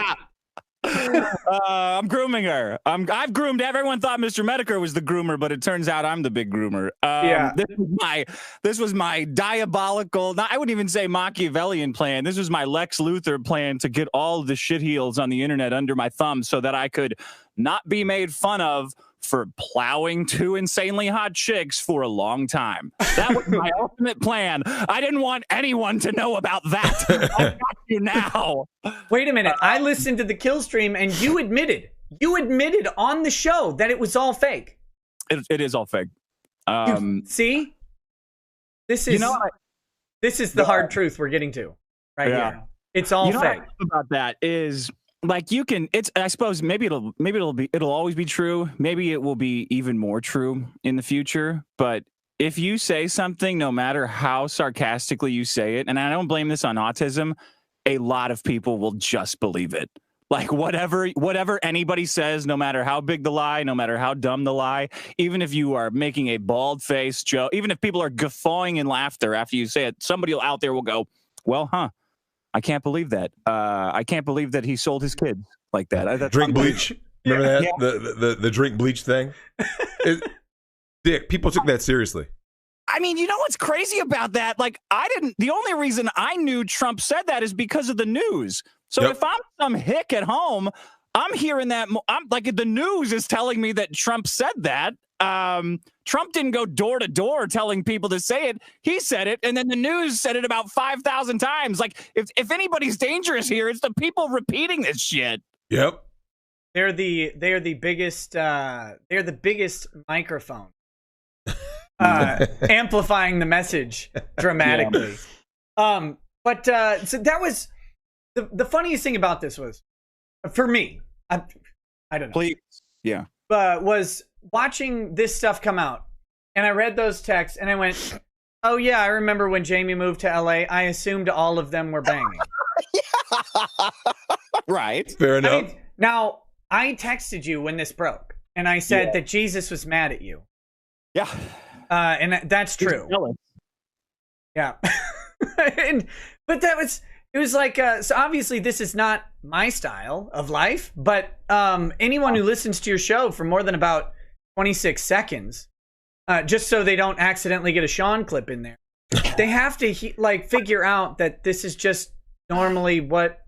Yeah. I'm grooming her. I've groomed. Everyone thought Mr. Medicare was the groomer, but it turns out I'm the big groomer. Yeah. This was my diabolical. I wouldn't even say Machiavellian plan. This was my Lex Luthor plan to get all the shitheels on the internet under my thumb so that I could not be made fun of for plowing two insanely hot chicks for a long time. That was my ultimate plan. I didn't want anyone to know about that. I got you now. Wait a minute. I listened to the kill stream and you admitted on the show that it was all fake. It is all fake. See? This is this is the hard truth we're getting to right here. It's all fake. What I love about that is like you can. It's I suppose maybe it'll always be true. Maybe it will be even more true in the future. But if you say something, no matter how sarcastically you say it, and I don't blame this on autism, a lot of people will just believe it. Like whatever anybody says, no matter how big the lie, no matter how dumb the lie, even if you are making a bald-faced joke, even if people are guffawing in laughter after you say it, somebody out there will go, well, I can't believe that. I can't believe that he sold his kids like that. Drink bleach. Remember that? Yeah. The drink bleach thing? Dick, people took that seriously. I mean, you know what's crazy about that? Like, the only reason I knew Trump said that is because of the news. So if I'm some hick at home, I'm hearing that. I'm like, the news is telling me that Trump said that. Trump didn't go door to door telling people to say it. He said it, and then the news said it about 5,000 times. Like, if anybody's dangerous here, it's the people repeating this shit. Yep. They're the biggest microphone. Amplifying the message dramatically. Yeah. So that was the funniest thing about this was, for me, I don't know. Please. Yeah. Was watching this stuff come out, and I read those texts, and I went, oh yeah, I remember when Jamie moved to LA, I assumed all of them were banging. Right. Fair enough. I mean, now, I texted you when this broke, and I said that Jesus was mad at you. Yeah. And that's true. Yeah. But it was like, so obviously this is not my style of life, but anyone who listens to your show for more than about 26 seconds, just so they don't accidentally get a Sean clip in there, they have to figure out that this is just normally what,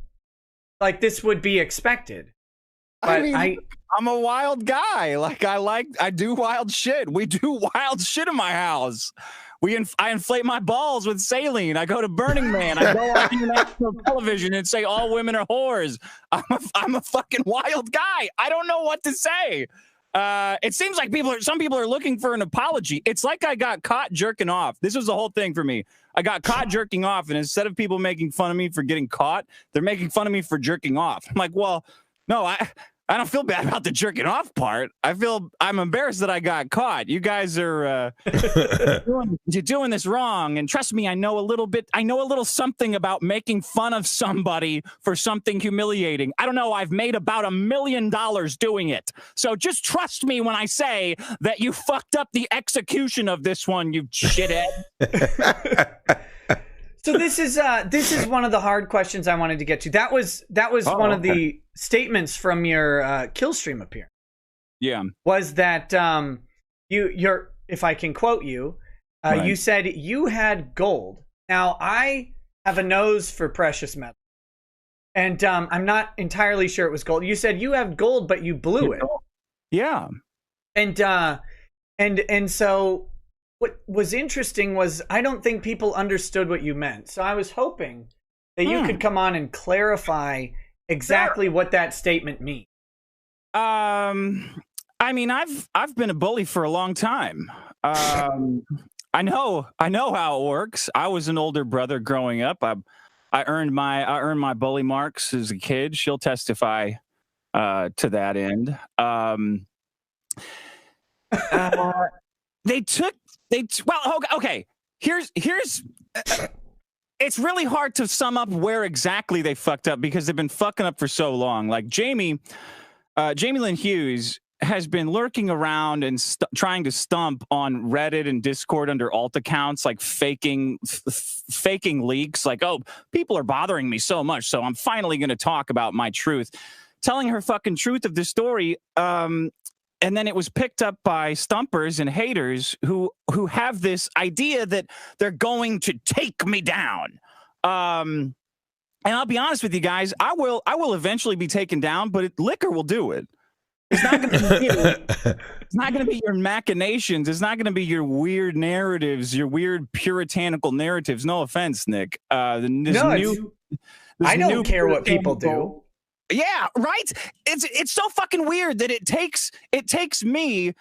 like, this would be expected. But I mean, I'm a wild guy. Like, I do wild shit. We do wild shit in my house. I inflate my balls with saline. I go to Burning Man. I go on international television and say all women are whores. I'm a fucking wild guy. I don't know what to say. It seems like some people are looking for an apology. It's like I got caught jerking off. This was the whole thing for me. I got caught jerking off, and instead of people making fun of me for getting caught, they're making fun of me for jerking off. I'm like, well, no, I don't feel bad about the jerking off part. I'm embarrassed that I got caught. You guys are you're doing this wrong. And trust me, I know a little something about making fun of somebody for something humiliating. I don't know. I've made about $1 million doing it. So just trust me when I say that you fucked up the execution of this one, you shithead. So this is one of the hard questions I wanted to get to. That was one of the statements from your kill stream appearance. Yeah, was that you're if I can quote you, right. You said you had gold. Now I have a nose for precious metal, and I'm not entirely sure it was gold. You said you have gold, but you blew it. Yeah, and so. What was interesting was I don't think people understood what you meant. So I was hoping that you could come on and clarify exactly what that statement means. I mean, I've been a bully for a long time. I know how it works. I was an older brother growing up. I earned my bully marks as a kid. She'll testify to that end. Okay. Here's it's really hard to sum up where exactly they fucked up because they've been fucking up for so long. Like Jamie Lynn Hughes has been lurking around and trying to stump on Reddit and Discord under alt accounts, like faking leaks, like, oh, people are bothering me so much, so I'm finally going to talk about my truth, telling her fucking truth of the story. And then it was picked up by stumpers and haters who have this idea that they're going to take me down. And I'll be honest with you guys, I will eventually be taken down, but liquor will do it. It's not going to be you. It's not going to be your machinations. It's not going to be your weird narratives, your weird puritanical narratives. No offense, Nick. I don't care what people do. Yeah, right. It's so fucking weird that it takes me,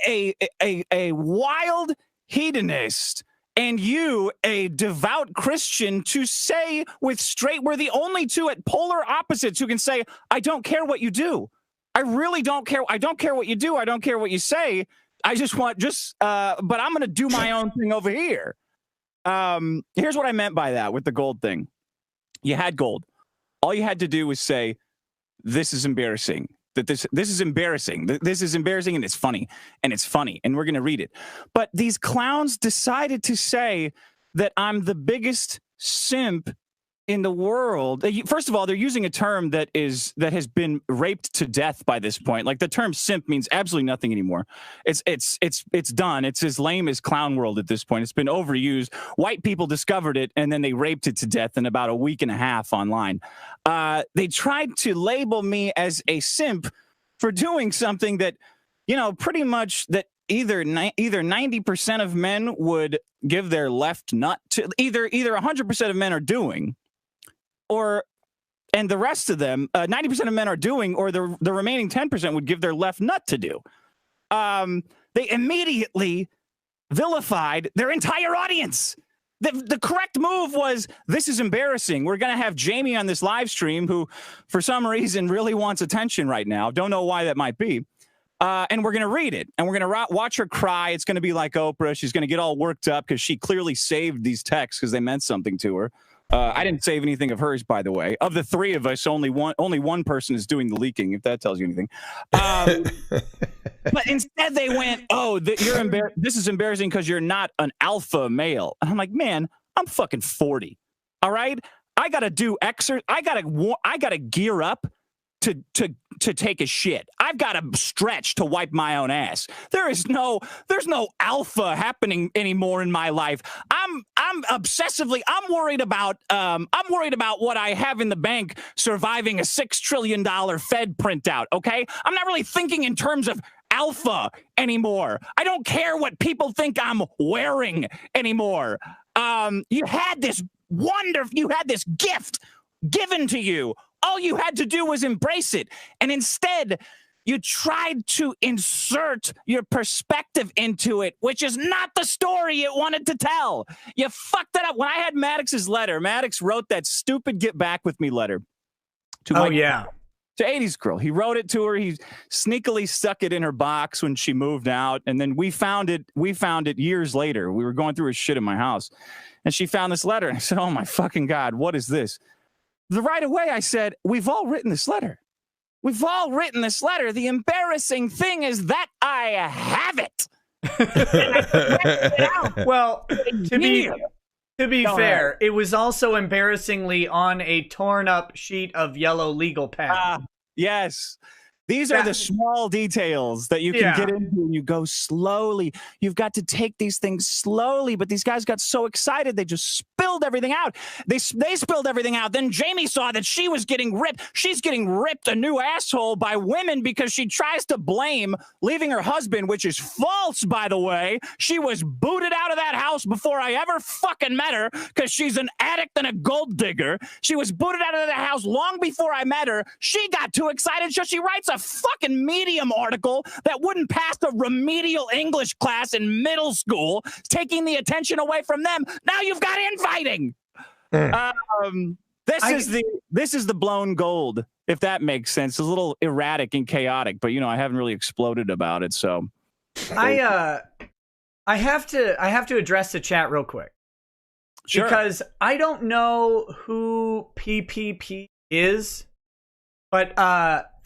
a wild hedonist, and you, a devout Christian, to say with straight, we're the only two at polar opposites who can say, I don't care what you do. I really don't care. I don't care what you do. I don't care what you say. I just want but I'm going to do my own thing over here. Here's what I meant by that with the gold thing. You had gold. All you had to do was say, this is embarrassing. That this is embarrassing. This is embarrassing, and it's funny. And it's funny. And we're going to read it. But these clowns decided to say that I'm the biggest simp in the world. First of all, they're using a term that has been raped to death by this point. Like, the term simp means absolutely nothing anymore. It's done. It's as lame as clown world at this point. It's been overused. White people discovered it, and then they raped it to death in about a week and a half online. They tried to label me as a simp for doing something that, pretty much that either 90% of men would give their left nut to, either 100% of men are doing, and the rest of them, 90% of men are doing, or the remaining 10% would give their left nut to do. They immediately vilified their entire audience. The correct move was, this is embarrassing. We're going to have Jamie on this live stream, who for some reason really wants attention right now. Don't know why that might be. And we're going to read it, and we're going to watch her cry. It's going to be like Oprah. She's going to get all worked up because she clearly saved these texts because they meant something to her. I didn't save anything of hers, by the way. Of the three of us, only one person is doing the leaking, if that tells you anything. But instead they went, oh, this is embarrassing because you're not an alpha male. And I'm like, man, I'm fucking 40. All right? I got to do exercise. I got to gear up to take a shit. I've got to stretch to wipe my own ass. There's no alpha happening anymore in my life. I'm obsessively, I'm worried about what I have in the bank surviving a $6 trillion Fed printout. Okay. I'm not really thinking in terms of alpha anymore. I don't care what people think I'm wearing anymore. You had this gift given to you. All you had to do was embrace it. And instead, you tried to insert your perspective into it, which is not the story it wanted to tell. You fucked it up. When I had Maddox's letter, Maddox wrote that stupid "Get Back With Me" letter to 80s Girl. He wrote it to her. He sneakily stuck it in her box when she moved out. And then we found it years later. We were going through her shit in my house, and she found this letter. And I said, oh my fucking God, what is this? Right away, I said, we've all written this letter. We've all written this letter. The embarrassing thing is that I have it. Well, to be fair, it was also embarrassingly on a torn up sheet of yellow legal pad. Yes. These are the small details that you can get into, and you go slowly. You've got to take these things slowly, but these guys got so excited, they just spilled everything out. They spilled everything out. Then Jamie saw that she was getting ripped. She's getting ripped a new asshole by women because she tries to blame leaving her husband, which is false, by the way. She was booted out of that house before I ever fucking met her because she's an addict and a gold digger. She was booted out of the house long before I met her. She got too excited, so she writes a fucking Medium article that wouldn't pass a remedial English class in middle school, taking the attention away from them. Now you've got infighting. This is the blown gold, if that makes sense. It's a little erratic and chaotic, but I haven't really exploded about it. So I have to address the chat real quick. Sure. Because I don't know who PPP is, but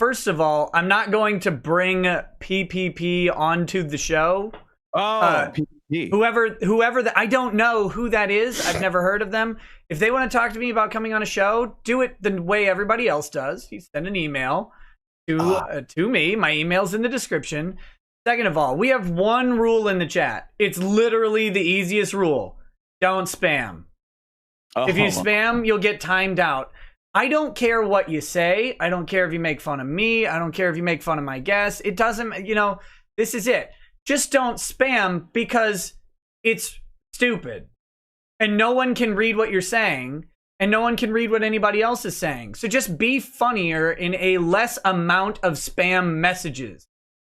first of all, I'm not going to bring PPP onto the show. Oh, PPP. Whoever I don't know who that is. I've never heard of them. If they want to talk to me about coming on a show, do it the way everybody else does. You send an email to me. My email's in the description. Second of all, we have one rule in the chat. It's literally the easiest rule. Don't spam. If you spam, you'll get timed out. I don't care what you say. I don't care if you make fun of me. I don't care if you make fun of my guests. It doesn't, this is it. Just don't spam because it's stupid. And no one can read what you're saying. And no one can read what anybody else is saying. So just be funnier in a less amount of spam messages.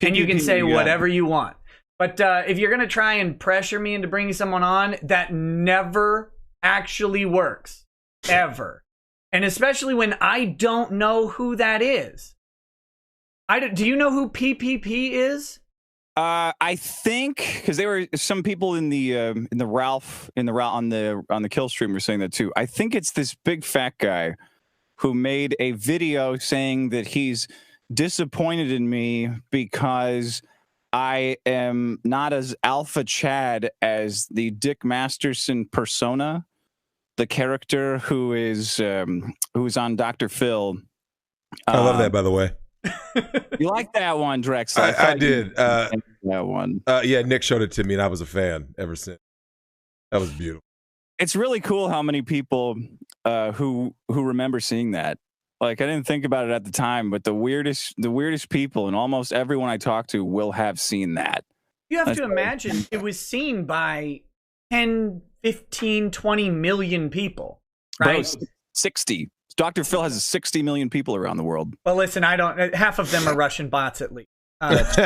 And you can say whatever you want. But if you're going to try and pressure me into bringing someone on, that never actually works. Ever. And especially when I don't know who that is. Do you know who PPP is? I think because there were some people on the kill stream were saying that too. I think it's this big fat guy who made a video saying that he's disappointed in me because I am not as alpha Chad as the Dick Masterson persona, the character who's on Dr. Phil. I love that, by the way. You like that one, Drex? I did. That one. Yeah, Nick showed it to me, and I was a fan ever since. That was beautiful. It's really cool how many people who remember seeing that. Like, I didn't think about it at the time, but the weirdest people and almost everyone I talk to will have seen that. You have to imagine it was seen by 10, 15, 20 million people, right? Bro, 60. Dr. Phil has 60 million people around the world. Well, listen, half of them are Russian bots at least. But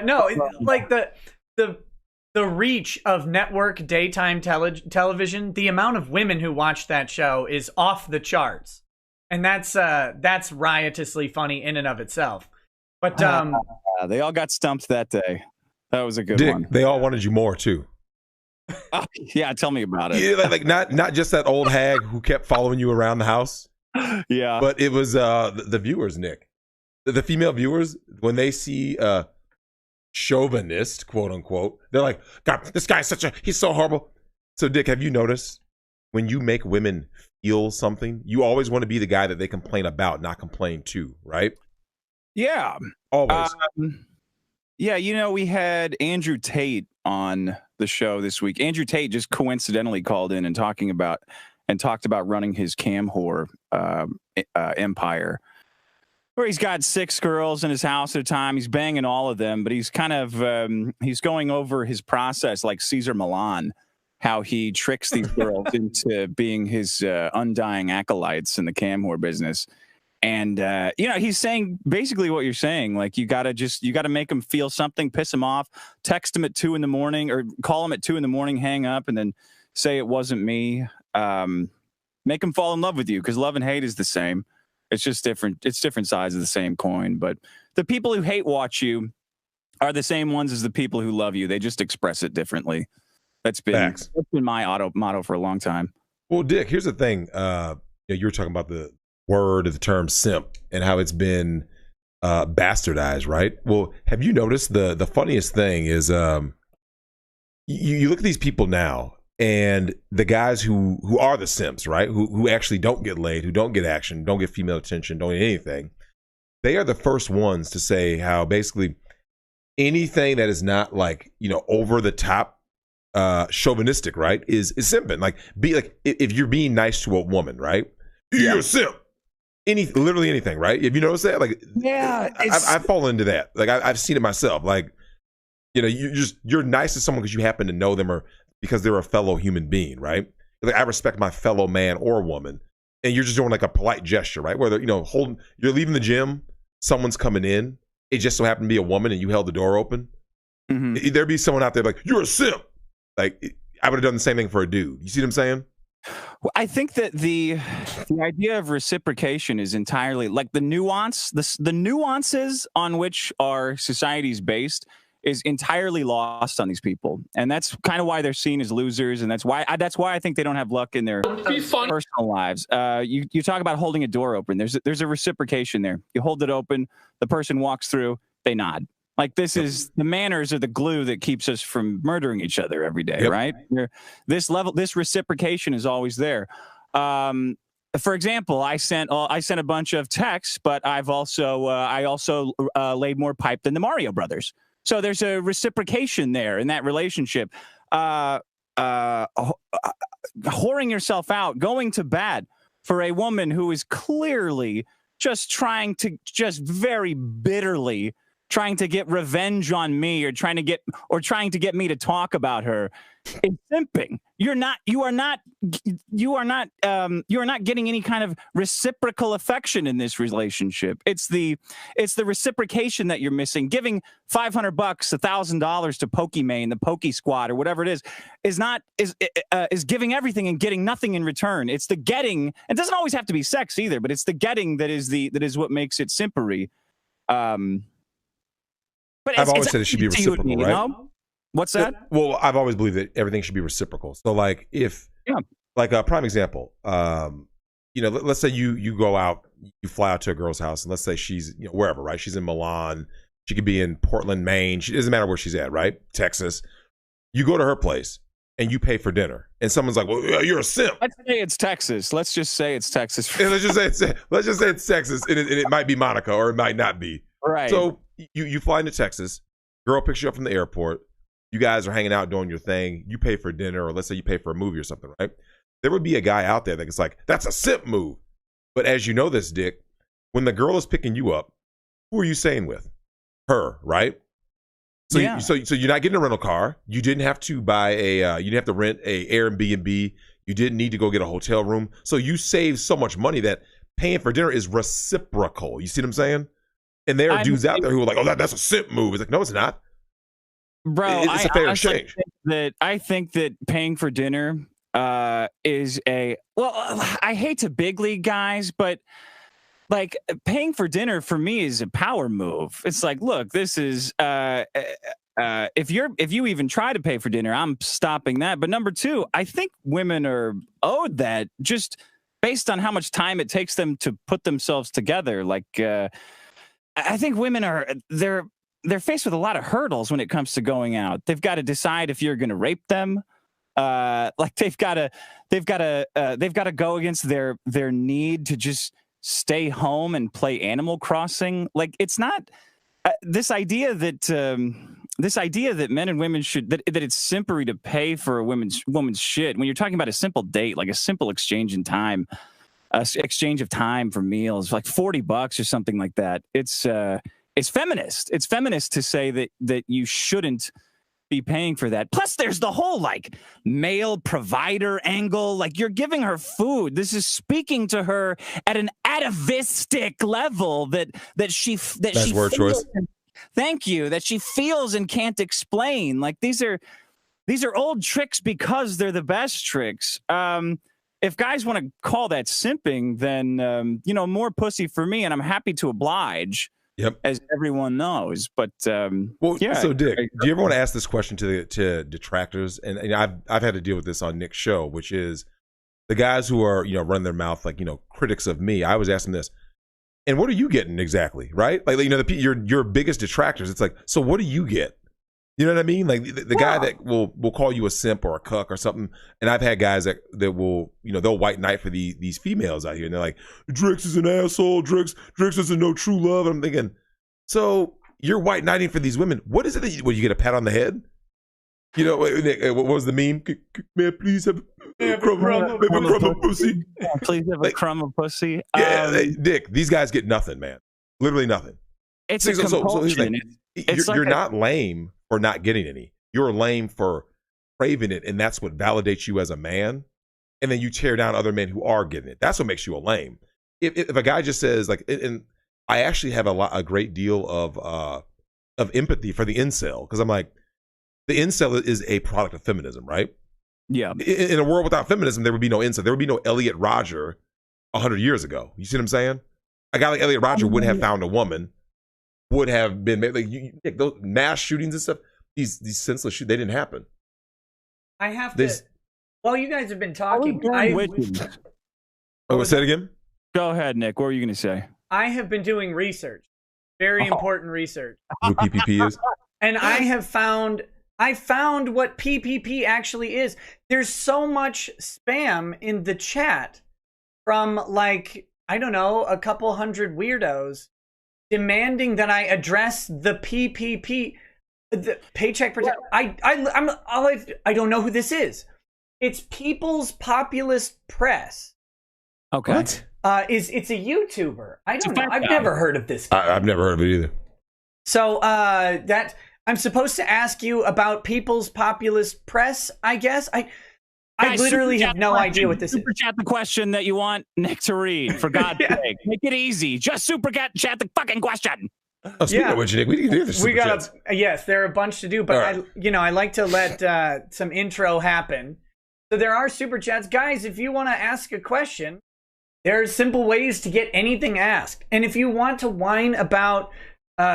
no, like the reach of network daytime television, the amount of women who watch that show is off the charts. And that's riotously funny in and of itself. But they all got stumped that day. That was a good Dick, one. They all wanted you more too. Yeah, tell me about it. Yeah, like not just that old hag who kept following you around the house. Yeah, but it was the viewers, Nick, the female viewers, when they see chauvinist, quote unquote, they're like, God, this guy's he's so horrible. So, Dick, have you noticed when you make women feel something, you always want to be the guy that they complain about, not complain to, right? Yeah, always. Yeah, we had Andrew Tate on the show this week. Andrew Tate just coincidentally called in and talked about running his cam whore empire, where he's got 6 girls in his house at a time. He's banging all of them, but he's kind of he's going over his process like Caesar Milan, how he tricks these girls into being his undying acolytes in the cam whore business. And, he's saying basically what you're saying. Like, you got to make them feel something, piss them off, text them at 2 a.m. or call them at 2 a.m, hang up, and then say it wasn't me. Make them fall in love with you, because love and hate is the same. It's just different. It's different sides of the same coin. But the people who hate watch you are the same ones as the people who love you. They just express it differently. That's been my motto for a long time. Well, Dick, here's the thing. You were talking about the word of the term simp and how it's been bastardized, right? Well, have you noticed the funniest thing is you look at these people now, and the guys who are the simps, right? Who actually don't get laid, who don't get action, don't get female attention, don't get anything. They are the first ones to say how basically anything that is not like, over the top chauvinistic, right, is simping. Like, be like, if you're being nice to a woman, right? You're a simp. Literally anything, right? Have you noticed that? Like, yeah, I've fallen into that. Like, I've seen it myself. Like, you're nice to someone because you happen to know them or because they're a fellow human being, right? Like, I respect my fellow man or woman, and you're just doing like a polite gesture, right? Whether you're leaving the gym, someone's coming in, it just so happened to be a woman, and you held the door open. Mm-hmm. There'd be someone out there like, you're a simp. Like, I would have done the same thing for a dude. You see what I'm saying? Well, I think that the idea of reciprocation is entirely like the nuances on which our society is based is entirely lost on these people, and that's kind of why they're seen as losers, and that's why I think they don't have luck in their personal lives. You talk about holding a door open. There's a reciprocation there. You hold it open, the person walks through, they nod. Like, this is the manners are the glue that keeps us from murdering each other every day, right? This reciprocation is always there. For example, I sent a bunch of texts, but I also laid more pipe than the Mario Brothers. So there's a reciprocation there in that relationship. Whoring yourself out, going to bat for a woman who is clearly just very bitterly trying to get revenge on me, or trying to get me to talk about her, is simping. You are not getting any kind of reciprocal affection in this relationship. It's the reciprocation that you're missing. Giving $500, $1,000 to Pokimane, the Poke Squad, or whatever it is giving everything and getting nothing in return. It's the getting. It doesn't always have to be sex either, but it's the getting that is what makes it simpery. But I've always said it should be reciprocal, right? Know? What's that? Well, I've always believed that everything should be reciprocal. So, like, like a prime example, let's say you go out, you fly out to a girl's house, and let's say she's wherever, right? She's in Milan, she could be in Portland, Maine. It doesn't matter where she's at, right? Texas. You go to her place and you pay for dinner, and someone's like, "Well, you're a simp." Let's say it's Texas. Let's just say it's Texas. Let's just say it's Texas, and it might be Monica, or it might not be. Right. So you fly into Texas, girl picks you up from the airport, you guys are hanging out doing your thing, you pay for dinner, or let's say you pay for a movie or something, right? There would be a guy out there that's like, that's a simp move. But as you know this, Dick, when the girl is picking you up, who are you staying with? Her, right? So so you're not getting a rental car. You didn't have to buy you didn't have to rent a Airbnb. You didn't need to go get a hotel room. So you save so much money that paying for dinner is reciprocal. You see what I'm saying? And there are dudes out there who are like, "Oh, that's a simp move." It's like, no, it's not, bro. It's a fair exchange. I think that paying for dinner is I hate to big league guys, but like, paying for dinner for me is a power move. It's like, look, this is if you even try to pay for dinner, I'm stopping that. But number two, I think women are owed that, just based on how much time it takes them to put themselves together. Like, I think women they're faced with a lot of hurdles when it comes to going out. They've got to decide if you're going to rape them. Like, they've got to go against their need to just stay home and play Animal Crossing. Like, it's not this idea that men and women should that it's simpery to pay for a woman's shit. When you're talking about a simple date, like a simple exchange of time for meals, like $40 or something like that. It's feminist. It's feminist to say that you shouldn't be paying for that. Plus, there's the whole like male provider angle. Like, you're giving her food. This is speaking to her at an atavistic level that she word choice. Thank you. That she feels and can't explain. Like, these are old tricks because they're the best tricks. If guys want to call that simping, then more pussy for me, and I'm happy to oblige. Yep. As everyone knows, but yeah. So, Dick, do you ever want to ask this question to detractors? And I've had to deal with this on Nick's show, which is the guys who are running their mouth like critics of me. I was asking this, and what are you getting exactly, right? Like, your biggest detractors. It's like, so what do you get? You know what I mean? Like, the guy that will call you a simp or a cuck or something. And I've had guys that will, they'll white knight for these females out here. And they're like, Drix is an asshole. Drix doesn't know true love. And I'm thinking, so you're white knighting for these women. What is it that you get a pat on the head? What was the meme? May I please have a crumb of pussy? Please have a crumb of pussy. Yeah, Dick, these guys get nothing, man. Literally nothing. It's a compulsion. You're not lame for not getting any. You're lame for craving it, and that's what validates you as a man. And then you tear down other men who are getting it. That's what makes you a lame. If a guy just says, like, and I actually have a great deal of empathy for the incel, because I'm like, the incel is a product of feminism, right? Yeah. In a world without feminism, there would be no incel. There would be no Elliot Rodger 100 years ago. You see what I'm saying? A guy like Elliot Rodger wouldn't have found a woman would have been made. Like those mass shootings and stuff. These senseless shootings, they didn't happen. I have to. While you guys have been talking, say it again. Go ahead, Nick. What were you going to say? I have been doing research, very important research. Who PPP is? And I found what PPP actually is. There's so much spam in the chat from like, I don't know, a couple hundred weirdos demanding that I address the PPP, the Paycheck Protection. I don't know who this is. It's People's Populist Press. Okay. What? It's a YouTuber. I don't know. I've never heard of this guy. I've never heard of it either. So that I'm supposed to ask you about People's Populist Press, I guess. I literally have no idea what this is. Super chat the question that you want Nick to read, for God's sake. Make it easy. Just super chat the fucking question. Speaking of which, Nick, we can do this. Yes, there are a bunch to do, but right. I like to let some intro happen. So there are super chats. Guys, if you want to ask a question, there are simple ways to get anything asked. And if you want to whine about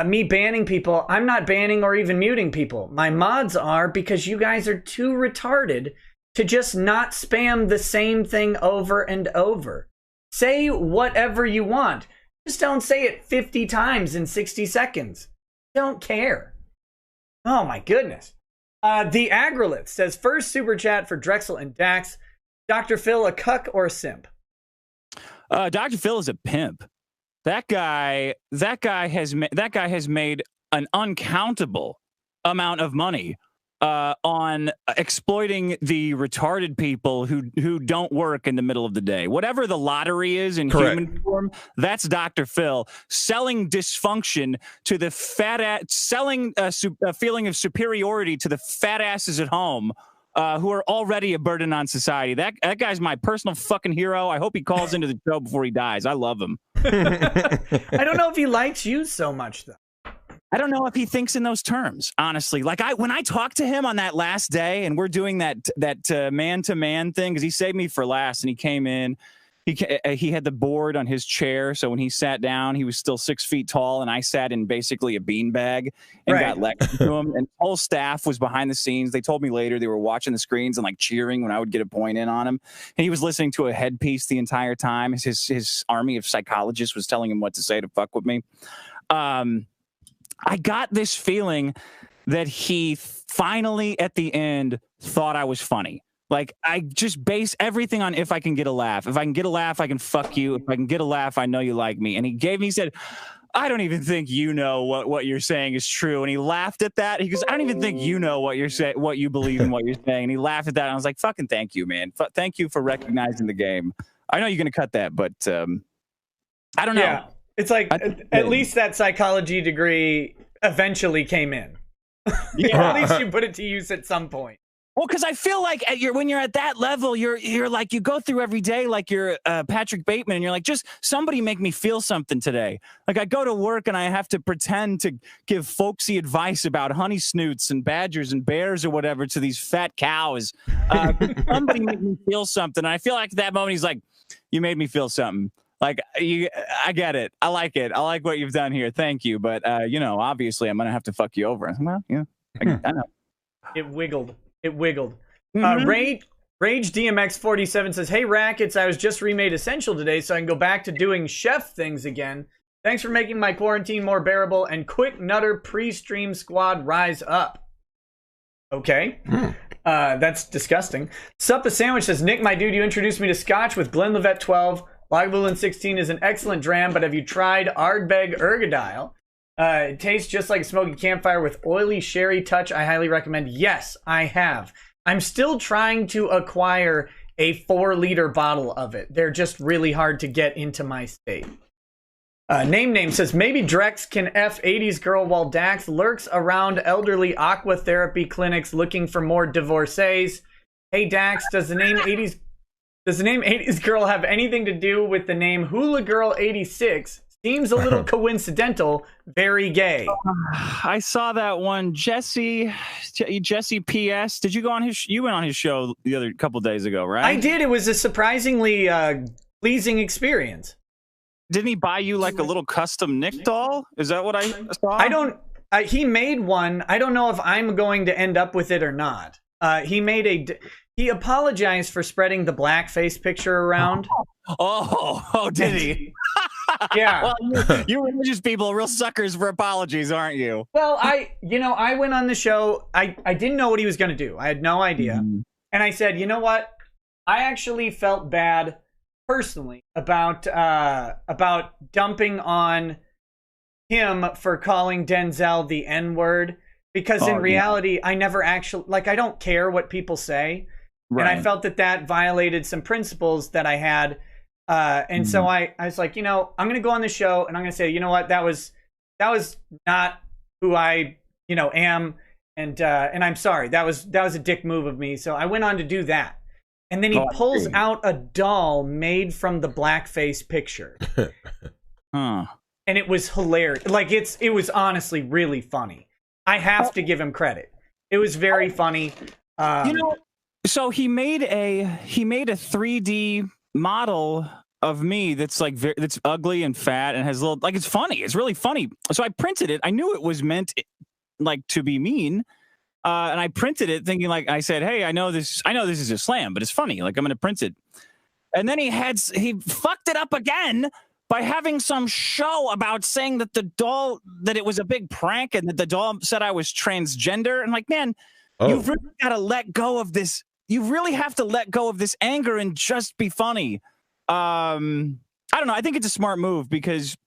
me banning people, I'm not banning or even muting people. My mods are, because you guys are too retarded to just not spam the same thing over and over. Say whatever you want. Just don't say it 50 times in 60 seconds. Don't care. Oh my goodness. The Agrolith says, first super chat for Drexel and Dax. Dr. Phil, a cuck or a simp? Dr. Phil is a pimp. That guy has made an uncountable amount of money on exploiting the retarded people who don't work in the middle of the day. Whatever the lottery is in human form, that's Dr. Phil selling dysfunction to the selling a feeling of superiority to the fat asses at home. Who are already a burden on society. That guy's my personal fucking hero. I hope he calls into the show before he dies. I love him. I don't know if he likes you so much, though. I don't know if he thinks in those terms, honestly. Like when I talked to him on that last day, and we're doing that man-to-man thing, because he saved me for last, and he came in. He had the board on his chair, so when he sat down, he was still 6 feet tall, and I sat in basically a beanbag and got lectured to him. And the whole staff was behind the scenes. They told me later they were watching the screens and like cheering when I would get a point in on him. And he was listening to a headpiece the entire time. His army of psychologists was telling him what to say to fuck with me. I got this feeling that he finally, at the end, thought I was funny. Like, I just base everything on if I can get a laugh. If I can get a laugh, I can fuck you. If I can get a laugh, I know you like me. And he said, I don't even think you know what you're saying is true. And he laughed at that. He goes, I don't even think you know what you believe in what you're saying. And he laughed at that. And I was like, fucking thank you, man. Thank you for recognizing the game. I know you're going to cut that, but I don't know. Yeah. It's like, at least that psychology degree eventually came in. At least you put it to use at some point. Well, because I feel like when you're at that level, you're like, you go through every day like you're Patrick Bateman, and you're like, just somebody make me feel something today. Like, I go to work and I have to pretend to give folksy advice about honey snoots and badgers and bears or whatever to these fat cows. Somebody make me feel something. And I feel like at that moment he's like, you made me feel something. Like, I get it. I like it. I like what you've done here. Thank you. But, obviously I'm going to have to fuck you over. Well, yeah, I know. It wiggled. Rage DMX 47 says, hey Rackets, I was just remade Essential today so I can go back to doing chef things again. Thanks for making my quarantine more bearable, and quick nutter pre-stream squad rise up. Okay. That's disgusting. Sup the Sandwich says, Nick, my dude, you introduced me to Scotch with Glenlivet 12. Lagavulin 16 is an excellent dram, but have you tried Ardbeg Ergodile? It tastes just like a smoky campfire with oily sherry touch. I highly recommend. Yes, I have. I'm still trying to acquire a 4-liter bottle of it. They're just really hard to get into my state. Name says, maybe Drex can F 80s girl while Dax lurks around elderly aqua therapy clinics looking for more divorcees. Hey Dax, does the name 80s girl have anything to do with the name Hula Girl 86? Seems a little coincidental. Very gay. I saw that one. Jesse PS. Did you go on you went on his show the other couple days ago, right? I did. It was a surprisingly pleasing experience. didn't he buy you like a little custom Nick doll? Is that what I saw? I don't. He made one. I don't know if I'm going to end up with it or not. He apologized for spreading the blackface picture around. Oh, did he? Yeah. Well, you religious people are real suckers for apologies, aren't you? Well, I went on the show. I didn't know what he was going to do. I had no idea. And I said, you know what? I actually felt bad personally about dumping on him for calling Denzel the N-word, because in reality, I never actually, like, I don't care what people say. Right. And I felt that violated some principles that I had. And so I was like, I'm going to go on the show and I'm going to say, you know what, that was not who I, am. And I'm sorry, that was a dick move of me. So I went on to do that. And then he pulls out a doll made from the blackface picture. Huh. And it was hilarious. Like, it was honestly really funny. I have to give him credit. It was very funny. So he made a 3D model of me that's like that's ugly and fat and has little, like, it's funny. It's really funny. So I printed it. I knew it was meant like to be mean. And I printed it thinking, like, I said, hey, I know this is a slam, but it's funny. Like, I'm going to print it. And then he fucked it up again by having some show about saying that that it was a big prank and that the doll said I was transgender. And like, man, you've really got to let go of this. You really have to let go of this anger and just be funny. I don't know. I think it's a smart move because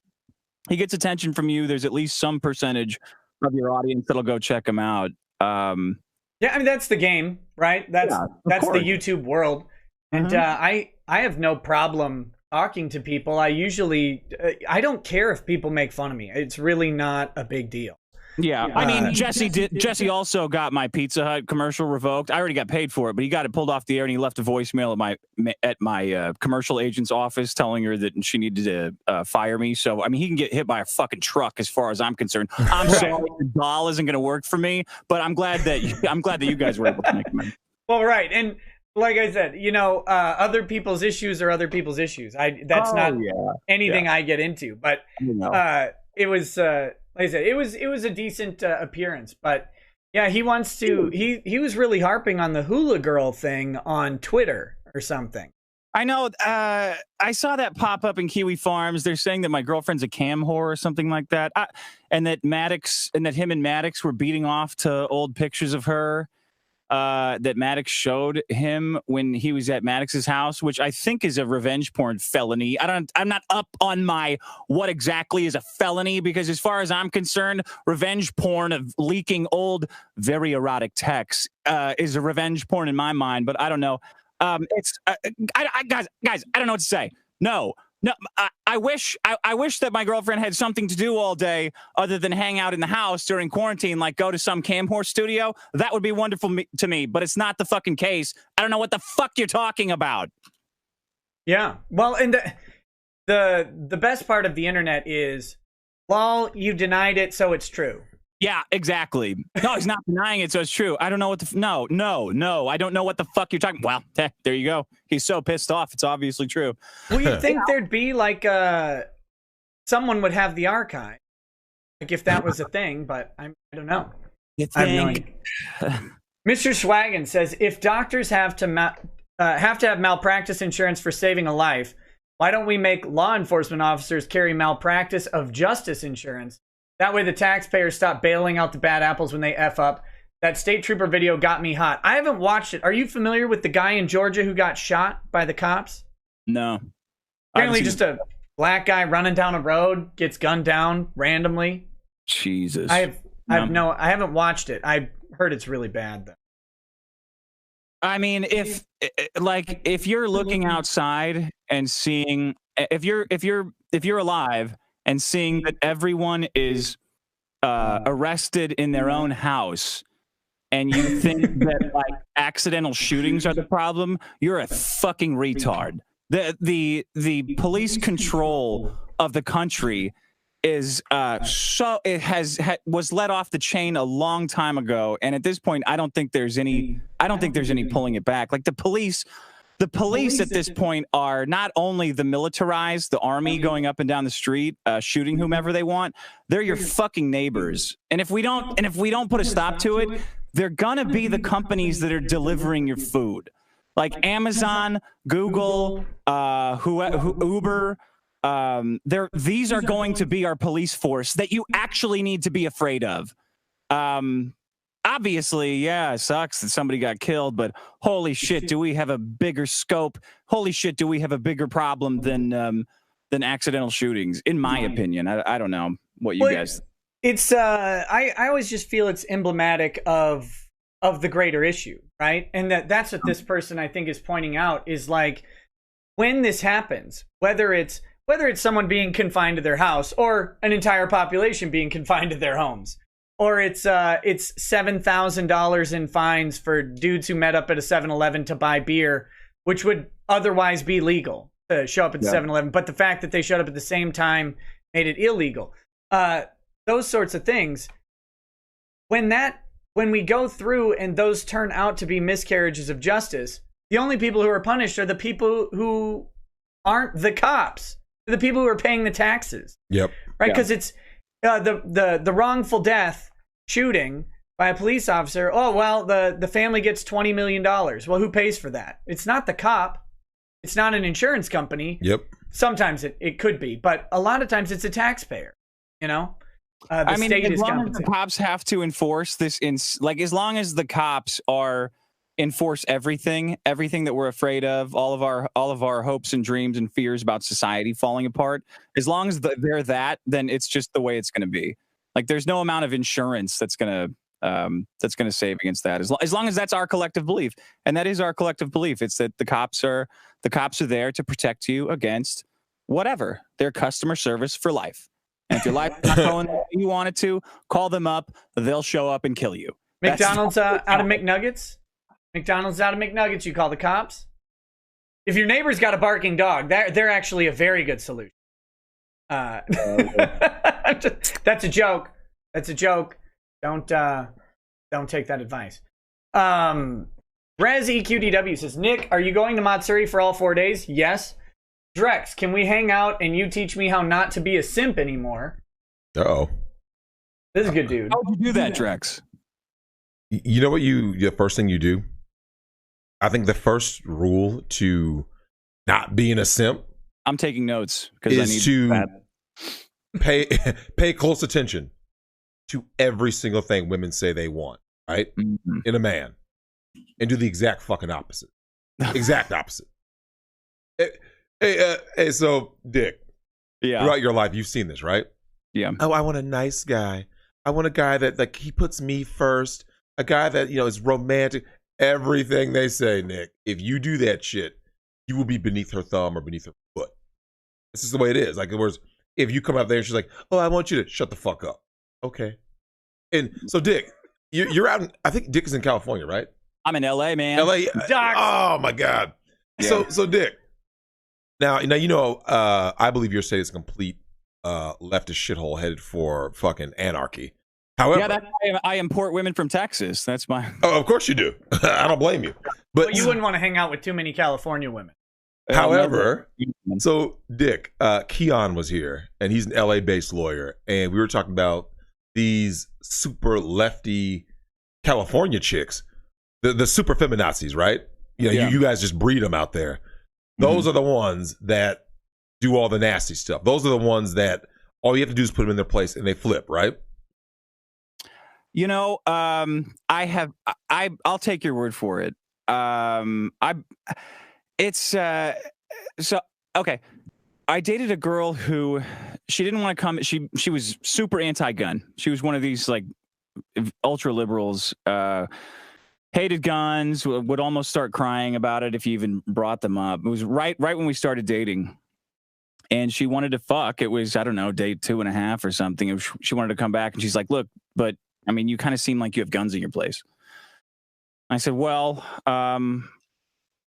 he gets attention from you. There's at least some percentage of your audience that'll go check him out. Yeah, I mean, that's the game, right? That's the YouTube world. And I have no problem talking to people. I don't care if people make fun of me. It's really not a big deal. Yeah, I mean, Jesse also got my Pizza Hut commercial revoked. I already got paid for it, but he got it pulled off the air and he left a voicemail at my commercial agent's office telling her that she needed to fire me. So, I mean, he can get hit by a fucking truck as far as I'm concerned. I'm sorry the doll isn't going to work for me, but I'm glad that you guys were able to make it. Well, right, and like I said, other people's issues are other people's issues. That's not anything I get into, but it was. Like I said, it was a decent appearance, but yeah, he wants to. He was really harping on the hula girl thing on Twitter or something. I know. I saw that pop up in Kiwi Farms. They're saying that my girlfriend's a cam whore or something like that, and that him and Maddox were beating off to old pictures of her. That Maddox showed him when he was at Maddox's house, which I think is a revenge porn felony. I'm not up on what exactly is a felony, because as far as I'm concerned, revenge porn of leaking old, very erotic texts is a revenge porn in my mind. But I don't know. Guys, I don't know what to say. No, I wish that my girlfriend had something to do all day other than hang out in the house during quarantine, like go to some cam horse studio. That would be wonderful to me, but it's not the fucking case. I don't know what the fuck you're talking about. Yeah, well, and the best part of the internet is, lol, you denied it, so it's true. Yeah, exactly. No, he's not denying it, so it's true. I don't know what no. I don't know what the fuck you're talking. Well, there you go. He's so pissed off. It's obviously true. Well, you'd think there'd be like someone would have the archive, like if that was a thing, but I don't know. You think? Mr. Swaggin says, if doctors have to have malpractice insurance for saving a life, why don't we make law enforcement officers carry malpractice of justice insurance? That way the taxpayers stop bailing out the bad apples when they F up. That state trooper video got me hot. I haven't watched it. Are you familiar with the guy in Georgia who got shot by the cops? No. Apparently just a black guy running down a road, gets gunned down randomly. Jesus. I haven't watched it. I heard it's really bad though. I mean, if you're looking outside and seeing, if you're alive and seeing that everyone is arrested in their own house, and you think that like accidental shootings are the problem, you're a fucking retard. The police control of the country is was let off the chain a long time ago, and at this point, I don't think there's any pulling it back. Like the police The police at this point are not only the militarized, the army going up and down the street, shooting whomever they want. They're your fucking neighbors. And if we don't put a stop to it, they're gonna be the companies that are delivering your food, like Amazon, Google, Uber. These are going to be our police force that you actually need to be afraid of. Obviously, yeah, it sucks that somebody got killed, but holy shit, do we have a bigger scope? Holy shit, do we have a bigger problem than accidental shootings? In my opinion, I don't know what you guys. It's I always just feel it's emblematic of the greater issue, right? And that's what this person I think is pointing out is like when this happens, whether it's someone being confined to their house or an entire population being confined to their homes. Or it's $7,000 in fines for dudes who met up at a 7-Eleven to buy beer, which would otherwise be legal to show up at the 7-Eleven. But the fact that they showed up at the same time made it illegal. Those sorts of things. When we go through and those turn out to be miscarriages of justice, the only people who are punished are the people who aren't the cops. The people who are paying the taxes. Yep. Right? Because it's the wrongful death shooting by a police officer. Oh, well, the family gets $20 million. Well, who pays for that? It's not the cop. It's not an insurance company. Yep. Sometimes it could be, but a lot of times it's a taxpayer, you know? I mean, as long as the cops have to enforce this, as long as the cops enforce everything that we're afraid of, all of our hopes and dreams and fears about society falling apart, as long as they're that, then it's just the way it's going to be. Like there's no amount of insurance that's going to save against that. As long as that's our collective belief, and that is our collective belief, it's that the cops are there to protect you against whatever. They're customer service for life. And if your life's not going the way you want it to, call them up. They'll show up and kill you. McDonald's out of McNuggets. McDonald's out of McNuggets, you call the cops. If your neighbor's got a barking dog, they're actually a very good solution. That's a joke. That's a joke. Don't take that advice. Rez EQDW says, Nick, are you going to Matsuri for all 4 days? Yes. Drex, can we hang out and you teach me how not to be a simp anymore? Uh-oh. This is a good dude. How would you do that, Drex? You know what the first thing you do? I think the first rule to not being a simp, I'm taking notes because I need to that. pay close attention to every single thing women say they want, right? Mm-hmm. In a man, and do the exact fucking opposite. Exact opposite. Hey, so Dick, throughout your life, you've seen this, right? Yeah. Oh, I want a nice guy. I want a guy that like he puts me first. A guy that is romantic. Everything they say, Nick. If you do that shit, you will be beneath her thumb or beneath her foot. This is the way it is. Like, if you come out there and she's like, "Oh, I want you to shut the fuck up." Okay. And so, Dick, you're out. I think Dick is in California, right? I'm in LA, man. LA. Oh my God. Yeah. So Dick. Now I believe your state is a complete leftist shithole headed for fucking anarchy. However, I import women from Texas. That's my. Oh, of course you do. I don't blame you. But you wouldn't want to hang out with too many California women. However, so Dick, Keon was here, and he's an LA-based lawyer, and we were talking about these super lefty California chicks, the super feminazis, right? You guys just breed them out there. Those are the ones that do all the nasty stuff. Those are the ones that all you have to do is put them in their place, and they flip, right? I'll take your word for it. Okay. I dated a girl who she didn't want to come. She was super anti-gun. She was one of these like ultra liberals, hated guns, would almost start crying about it if you even brought them up. It was right when we started dating. And she wanted to fuck. It was, I don't know, date 2.5 or something. She wanted to come back and she's like, look, but I mean, you kind of seem like you have guns in your place. I said, well, could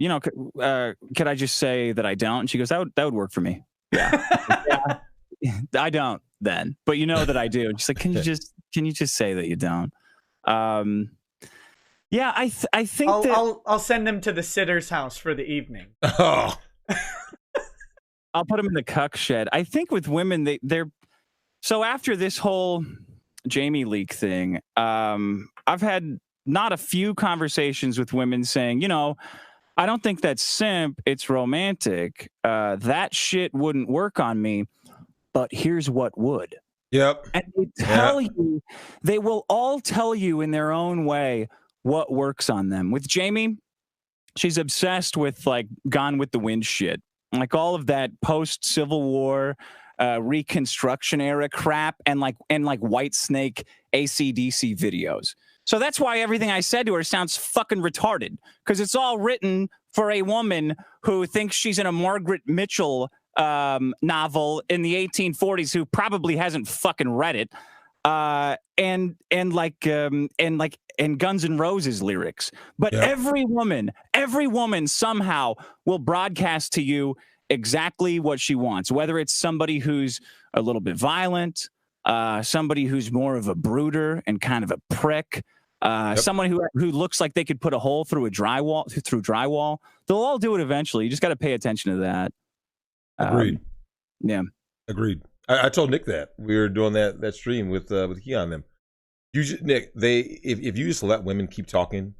I just say that I don't? And she goes, that would work for me. Yeah. Yeah. I don't then, but you know that I do. And she's like, can you just say that you don't? Yeah, I think I'll send them to the sitter's house for the evening. Oh, I'll put them in the cuck shed. I think with women, they're so after this whole Jamie leak thing, I've had not a few conversations with women saying, you know, I don't think that's simp. It's romantic. That shit wouldn't work on me, but here's what would. yep. And they will all tell you in their own way what works on them. With Jamie, she's obsessed with like Gone with the Wind shit, like all of that post Civil War, Reconstruction era crap, and like White Snake AC/DC videos. So that's why everything I said to her sounds fucking retarded, because it's all written for a woman who thinks she's in a Margaret Mitchell novel in the 1840s, who probably hasn't fucking read it, and Guns N' Roses lyrics. But Yep. every woman somehow will broadcast to you exactly what she wants, whether it's somebody who's a little bit violent, somebody who's more of a brooder and kind of a prick, someone who looks like they could put a hole through drywall. They'll all do it eventually. You just got to pay attention to that. Agreed. Yeah. Agreed. I told Nick that we were doing that stream with Key on them. Nick, if you just let women keep talking,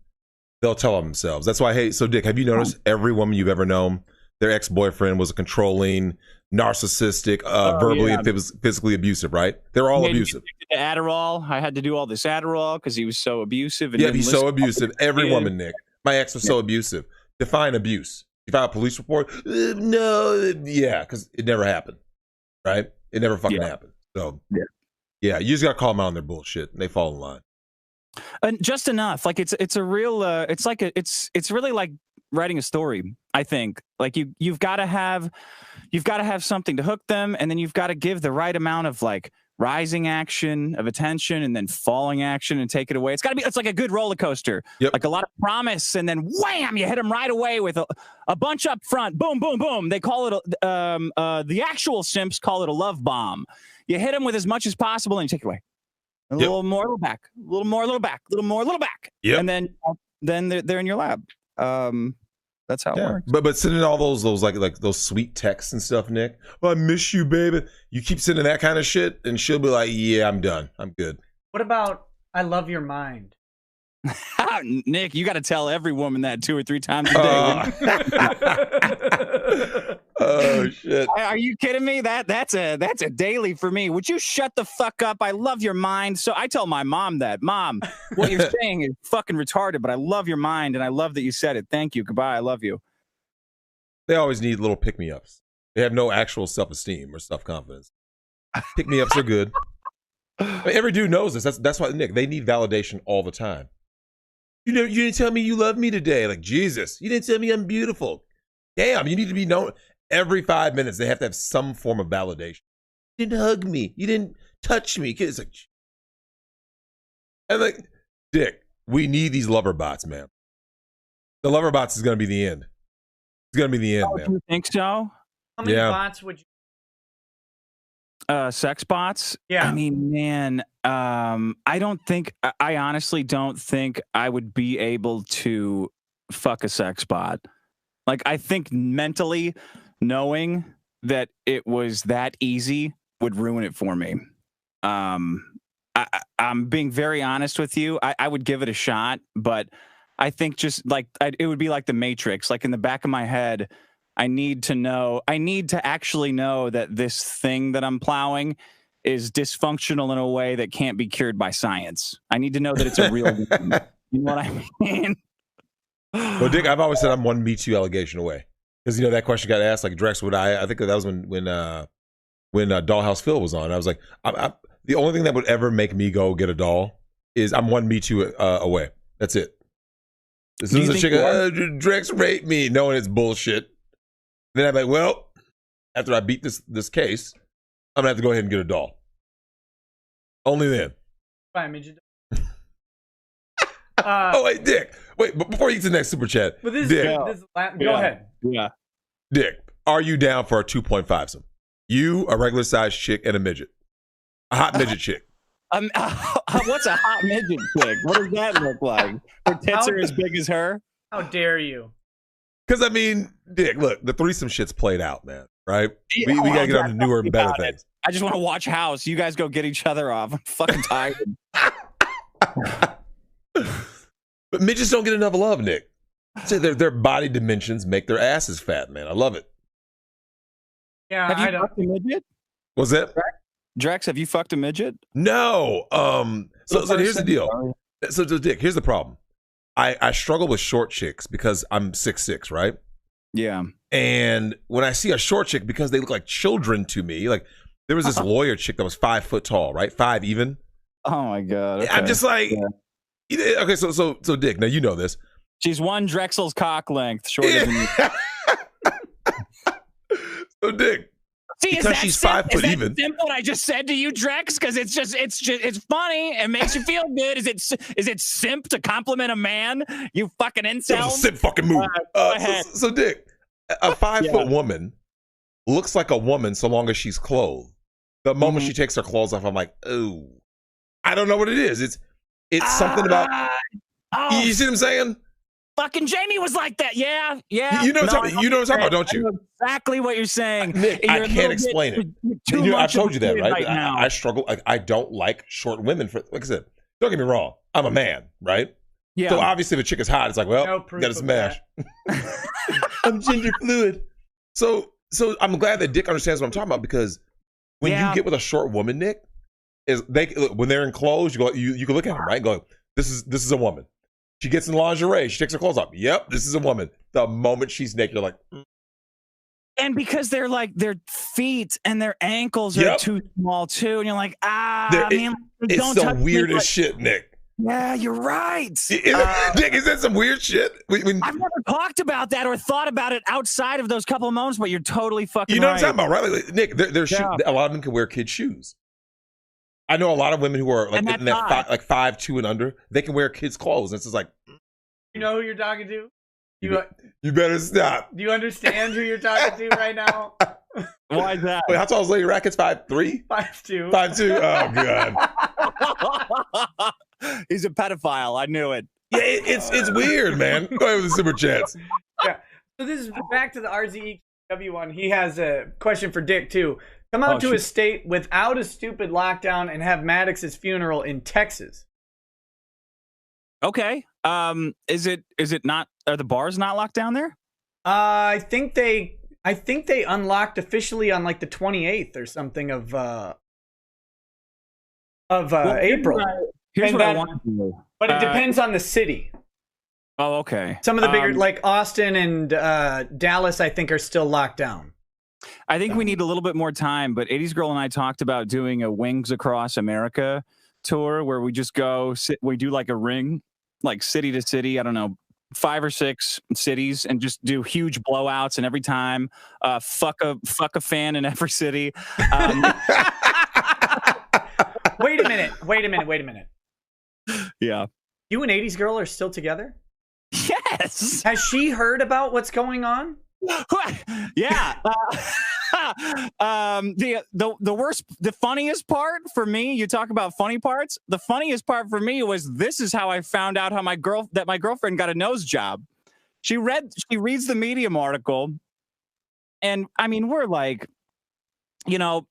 they'll tell on themselves. That's why. Hey, so Dick, have you noticed every woman you've ever known, their ex-boyfriend was a controlling, narcissistic, verbally and physically abusive, right? They're all abusive. Adderall. I had to do all this Adderall because he was so abusive. And he's so abusive. Every woman, Nick. My ex was so abusive. Define abuse. You file a police report? No. Yeah, because it never happened, right? It never fucking happened. So, yeah, you just got to call them out on their bullshit, and they fall in line. And just enough. Like it's a real. It's really like writing a story. I think like you've got to have something to hook them, and then you've got to give the right amount of like rising action of attention and then falling action and take it away. It's like a good roller coaster. Yep. Like a lot of promise and then wham, you hit them right away with a bunch up front. Boom, boom, boom. They call it the actual simps call it a love bomb. You hit them with as much as possible and you take it away. A little more, a little back. A little more, a little back. A little more, a little back. Yep. And then they're in your lab. That's how it works. But sending all those like those sweet texts and stuff, Nick. Oh, I miss you, baby. You keep sending that kind of shit, and she'll be like, "Yeah, I'm done. I'm good." What about I love your mind? Nick, you got to tell every woman that 2 or 3 times a day. Oh shit! Are you kidding me? That's a daily for me. Would you shut the fuck up? I love your mind. So I tell my mom that, Mom, what you're saying is fucking retarded, but I love your mind and I love that you said it. Thank you. Goodbye. I love you. They always need little pick-me-ups. They have no actual self-esteem or self-confidence. Pick-me-ups are good. I mean, every dude knows this. That's why, Nick, they need validation all the time. You didn't tell me you love me today. Like, Jesus, you didn't tell me I'm beautiful. Damn, you need to be known. Every 5 minutes, they have to have some form of validation. You didn't hug me. You didn't touch me. It's like, and like, Dick, we need these lover bots, man. The lover bots is going to be the end. It's going to be the end, man. You think so? How many bots would you? Sex bots? Yeah. I mean, man, I honestly don't think I would be able to fuck a sex bot. Like, I think mentally knowing that it was that easy would ruin it for me. I'm being very honest with you. I would give it a shot, but I think just like it would be like the Matrix. Like in the back of my head, I need to actually know that this thing that I'm plowing is dysfunctional in a way that can't be cured by science. I need to know that it's a real thing. You know what I mean? Well, Dick, I've always said I'm one Me Too allegation away. Because, that question got asked, like, Drex, I think that was when Dollhouse Phil was on. I was like, the only thing that would ever make me go get a doll is I'm one Me Too away. That's it. As soon as the chick, Drex raped me, knowing it's bullshit. Then I'm like, well, after I beat this case, I'm going to have to go ahead and get a doll. Only then. Fine, midget. Oh, wait, Dick. Wait, but before you get to the next super chat, But Dick, go ahead. Yeah. Dick, are you down for a 2.5-some? You, a regular sized chick, and a midget. A hot midget chick. What's a hot midget chick? What does that look like? Her tits are as big as her. How dare you? Because I mean, Dick, look, the threesome shit's played out, man. Right? We gotta get on to newer and better things. I just want to watch House. You guys go get each other off. I'm fucking tired. But midgets don't get enough love, Nick. So their body dimensions make their asses fat, man. I love it. Yeah, have you fucked a midget? What's that? Drex, have you fucked a midget? No. So here's the deal. So Dick, here's the problem. I struggle with short chicks because I'm 6'6", right? Yeah. And when I see a short chick, because they look like children to me, like there was this lawyer chick that was 5 foot tall, right? 5 even. Oh my god. Okay. I'm just like, okay. So Dick, now you know this. She's one Drexel's cock length shorter than you. So Dick, see, because she's 5 foot even. Is what I just said to you, Drex? Because it's funny and makes you feel good. Is it simp to compliment a man? You fucking incel. That was a simp fucking move. So Dick, a 5 foot woman looks like a woman so long as she's clothed. The moment she takes her clothes off, I'm like, oh, I don't know what it is. It's something about. You see what I'm saying? Fucking Jamie was like that. Yeah. You know what I'm talking about, don't you? I know exactly what you're saying. Nick, I can't explain it. I've told you that, right? I struggle. I don't like short women. Like I said, don't get me wrong. I'm a man, right? Yeah. So obviously, if a chick is hot, it's like, well, got to smash. I'm gender fluid. So I'm glad that Dick understands what I'm talking about, because when you get with a short woman, Nick, when they're in clothes, you can look at them, right? And go, this is a woman. She gets in lingerie. She takes her clothes off. Yep, this is a woman. The moment she's naked, you're like. And because their feet and their ankles are too small too, and you're like, it's the weirdest shit, Nick. Yeah, you're right. Nick, is that some weird shit? I've never talked about that or thought about it outside of those couple of moments, but you're totally fucking. You know right. what I'm talking about, right? Like, Nick, a lot of them can wear kids' shoes. I know a lot of women who are like in that 5'2" and under. They can wear kids' clothes. And it's just like, you know who you're talking to? You better stop. Do you understand who you're talking to right now? Why is that? Wait, how tall is Lady Rackets? 5'3"? 5'2". 5'2". Oh god. He's a pedophile. I knew it. Yeah, it's weird, man. Go ahead with the super chats. Yeah. So this is back to the RZEW one. He has a question for Dick too. Come out to a state without a stupid lockdown and have Maddox's funeral in Texas. Okay. Is it not? Are the bars not locked down there? I think they unlocked officially on like the 28th or something of April. Here's what I want to do. But it depends on the city. Oh, okay. Some of the bigger, like Austin and Dallas, I think are still locked down. I think we need a little bit more time, but 80s Girl and I talked about doing a Wings Across America tour where we just go, we do like a ring, like city to city, I don't know, 5 or 6 cities, and just do huge blowouts, and every time fuck a fan in every city. Wait a minute. Yeah. You and 80s Girl are still together? Yes. Has she heard about what's going on? Yeah. The funniest part for me, you talk about funny parts. The funniest part for me was, this is how I found out how my girlfriend got a nose job. She reads the Medium article, and I mean, we're like, you know,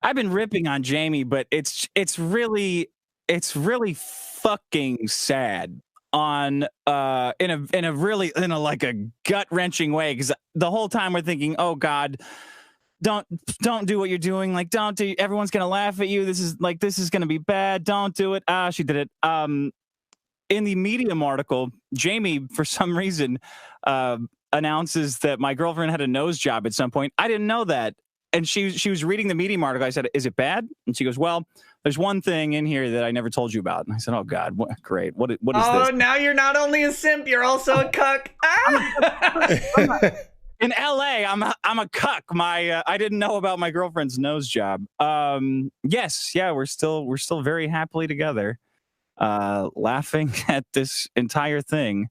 I've been ripping on Jamie, but it's really fucking sad on in a like a gut-wrenching way, because the whole time we're thinking, oh god, don't do what you're doing, like don't do, everyone's gonna laugh at you, this is gonna be bad, don't do it. She did it. In the Medium article, Jamie for some reason announces that my girlfriend had a nose job at some point. I didn't know that. And she was reading the Medium article. I said, is it bad? And she goes, well, there's one thing in here that I never told you about. And I said, oh God, great. What is this? Oh, now you're not only a simp, you're also a cuck. In LA, I'm a cuck. I didn't know about my girlfriend's nose job. Yes, yeah, we're still very happily together, laughing at this entire thing.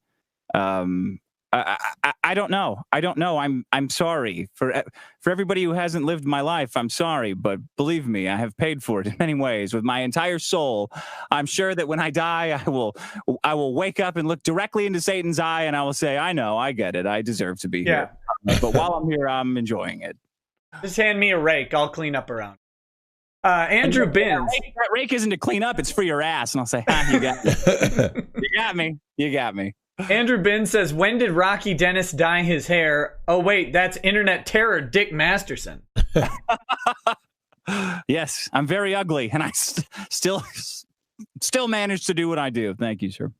I don't know. I don't know. I'm sorry for everybody who hasn't lived my life. I'm sorry, but believe me, I have paid for it in many ways with my entire soul. I'm sure that when I die, I will wake up and look directly into Satan's eye, and I will say, I know, I get it. I deserve to be here. But while I'm here, I'm enjoying it. Just hand me a rake. I'll clean up around. Andrew Binns. That rake isn't to clean up. It's for your ass. And I'll say, you got me. You got me. You got me. Andrew Bin says, when did Rocky Dennis dye his hair? Oh, wait, that's internet terror Dick Masterson. Yes, I'm very ugly, and I still manage to do what I do. Thank you, sir.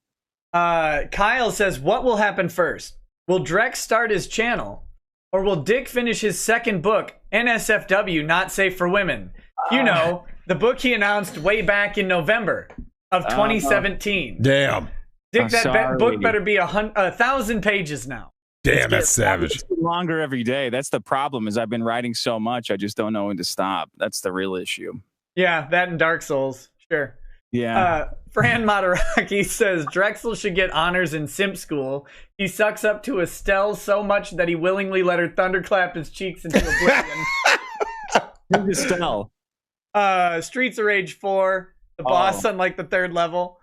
Kyle says, what will happen first? Will Drex start his channel, or will Dick finish his second book, NSFW, Not Safe for Women? You know, the book he announced way back in November of 2017. Damn. Dick, that book better be 1,000 pages now. Damn, that's savage. Longer every day. That's the problem. Is I've been writing so much, I just don't know when to stop. That's the real issue. Yeah, that and Dark Souls. Sure. Yeah. Fran Mataraki says Drexel should get honors in simp school. He sucks up to Estelle so much that he willingly let her thunderclap his cheeks into oblivion. Who's Estelle? Streets of Rage 4, the boss on like the 3rd level.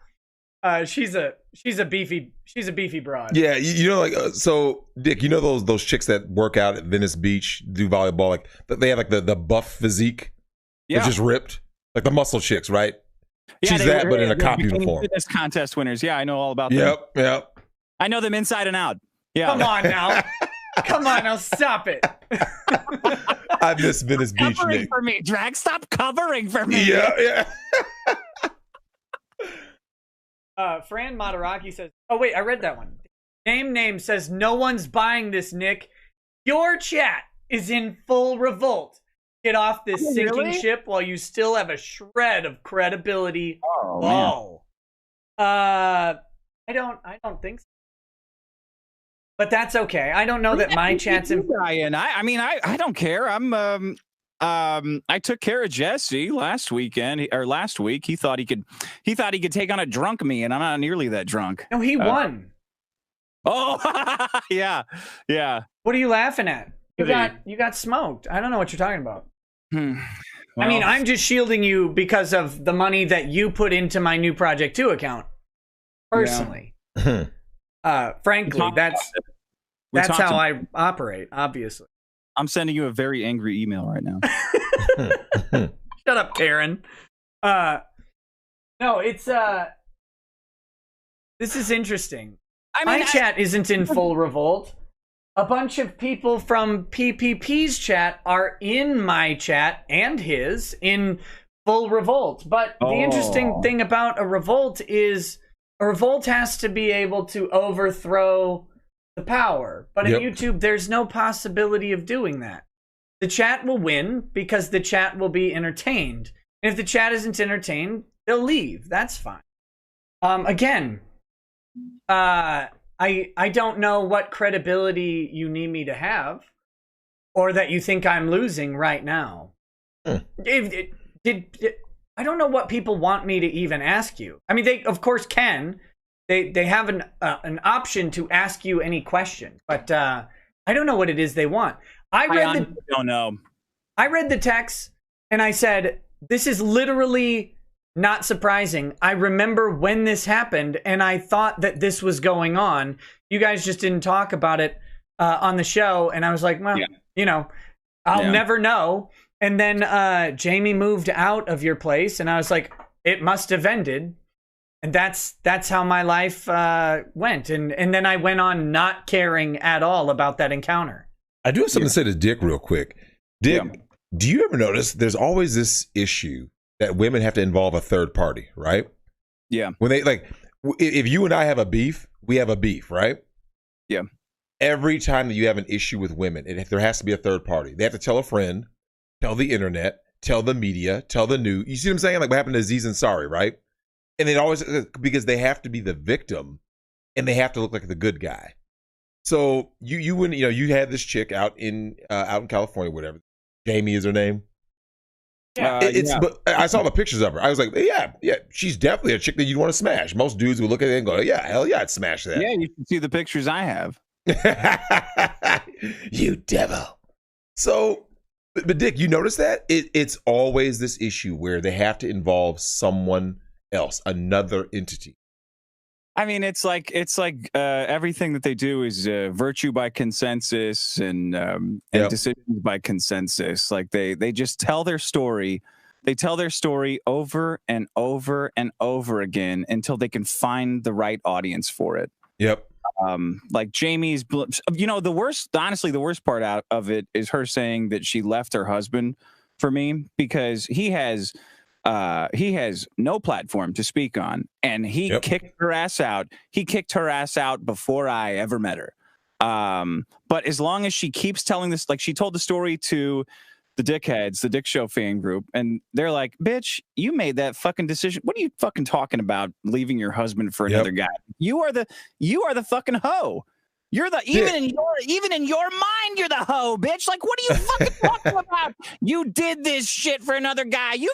She's a beefy broad. Yeah, you know, like so, Dick. You know those chicks that work out at Venice Beach, do volleyball, like they have like the buff physique, they're just ripped, like the muscle chicks, right? Yeah, she's that, but in a cop uniform. Fitness contest winners. Yeah, I know all about them. Yep. I know them inside and out. Yeah. Come on now, stop it. I miss Venice Beach. Covering for me, Drag. Stop covering for me. Yeah. Fran Mataraki says, oh wait, I read that one. Name says, no one's buying this, Nick. Your chat is in full revolt. Get off this sinking ship while you still have a shred of credibility. Oh, man. I don't think so. But that's okay. I don't know that my chat's in. I don't care. I took care of Jesse last week. He thought he could take on a drunk me, and I'm not nearly that drunk. No, he won. Oh, yeah. What are you laughing at? You got smoked. I don't know what you're talking about. Well, I mean, I'm just shielding you because of the money that you put into my new Project 2 account. Personally. Yeah. Frankly, that's how I operate, obviously. I'm sending you a very angry email right now. Shut up, Karen. No, it's this is interesting. My chat isn't in full revolt. A bunch of people from PPP's chat are in my chat and his in full revolt. But the interesting thing about a revolt is a revolt has to be able to overthrow the power. But in YouTube, there's no possibility of doing that. The chat will win because the chat will be entertained. And if the chat isn't entertained, they'll leave. That's fine. Again, I don't know what credibility you need me to have, or that you think I'm losing right now. I don't know what people want me to even ask you. I mean, they of course can. They have an option to ask you any question, but I don't know what it is they want. I don't know. I read the text and I said, "This is literally not surprising. I remember when this happened, and I thought that this was going on. You guys just didn't talk about it on the show." And I was like, "Well, you know, I'll never know." And then Jamie moved out of your place, and I was like, "It must have ended." And that's how my life went. And then I went on not caring at all about that encounter. I do have something to say to Dick real quick. Dick, do you ever notice there's always this issue that women have to involve a third party, right? Yeah. When they if you and I have a beef, we have a beef, right? Yeah. Every time that you have an issue with women, there has to be a third party. They have to tell a friend, tell the internet, tell the media, tell the news. You see what I'm saying? Like what happened to Aziz Ansari, right? And it always, because they have to be the victim and they have to look like the good guy. So you had this chick out in California, whatever. Jamie is her name. But I saw the pictures of her. I was like, yeah, she's definitely a chick that you'd want to smash. Most dudes would look at it and go, yeah, hell yeah, I'd smash that. Yeah, you can see the pictures I have. You devil. So, but Dick, you notice that it's always this issue where they have to involve someone else, another entity. I mean, it's like everything that they do is virtue by consensus and decisions by consensus. Like they just tell their story. They tell their story over and over and over again until they can find the right audience for it. Yep. Like Jamie's, the worst part out of it is her saying that she left her husband for me because he has no platform to speak on, and he kicked her ass out. He kicked her ass out before I ever met her. But as long as she keeps telling this, like she told the story to the dickheads, the Dick Show fan group, and they're like, bitch, you made that fucking decision. What are you fucking talking about leaving your husband for another guy? You are the fucking hoe. You're the even in your mind, you're the hoe, bitch. Like, what are you fucking talking about? You did this shit for another guy. You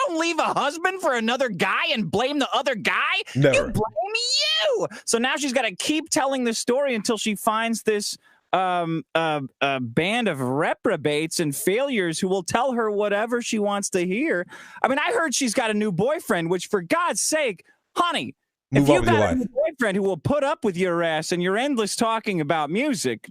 don't leave a husband for another guy and blame the other guy. Never. You blame you. So now she's got to keep telling the story until she finds this a band of reprobates and failures who will tell her whatever she wants to hear. I mean, I heard she's got a new boyfriend, which, for God's sake, honey, if you got a new boyfriend who will put up with your ass and your endless talking about music,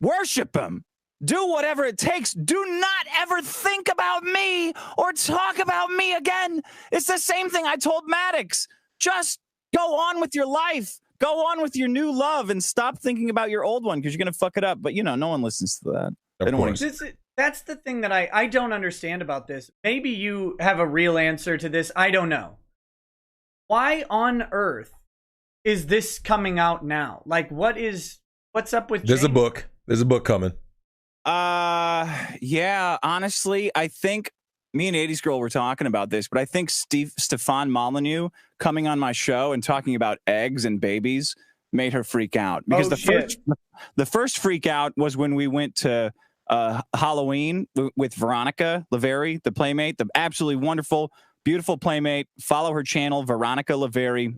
worship him. Do whatever it takes. Do not ever think about me or talk about me again. It's the same thing I told Maddox. Just go on with your life. Go on with your new love and stop thinking about your old one because you're going to fuck it up. But, no one listens to that. Of course. That's the thing that I don't understand about this. Maybe you have a real answer to this. I don't know. Why on earth is this coming out now? Like, what's up with There's Jamie? a book. There's a book coming. Yeah, honestly, I think me and 80s Girl were talking about this, but I think Stefan Molyneux coming on my show and talking about eggs and babies made her freak out. Because the first freak out was when we went to Halloween with Veronica Laveri, the Playmate, the absolutely wonderful, beautiful Playmate. Follow her channel, Veronica Laveri.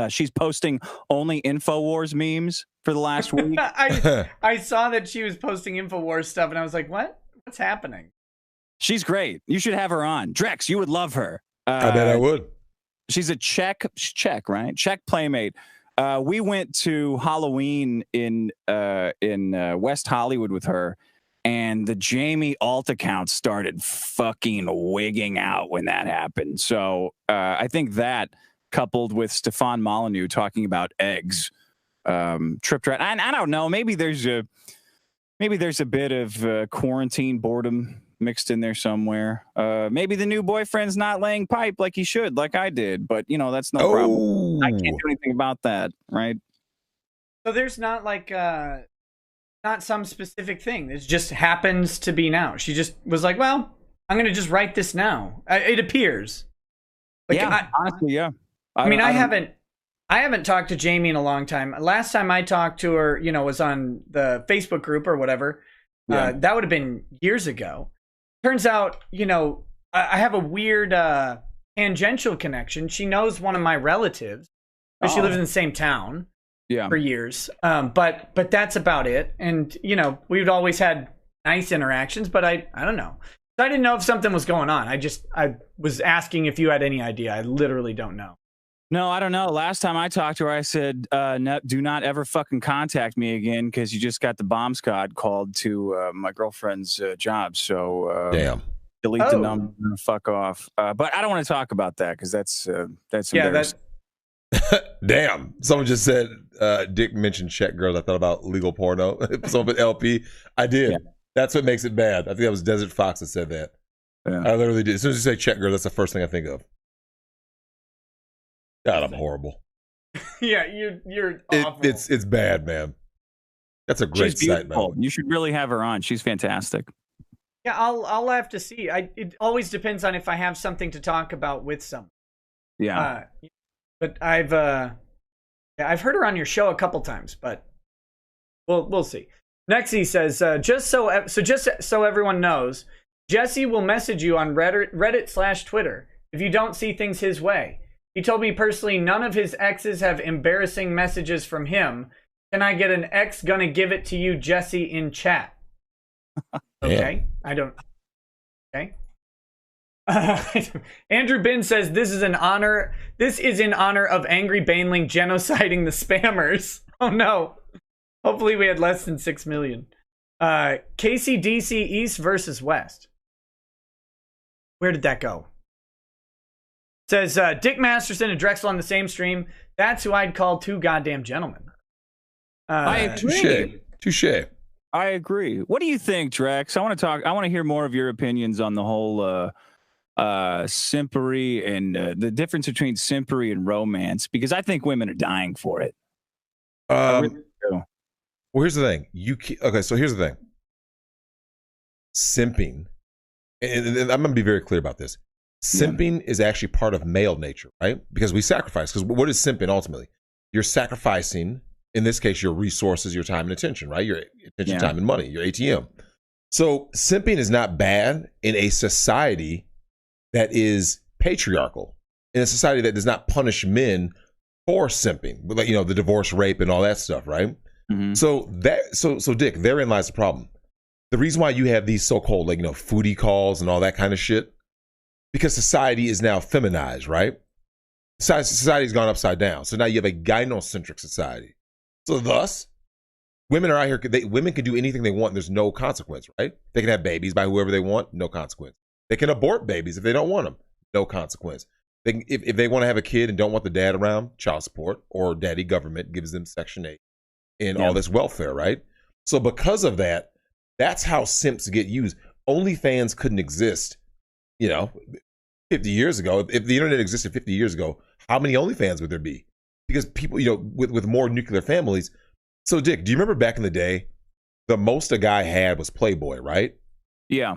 She's posting only InfoWars memes for the last week. I saw that she was posting InfoWars stuff, and I was like, what? What's happening? She's great. You should have her on. Drex, you would love her. I bet I would. She's a Czech, right? Czech Playmate. We went to Halloween in West Hollywood with her, and the Jamie alt account started fucking wigging out when that happened. So I think that, coupled with Stefan Molyneux talking about eggs, tripped her. I don't know. Maybe there's a bit of quarantine boredom mixed in there somewhere. Maybe the new boyfriend's not laying pipe like he should, like I did. But that's no problem. I can't do anything about that, right? So there's not like not some specific thing. It just happens to be now. She just was like, well, I'm gonna just write this now. It appears. Like, yeah, honestly, yeah. I haven't talked to Jamie in a long time. Last time I talked to her, was on the Facebook group or whatever. Yeah. That would have been years ago. Turns out, I have a weird tangential connection. She knows one of my relatives, but she lives in the same town for years. But that's about it. And, we've always had nice interactions, but I don't know. So I didn't know if something was going on. I was asking if you had any idea. I literally don't know. No, I don't know. Last time I talked to her, I said, no, do not ever fucking contact me again because you just got the bomb squad called to my girlfriend's job. So damn, delete the number and fuck off. But I don't want to talk about that because that's embarrassing. Damn. Someone just said, Dick mentioned Czech girls. I thought about legal porno. Someone put LP. I did. Yeah. That's what makes it bad. I think that was Desert Fox that said that. Yeah. I literally did. As soon as you say Czech girl, that's the first thing I think of. God, I'm horrible. Yeah, you're awful. It's bad, man. That's a great site, man. You should really have her on. She's fantastic. Yeah, I'll have to see. It always depends on if I have something to talk about with someone. Yeah. But I've heard her on your show a couple times, but we'll see. Nexie says, just so everyone knows, Jesse will message you on Reddit/Twitter if you don't see things his way. He told me personally none of his exes have embarrassing messages from him. Can I get an ex gonna give it to you, Jesse, in chat? Okay. I don't. Okay. Andrew Bin says this is in honor of Angry Baneling genociding the spammers. Oh no. Hopefully we had less than 6 million. KCDC East versus West. Where did that go? It says Dick Masterson and Drexel on the same stream. That's who I'd call two goddamn gentlemen. I agree. Touche. I agree. What do you think, Drex? I want to hear more of your opinions on the whole simpery and the difference between simpery and romance, because I think women are dying for it. Well, here's the thing. So here's the thing. Simping, and I'm going to be very clear about this. Simping is actually part of male nature, right? Because we sacrifice. Because what is simping ultimately? You're sacrificing, in this case, your resources, your time and attention, right? Your attention, time, and money, your ATM. So simping is not bad in a society that is patriarchal, in a society that does not punish men for simping, like, the divorce, rape, and all that stuff, right? Mm-hmm. So Dick, therein lies the problem. The reason why you have these so-called foodie calls and all that kind of shit, because society is now feminized, right? Society's gone upside down. So now you have a gynocentric society. So thus, women are out here. Women can do anything they want. And there's no consequence, right? They can have babies by whoever they want, no consequence. They can abort babies if they don't want them, no consequence. They can, if they want to have a kid and don't want the dad around, child support, or daddy government gives them Section 8 and all this welfare, right? So because of that, that's how simps get used. OnlyFans couldn't exist, 50 years ago. If the internet existed 50 years ago, how many OnlyFans would there be? Because people, with more nuclear families. So Dick, do you remember back in the day, the most a guy had was Playboy, right? Yeah.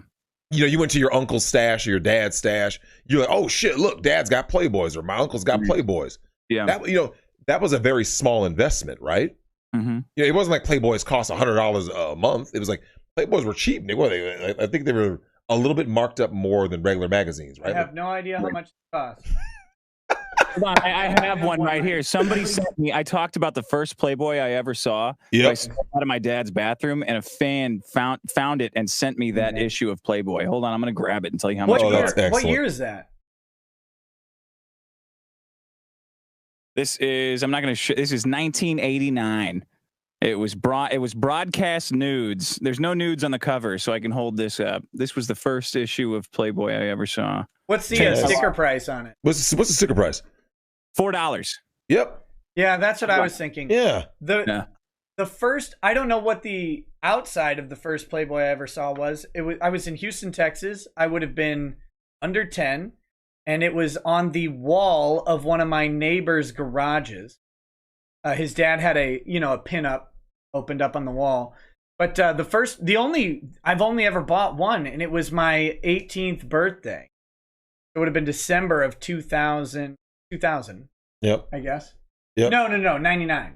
You went to your uncle's stash or your dad's stash. You're like, oh shit, look, dad's got Playboys or my uncle's got Playboys. Yeah. That was a very small investment, right? Mm-hmm. It wasn't like Playboys cost $100 a month. It was like Playboys were cheap. I think they were a little bit marked up more than regular magazines, right? I have no idea how much it costs. Hold on, I have one right here. Somebody sent me. I talked about the first Playboy I ever saw. Yep. I saw it out of my dad's bathroom, and a fan found it and sent me that issue of Playboy. Hold on, I'm going to grab it and tell you how much. What year is that? This is. I'm not going to. This is 1989. It was broadcast nudes. There's no nudes on the cover, so I can hold this up. This was the first issue of Playboy I ever saw. What's the sticker price on it? What's the sticker price? $4. Yep. Yeah, that's what I was thinking. Yeah. The first, I don't know what the outside of the first Playboy I ever saw was. I was in Houston, Texas. I would have been under 10, and it was on the wall of one of my neighbor's garages. His dad had a pinup opened up on the wall. But I've only ever bought one, and it was my 18th birthday. It would have been December of 2000. Yep. I guess. Yep. No, 99.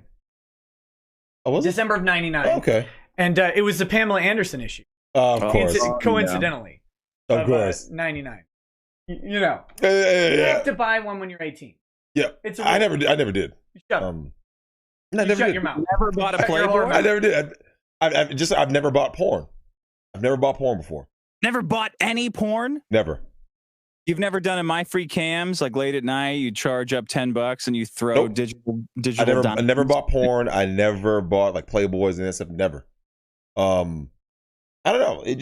Oh, was it? December of 99. Oh, okay. And it was the Pamela Anderson issue. Of course. Coincidentally. Of course. 99. You have to buy one when you're 18. Yep. I never did. Shut up. Shut your mouth. Never bought a Playboy? I never did. I've never bought porn. I've never bought porn before. Never bought any porn? Never. You've never done in my free cams, like late at night, you charge up $10 and you throw digital. I never bought porn. I never bought like Playboys and that stuff. Never. I don't know. I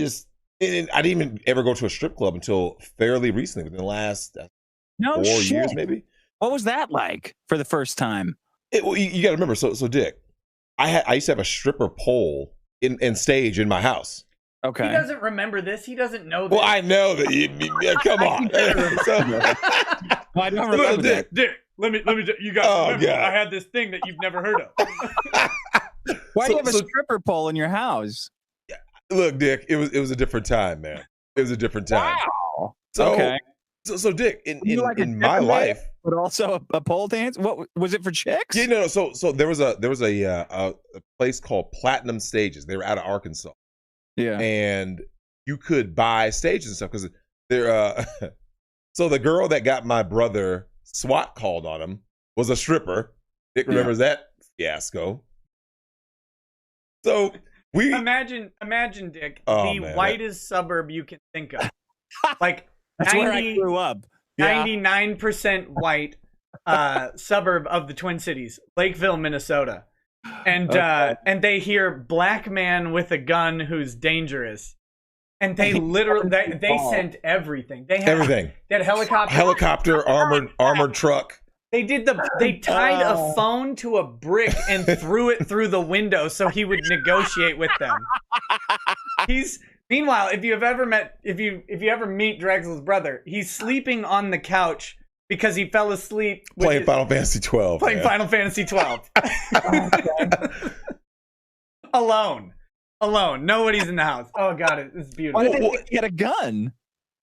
didn't even ever go to a strip club until fairly recently, within the last 4 years, maybe. What was that like for the first time? You got to remember. So Dick, I used to have a stripper pole and stage in my house. Okay. He doesn't remember this. He doesn't know this. Well, I know that. Come on. I don't remember that. Dick, let me. You guys remember? God. I had this thing that you've never heard of. Why do you have a stripper pole in your house? Look, Dick, it was a different time, man. It was a different time. Wow. So Dick, in my life, but also a pole dance. What was it for chicks? Yeah, no. So there was a place called Platinum Stages. They were out of Arkansas. Yeah, and you could buy stages and stuff because they're. So the girl that got my brother SWAT called on him was a stripper. Dick remembers that fiasco. So we imagine, Dick, Oh, the man. whitest suburb you can think of, like That's where I grew up. 99% white suburb of the Twin Cities, Lakeville, Minnesota, and they hear black man with a gun who's dangerous, and they literally they sent everything. They had everything. They had helicopter, armored truck. They tied a phone to a brick and threw it through the window so he would negotiate with them. Meanwhile, if you ever meet Drexel's brother, he's sleeping on the couch because he fell asleep playing Final Fantasy 12. Final Fantasy 12. Alone. Nobody's in the house. Oh god, it's beautiful. Why did they think he had a gun?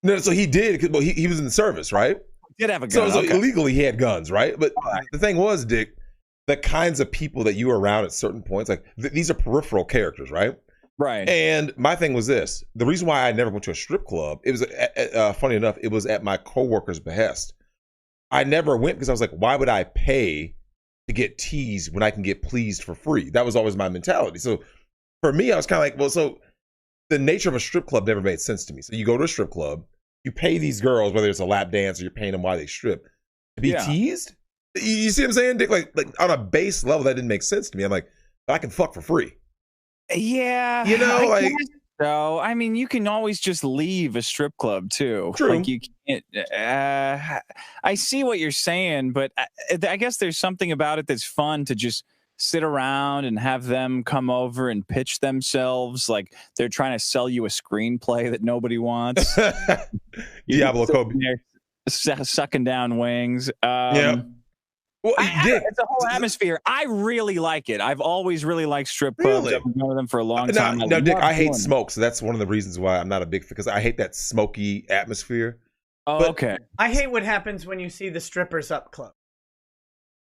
No, so he did. Well, he was in the service, right? Did have a gun. So illegally he had guns, right? But the thing was, Dick, the kinds of people that you were around at certain points, like these are peripheral characters, right? Right. And my thing was this: the reason why I never went to a strip club, it was funny enough, it was at my coworker's behest. I never went because I was like, why would I pay to get teased when I can get pleased for free? That was always my mentality. So for me, I was kind of like, well, so the nature of a strip club never made sense to me. So you go to a strip club. You pay these girls, whether it's a lap dance or you're paying them while they strip, to be teased. You see what I'm saying, Dick? Like on a base level, that didn't make sense to me. I'm like, I can fuck for free. Yeah, you know, like. So I mean, you can always just leave a strip club too. True. Like you can't. I see what you're saying, but I guess there's something about it that's fun to just sit around and have them come over and pitch themselves like they're trying to sell you a screenplay that nobody wants. Diablo Kobe sucking down wings. Yeah. Well, Dick, it's a whole atmosphere. I really like it. I've always really liked strip clubs. I've been going to them for a long time. No, Dick, I hate smoke, so that's one of the reasons why I'm not a big fan, because I hate that smoky atmosphere. Oh, but, okay. I hate what happens when you see the strippers up close.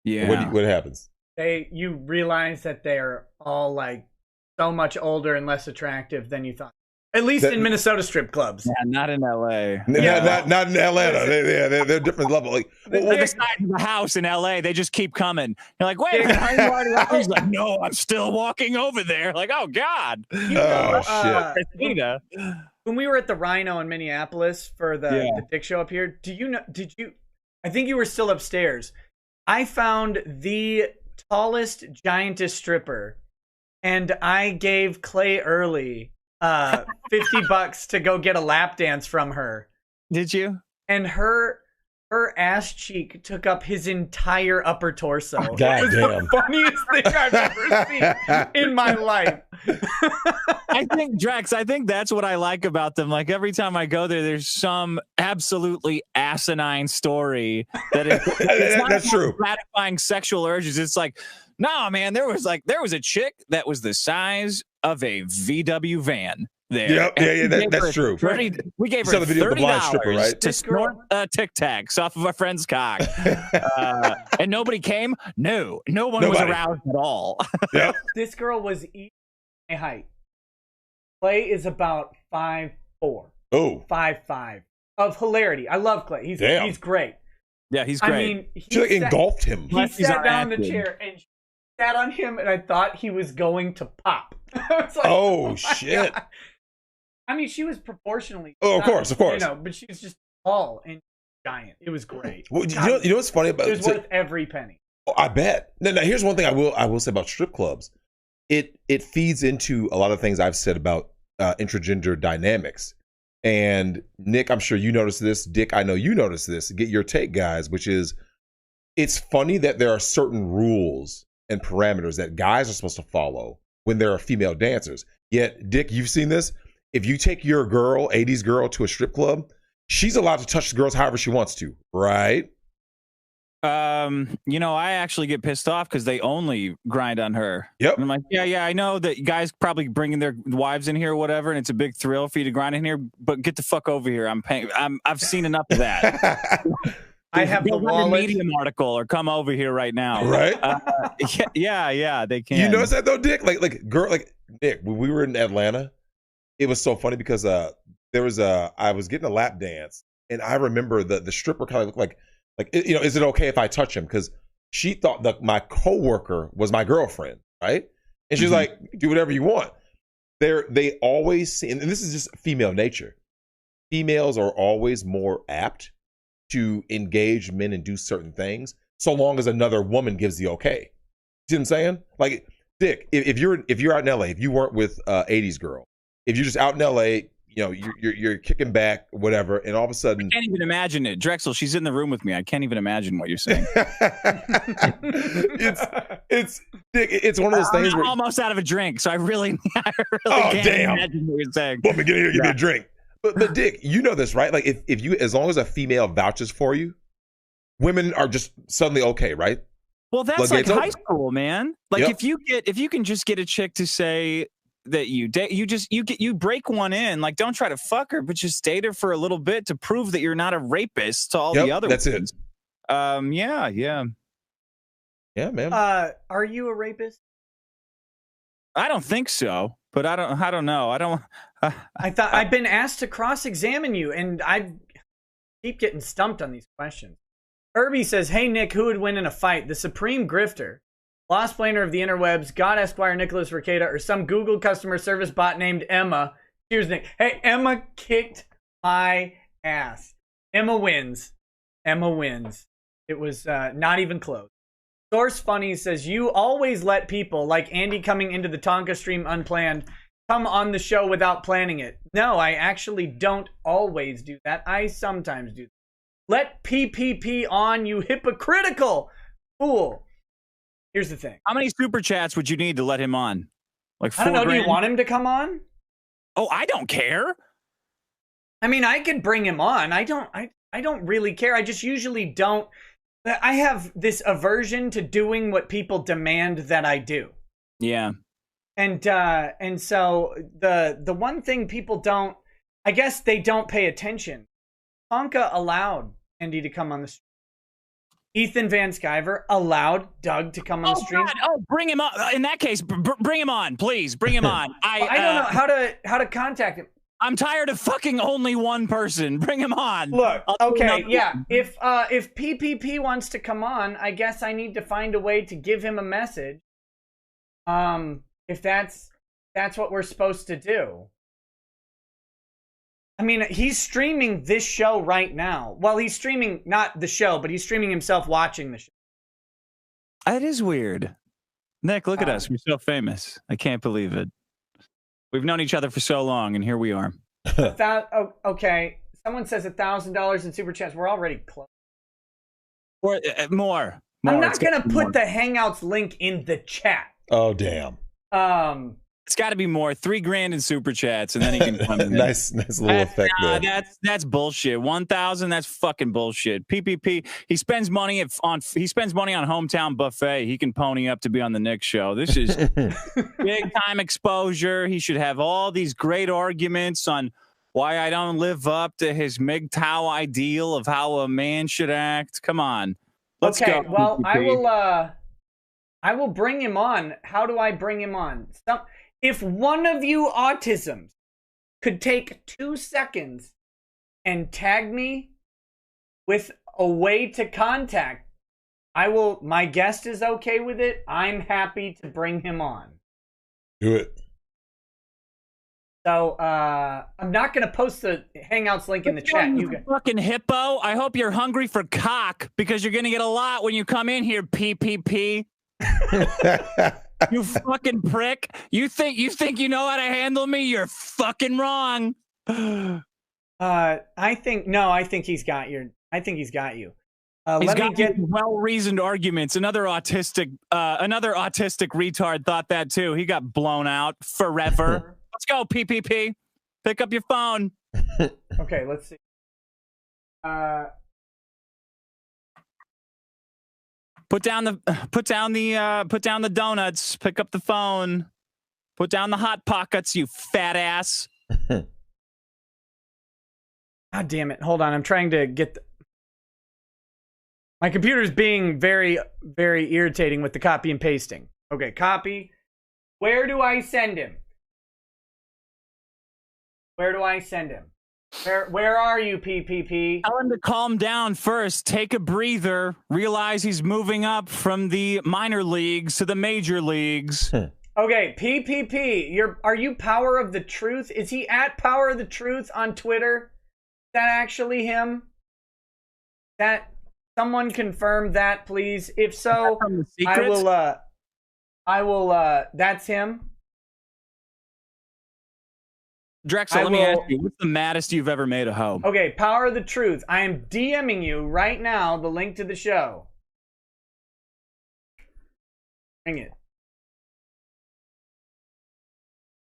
Yeah. What happens? You realize that they're all like so much older and less attractive than you thought. At least in Minnesota strip clubs. Yeah, not in LA. Not in Atlanta. They're different level. Like the side of the house in LA, they just keep coming. You're like, wait, are you already out? He's like, no, I'm still walking over there. Like, oh god. Shit. When we were at the Rhino in Minneapolis for the Dick show up here, I think you were still upstairs. I found the tallest giantess stripper, and I gave Clay Early $50 to go get a lap dance from her. Did you? And her ass cheek took up his entire upper torso. God damn. The funniest thing I've ever seen in my life. I think that's what I like about them. Like every time I go there, there's some absolutely asinine story that it's not that's true. Gratifying sexual urges. It's like, no, man, there was a chick that was the size of a VW van there. Yep, that's true. We gave her $30 right? to snort Tic Tacs off of a friend's cock. And nobody came? No one was aroused at all. Yep. This girl was my height. Clay is about 5'4". Oh. 5'5". Of hilarity. I love Clay. He's great. Yeah, he's great. I mean, she like engulfed him. He sat down in the chair and she sat on him, and I thought he was going to pop. Like, oh shit. God. I mean, she was proportionally. Oh, of course. You know, but she was just tall and giant. It was great. Well, you know what's funny about it? It was worth every penny. Oh, I bet. Now, here's one thing I will say about strip clubs. It feeds into a lot of things I've said about intragender dynamics. And Nick, I'm sure you noticed this. Dick, I know you noticed this. Get your take, guys. Which is, it's funny that there are certain rules and parameters that guys are supposed to follow when there are female dancers. Yet, Dick, you've seen this. If you take your girl, 80s girl, to a strip club, she's allowed to touch the girls however she wants to, right? I actually get pissed off because they only grind on her. Yep. And I'm like, yeah, I know that guys probably bringing their wives in here or whatever, and it's a big thrill for you to grind in here, but get the fuck over here. I've seen enough of that. I have the wallet. Medium article, or come over here right now. Right? Yeah, they can. You notice that though, Dick? Like Nick, when we were in Atlanta, it was so funny because I was getting a lap dance, and I remember the stripper kind of looked like Like, is it okay if I touch him? Because she thought that my coworker was my girlfriend, right? And she's like, do whatever you want. They always see, and this is just female nature. Females are always more apt to engage men and do certain things, so long as another woman gives the okay. See what I'm saying? Like, Dick, if you're out in LA, if you weren't with 80s girl, if you're just out in LA, you're kicking back, whatever, and all of a sudden, I can't even imagine it. Drexel, she's in the room with me. I can't even imagine what you're saying. it's Dick. It's one of those things. I'm where, almost out of a drink, so I really can't imagine what you're saying. Woman, get in here, give me a drink. But Dick, you know this, right? Like, if you, as long as a female vouches for you, women are just suddenly okay, right? Well, that's like high school, man. Like, if you can just get a chick to say that you break one in, like, don't try to fuck her, but just date her for a little bit to prove that you're not a rapist to all the other that's ones. Yeah, man. Are you a rapist? I don't think so, but I don't know. I've been asked to cross-examine you, and I keep getting stumped on these questions. Irby says, "Hey Nick, who would win in a fight? The supreme grifter, lost planer of the interwebs, God Esquire Nicholas Rekieta, or some Google customer service bot named Emma?" Cheers, Nick. Hey, Emma kicked my ass. Emma wins. It was not even close. Source Funny says, "You always let people, like Andy coming into the Tonka stream unplanned, come on the show without planning it." No, I actually don't always do that. I sometimes do that. Let PPP on, you hypocritical fool. Here's the thing. How many super chats would you need to let him on? Like, I don't know. $4,000? Do you want him to come on? Oh, I don't care. I mean, I could bring him on. I don't really care. I just usually don't. I have this aversion to doing what people demand that I do. Yeah. And so the one thing people don't, I guess they don't pay attention. Tonka allowed Andy to come on the stream. Ethan Van Sciver allowed Doug to come on the stream. God. Oh, bring him on. In that case, bring him on, please. Bring him on. I don't know how to contact him. I'm tired of fucking only one person. Bring him on. Look, okay, yeah. If PPP wants to come on, I guess I need to find a way to give him a message. If that's what we're supposed to do. I mean, he's streaming this show right now. Well, he's streaming not the show, but he's streaming himself watching the show. That is weird. Nick, look at us. We're so famous. I can't believe it. We've known each other for so long, and here we are. Okay. Someone says $1,000 in super chats. We're already close. Or more. I'm not going to put the Hangouts link in the chat. Oh, damn. It's got to be more. $3,000 in super chats, and then he can come in. nice little effect there. That's bullshit. 1,000. That's fucking bullshit. PPP. He spends money on Hometown Buffet. He can pony up to be on the Nick show. This is big time exposure. He should have all these great arguments on why I don't live up to his MGTOW ideal of how a man should act. Come on, let's go. Well, PPP. I will bring him on. How do I bring him on? If one of you autisms could take 2 seconds and tag me with a way to contact, my guest is okay with it. I'm happy to bring him on. Do it. So I'm not going to post the Hangouts link in the chat. You fucking hippo. I hope you're hungry for cock, because you're going to get a lot when you come in here, PPP. You fucking prick. You think you know how to handle me? You're fucking wrong. I think he's got you. He's got well-reasoned arguments. Another autistic retard thought that too. He got blown out forever. Let's go, PPP. Pick up your phone. Okay, let's see. Put down the donuts. Pick up the phone. Put down the hot pockets, you fat ass. God damn it. Hold on. I'm trying to get my computer's being very, very irritating with the copy and pasting. Okay, copy. Where do I send him? Where are you, PPP? Tell him to calm down first. Take a breather. Realize he's moving up from the minor leagues to the major leagues. Okay, PPP. Are you Power of the Truth? Is he at Power of the Truth on Twitter? Is that actually him? That someone confirm that, please. If so, I will. That's him. Drexel, let me ask you, what's the maddest you've ever made a hoe? Okay, Power of the Truth. I am DMing you right now the link to the show. Bring it.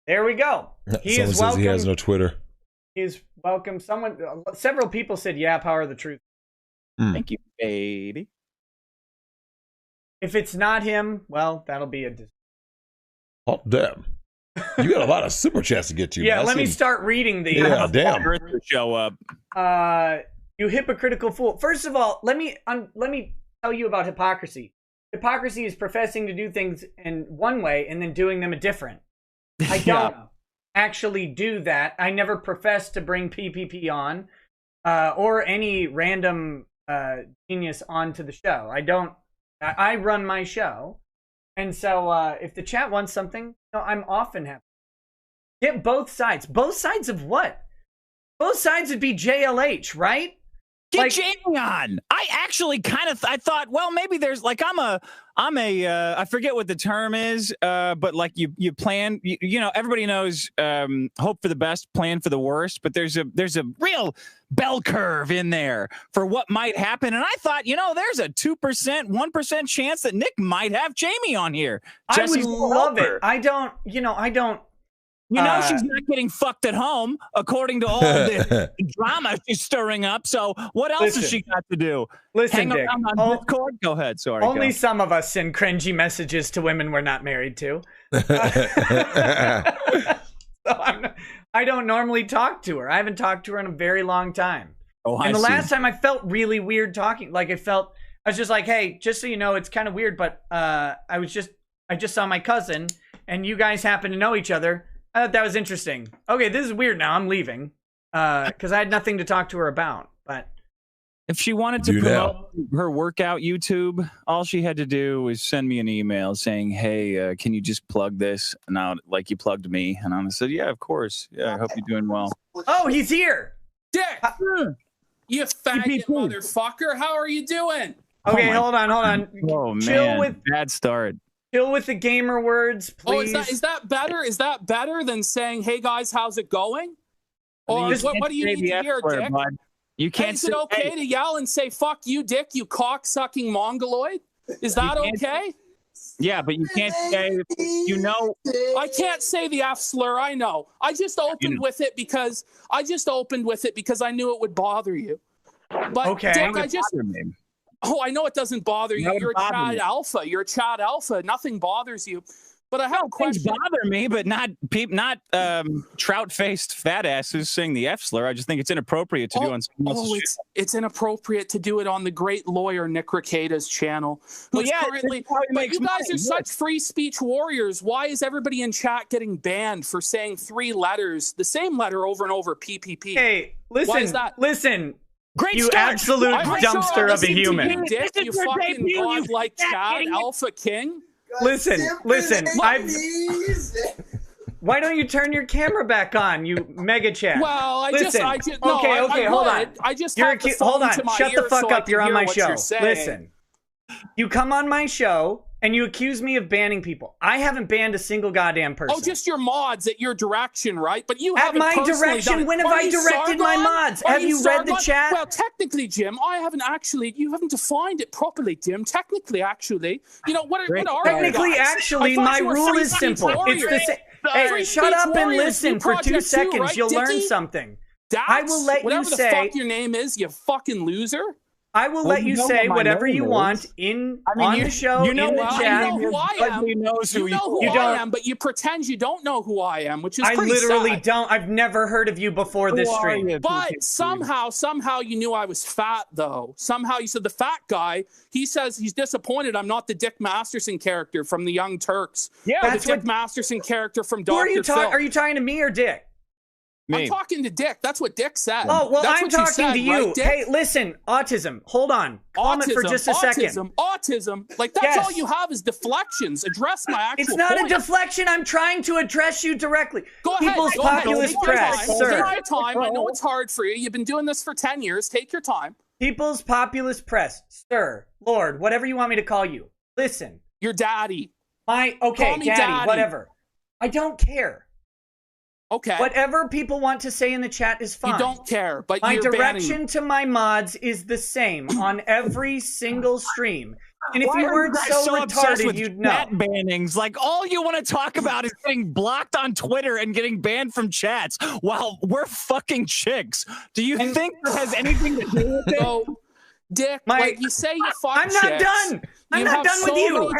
There we go. He Someone is says welcome. he has no Twitter. He is welcome. Several people said, yeah, Power of the Truth. Thank you, baby. If it's not him, well, that'll be a... Oh, damn. You got a lot of super chats to get to. Yeah, let me start reading these. Yeah, damn. To show up. You hypocritical fool. First of all, let me tell you about hypocrisy. Hypocrisy is professing to do things in one way and then doing them a different. I don't actually do that. I never profess to bring PPP on or any random genius onto the show. I don't. I run my show. And so if the chat wants something, I'm often happy. Get both sides. Both sides of what? Both sides would be JLH, right? Get Jamie on. I actually I thought, well, maybe there's like I forget what the term is, but like you plan, everybody knows hope for the best, plan for the worst, but there's a real bell curve in there for what might happen. And I thought, there's a 2%, 1% chance that Nick might have Jamie on here. I would love it. I don't. She's not getting fucked at home, according to all the drama she's stirring up. So what else has she got to do? Listen, Hang Dick, around on Discord? Go ahead. Sorry. Only some of us send cringy messages to women we're not married to. I don't normally talk to her. I haven't talked to her in a very long time. And the last time I felt really weird talking. Like I was just like, hey, just so you know, it's kind of weird, but I just saw my cousin and you guys happen to know each other. I thought that was interesting. Okay, this is weird now. I'm leaving because I had nothing to talk to her about. But if she wanted to promote her workout YouTube, all she had to do was send me an email saying, hey, can you just plug this? And like you plugged me. And I said, yeah, of course. Yeah, I hope you're doing well. Oh, he's here. Dick, you faggot motherfucker. How are you doing? Okay, hold on. Oh, Chill man. Bad start. Chill with the gamer words, please. Oh, is that better? Is that better than saying, "Hey guys, how's it going"? Or what do you need to hear, Dick? Bud. You can't. Is it okay to yell and say "fuck you, Dick"? You cock-sucking mongoloid. Is that okay? Yeah, but you can't say. I can't say the F slur. I know. I just opened with it because I knew it would bother you. But okay. Dick, I know it doesn't bother you. You're a Chad Alpha. You're a Chad Alpha. Nothing bothers you. But I have a question. Things bother me, but not trout-faced fat asses saying the F slur. I just think it's inappropriate to do on someone else's show. It's inappropriate to do it on the great lawyer Nick Rekieta's channel. But you guys are such free speech warriors. Why is everybody in chat getting banned for saying 3 letters, the same letter over and over, PPP? Hey, listen. Why is that? Listen. Great you start. Absolute dumpster of a human. You, Dick, you fucking godlike Chad Alpha King. Listen. Why don't you turn your camera back on, you mega chat? Well, Okay, hold on. I just hold on. Shut the fuck up. You're on my show. Saying. Listen. You come on my show and you accuse me of banning people. I haven't banned a single goddamn person. Oh, just your mods at your direction, right? But you haven't at my direction. When have I directed my mods? Have you read the chat? Well, technically, Jim, I haven't actually. You haven't defined it properly, Jim. Technically, actually, what are technically, actually, my rule is simple. It's the same. Hey, shut up and listen for 2 seconds. Right, You'll learn something. I will let you say whatever the fuck your name is, you fucking loser. I will let you say whatever you want on the show, in the chat. You know who I am. You know who I am, but you pretend you don't know who I am, which is pretty sad. I literally don't. I've never heard of you before this stream. But somehow you knew I was fat, though. Somehow you said the fat guy, he says he's disappointed I'm not the Dick Masterson character from the Young Turks. Yeah, that's the Dick Masterson character from Dr. Phil. Are you talking to me or Dick? Me. I'm talking to Dick. That's what Dick said. Oh, well, That's I'm what you talking said, to you. right, Dick? Hey, listen, autism. Hold on. Calm it for just a second. Autism. Like, that's all you have is deflections. Address my actual It's not point. a deflection. I'm trying to address you directly. Go ahead. People's Populous Press, sir. Take your time. I know it's hard for you. You've been doing this for 10 years. Take your time. People's Populous Press, sir, Lord, whatever you want me to call you. Listen. Your daddy. Okay, Call me daddy. whatever. I don't care. Okay. Whatever people want to say in the chat is fine. You don't care, but my you're direction to my mods is the same on every single stream. And if you weren't so retarded, you'd know. Chat bannings. Like, all you want to talk about is getting blocked on Twitter and getting banned from chats while we're fucking chicks. Do you think that has anything to do with it? So, Dick, like you say you fuck I'm not chicks. done. I'm not done with you.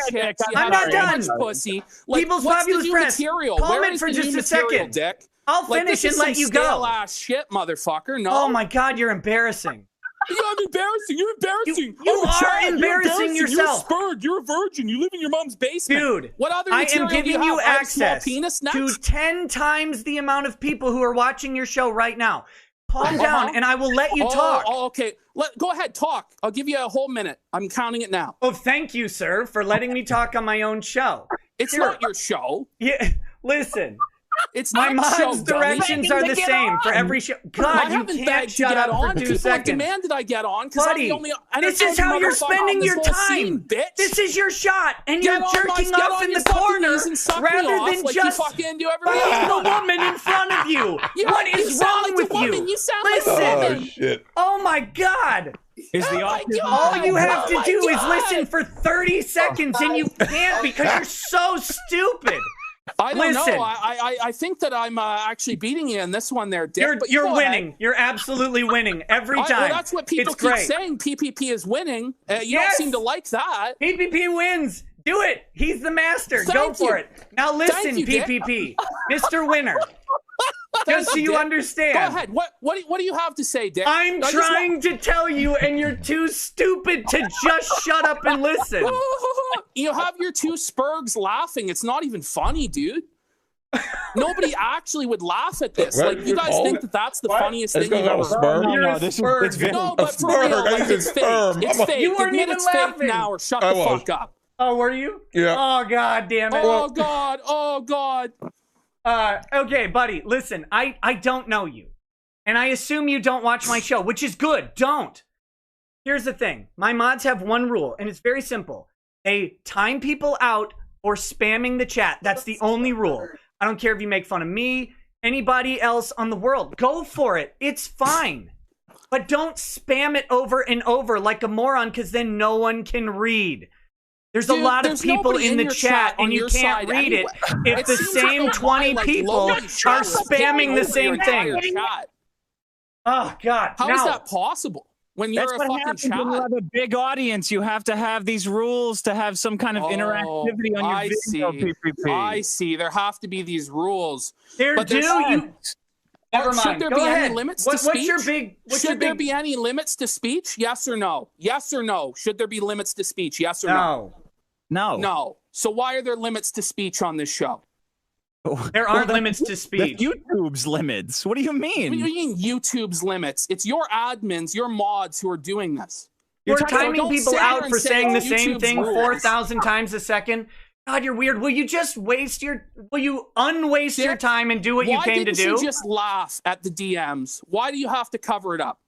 I'm not done. Pussy. Like, People's what's Populous the new Press. material? Calm Where it is for the just new a material, second. Dick? I'll finish and let you go. Ass shit, motherfucker. No. Oh my God, you're embarrassing. I'm embarrassing. You're embarrassing. You are embarrassing yourself. You're a spurg. You're a virgin. You live in your mom's basement. Dude, what other I material am giving do you have? access Penis to 10 times the amount of people who are watching your show right now. Calm down, and I will let you talk. Oh, okay. Go ahead, talk. I'll give you a whole minute. I'm counting it now. Oh, thank you, sir, for letting me talk on my own show. It's not your show. Yeah, listen. It's my not mod's directions are the same for every show. God, you can't shut up for 2 seconds. People demanded I get on because I'm the only. This is how you're spending your time. Bitch. This is your shot, and you're jerking off in the corner rather than just fucking do being the woman in front of you. What is wrong with you? You sound like a woman. Oh shit! Oh my God. All you have to do is listen for 30 seconds, and you can't because you're so stupid. I don't know. I think that I'm actually beating you in this one there, Dick. You're winning. You're absolutely winning every time. Well, that's what people keep saying. PPP is winning. You don't seem to like that. PPP wins. Do it. He's the master. Go for it. Now listen, PPP. Mr. Winner. Just so you understand. Go ahead. What do you have to say, Dick? I'm trying to tell you, and you're too stupid to just shut up and listen. You have your two spurgs laughing. It's not even funny, dude. Nobody actually would laugh at this. Like, you guys think that that's the funniest thing you've ever heard? No, this is no, but for real, like, it's fake. It's fake. You weren't even laughing. Fake now, or shut the fuck up. Oh, were you? Yeah. Oh, God damn it. Oh, God. Oh, God. Okay, buddy, listen, I don't know you. And I assume you don't watch my show, which is good. Don't. Here's the thing. My mods have one rule, and it's very simple. They time people out for spamming the chat. That's the only rule. I don't care if you make fun of me, anybody else on the world. Go for it. It's fine. But don't spam it over and over like a moron, because then no one can read. There's a lot of people in the chat, and you can't read it if the same 20 people are spamming the same thing. Oh, God. How is that possible? When you're a fucking chat. When you have a big audience, you have to have these rules to have some kind of interactivity on your video. PPP. I see. There have to be these rules. Never mind. Should there be any limits to speech? Should there be any limits to speech? Yes or no? Yes or no? Should there be limits to speech? Yes or no? No. No. So why are there limits to speech on this show? There aren't limits to speech. YouTube's limits. What do you mean? What do you mean YouTube's limits? It's your admins, your mods who are doing this. You're timing people out for saying the same thing 4,000 times a second. God, you're weird. Will you just unwaste your time and do what you came to do? Why didn't you just laugh at the DMs? Why do you have to cover it up?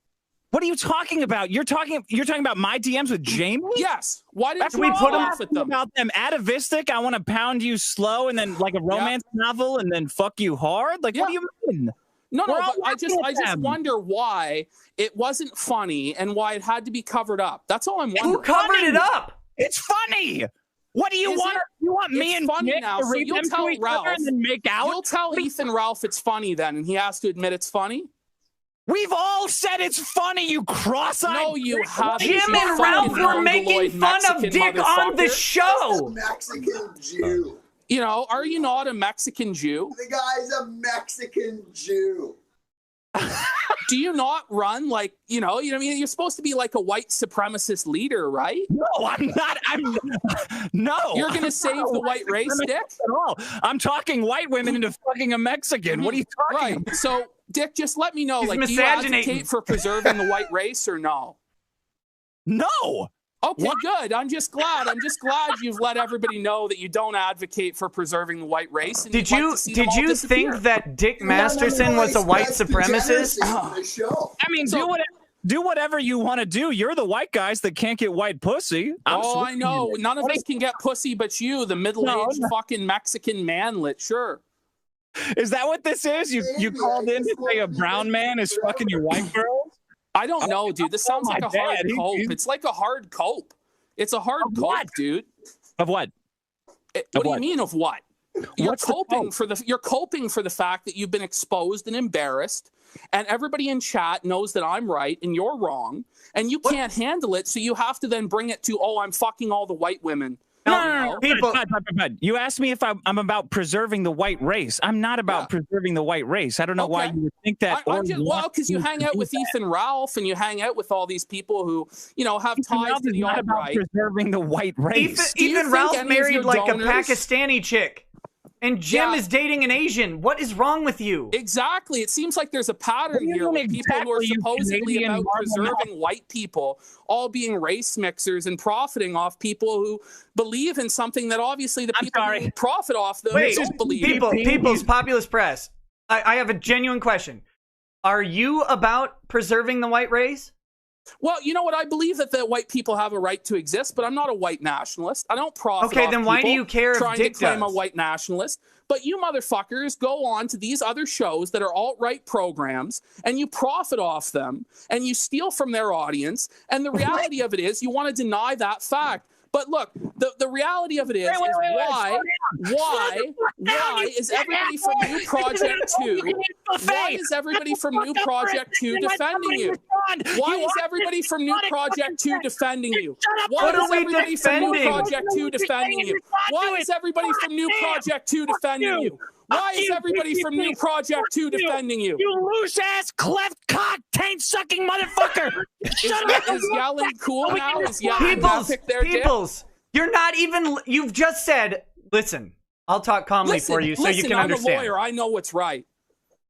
What are you talking about? You're talking about my DMs with Jamie? Yes. Why didn't we put laugh at them? About them atavistic? I want to pound you slow, and then like a romance novel, and then fuck you hard. Like, what do you mean? No, but I just wonder why it wasn't funny and why it had to be covered up. That's all I'm wondering. Who covered it up? It's funny. What do you want? You want me and Nick now, to read them to each other and then make out? You'll tell Ethan Ralph it's funny then, and he has to admit it's funny? We've all said it's funny, you cross-eyed. No, you haven't. Jim and Ralph were making fun of Dick on the show. Mexican Jew. You know, are you not a Mexican Jew? The guy's a Mexican Jew. Do you not run like, you know what I mean? You're supposed to be like a white supremacist leader, right? No, I'm not. No. You're going to save the white race, Dick? At all. I'm talking white women into fucking a Mexican. What are you talking about? So Dick, just let me know. He's like, do you miscegenating. advocate for preserving the white race or no? No. Okay, What? good. I'm just glad you've let everybody know that you don't advocate for preserving the white race. And Did you'd you like to see them all think disappear. that Dick Masterson was a white supremacist? I mean, do whatever you want to do. You're the white guys that can't get white pussy. I know. None of us can get pussy but you, the middle-aged fucking Mexican manlet. Sure. Is that what this is? You called in to say a brown man is fucking your white girl? I don't know, dude. This sounds like a hard cope. It's like a hard cope. It's a hard cope, dude. Of what? What do you mean of what? You're coping for the fact that you've been exposed and embarrassed, and everybody in chat knows that I'm right and you're wrong, and you can't handle it, so you have to then bring it to, oh, I'm fucking all the white women. No. People, you asked me if I'm about preserving the white race. I'm not about preserving the white race. I don't know why you would think that. Well, because you hang out with Ethan Ralph and you hang out with all these people who, have ties to the alt-right. Preserving the white race. Ethan Ralph married like a Pakistani chick. And Jim is dating an Asian. What is wrong with you? Exactly. It seems like there's a pattern here with people who are supposedly about preserving white people, all being race mixers and profiting off people who believe in something that obviously the people who profit off them don't believe. People's populist press. I have a genuine question. Are you about preserving the white race? Well, you know what? I believe that the white people have a right to exist, but I'm not a white nationalist. I don't profit Okay, off then why do you care if trying Dick to claim does? a white nationalist? But you motherfuckers go on to these other shows that are alt-right programs, and you profit off them, and you steal from their audience, and the reality of it is you want to deny that fact. But look, the reality of it is why is everybody from New Project 2, why is everybody from New Project 2 defending you? Why is everybody from New Project 2 defending you? Why is everybody from New Project 2 defending you? Why is everybody from New Project 2 defending you? Why is everybody from New Project 2 defending you? You loose-ass, cleft-cock, taint-sucking motherfucker! Is yelling cool now? Is yelling Peoples, you're not even... You've just said... Listen, I'll talk calmly for you so you can understand. I'm a lawyer. I know what's right.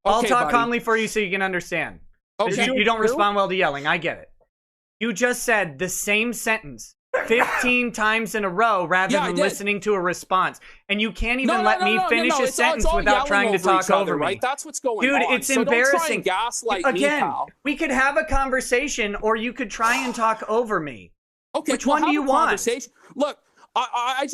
I'll talk calmly for you so you can understand. Okay. You don't respond well to yelling. I get it. You just said the same sentence 15 times in a row rather than listening to a response. And you can't even let me finish a sentence without trying to talk over me. Right? That's what's going on. Dude, it's embarrassing. Don't try and gaslight Again, me, pal. we could have a conversation or you could try and talk over me. Okay, which one do you want? Look, I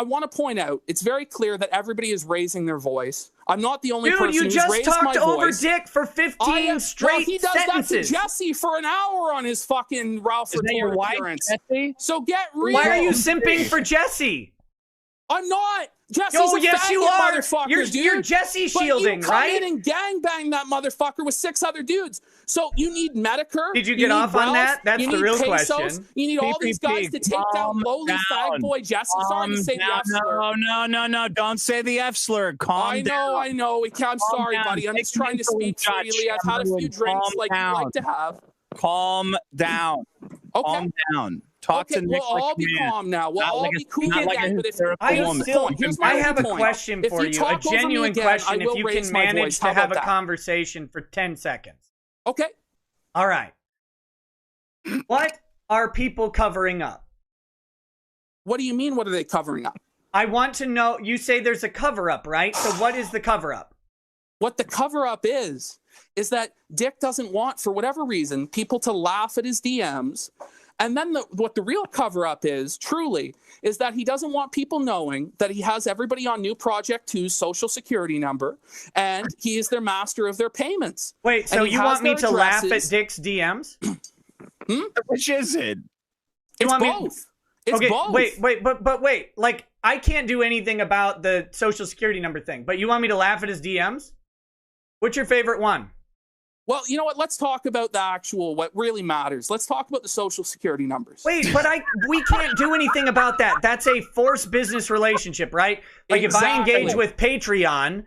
want to point out, it's very clear that everybody is raising their voice. I'm not the only person who's raised my voice. Dude, you just talked over Dick for 15 straight sentences. He does that to Jesse for an hour on his fucking Ralph Report appearance. So get real. Why are you simping for Jesse? I'm not. Jesse's you are. Motherfucker, you're Jesse shielding, right? You come in and gangbang that motherfucker with 6 other dudes. So you need Medicare. Did you get off on that? That's the real question. You need all these guys to take down lowly fag boy Jesse. Sorry to say the F slur. No. Don't say the F slur. Calm down. I know. I'm sorry, buddy. I'm just trying to speak freely. I've had a few drinks like you like to have. Calm down. Okay. Calm down. Talk to Nick. We'll all be calm now. We'll all be cool again. But I have a question for you. A genuine question. If you can manage to have a conversation for 10 seconds. Okay. All right. What are people covering up? What do you mean? What are they covering up? I want to know. You say there's a cover up, right? So what is the cover up? What the cover up is that Dick doesn't want, for whatever reason, people to laugh at his DMs. And then what the real cover-up is, truly, is that he doesn't want people knowing that he has everybody on New Project 2's social security number, and he is their master of their payments. Wait, so you want me to laugh at Dick's DMs? Which is it? It's both. It's both. Wait. Like, I can't do anything about the social security number thing, but you want me to laugh at his DMs? What's your favorite one? Well, you know what? Let's talk about the actual, what really matters. Let's talk about the social security numbers. Wait, but we can't do anything about that. That's a forced business relationship, right? Like if I engage with Patreon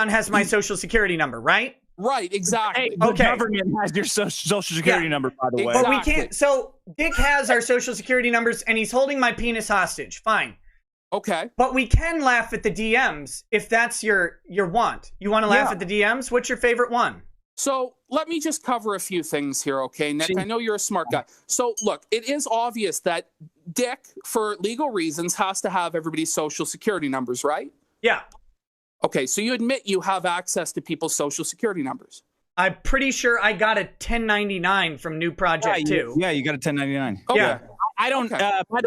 has my social security number, right? Right, exactly. Hey, the government has your social security number, by the way. But we can't. So Dick has our social security numbers and he's holding my penis hostage. Fine. Okay. But we can laugh at the DMs if that's your want. You want to laugh at the DMs? What's your favorite one? So let me just cover a few things here, okay, Nick? I know you're a smart guy. So look, it is obvious that Dick, for legal reasons, has to have everybody's social security numbers, right? Yeah. Okay, so you admit you have access to people's social security numbers. I'm pretty sure I got a 1099 from New Project too. Yeah, you got a 1099. Okay. Yeah. I don't. Okay. By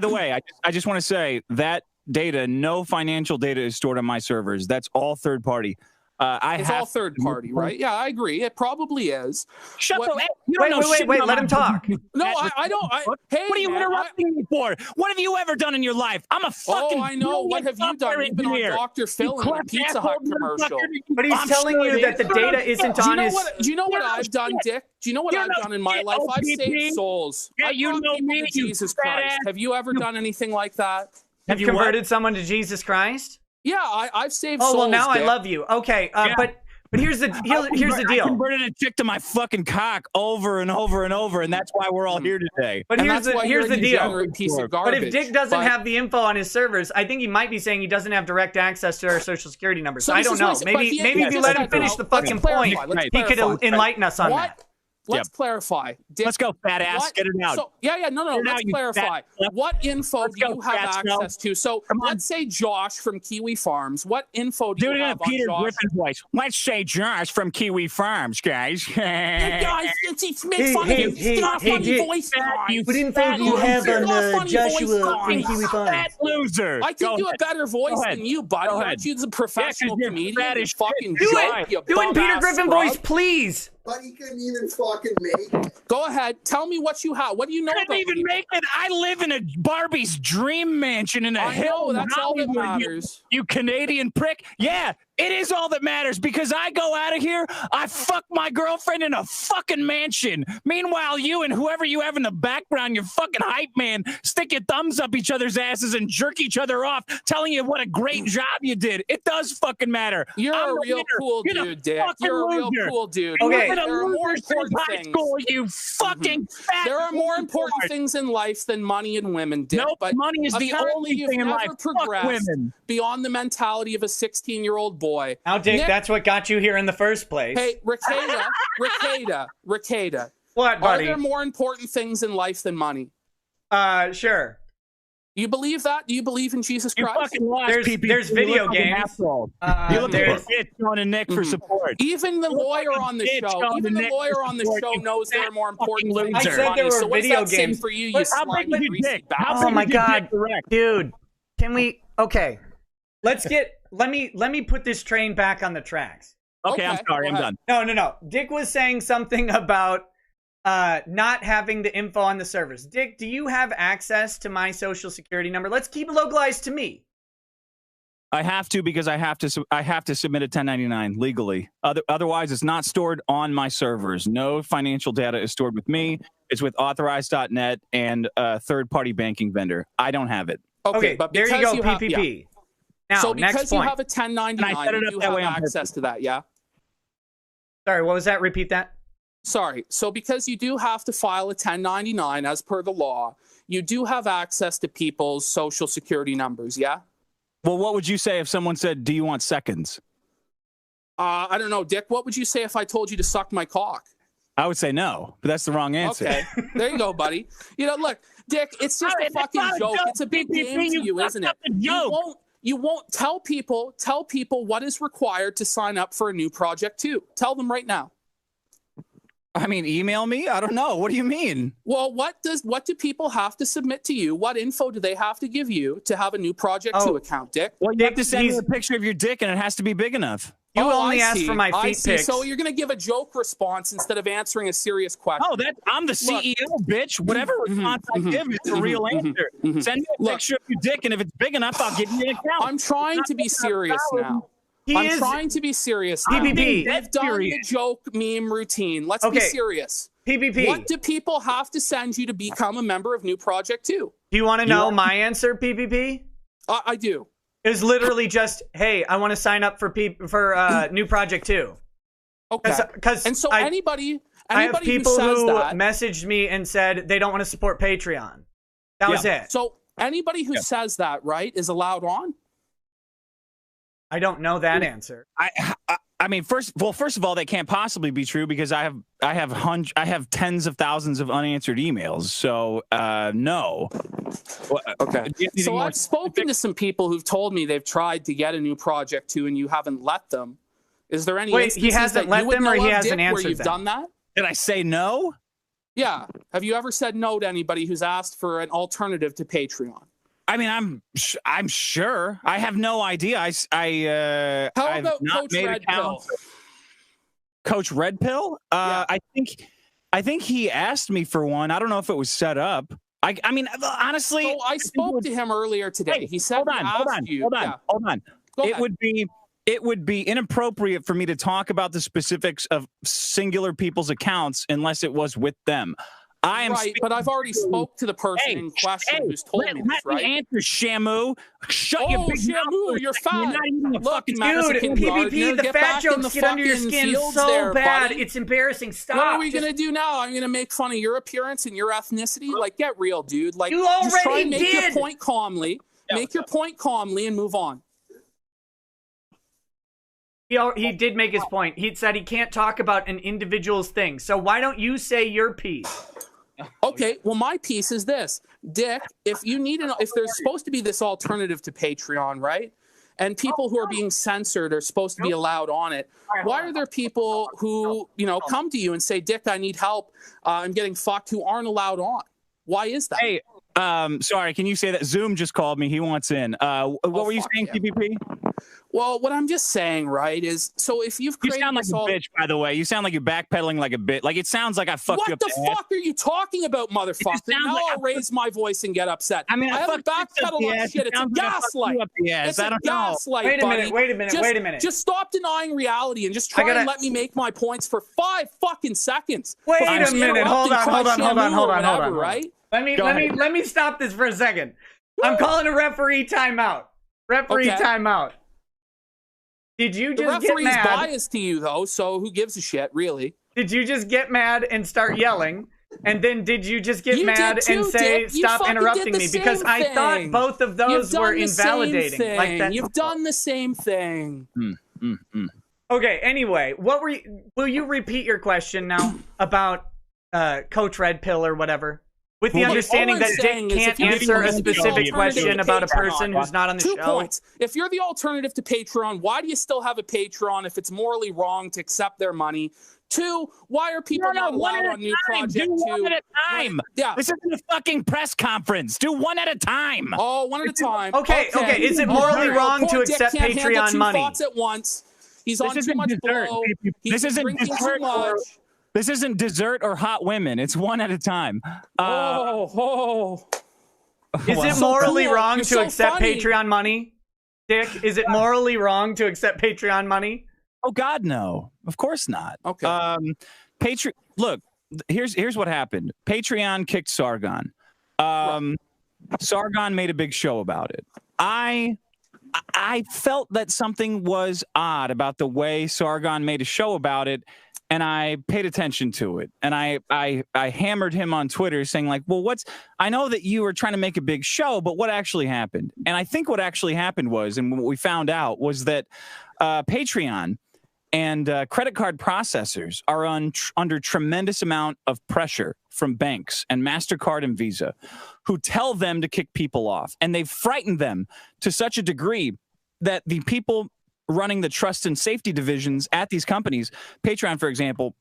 the way, I just want to say that data, no financial data is stored on my servers. That's all third party. It's all third party, right? Yeah, I agree. It probably is. Shut What- the wait. Wait, let him talk. No, I don't. Hey, what are you man, interrupting me for? What have you ever done in your life? I'm a fucking. Oh, I know. What have you done? You've been on Dr. Phil in a Pizza Hut commercial. But he's telling you that the data isn't on his... Do you know what I've done, Dick? Do you know what I've done in my life? I've saved souls. Yeah, I've you brought know people me, to you Jesus fat Christ. ass. Have you ever done anything like that? Have you converted someone to Jesus Christ? Yeah, I've saved souls. Oh, well, now Dick. I love you. Okay, but here's the I deal. converted a chick to my fucking cock over and over and over, and that's why we're all here today. But And here's that's why the you're a deal. degenerate piece of But garbage. if Dick doesn't have the info on his servers, I think he might be saying he doesn't have direct access to our social security numbers. So I this don't is know. what Maybe if you let him finish the fucking point, he could enlighten us on that. Let's clarify. Dick, Let's go, fat ass. Get it out. So, no. Let's clarify. What info do you have access to? So let's say Josh from Kiwi Farms. What info do you have on Peter Josh? Griffin voice. Let's say Josh from Kiwi Farms, guys. Hey guys, it's make fun of you. It's not a funny voice, guys. What info do you have on Joshua from Kiwi Farms? Fat loser. I can do a better voice than you, buddy. Aren't you the professional comedian? You fucking joke, you Do it in Peter bum-ass Griffin scrub. voice, please. But he couldn't even fucking make it. Go ahead. Tell me what you have. What do you know Couldn't about even me? make it. I live in a Barbie's dream mansion in a I hill. know, that's all that Hollywood, matters. You Canadian prick. Yeah, it is all that matters because I go out of here, I fuck my girlfriend in a fucking mansion. Meanwhile, you and whoever you have in the background, your fucking hype man, stick your thumbs up each other's asses and jerk each other off, telling you what a great job you did. It does fucking matter. You're I'm a the real leader. cool You're the dude, Dick. fucking You're a real loser. cool dude. Okay. You're There are more important high things. school, you fucking fat. There are more loser. important things in life than money and women, Dick. Nope, but money is the apparently only you've thing in never life. Fuck progressed women. beyond the mentality of a 16-year-old boy. Now, Dick, Nick- that's what got you here in the first place. Hey, Rekieta. What, Are buddy? there more important things in life than money? Sure. Do you believe that? Do you believe in Jesus You Christ? fucking lost, There's- PPP. there's You video look like an games. asshole. You look there's- like a bitch going to Nick for support. Even the You look lawyer like a on the bitch show, going even to the Nick lawyer for on the support, show you knows there are more important fucking things loser. than I said money. there were So what's video that saying games. for you, But- slimy, big is your greasy dick? How bastard? Oh big my is your God, dick direct? dude! Can we? Okay, let me put this train back on the tracks. Okay, I'm Okay, sorry. go I'm ahead. done. No. Dick was saying something about not having the info on the servers. Dick, do you have access to my social security number? Let's keep it localized to me. I have to because I have to submit a 1099 legally. Otherwise, it's not stored on my servers. No financial data is stored with me. It's with authorized.net and a third-party banking vendor. I don't have it. Okay, but there you because go, have- PPP. Now, so next because you point. have a 1099, And I set it up you that have way on access to that, yeah? Sorry, what was that? Repeat that. Sorry. So because you do have to file a 1099 as per the law, you do have access to people's social security numbers, yeah? Well, what would you say if someone said, "Do you want seconds?" I don't know, Dick. What would you say if I told you to suck my cock? I would say no, but that's the wrong answer. Okay, there you go, buddy. You know, look, Dick, it's just a It's fucking not a joke. joke, It's a big PPP, game to you you, fucked isn't it? up the joke. You won't tell people what is required to sign up for a new project too. Tell them right now. I mean, email me. I don't know. What do you mean? Well, what do people have to submit to you? What info do they have to give you to have a new project Oh. to account, Dick? Well, you have to send me he's- a picture of your dick, and it has to be big enough. You Oh, only I asked see. for my I feet see. pics. So you're going to give a joke response instead of answering a serious question. Oh, I'm the CEO, bitch. Whatever response I give is the real answer. Send me a Look. picture of your dick, and if it's big enough, I'll give you an account. I'm trying to be serious now. I'm trying to be serious now. PPP. We've done the joke meme routine. Let's be Okay. serious. PPP. What do people have to send you to become a member of New Project 2? Do you want to know my answer, PPP? I do. It was literally just, hey, I want to sign up for New Project 2. Okay. Because And so I anybody have people who says who that, messaged me and said they don't want to support Patreon. That was it. so anybody who says that, right, is allowed on? I don't know that answer. I mean, first of all, that can't possibly be true because I have tens of thousands of unanswered emails. So no. Okay. So I've spoken to some people who've told me they've tried to get a new project to, and you haven't let them. Is there any? Wait, he hasn't let them, or he hasn't answered where you've done that? Did I say no? Yeah. Have you ever said no to anybody who's asked for an alternative to Patreon? I mean, I'm sure. I have no idea. How about Coach Red Pill? Coach Red Pill? Yeah. I think he asked me for one. I don't know if it was set up. I mean, honestly, so I spoke to him earlier today. Hey, he said, hold on. It would be inappropriate for me to talk about the specifics of singular people's accounts unless it was with them. I am right, but I've already spoke to the person in question who's told me this, right? Let me answer, Shamu. Shut your big Shamu, you're fine. Look, dude, PPP, the fat jokes get under your skin so bad. Buddy. It's embarrassing. Stop. What are we gonna do now? I'm gonna make fun of your appearance and your ethnicity? Like, get real, dude. Like, you already just try and make did. your point calmly. Make your point calmly and move on. He did make his point. He said he can't talk about an individual's thing. So why don't you say your piece? Okay, well, my piece is this, Dick. If there's supposed to be this alternative to Patreon, right? And people who are being censored are supposed to be allowed on it. Why are there people who, come to you and say, Dick, I need help, I'm getting fucked, who aren't allowed on? Why is that? Hey, sorry, can you say that? Zoom just called me. He wants in. What were you saying, PPP? Well, what I'm just saying, right, is so if you've created... You sound like a bitch, by the way. You sound like you're backpedaling like a bitch. Like, it sounds like I fucked you up. What the fuck are you talking about, motherfucker? Now I'll raise my voice and get upset. I mean, I haven't backpedaled on shit. It's a gaslight. It's a gaslight, buddy. Wait a minute. Just stop denying reality and just try and let me make my points for 5 fucking seconds. Wait a minute. Hold on. Right? Let me stop this for a second. I'm calling a referee timeout. Timeout. Did you just get mad? The referee's biased to you, though, so who gives a shit, really? Did you just get mad and start yelling? And then did you just get mad and say, stop interrupting me? Because I thought both of those were invalidating. Like that. You've done the same thing. Okay, anyway, will you repeat your question now about Coach Red Pill or whatever? With the understanding that Dick can't answer a specific question about a person who's not on the show. 2 points. If you're the alternative to Patreon, why do you still have a Patreon if it's morally wrong to accept their money? 2, why are people not allowed on new project? Do one at a time. Yeah. This isn't a fucking press conference. Do one at a time. Oh, one at a time. Okay. Is it morally wrong to accept Patreon money? Thoughts at once. He's on too much blow. This isn't dessert. This isn't dessert or hot women. It's one at a time. Is it morally wrong to accept Patreon money? Dick, is it morally wrong to accept Patreon money? Oh God, no. Of course not. Okay. Look, here's what happened. Patreon kicked Sargon. Sargon made a big show about it. I felt that something was odd about the way Sargon made a show about it. And I paid attention to it, and I hammered him on Twitter saying, like, well, I know that you were trying to make a big show, but what actually happened? And I think what actually happened was, and what we found out was that Patreon and credit card processors are under tremendous amount of pressure from banks and MasterCard and Visa, who tell them to kick people off. And they've frightened them to such a degree that the people running the trust and safety divisions at these companies, Patreon, for example,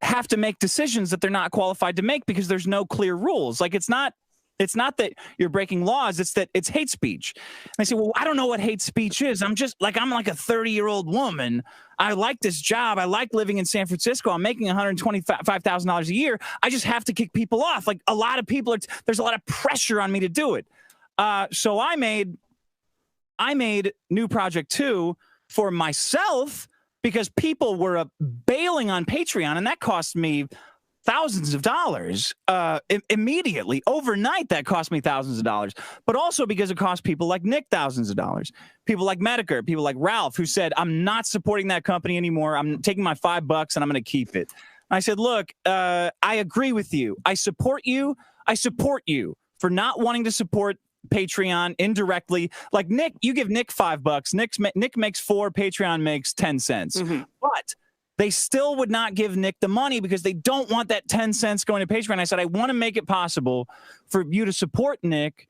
have to make decisions that they're not qualified to make because there's no clear rules. Like, it's not that you're breaking laws, it's that it's hate speech. And they say, well, I don't know what hate speech is. I'm like a 30-year-old woman. I like this job. I like living in San Francisco. I'm making $125,000 a year. I just have to kick people off. Like, a lot of people there's a lot of pressure on me to do it. So I made New Project 2 for myself because people were bailing on Patreon, and that cost me thousands of dollars immediately. Overnight, that cost me thousands of dollars. But also because it cost people like Nick thousands of dollars. People like Medicare, people like Ralph, who said, I'm not supporting that company anymore. I'm taking my $5 and I'm going to keep it. And I said, look, I agree with you. I support you. I support you for not wanting to support Patreon indirectly. Like Nick, you give Nick $5. Nick makes 4. Patreon makes 10 cents. But they still would not give Nick the money because they don't want that 10 cents going to Patreon. I said, I want to make it possible for you to support Nick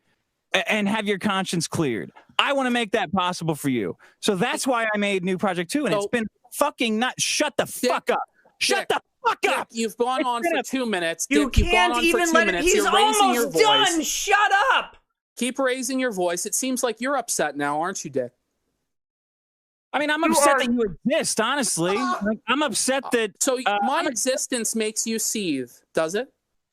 and have your conscience cleared. I want to make that possible for you. So that's why I made New Project 2. And it's been fucking nuts. Shut the fuck up. Shut the fuck up. You've gone on for 2 minutes. You can't even let it. He's almost done. Shut up. Keep raising your voice. It seems like you're upset now, aren't you, Dick? I mean, I'm upset that you exist, honestly. Like, I'm upset that... So my existence makes you seethe, does it?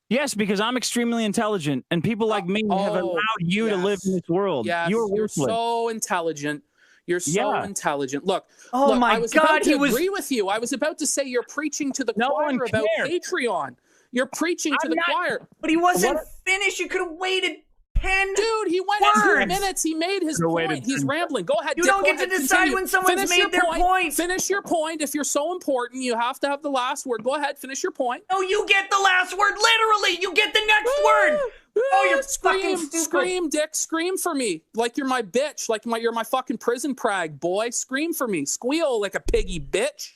Yes, because I'm extremely intelligent, and people like me have allowed you to live in this world. Yes, you're so intelligent. You're so intelligent. Look, my I was God, about to agree with you. I was about to say you're preaching to the choir about Patreon. You're preaching to the choir. But he wasn't finished. You could have waited 10 Dude, he went words. 2 minutes. He made his point. He's rambling. Go ahead. You don't get to decide when someone's made their point. Finish your point. If you're so important, you have to have the last word. Go ahead. Finish your point. No, you get the last word. Literally, you get the next word. Oh, you're fucking stupid. Scream, Dick. Scream for me. Like you're my bitch. Like you're my fucking prison prag, boy. Scream for me. Squeal like a piggy, bitch.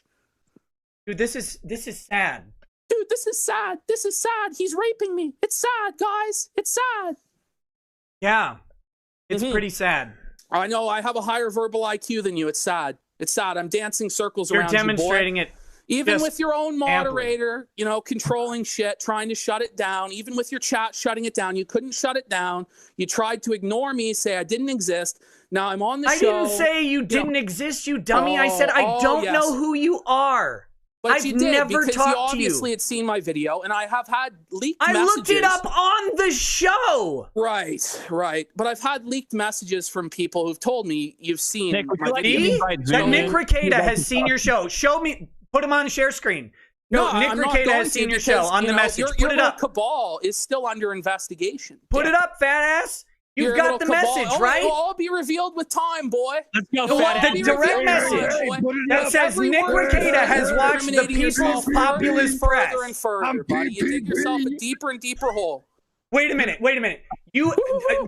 Dude, this is sad. Dude, this is sad. This is sad. He's raping me. It's sad, guys. It's sad. Yeah, it's pretty sad. I know. I have a higher verbal IQ than you. It's sad. It's sad. I'm dancing circles around you, boy. You're demonstrating it. Even with your own moderator, you know, controlling shit, trying to shut it down. Even with your chat shutting it down, you couldn't shut it down. You tried to ignore me, say I didn't exist. Now I'm on the show. I didn't say you didn't exist, you dummy. I said I don't know who you are. But I've never talked to you. Obviously had seen my video, and I have had leaked messages. I looked it up on the show. Right. But I've had leaked messages from people who've told me you've seen my video. That Nick Rekieta has seen your show. Show me. Put him on share screen. No, Nick Rekieta has seen your show on the message. Put it up. Cabal is still under investigation. Put it up, fat ass. You've got the message, right? It'll all be revealed with time, boy. Let's go, the direct message that says Nick Rekieta has watched the People's Populist Press. Further and further, buddy. You dig yourself a deeper and deeper hole. Wait a minute. You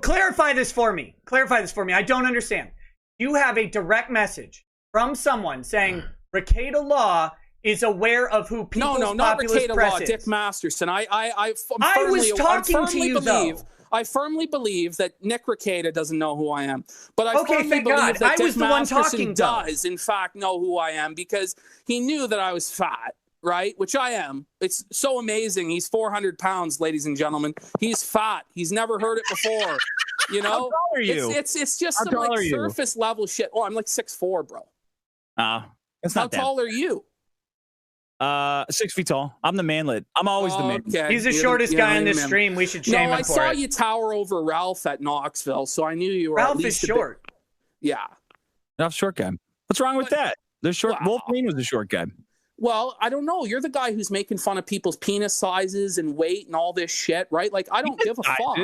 clarify this for me. I don't understand. You have a direct message from someone saying Rekieta Law is aware of who People's Populist Press is. Dick Masterson. I was talking to you, though. I firmly believe that Nick Rekieta doesn't know who I am, but I firmly believe that Dick Masterson does, in fact, know who I am because he knew that I was fat, right? Which I am. It's so amazing. He's 400 pounds, ladies and gentlemen. He's fat. He's never heard it before. You know, how tall are you? It's just some like surface level shit. Oh, I'm like 6'4", bro. That's how not tall are you? 6 feet tall. I'm the manlet. I'm always the man. Okay. He's the shortest guy in this stream. We should shame him for it. I saw you tower over Ralph at Knoxville, so I knew you were Ralph at least is short. Yeah. Ralph's short guy. What's wrong with that? The short Wolverine was a short guy. Well, I don't know. You're the guy who's making fun of people's penis sizes and weight and all this shit, right? Like, I don't give a fuck.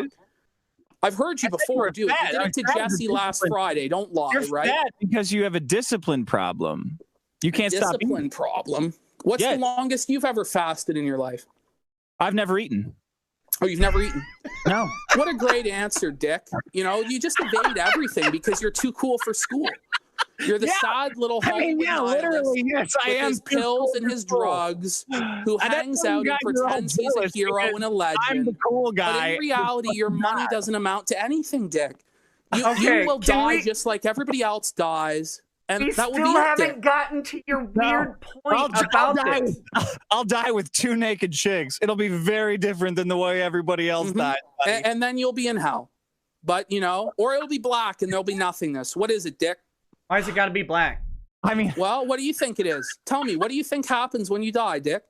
I've heard you before, dude. You did it to Jesse last Friday. Don't lie, right? Fat because you have a discipline problem. You can't stop eating. Discipline problem. What's the longest you've ever fasted in your life? I've never eaten. Oh, you've never eaten? No. What a great answer, Dick. You know, you just evade everything because you're too cool for school. You're the sad little literally, yes, I am. His pills and his drugs, who hangs out and pretends he's a hero and a legend. I'm the cool guy. But in reality, your money doesn't amount to anything, Dick. You will die just like everybody else dies. And we that will still haven't gotten to your weird point about this. I'll die with 2 naked chicks. It'll be very different than the way everybody else died. And then you'll be in hell. But, you know, or it'll be black and there'll be nothingness. What is it, Dick? Why has it got to be black? I mean... Well, what do you think it is? Tell me, what do you think happens when you die, Dick?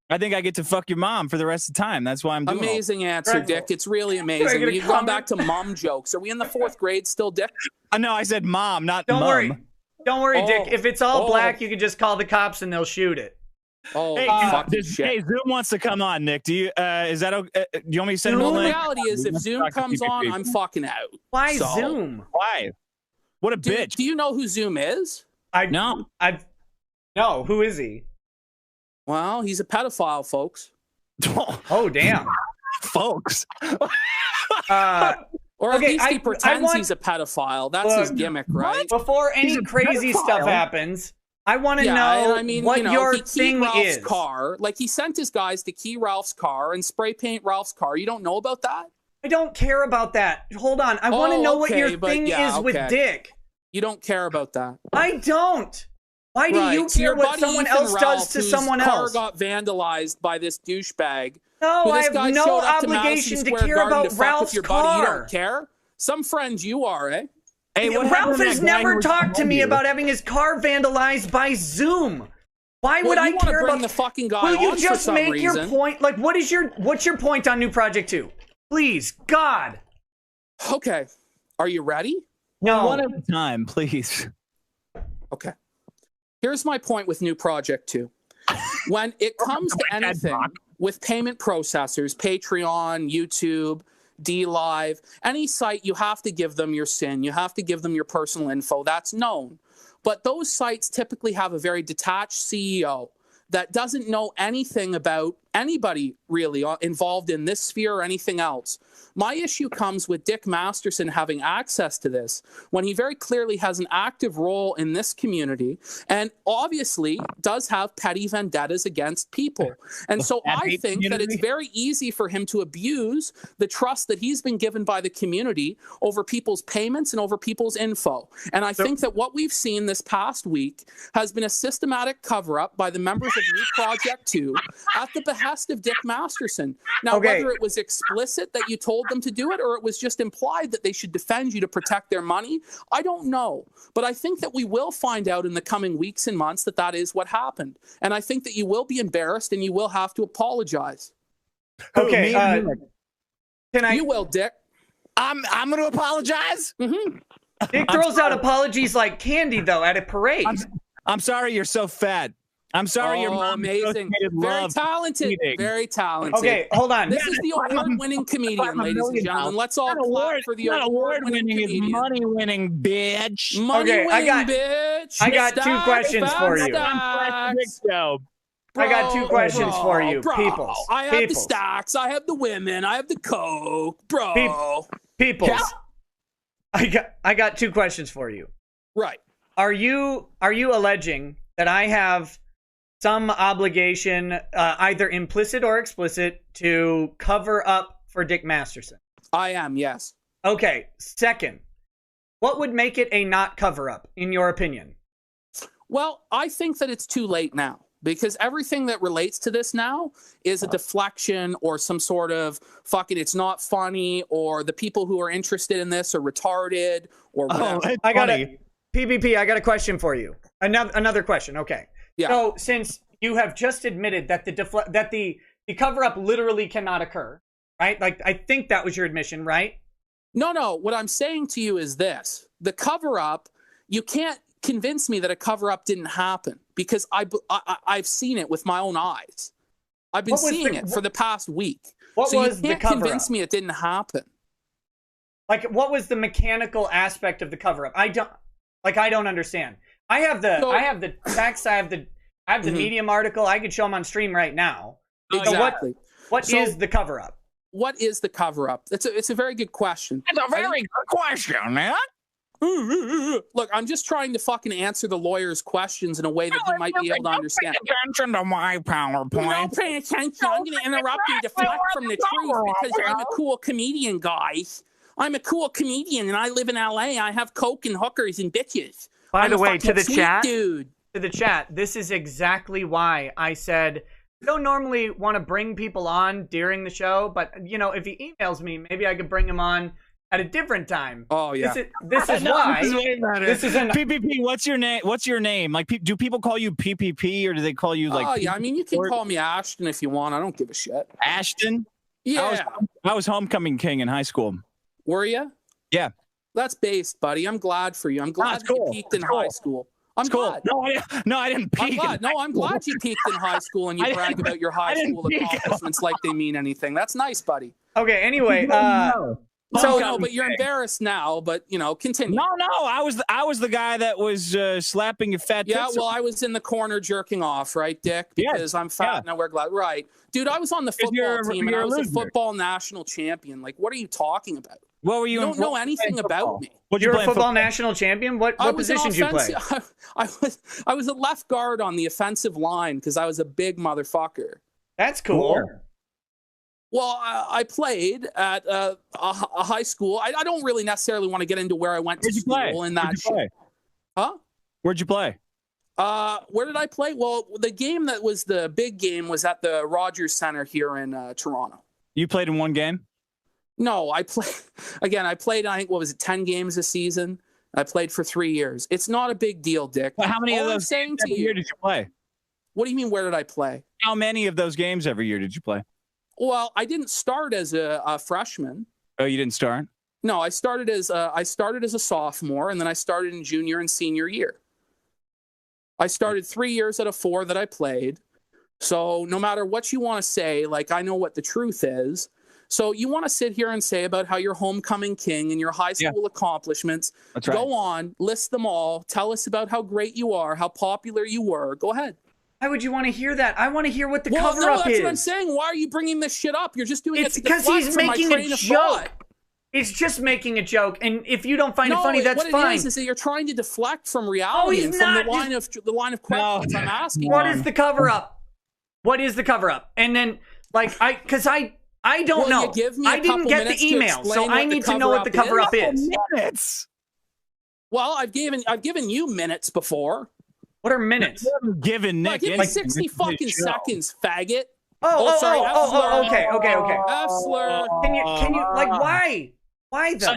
I think I get to fuck your mom for the rest of the time. That's why I'm doing Amazing answer, Dick. It's really amazing. You've gone back to mom jokes. Are we in the 4th grade still, Dick? No, I said mom, not mom. Don't worry, Dick. If it's all black, you can just call the cops and they'll shoot it. Hey, Zoom wants to come on, Nick. Do you? Is that okay? Do you want me to send him a link? The reality is, if Zoom comes on, I'm fucking out. Why Zoom? Why? What a bitch. Do you know who Zoom is? No. No. Who is he? Well, he's a pedophile, folks. Oh, damn. Folks. Or Or at least he pretends he's a pedophile. That's his gimmick, right? Before any crazy stuff happens, I want to know what your thing is. Car. Like, he sent his guys to key Ralph's car and spray paint Ralph's car. You don't know about that? I don't care about that. Hold on. I want to know what your thing is with Dick. You don't care about that. I don't. Why do you care what someone else does to someone else? Car got vandalized by this douchebag. No, I have no obligation to care about Ralph's car. You don't care? Some friends you are, eh? Hey, Ralph has never talked to me about having his car vandalized by Zoom. Why would I care about the fucking guy? Will you just make your point? Like, what's your point on New Project 2? Please, God. Okay. Are you ready? No. One at a time, please. Okay. Here's my point with New Project 2. When it comes to anything with payment processors, Patreon, YouTube, DLive, any site, you have to give them your SIN. You have to give them your personal info. That's known. But those sites typically have a very detached CEO that doesn't know anything about anybody really involved in this sphere or anything else. My issue comes with Dick Masterson having access to this when he very clearly has an active role in this community and obviously does have petty vendettas against people. And so I think that it's very easy for him to abuse the trust that he's been given by the community over people's payments and over people's info. And I think that what we've seen this past week has been a systematic cover-up by the members of New Project 2 at the behest of Dick Masterson. Now, whether it was explicit that you told them to do it or it was just implied that they should defend you to protect their money, I don't know. But I think that we will find out in the coming weeks and months that that is what happened. And I think that you will be embarrassed and you will have to apologize. Okay. You will, Dick. I'm going to apologize? Mm-hmm. Dick throws out apologies like candy, though, at a parade. I'm sorry you're so fat. I'm sorry your mom amazing. Very talented. Very talented. Okay, hold on. This is the award-winning comedian, ladies and gentlemen. Let's all clap for the award-winning comedian. Money-winning, bitch. Money-winning, bitch. I got two questions for you. I got two questions for you, people. I have the stacks. I have the women. I have the coke, bro. Peoples. I got two questions for you. Right. Are you alleging that I have some obligation, either implicit or explicit, to cover up for Dick Masterson? I am, yes. Okay. Second, what would make it a not cover up, in your opinion? Well, I think that it's too late now because everything that relates to this now is a deflection or some sort of fucking it's not funny or the people who are interested in this are retarded or whatever. PPP, I got a question for you. Another question. Okay. Yeah. So since you have just admitted that the cover up literally cannot occur, right? Like, I think that was your admission, right? No. What I'm saying to you is this: the cover up, you can't convince me that a cover up didn't happen because I've seen it with my own eyes. I've been seeing it for the past week. What was the cover up? You can't convince me it didn't happen. Like, what was the mechanical aspect of the cover up? I don't understand. I have the text. I have the Medium article. I could show them on stream right now. Exactly. So what is the cover up? What is the cover up? It's a very good question. It's a very good question, man. Look, I'm just trying to fucking answer the lawyer's questions in a way that he might be able to understand. Pay attention to my PowerPoint. Don't pay attention. I'm going to interrupt and deflect from the truth because I'm a cool comedian, guys. I'm a cool comedian and I live in LA. I have coke and hookers and bitches. By the way, to the chat, dude. To the chat, this is exactly why I said I don't normally want to bring people on during the show, but you know, if he emails me, maybe I could bring him on at a different time. Oh yeah. This is why. This is PPP. What's your name? What's your name? Like, do people call you PPP or do they call you like? Oh yeah. I mean, you can call me Ashton if you want. I don't give a shit. Ashton. Yeah. I was homecoming king in high school. Were you? Yeah. That's based, buddy. I'm glad for you. I'm glad you peaked in high school. I'm glad. No, I didn't peak. I'm glad you peaked in high school and you brag about your high school accomplishments like they mean anything. That's nice, buddy. Okay, anyway, but you're embarrassed now, but you know, continue. No, I was the guy that was slapping your fat tits. Yeah, well, I was in the corner jerking off, right, Dick? Because I'm fat and I wear glasses. Right. Dude, I was on the football team and I was a football national champion. Like, what are you talking about? What were you? You don't know anything about me. You're a football national champion. What position did you play? I was a left guard on the offensive line because I was a big motherfucker. That's cool. Well, I played at a high school. I don't really necessarily want to get into where I went to school and that shit. Huh? Where'd you play? Where did I play? Well, the game that was the big game was at the Rogers Center here in Toronto. You played in one game? No, I played, I played, I think, 10 games a season? I played for 3 years. It's not a big deal, Dick. Well, how many of those games every year did you play? What do you mean, where did I play? How many of those games every year did you play? Well, I didn't start as a freshman. Oh, you didn't start? No, I started as a sophomore, and then I started in junior and senior year. I started 3 years out of 4 that I played. So no matter what you want to say, like, I know what the truth is. So you want to sit here and say about how you're homecoming king and your high school accomplishments. That's right. Go on, list them all. Tell us about how great you are, how popular you were. Go ahead. Why would you want to hear that? I want to hear what the cover-up is. That's what I'm saying. Why are you bringing this shit up? You're just doing it because he's making a joke. It's just making a joke, and if you don't find it funny, that's fine. What it is that you're trying to deflect from reality and from the line of questions I'm asking. What is the cover-up? What is the cover-up? And then, like, I don't know. I didn't get the email, so I need to know what the cover-up is. Minutes. Well, I've given you minutes before. What are minutes? Given Nick, give me 60 fucking seconds, faggot. Okay. F-slur. Can you like why? Why though?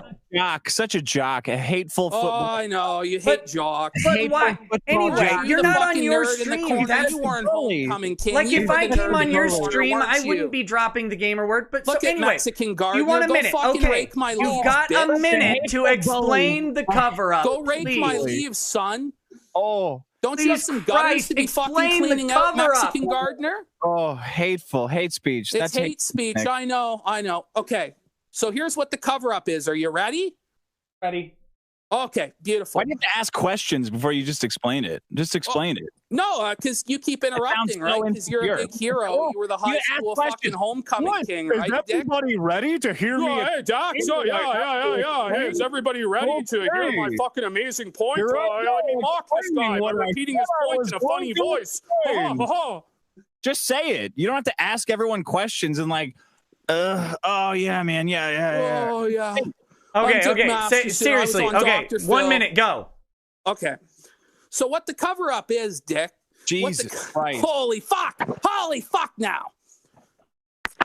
Such a jock, a hateful football. Oh, I know you hate jocks. But why? Anyway, you're not on your stream. That's homecoming king. Like if I came on your stream, I wouldn't be dropping the gamer word. But look so anyway, Mexican Gardener, you want a minute? Okay, you got a minute to explain the cover-up. Go rake my leaves, son. Oh. Don't you have some gutters to be fucking cleaning out, Mexican Gardener? Oh, hateful. Hate speech. That's hate speech. I know. Okay. So here's what the cover-up is. Are you ready? Ready. Okay, beautiful. Why do you have to ask questions before you just explain it? Just explain it. No, because you keep interrupting, right? Because you're a big hero. You were the high school fucking homecoming king, right? Is everybody ready to hear me? Hey, Doc. Yeah. Hey, is everybody ready to hear my fucking amazing point? Let me mock this guy by repeating his point in a funny voice. Just say it. You don't have to ask everyone questions and like, oh yeah, man, yeah. Oh yeah. Okay. Seriously. Okay. 1 minute. Go. Okay. So what the cover-up is, Dick? Jesus Christ. Holy fuck now.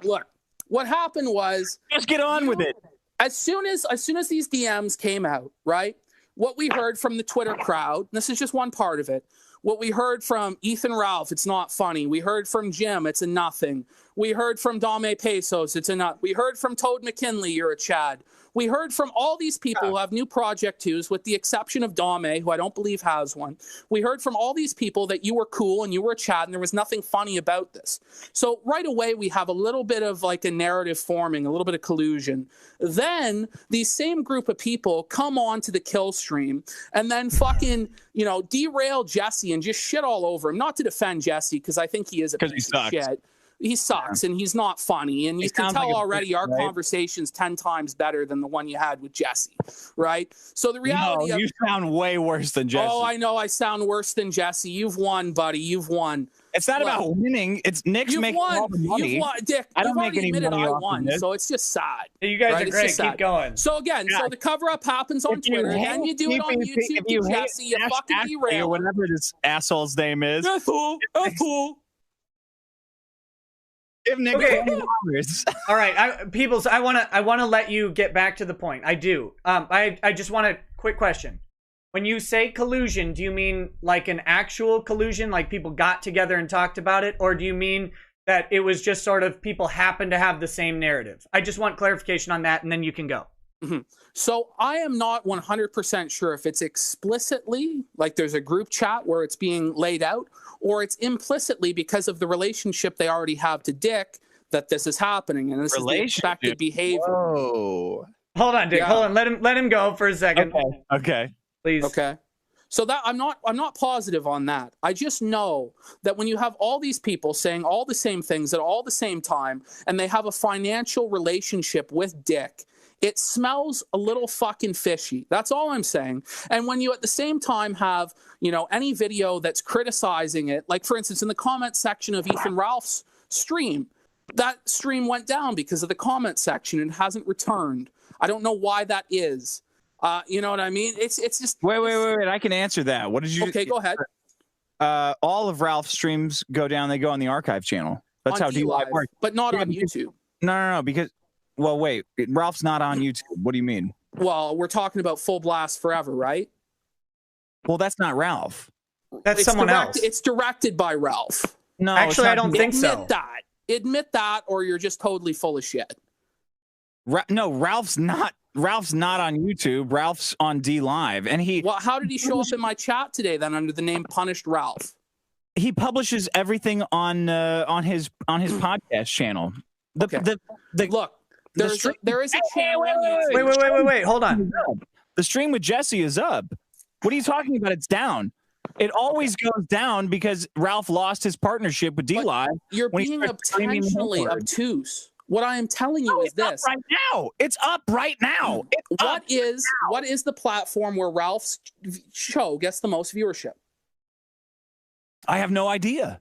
Look, what happened was... Just get on with it. As soon as these DMs came out, right, what we heard from the Twitter crowd, this is just one part of it, what we heard from Ethan Ralph, it's not funny. We heard from Jim, it's a nothing. We heard from Dame Pesos, it's a nut. We heard from Toad McKinley, you're a Chad. We heard from all these people who have new Project 2s, with the exception of Dame, who I don't believe has one. We heard from all these people that you were cool and you were a Chad and there was nothing funny about this. So right away, we have a little bit of like a narrative forming, a little bit of collusion. Then these same group of people come on to the kill stream and then fucking, derail Jesse and just shit all over him. Not to defend Jesse, because I think he is a piece of shit. He sucks and he's not funny. And you can tell already our conversation's 10 times better than the one you had with Jesse, right? So the reality you sound way worse than Jesse. Oh, I know I sound worse than Jesse. You've won, buddy. You've won. It's not about winning. It's Nick's making all the money. You've won. Dick, I don't make any money off won, so it's just sad. You guys are great. Keep going. So again, so the cover-up happens on Twitter, and you do it on YouTube to Jesse. You fucking derail. Whatever this asshole's name is. Fool. Give Nick $20. All right, Peoples, I want to let you get back to the point. I do. I just want a quick question. When you say collusion, do you mean like an actual collusion, like people got together and talked about it, or do you mean that it was just sort of people happen to have the same narrative? I just want clarification on that, and then you can go. Mm-hmm. So I am not 100% sure if it's explicitly, like there's a group chat where it's being laid out, or it's implicitly because of the relationship they already have to Dick that this is happening, and this is the expected behavior. Whoa. Hold on, Dick. Yeah. Hold on. Let him go for a second. Okay. Please. Okay. So that I'm not positive on that. I just know that when you have all these people saying all the same things at all the same time, and they have a financial relationship with Dick, It smells a little fucking fishy. That's all I'm saying. And when you at the same time have, any video that's criticizing it, like for instance, in the comment section of Ethan Ralph's stream, that stream went down because of the comment section and hasn't returned. I don't know why that is. You know what I mean? It's just wait. I can answer that. What did you? Okay, go ahead. All of Ralph's streams go down. They go on the archive channel. That's how DLive works. But not on YouTube. No. Because, well, wait. Ralph's not on YouTube. What do you mean? Well, we're talking about Full Blast Forever, right? Well, that's not Ralph. That's someone else. It's directed by Ralph. No, actually, I don't think so. Admit that, or you're just totally full of shit. No, Ralph's not on YouTube. Ralph's on DLive, and he. Well, how did he show up in my chat today then under the name Punished Ralph? He publishes everything on his podcast channel. Look, there is a channel. Wait, hold on. The stream with Jesse is up. What are you talking about? It's down. It always goes down because Ralph lost his partnership with DLive. You're being intentionally obtuse. What I am telling you is this. Right now. It's up right now. What is the platform where Ralph's show gets the most viewership? I have no idea.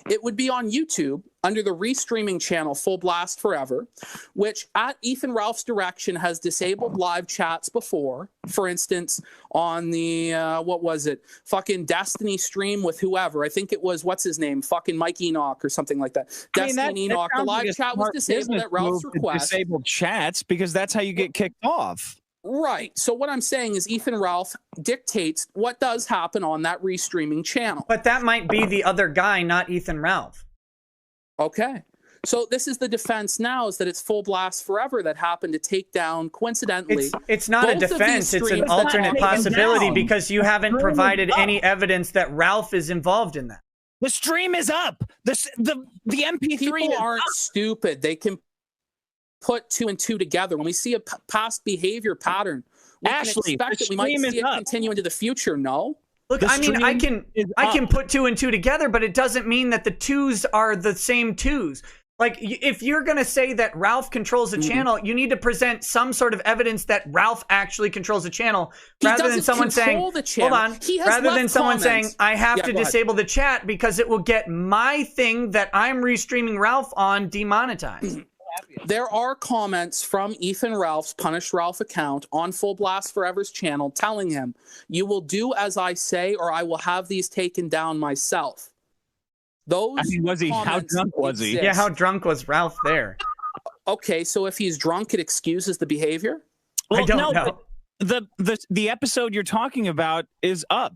It would be on YouTube under the restreaming channel Full Blast Forever, which at Ethan Ralph's direction has disabled live chats before. For instance, on the, what was it? Fucking Destiny stream with whoever. I think it was, what's his name? Fucking Mike Enoch or something like that. Destiny Enoch. The live chat was disabled at Ralph's request. Disabled chats because that's how you get kicked off. Right. So what I'm saying is Ethan Ralph dictates what does happen on that restreaming channel. But that might be the other guy, not Ethan Ralph. Okay. So this is the defense now, is that it's Full Blast Forever that happened to take down, coincidentally. It's not a defense. It's an alternate possibility because you haven't provided any evidence that Ralph is involved in that. The stream is up. The MP3 People aren't stupid. They can put two and two together. When we see a past behavior pattern, we can expect that we might see it continue into the future. No? Look, I mean, I can put two and two together, but it doesn't mean that the twos are the same twos. Like, if you're going to say that Ralph controls the channel, you need to present some sort of evidence that Ralph actually controls the channel, rather than someone saying, hold on, rather than someone saying, I have to disable the chat because it will get my thing that I'm restreaming Ralph on demonetized. There are comments from Ethan Ralph's Punished Ralph account on Full Blast Forever's channel telling him, you will do as I say or I will have these taken down myself. Those how drunk was he? Yeah, how drunk was Ralph there? Okay, so if he's drunk, it excuses the behavior? Well, I don't know. The episode you're talking about is up.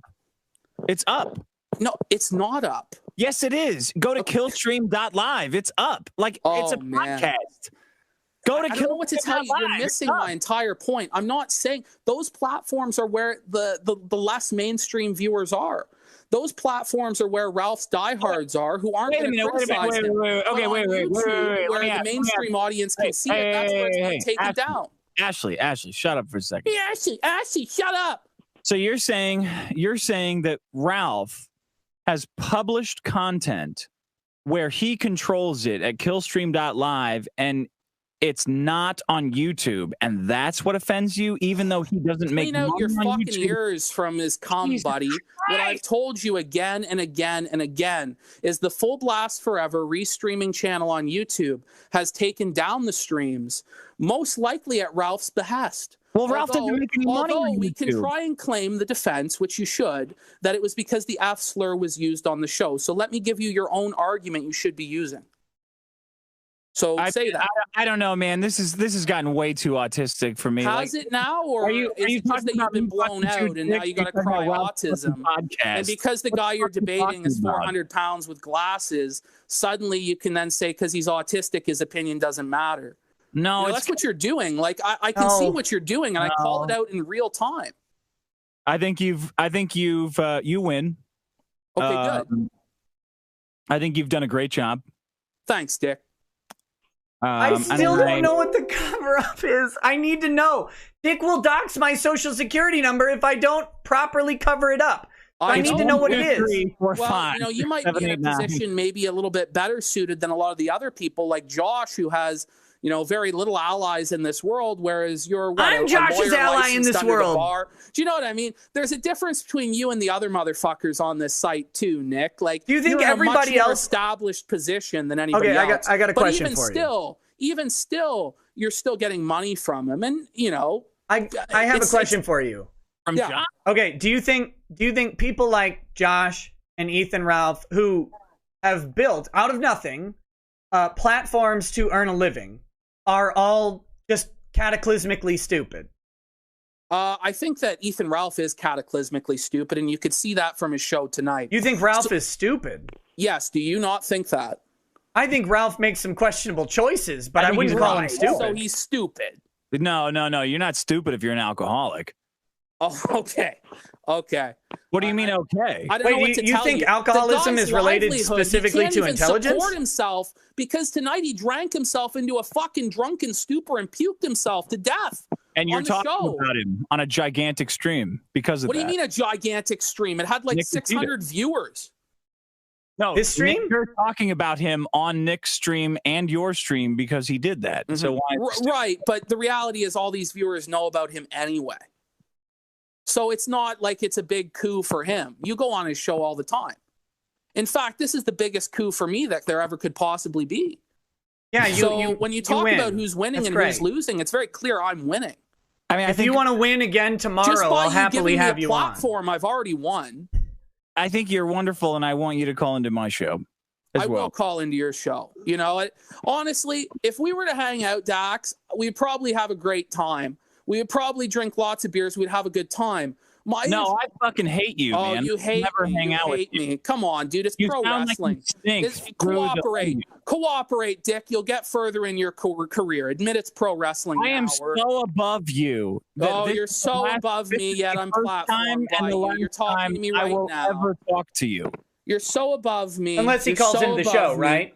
It's up. No, it's not up. Yes, it is. Go to killstream.live. It's up. Like, it's a podcast. Go to I don't know what to tell you. You're missing my entire point. I'm not saying those platforms are where the less mainstream viewers are. Those platforms are where Ralph's diehards are, who aren't going to criticize him. Okay, wait. Where the mainstream audience can see it, that's where it's going to take it down. Ashley, shut up for a second. Hey, Ashley, shut up. So you're saying that Ralph has published content where he controls it at killstream.live and it's not on YouTube, and that's what offends you, even though he doesn't make money on YouTube? Clean out your fucking ears from his cum, buddy. What I've told you again and again and again is the Full Blast Forever restreaming channel on YouTube has taken down the streams, most likely at Ralph's behest. Well, Ralph doesn't make any money on YouTube. We can try and claim the defense, which you should, that it was because the F slur was used on the show. So let me give you your own argument you should be using. So say that. I don't know, man. This has gotten way too autistic for me. Has it now, or is it just that you've been blown out and now you got to cry autism? And because the guy you're debating is 400 pounds with glasses, suddenly you can then say because he's autistic, his opinion doesn't matter. No, that's what you're doing. Like I can see what you're doing, and I call it out in real time. I think you win. Okay, good. I think you've done a great job. Thanks, Dick. I still don't know what the cover-up is. I need to know. Dick will dox my social security number if I don't properly cover it up. I need to know what it is. Well, you might be in a position maybe a little bit better suited than a lot of the other people, like Josh, who has, very little allies in this world, whereas you're I'm Josh's ally in this world. Do you know what I mean? There's a difference between you and the other motherfuckers on this site too, Nick. Like, do you think you're everybody in a much more else established position than anybody else? I got a question for you. Even still, you're still getting money from him, and I have a question for you. From John? Okay, do you think people like Josh and Ethan Ralph, who have built out of nothing platforms to earn a living, are all just cataclysmically stupid? I think that Ethan Ralph is cataclysmically stupid, and you could see that from his show tonight. You think Ralph is stupid? Yes. Do you not think that? I think Ralph makes some questionable choices, but I wouldn't call him stupid. So he's stupid. No. You're not stupid if you're an alcoholic. Oh, okay. What do you mean, okay? I don't know what to tell you. You think alcoholism is related specifically to intelligence? He can't even support himself because tonight he drank himself into a fucking drunken stupor and puked himself to death. And you're talking about him on a gigantic stream because of that. What do you mean a gigantic stream? It had like 600 viewers. No, this stream? You're talking about him on Nick's stream and your stream because he did that. Mm-hmm. So why? Right, but the reality is all these viewers know about him anyway. So it's not like it's a big coup for him. You go on his show all the time. In fact, this is the biggest coup for me that there ever could possibly be. Yeah, when you talk about who's winning and who's losing, it's very clear I'm winning. I mean, if you want to win again tomorrow, I'll happily have you on. Platform, I've already won. I think you're wonderful, and I want you to call into my show as well. I will call into your show. Honestly, if we were to hang out, Dax, we'd probably have a great time. We would probably drink lots of beers. We'd have a good time. No, I fucking hate you, man. Oh, you hate never me. hang out with me. Come on, dude. It's pro wrestling. Cooperate, Dick. You'll get further in your career. Admit it's pro wrestling. I am so above you. You're so above me, yet I'm platformed by you. You're talking to me right now. I will never talk to you. You're so above me. Unless he calls into the show, right?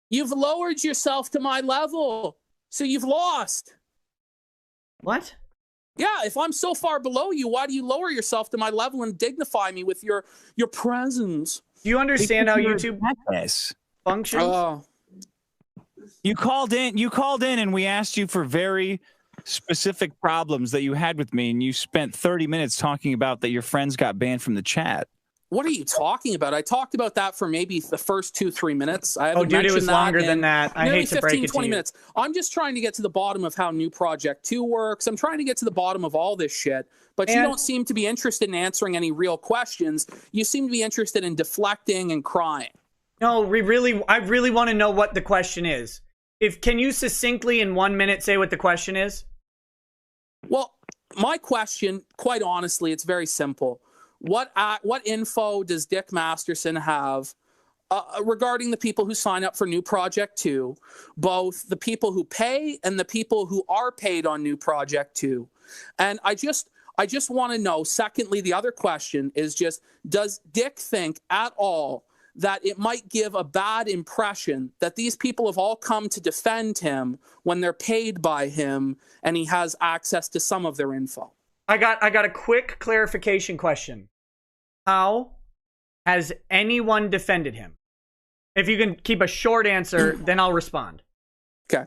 You've lowered yourself to my level, so you've lost. What? Yeah, if I'm so far below you, why do you lower yourself to my level and dignify me with your presence? Do you understand how YouTube functions? You called in and we asked you for very specific problems that you had with me, and you spent 30 minutes talking about that your friends got banned from the chat. What are you talking about? I talked about that for maybe the first 2-3 minutes. It was longer than that. I hate to break it to 20 you. minutes. I'm just trying to get to the bottom of how New Project 2 works. I'm trying to get to the bottom of all this shit. But you don't seem to be interested in answering any real questions. You seem to be interested in deflecting and crying. No, I really want to know what the question is. Can you succinctly in 1 minute say what the question is? Well, my question, quite honestly, it's very simple. What info does Dick Masterson have regarding the people who sign up for New Project 2, both the people who pay and the people who are paid on New Project 2? And I just want to know, secondly, the other question is just, does Dick think at all that it might give a bad impression that these people have all come to defend him when they're paid by him and he has access to some of their info? I got a quick clarification question. How has anyone defended him? If you can keep a short answer, then I'll respond. Okay.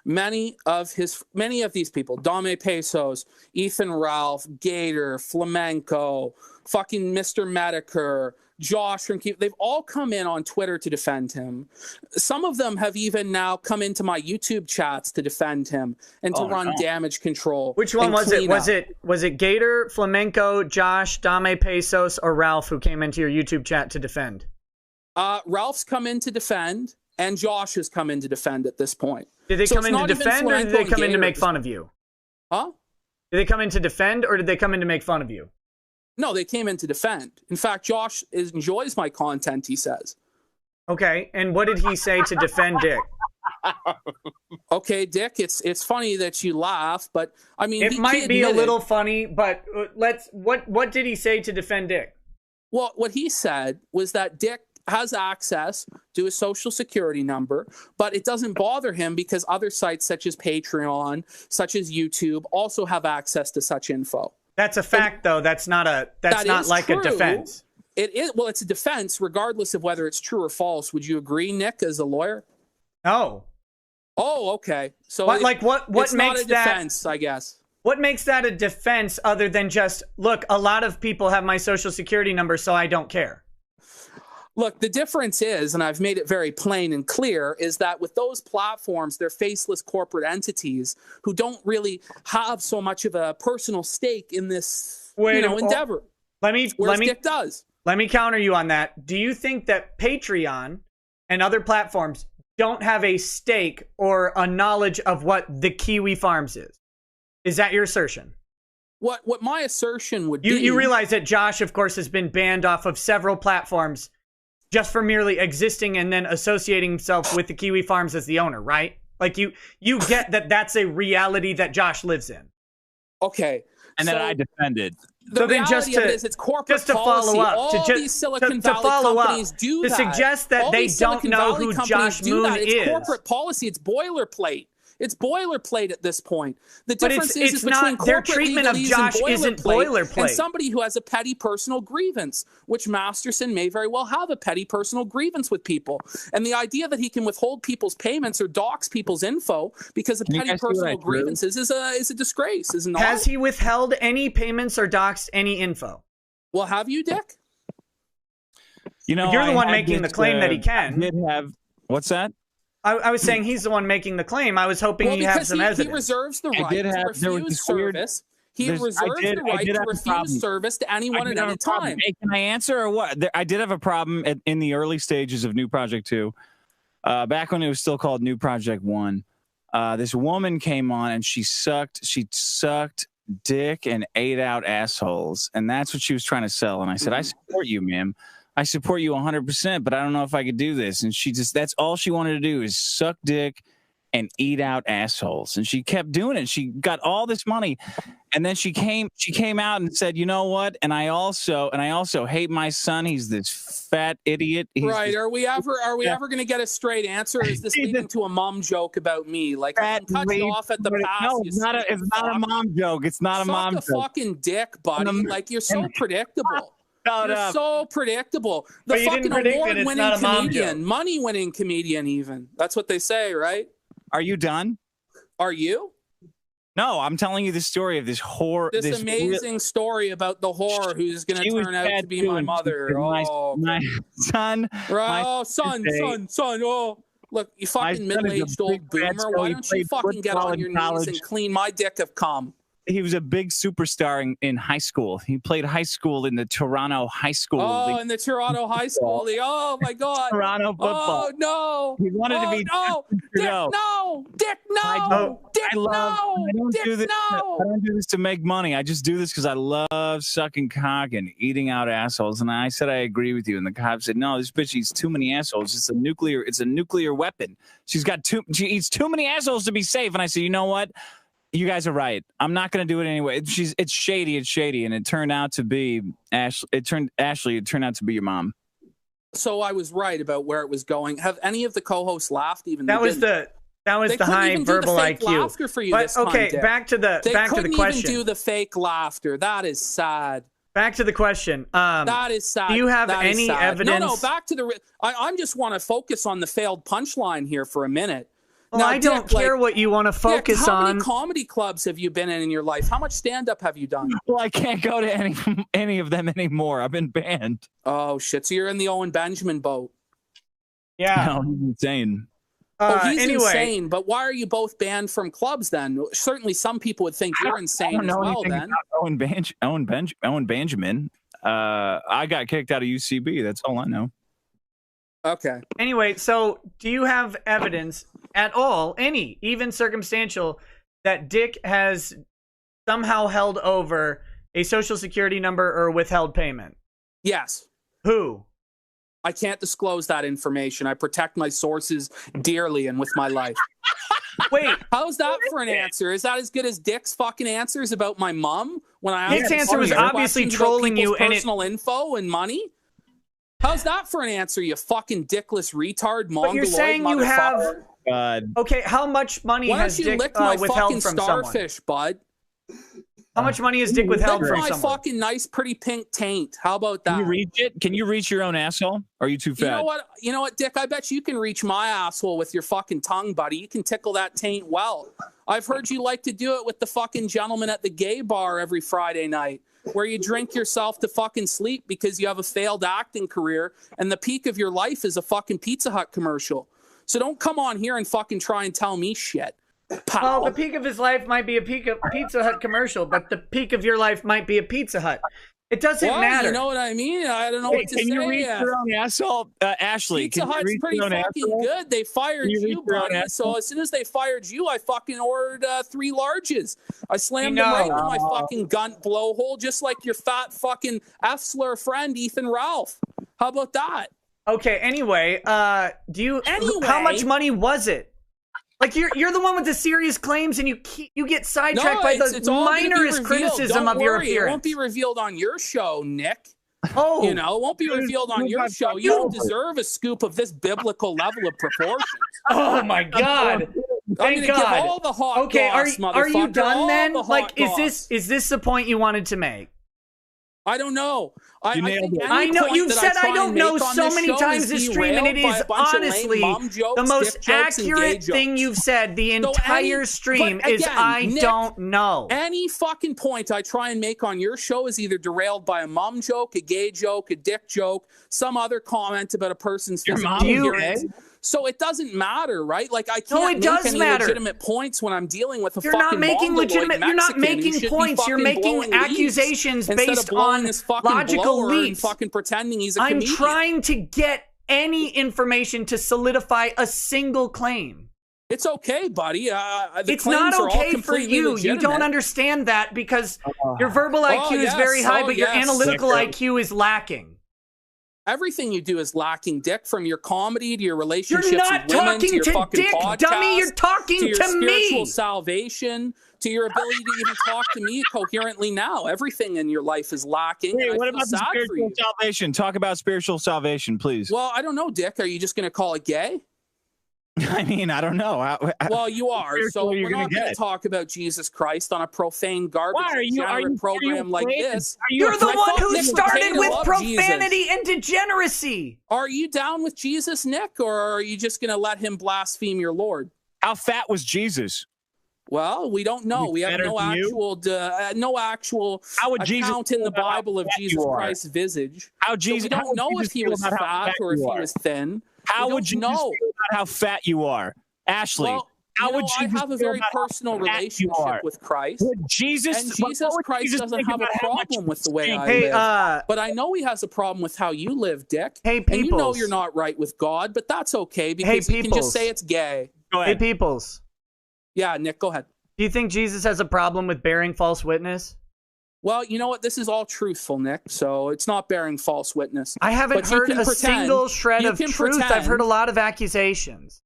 Many of these people, Dame Pesos, Ethan Ralph, Gator, Flamenco, fucking Mr. Medicare, Josh from they've all come in on Twitter to defend him. Some of them have even now come into my YouTube chats to defend him and to run damage control. Which one was it? Was it Gator, Flamenco, Josh, Dame Pesos, or Ralph who came into your YouTube chat to defend? Ralph's come in to defend, and Josh has come in to defend at this point. Did they come in to defend, or did they come in to make fun of you? Huh? Did they come in to defend, or did they come in to make fun of you? No, they came in to defend. In fact, Josh enjoys my content, he says. Okay, and what did he say to defend Dick? Okay, Dick, it's funny that you laugh, but I mean, it might be a little funny, but what did he say to defend Dick? Well, what he said was that Dick has access to his social security number, but it doesn't bother him because other sites such as Patreon, such as YouTube, also have access to such info. That's a fact, though. That's not like a defense. It is. Well, it's a defense, regardless of whether it's true or false. Would you agree, Nick, as a lawyer? No. Oh, okay. So what it's makes not a that defense, I guess. What makes that a defense other than just, look, a lot of people have my social security number, so I don't care? Look, the difference is, and I've made it very plain and clear, is that with those platforms, they're faceless corporate entities who don't really have so much of a personal stake in this endeavor. Dick does. Let me counter you on that. Do you think that Patreon and other platforms don't have a stake or a knowledge of what the Kiwi Farms is? Is that your assertion? What my assertion would be... You realize that Josh, of course, has been banned off of several platforms just for merely existing and then associating himself with the Kiwi Farms as the owner, right? Like, you get that that's a reality that Josh lives in. Okay. And then I defended. The reality of it is it's corporate policy. All these Silicon Valley companies do that. To suggest that they don't know who Josh Moon is. It's corporate policy. It's boilerplate. It's boilerplate at this point. The difference is between their treatment of Josh isn't boilerplate and somebody who has a petty personal grievance, which Masterson may very well have a petty personal grievance with people. And the idea that he can withhold people's payments or dox people's info because of petty personal grievances is a disgrace, is it not? Has he withheld any payments or doxed any info? Well, have you, Dick? You're the one making the claim that he can. What's that? I was saying he's the one making the claim. I was hoping he had some evidence. He reserves the right to refuse service. He reserves the right to refuse service to anyone at any time. Hey, can I answer or what? I did have a problem in the early stages of New Project 2. Back when it was still called New Project 1. This woman came on and she sucked dick and ate out assholes. And that's what she was trying to sell. And I said, I support you, ma'am. I support you 100%, but I don't know if I could do this. And that's all she wanted to do is suck dick and eat out assholes. And she kept doing it. She got all this money. And then she came out and said, you know what? And I also hate my son. He's this fat idiot. Are we ever going to get a straight answer? Or is this leading to a mom joke about me? Like, I can cut you off at the pass. No, it's not a mom joke. It's not a mom joke. Suck a fucking dick, buddy. Like, you're so predictable. You're so predictable. The fucking award-winning comedian, money-winning comedian even. That's what they say, right? Are you done? Are you? No, I'm telling you the story of this whore. This amazing story about the whore who's going to turn out to be my mother. My son. Son. Oh, look, you fucking middle-aged old boomer. Why don't you fucking get on your knees and clean my dick of cum? He was a big superstar in high school. He played high school in the Toronto High School. Oh, in the Toronto High School League. Oh, my God. Toronto football. Oh, no. He wanted to be Dick, no. Dick, no. I don't do this to make money. I just do this because I love sucking cock and eating out assholes. And I said, I agree with you. And the cop said, no, this bitch eats too many assholes. It's a nuclear weapon. She eats too many assholes to be safe. And I said, you know what? You guys are right. I'm not going to do it anyway. It's shady, and it turned out to be Ashley. It turned out to be your mom. So I was right about where it was going. Have any of the co-hosts laughed? Even that was the high verbal IQ. Laughter for you. But okay, back to the question. They couldn't even do the fake laughter. That is sad. Back to the question. That is sad. Do you have any evidence? No. Back to the. I just want to focus on the failed punchline here for a minute. Well, now, I don't care what you want to focus on. How many comedy clubs have you been in your life? How much stand-up have you done? Well, I can't go to any of them anymore. I've been banned. Oh, shit. So you're in the Owen Benjamin boat. Yeah. No, he's insane. He's insane, but why are you both banned from clubs then? Certainly some people would think you're insane as well then. Owen Benjamin. I got kicked out of UCB. That's all I know. Okay. Anyway, so do you have evidence at all, any, even circumstantial, that Dick has somehow held over a social security number or withheld payment? Yes. Who? I can't disclose that information. I protect my sources dearly and with my life. Wait. How's that for an answer? Is that as good as Dick's fucking answers about my mom? When I Dick's answer was obviously trolling you and personal info and money? How's that for an answer, you fucking dickless retard, mongoloid? But you're saying you have... God. Okay, how much money has Dick lick my withheld fucking from starfish, someone? bud? How much money is Dick withheld Look from my someone? fucking nice, pretty pink taint. How about that? Can you reach it? Can you reach your own asshole? Or are you too fat? You know what, Dick? I bet you can reach my asshole with your fucking tongue, buddy. You can tickle that taint well. I've heard you like to do it with the fucking gentleman at the gay bar every Friday night, where you drink yourself to fucking sleep because you have a failed acting career and the peak of your life is a fucking Pizza Hut commercial. So don't come on here and fucking try and tell me shit. Well, the peak of his life might be a Pizza Hut commercial, but the peak of your life might be a Pizza Hut. It doesn't matter. You know what I mean? I don't know what to say. Can you reach your own asshole, Ashley? Pizza Hut's pretty fucking good. They fired you, buddy. So as soon as they fired you, I fucking ordered 3 larges. I slammed them right into my fucking gunt blowhole, just like your fat fucking F-slur friend Ethan Ralph. How about that? Okay. Anyway, how much money was it? Like you're the one with the serious claims, and you get sidetracked by the minorest criticism of your appearance. It won't be revealed on your show, Nick. Oh, it won't be revealed on your show. You don't deserve a scoop of this biblical level of proportions. Oh my God! Thank God. Give all the hot goss, are you done then? Like, is this the point you wanted to make? I don't know. I know you've said I don't know so many times this stream, and it is honestly the most accurate thing you've said the entire stream is I don't know. Any fucking point I try and make on your show is either derailed by a mum joke, a gay joke, a dick joke, some other comment about a person's physical appearance. So it doesn't matter, right? Like I can't make any legitimate points when I'm dealing with a fucking You're not making points. You're making accusations based on logical leads. Fucking pretending he's a comedian. I'm trying to get any information to solidify a single claim. It's okay, buddy. It's not okay for you. Legitimate. You don't understand that because your verbal IQ is very high, but your analytical IQ is lacking. Everything you do is lacking, Dick, from your comedy to your relationships with women, to your fucking Dick, podcast, dummy. You're talking to your to spiritual me. Salvation, to your ability to even talk to me coherently now. Everything in your life is lacking. Wait, what about the spiritual salvation? Talk about spiritual salvation, please. Well, I don't know, Dick. Are you just going to call it gay? I mean, I don't know. Well, you are. So we're not going to talk about Jesus Christ on a profane, garbage program like this. You're the one who started with profanity and degeneracy. Are you down with Jesus, Nick, or are you just going to let him blaspheme your Lord? How fat was Jesus? Well, we don't know. We have no actual account in the Bible of Jesus Christ's visage. So we don't know if he was fat or if he was thin. How would you know about how fat you are, Ashley? Well, I have a very personal relationship with Christ. Jesus Christ doesn't have a problem with the way I live. But I know he has a problem with how you live, Dick. Hey, Peoples. And you know you're not right with God, but that's okay because you can just say it's gay. Hey, Peoples. Yeah, Nick, go ahead. Do you think Jesus has a problem with bearing false witness? Well, you know what? This is all truthful, Nick, so it's not bearing false witness. I haven't heard a single shred of truth. I've heard a lot of accusations.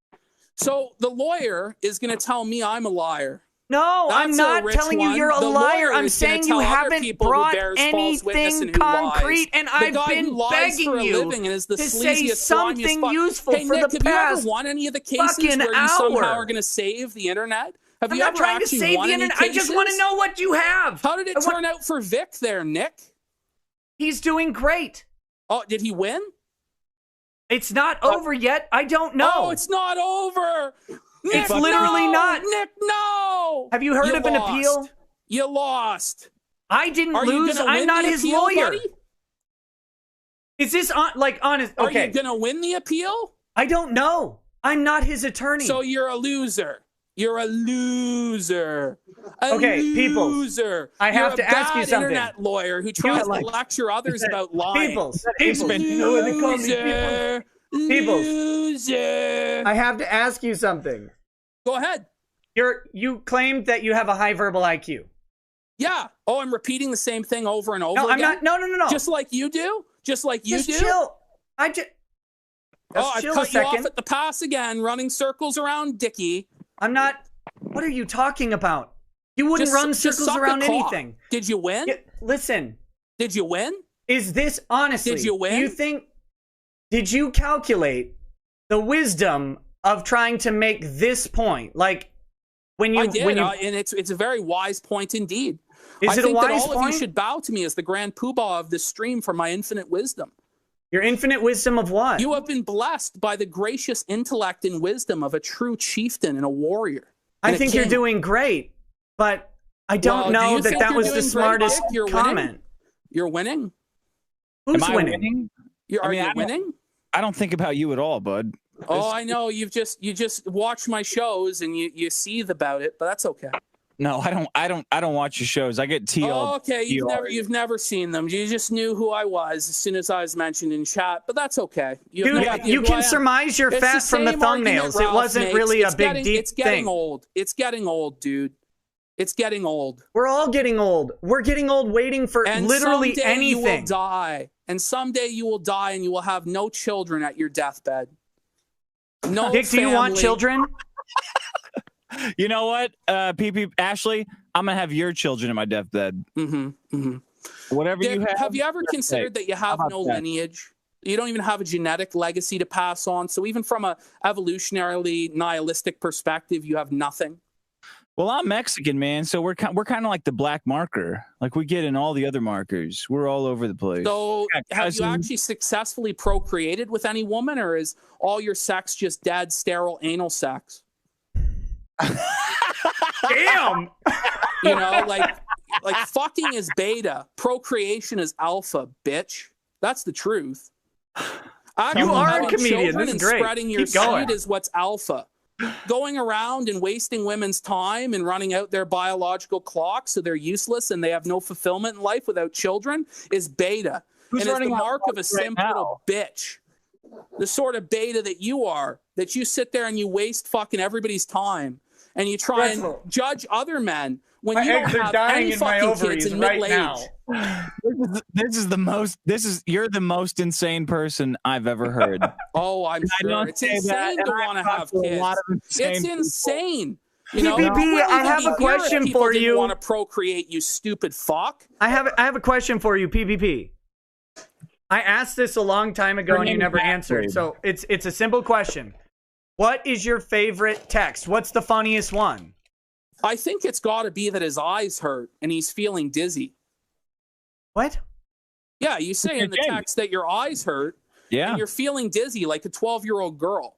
So the lawyer is going to tell me I'm a liar. No, I'm not telling you you're a liar. I'm saying you haven't brought anything concrete, and I've been begging you to say something useful for the past have you ever won any of the cases where you somehow are going to save the internet? I'm not trying to save the internet. I just want to know what you have. How did it turn out for Vic there, Nick? He's doing great. Oh, did he win? It's not over yet. I don't know. Oh, it's not over. Nick, it's literally not. Nick, no. Have you heard of an appeal? You lost. I didn't lose. I'm not his lawyer. Buddy? Is this honest? Okay. Are you going to win the appeal? I don't know. I'm not his attorney. So you're a loser. You're a loser. Peoples. I have to ask you something. Internet lawyer who tries to lecture others about lying. Peoples. Loser. I have to ask you something. Go ahead. You claimed that you have a high verbal IQ. Yeah. Oh, I'm repeating the same thing over and over again? I'm not. No. Just like you do? Just chill. I cut you off at the pass again, running circles around Dickie. I'm not. What are you talking about? You wouldn't run circles around anything. Did you win? Listen. Did you win? Is this honestly? Did you win? Did you calculate the wisdom of trying to make this point? Like when you, I did, and it's a very wise point indeed. Is it a wise that all point? of you should bow to me as the grand poobah of this stream for my infinite wisdom. Your infinite wisdom of what? You have been blessed by the gracious intellect and wisdom of a true chieftain and a warrior. I think you're doing great, but I don't know that that was the smartest comment. You're winning? Who's winning? Are you winning? I don't think about you at all, bud. Oh, I know. You just watch my shows and you seethe about it, but that's okay. No, I don't watch your shows. I get TL. Oh, okay. You've never seen them. You just knew who I was as soon as I was mentioned in chat, but that's okay. Dude, you can surmise you're fat from the thumbnails. It wasn't really a big deep thing. It's getting old. It's getting old, dude. It's getting old. We're all getting old. We're getting old waiting for literally anything. You will die. And someday you will die and you will have no children at your deathbed. No Dick, do you want children? You know what, PP Ashley? I'm gonna have your children at my deathbed. Whatever Dick, you have. Have you ever considered that you have no lineage? You don't even have a genetic legacy to pass on. So even from a evolutionarily nihilistic perspective, you have nothing. Well, I'm Mexican, man, so we're kind of like the black marker. Like we get in all the other markers. We're all over the place. So have you actually successfully procreated with any woman, or is all your sex just dead, sterile anal sex? Damn. You know, like fucking is beta, procreation is alpha, bitch. That's the truth. You are a comedian. This is great. Spreading your seed is what's alpha. Going around and wasting women's time and running out their biological clock so they're useless and they have no fulfillment in life without children is beta. Who's and it's the mark of a right simp little bitch. The sort of beta that you are, that you sit there and you waste fucking everybody's time and you try and judge other men when you don't have any fucking kids in middle age. You're the most insane person I've ever heard. Oh, I'm sure. It's insane to want to have kids. It's insane. You know, PPP, I have a question for you. Want to procreate, you stupid fuck? I have a question for you, PPP. I asked this a long time ago and you never answered. So it's a simple question. What is your favorite text? What's the funniest one? I think it's got to be that his eyes hurt and he's feeling dizzy. What? Yeah, you say in the text that your eyes hurt and you're feeling dizzy like a 12-year-old girl.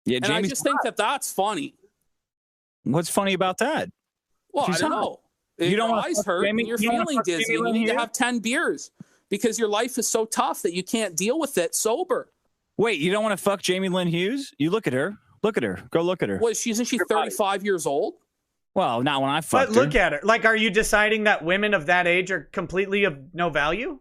Yeah, and I just think that that's funny. What's funny about that? Well, I don't know. You don't eyes hurt and you're feeling dizzy. You need to have 10 beers because your life is so tough that you can't deal with it sober. Wait, you don't want to fuck Jamie Lynn Hughes? You look at her. Look at her. Go look at her. Well, isn't she 35 years old? Well, not when I fucked her. But look at her. Like, are you deciding that women of that age are completely of no value?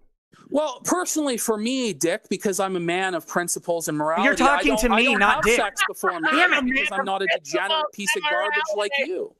Well, personally, for me, Dick, because I'm a man of principles and morality. You're talking to me, not Dick. I don't have sex before marriage because I'm not a degenerate piece of garbage like you.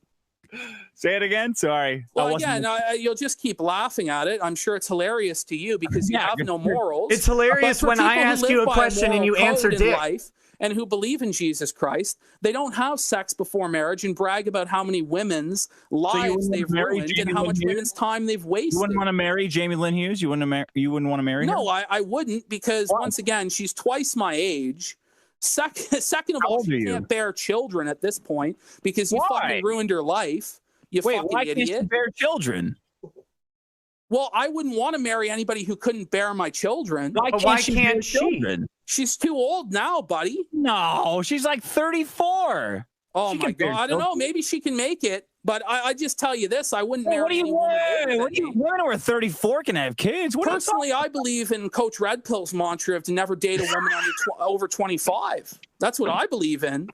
Say it again. Sorry. Well, again, you'll just keep laughing at it. I'm sure it's hilarious to you because you have no morals. It's hilarious when I ask you a question and you answer Dick. Life, and who believe in Jesus Christ, they don't have sex before marriage and brag about how many women's lives they've ruined and how much women's time they've wasted. You wouldn't want to marry Jamie Lynn Hughes? You wouldn't want to marry her? No, I wouldn't because, once again, she's twice my age. Second of all, she can't bear children at this point because you fucking ruined her life. You fucking why idiot. Can't she bear children? Well, I wouldn't want to marry anybody who couldn't bear my children. Why can't she? She's too old now, buddy. No, she's like 34. Oh my God, I don't know. Maybe she can make it, but I just tell you this: I wouldn't marry anyone. Women who are 34 can have kids. Personally, I believe in Coach Red Pill's mantra of to never date a woman over 25. That's what I believe in.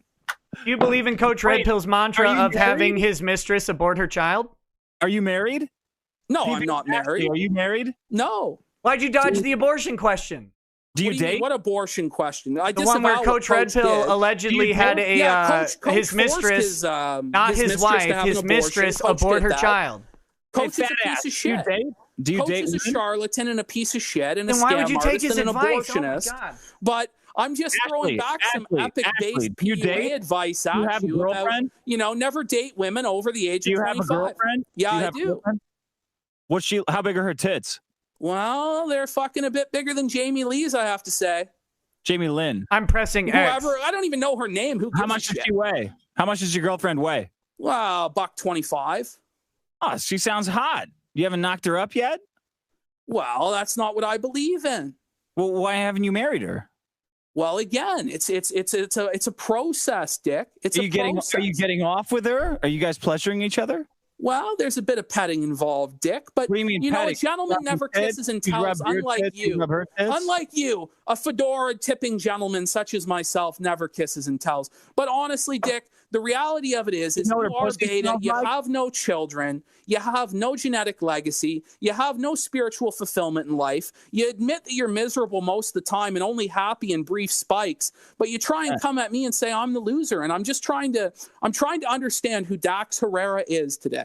Do you believe in Coach Red Pill's mantra of having his mistress abort her child? Are you married? No, I'm not married. Are you married? No. Why'd you dodge the abortion question? Do you date? What abortion question? The one where Coach Red Pill allegedly had his mistress, not his wife, his mistress abort her child. Coach is a piece of shit. Do you date? Coach is a charlatan and a piece of shit and a scam artist why would you take his and an advice? abortionist. Oh my God. But I'm just throwing back some epic-based PUA advice at you about, never date women over the age of 25. Do you have a girlfriend? Yeah, I do. How big are her tits? Well, they're fucking a bit bigger than Jamie Lee's, I have to say. Jamie Lynn. I'm pressing X. I don't even know her name. How much does she weigh? How much does your girlfriend weigh? Well, $125. Oh, she sounds hot. You haven't knocked her up yet? Well, that's not what I believe in. Well, why haven't you married her? Well, again, it's a process, Dick. Are you getting off with her? Are you guys pleasuring each other? Well, there's a bit of petting involved, Dick. But what do you mean, a gentleman never kisses and tells. Unlike you, a fedora tipping gentleman such as myself never kisses and tells. But honestly, Dick, the reality of it is you are beta. You have no children. You have no genetic legacy. You have no spiritual fulfillment in life. You admit that you're miserable most of the time and only happy in brief spikes. But you try and come at me and say I'm the loser. And I'm trying to understand who Dax Herrera is today.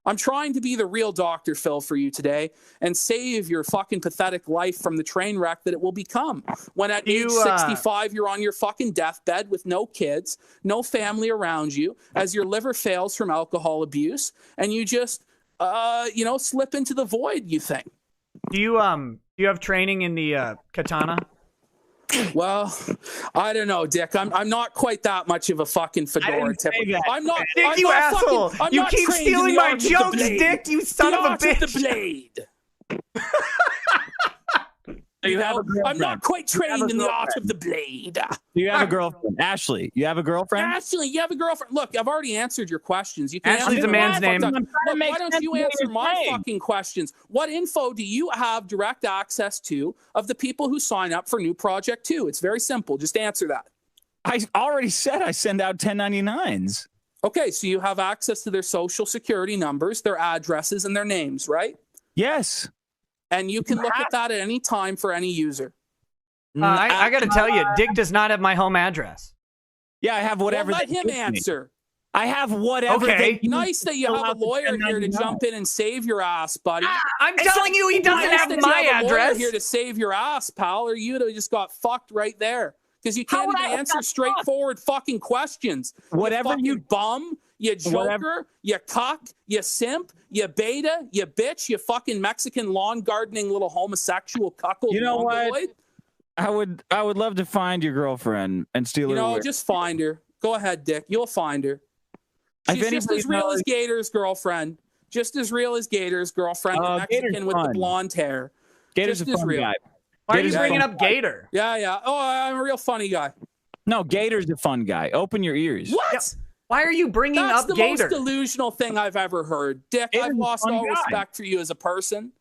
I'm trying to be the real Dr. Phil for you today and save your fucking pathetic life from the train wreck that it will become when at age 65 you're on your fucking deathbed with no kids, no family around you, as your liver fails from alcohol abuse, and you just slip into the void, you think. Do you have training in the katana? Well, I don't know, Dick. I'm not quite that much of a fucking fedora tipper. I'm not. Dick, I'm you not asshole! Fucking, you keep stealing my jokes, Dick. You son of a bitch! The blade. I'm not quite trained in the art of the blade. Do you have a girlfriend? Ashley, you have a girlfriend? Ashley, you have a girlfriend? Look, I've already answered your questions. You can Ashley's a man's name. Look, why don't you answer my fucking questions? What info do you have direct access to of the people who sign up for New Project 2? It's very simple. Just answer that. I already said I send out 1099s. Okay, so you have access to their social security numbers, their addresses, and their names, right? Yes. And you can look at that at any time for any user. I got to tell you, Dick does not have my home address. Yeah, I have whatever. Well, let him answer. I have whatever. Okay. Nice that you have a lawyer here to jump in and save your ass, buddy. I'm telling you, he doesn't have my address. Here to save your ass, pal, or you'd have just got fucked right there. Because you can't even answer straightforward fucking questions. Whatever you bum, you joker, you cuck, you simp, you beta, you bitch, you fucking Mexican lawn gardening little homosexual cuckold. You know what? I would love to find your girlfriend and steal her. Just find her. Go ahead, Dick. You'll find her. She's just as real as Gator's girlfriend. Just as real as Gator's girlfriend, the Mexican with the blonde hair. Gator's a fun guy. Why are you bringing up Gator? Yeah. Oh, I'm a real funny guy. No, Gator's a fun guy. Open your ears. What? Yep. Why are you bringing up Gator? That's the most delusional thing I've ever heard. Dick, I've lost all respect for you as a person.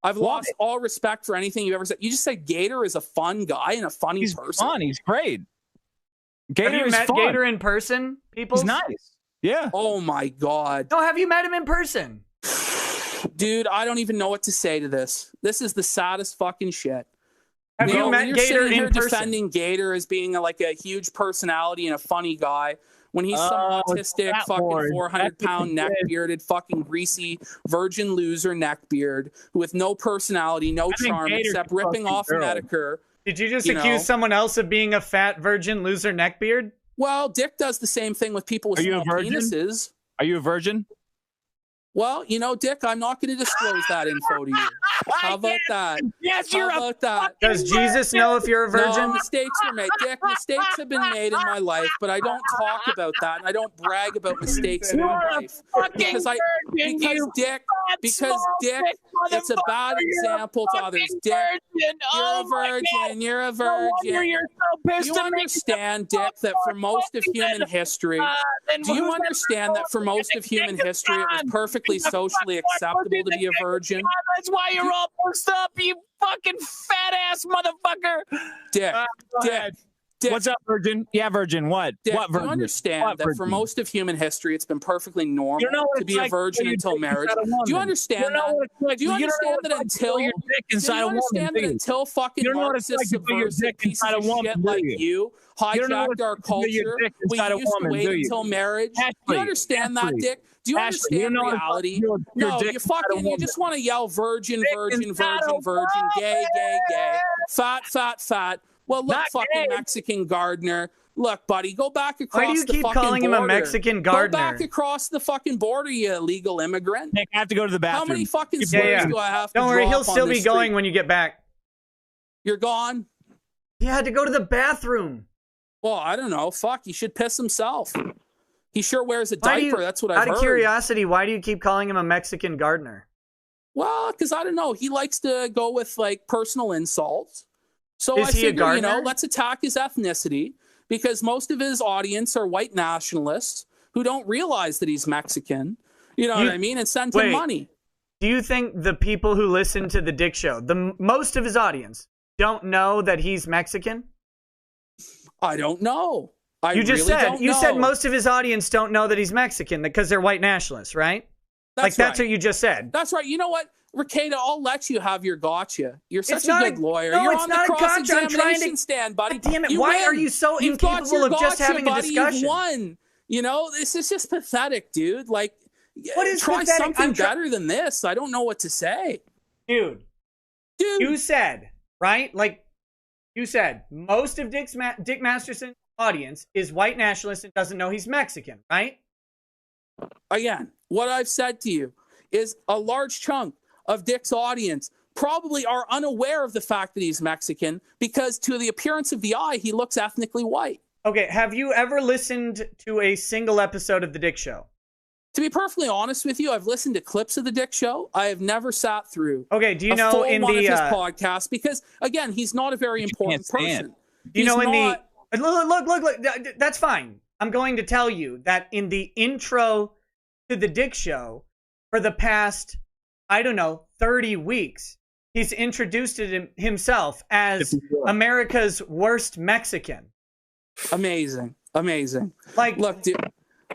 I've lost all respect for anything you've ever said. You just said Gator is a fun guy and a funny person. He's fun. He's great. Gator have you met fun. Gator in person, people? He's nice. Yeah. Oh, my God. No, have you met him in person? Dude, I don't even know what to say to this. This is the saddest fucking shit. Have you met Gator in person? Defending Gator as being a huge personality and a funny guy when he's some autistic fucking 400-pound neck-bearded fucking greasy virgin loser neckbeard with no personality, no charm except ripping off Medicare. Did you just accuse someone else of being a fat virgin loser neckbeard? Well, Dick does the same thing with people with small penises. Are you a virgin? Well, Dick, I'm not going to disclose that info to you. How about that? Yes, you're How about that? Does Jesus know if you're a virgin? No, mistakes were made. Dick, mistakes have been made in my life, but I don't talk about that, and I don't brag about mistakes in my life. Because Dick, it's a bad example to others. Dick, you're a virgin. You're a virgin. Do you understand, Dick, that for most of human history, it was perfectly socially acceptable to be a virgin? That's why you're all pursed up, you fucking fat ass motherfucker. Dick. What's up, virgin? Yeah, virgin. What? Dick, what virgin? You understand that for most of human history, it's been perfectly normal to be a virgin until marriage. Do you understand that? Do you understand that until fucking Marxist subversive pieces of shit like you hijacked our culture, we used to wait until marriage? Do you understand that, Dick? Do you understand reality? No, you just want to yell virgin, virgin, virgin, virgin, gay, gay, gay, fat, fat, fat. Well, look, fucking Mexican gardener. Look, buddy, go back across the fucking border. Why do you keep calling him a Mexican gardener? Go back across the fucking border, you illegal immigrant. Nick, I have to go to the bathroom. How many fucking slurs do I have to Don't worry, he'll drop still on be this going street? when you get back. You're gone? He had to go to the bathroom. Well, I don't know. Fuck, he should piss himself. He sure wears a diaper. That's what I've heard. Out of curiosity, why do you keep calling him a Mexican gardener? Well, because I don't know. He likes to go with like personal insults. So Is I he a figure, gardener? let's attack his ethnicity because most of his audience are white nationalists who don't realize that he's Mexican. You know what I mean? And send him money. Do you think the people who listen to the Dick Show, most of his audience, don't know that he's Mexican? I don't know. You said most of his audience don't know that he's Mexican because they're white nationalists, right? That's what you just said. That's right. You know what, Rekieta, I'll let you have your gotcha. You're such a good lawyer. No, You're it's on not the a gotcha. I'm trying cross-examination stand, buddy. God damn it! You Why win. are you so You've got incapable your of just gotcha, having a buddy. discussion? You've won. You know, this is just pathetic, dude. Like, what is try pathetic? something better than this. I don't know what to say. Dude, you said, right? Like, you said, most of Dick Masterson's audience is white nationalist and doesn't know he's Mexican, right? Again, what I've said to you is a large chunk of Dick's audience probably are unaware of the fact that he's Mexican because to the appearance of the eye, he looks ethnically white. Okay, have you ever listened to a single episode of The Dick Show? To be perfectly honest with you, I've listened to clips of The Dick Show. I have never sat through do you know full in one the of his podcasts because, again, he's not a very important person. Do you know in the look, that's fine. I'm going to tell you that in the intro to The Dick Show for the past, I don't know, 30 weeks, he's introduced himself as America's worst Mexican. Amazing. Like, look, dude.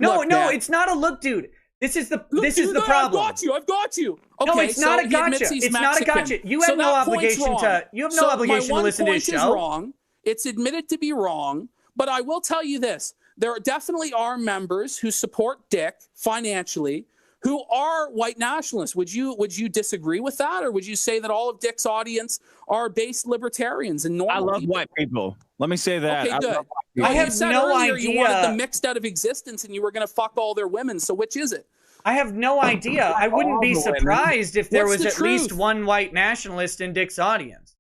No, it's not a look, dude. This is the problem. I've got you. Okay, no, it's not a gotcha. It's not a gotcha. You have no obligation to. You have no obligation to listen to his show. Is wrong. It's admitted to be wrong, but I will tell you this: there definitely are members who support Dick financially who are white nationalists. Would you disagree with that, or would you say that all of Dick's audience are based libertarians and normal? I love people? white people. Let me say that. Okay, good. I have no idea. You wanted them mixed out of existence, and you were going to fuck all their women. So which is it? I have no idea. I wouldn't be surprised if there was at least one white nationalist in Dick's audience.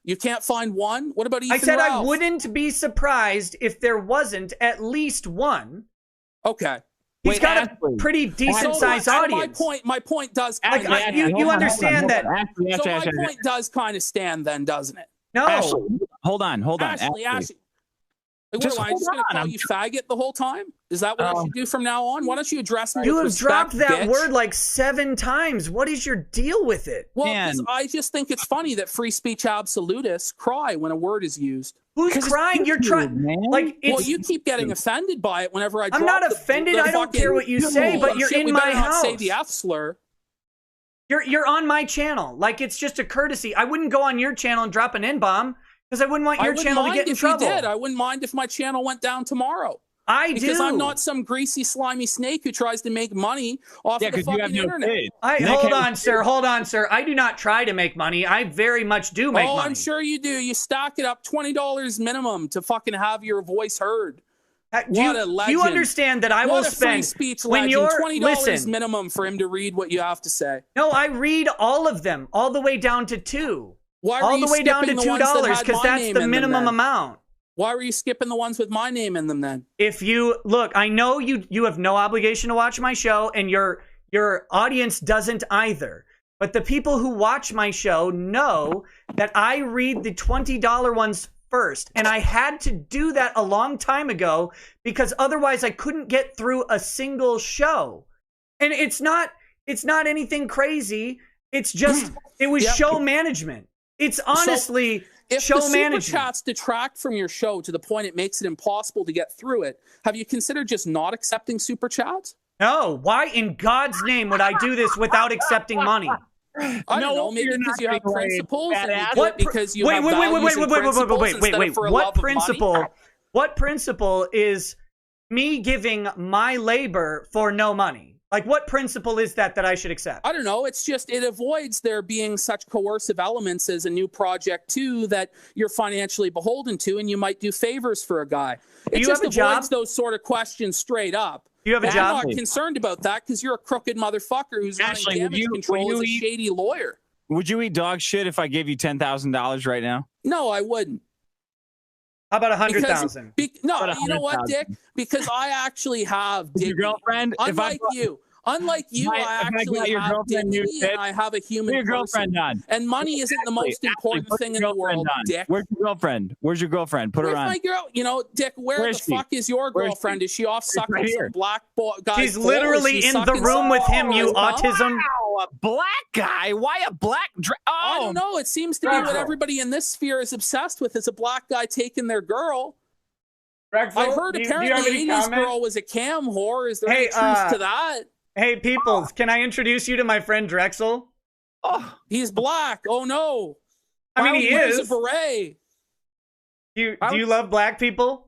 You can't find one? What about Ethan I said Ralph? I wouldn't be surprised if there wasn't at least one. Okay. He's got a pretty decent-sized audience. My point does. You understand that. So my point does kind of stand, then, doesn't it? No. Ashley, hold on. Ashley. Like, what, am I just going to call you faggot the whole time? Is that what I should do from now on? Why don't you address me with respect, You have dropped that bitch? word like 7 times. What is your deal with it? Well, I just think it's funny that free speech absolutists cry when a word is used. Who's crying? You're trying. Like, well, you keep getting offended by it whenever I. I'm not offended. I don't care what you say, but you're in my house. Say the F slur. You're on my channel. Like, it's just a courtesy. I wouldn't go on your channel and drop an N-bomb because I wouldn't want your channel to get in trouble. I wouldn't mind if my channel went down tomorrow. Because I'm not some greasy, slimy snake who tries to make money off of the fucking internet. Hold on, sir. I do not try to make money. I very much do make money. Oh, I'm sure you do. You stack it up $20 minimum to fucking have your voice heard. What a legend. You understand that I will spend free speech legend. $20 minimum for him to read what you have to say. No, I read all of them, all the way down to $2. Why all the way down to $2 because that's the minimum amount. Why were you skipping the ones with my name in them then? If you look, I know you have no obligation to watch my show, and your audience doesn't either. But the people who watch my show know that I read the $20 ones first, and I had to do that a long time ago because otherwise I couldn't get through a single show. And it's not anything crazy. It's just it was show management. It's honestly show management. If the super chats detract from your show to the point it makes it impossible to get through it, have you considered just not accepting super chats? No. Why in God's name would I do this without accepting money? I don't know. Maybe because you have principles. Because you wait. What principle is me giving my labor for no money? Like, what principle is that I should accept? I don't know. It's just it avoids there being such coercive elements as a new project too that you're financially beholden to, and you might do favors for a guy. It just avoids those sort of questions straight up. Do you have a job? I'm not concerned about that because you're a crooked motherfucker who's running damage control as a shady lawyer. Would you eat dog shit if I gave you $10,000 right now? No, I wouldn't. How about 100,000? No, you know what, Dick? Because I actually have dignity. Your girlfriend? Unlike you, I actually have dignity and I have a human your girlfriend person. And money isn't the most important thing in the world, Dick. Where's your girlfriend? Where's your girlfriend? Put her on. My girl, Dick, where the fuck is your girlfriend? Is she off sucking some black guy? She's literally in the room with him, you autism. Wow, a black guy? Why a black I don't know. It seems to be what everybody in this sphere is obsessed with is a black guy taking their girl. Drexel, I heard apparently Amy's girl was a cam whore. Is there any truth to that? Hey, peoples, can I introduce you to my friend Drexel? Oh, he's black. Oh, no. I mean, he is. A beret. Do you love black people?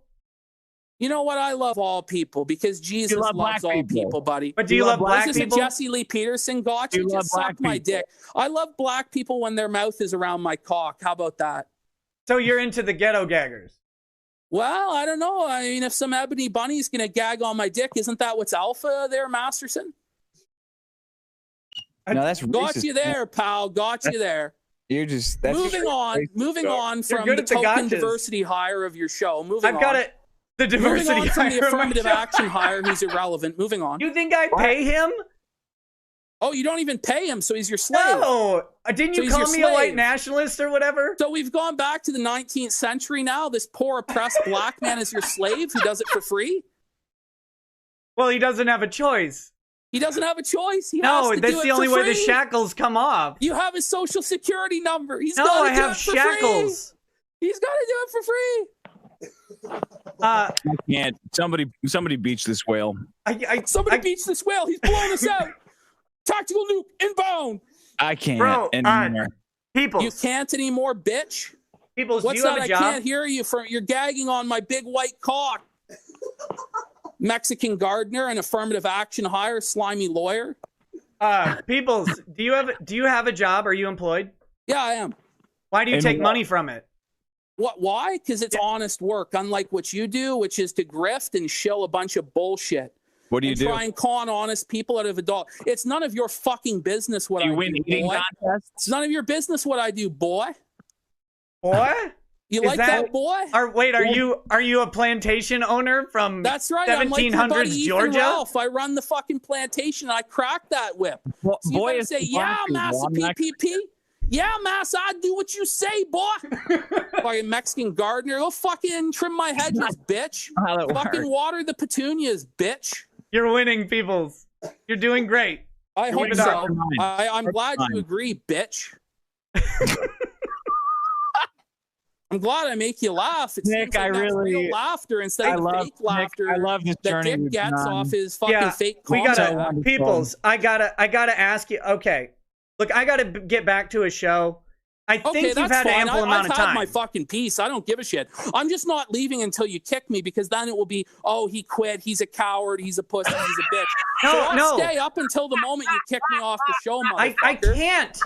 You know what? I love all people because Jesus loves all people, buddy. But do you love black people? Jesse Lee Peterson got you? Just suck my dick. I love black people when their mouth is around my cock. How about that? So you're into the ghetto gaggers? Well, I don't know. I mean, if some ebony bunny's going to gag on my dick, isn't that what's alpha there, Masterson? No, that's racist. Got you there, pal. Got you there. You're just moving on from the token diversity hire of your show. I've got it. The diversity moving on from the affirmative action hire. He's irrelevant. Moving on. You think I pay him? Oh, you don't even pay him, so he's your slave. No, didn't you call me a white nationalist or whatever? So we've gone back to the 19th century now. This poor oppressed black man is your slave who does it for free? Well, he doesn't have a choice. He doesn't have a choice. No, that's the only way the shackles come off. You have his social security number. I have shackles. He's got to do it for free. I can't. Somebody beach this whale. Somebody beach this whale. He's blowing us out. Tactical nuke inbound. I can't anymore. People, you can't anymore, bitch. People, what's that? I can't hear you. You're gagging on my big white cock. Mexican gardener and affirmative action hire, slimy lawyer. Peoples, do you have a job? Are you employed? Yeah, I am. Why do you take money from it? Why? Because it's honest work, unlike what you do, which is to grift and shill a bunch of bullshit. What do you do? Try and con honest people out of a dollar. It's none of your fucking business what I do. You win eating contests? It's none of your business what I do, boy. Boy? You like that, boy? Are you a plantation owner from That's right. 1700s Georgia? Ralph. I run the fucking plantation. I crack that whip. Well, so boy, say, yeah, Massa PPP. Yeah, Massa, I do what you say, boy. Fucking Mexican gardener. Go fucking trim my hedges, bitch. Fucking water the petunias, bitch. You're winning, peoples. You're doing great. I hope so. I'm glad you agree, bitch. I'm glad I make you laugh. It's Nick, I really real laughter instead of fake laughter. I love this journey that Dick gets off his fucking fake content. Peoples, I gotta ask you. Okay, look, I gotta get back to a show. I think you've had ample amount of time. I've had my fucking piece. I don't give a shit. I'm just not leaving until you kick me because then it will be, oh, he quit. He's a coward. He's a pussy. He's a bitch. I'll stay up until the moment you kick me off the show, motherfucker. I can't.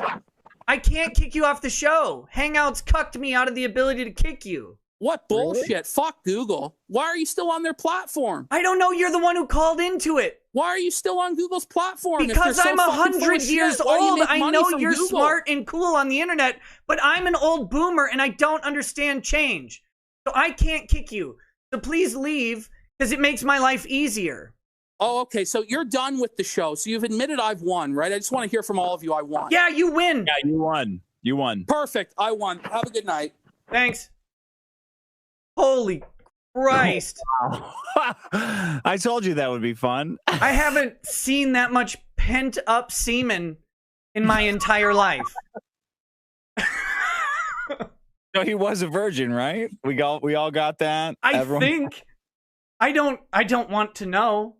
I can't kick you off the show. Hangouts cucked me out of the ability to kick you. What bullshit? Really? Fuck Google. Why are you still on their platform? I don't know. You're the one who called into it. Why are you still on Google's platform? Because I'm 100 years old. I know you're smart and cool on the internet, but I'm an old boomer and I don't understand change. So I can't kick you. So please leave because it makes my life easier. Oh, okay. So you're done with the show. So you've admitted I've won, right? I just want to hear from all of you. I won. Yeah, you win. Yeah, you won. You won. Perfect. I won. Have a good night. Thanks. Holy Christ. Oh, wow. I told you that would be fun. I haven't seen that much pent up semen in my entire life. So he was a virgin, right? We all got that. Everyone... I don't want to know.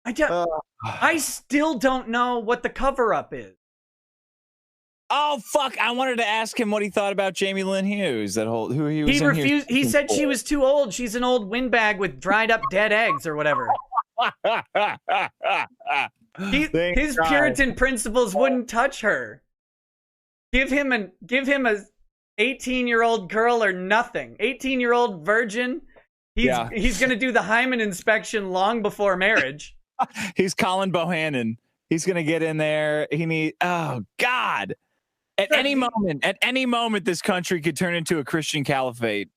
I still don't know what the cover-up is. Oh fuck! I wanted to ask him what he thought about Jamie Lynn Hughes. Who he was. He refused. He said she was too old. She's an old windbag with dried up dead eggs or whatever. His Puritan principles wouldn't touch her. Give him a 18-year-old girl or nothing. 18-year-old virgin. He's gonna do the hymen inspection long before marriage. He's Colin Bohannon. He's gonna get in there. Oh God. At any moment, this country could turn into a Christian caliphate.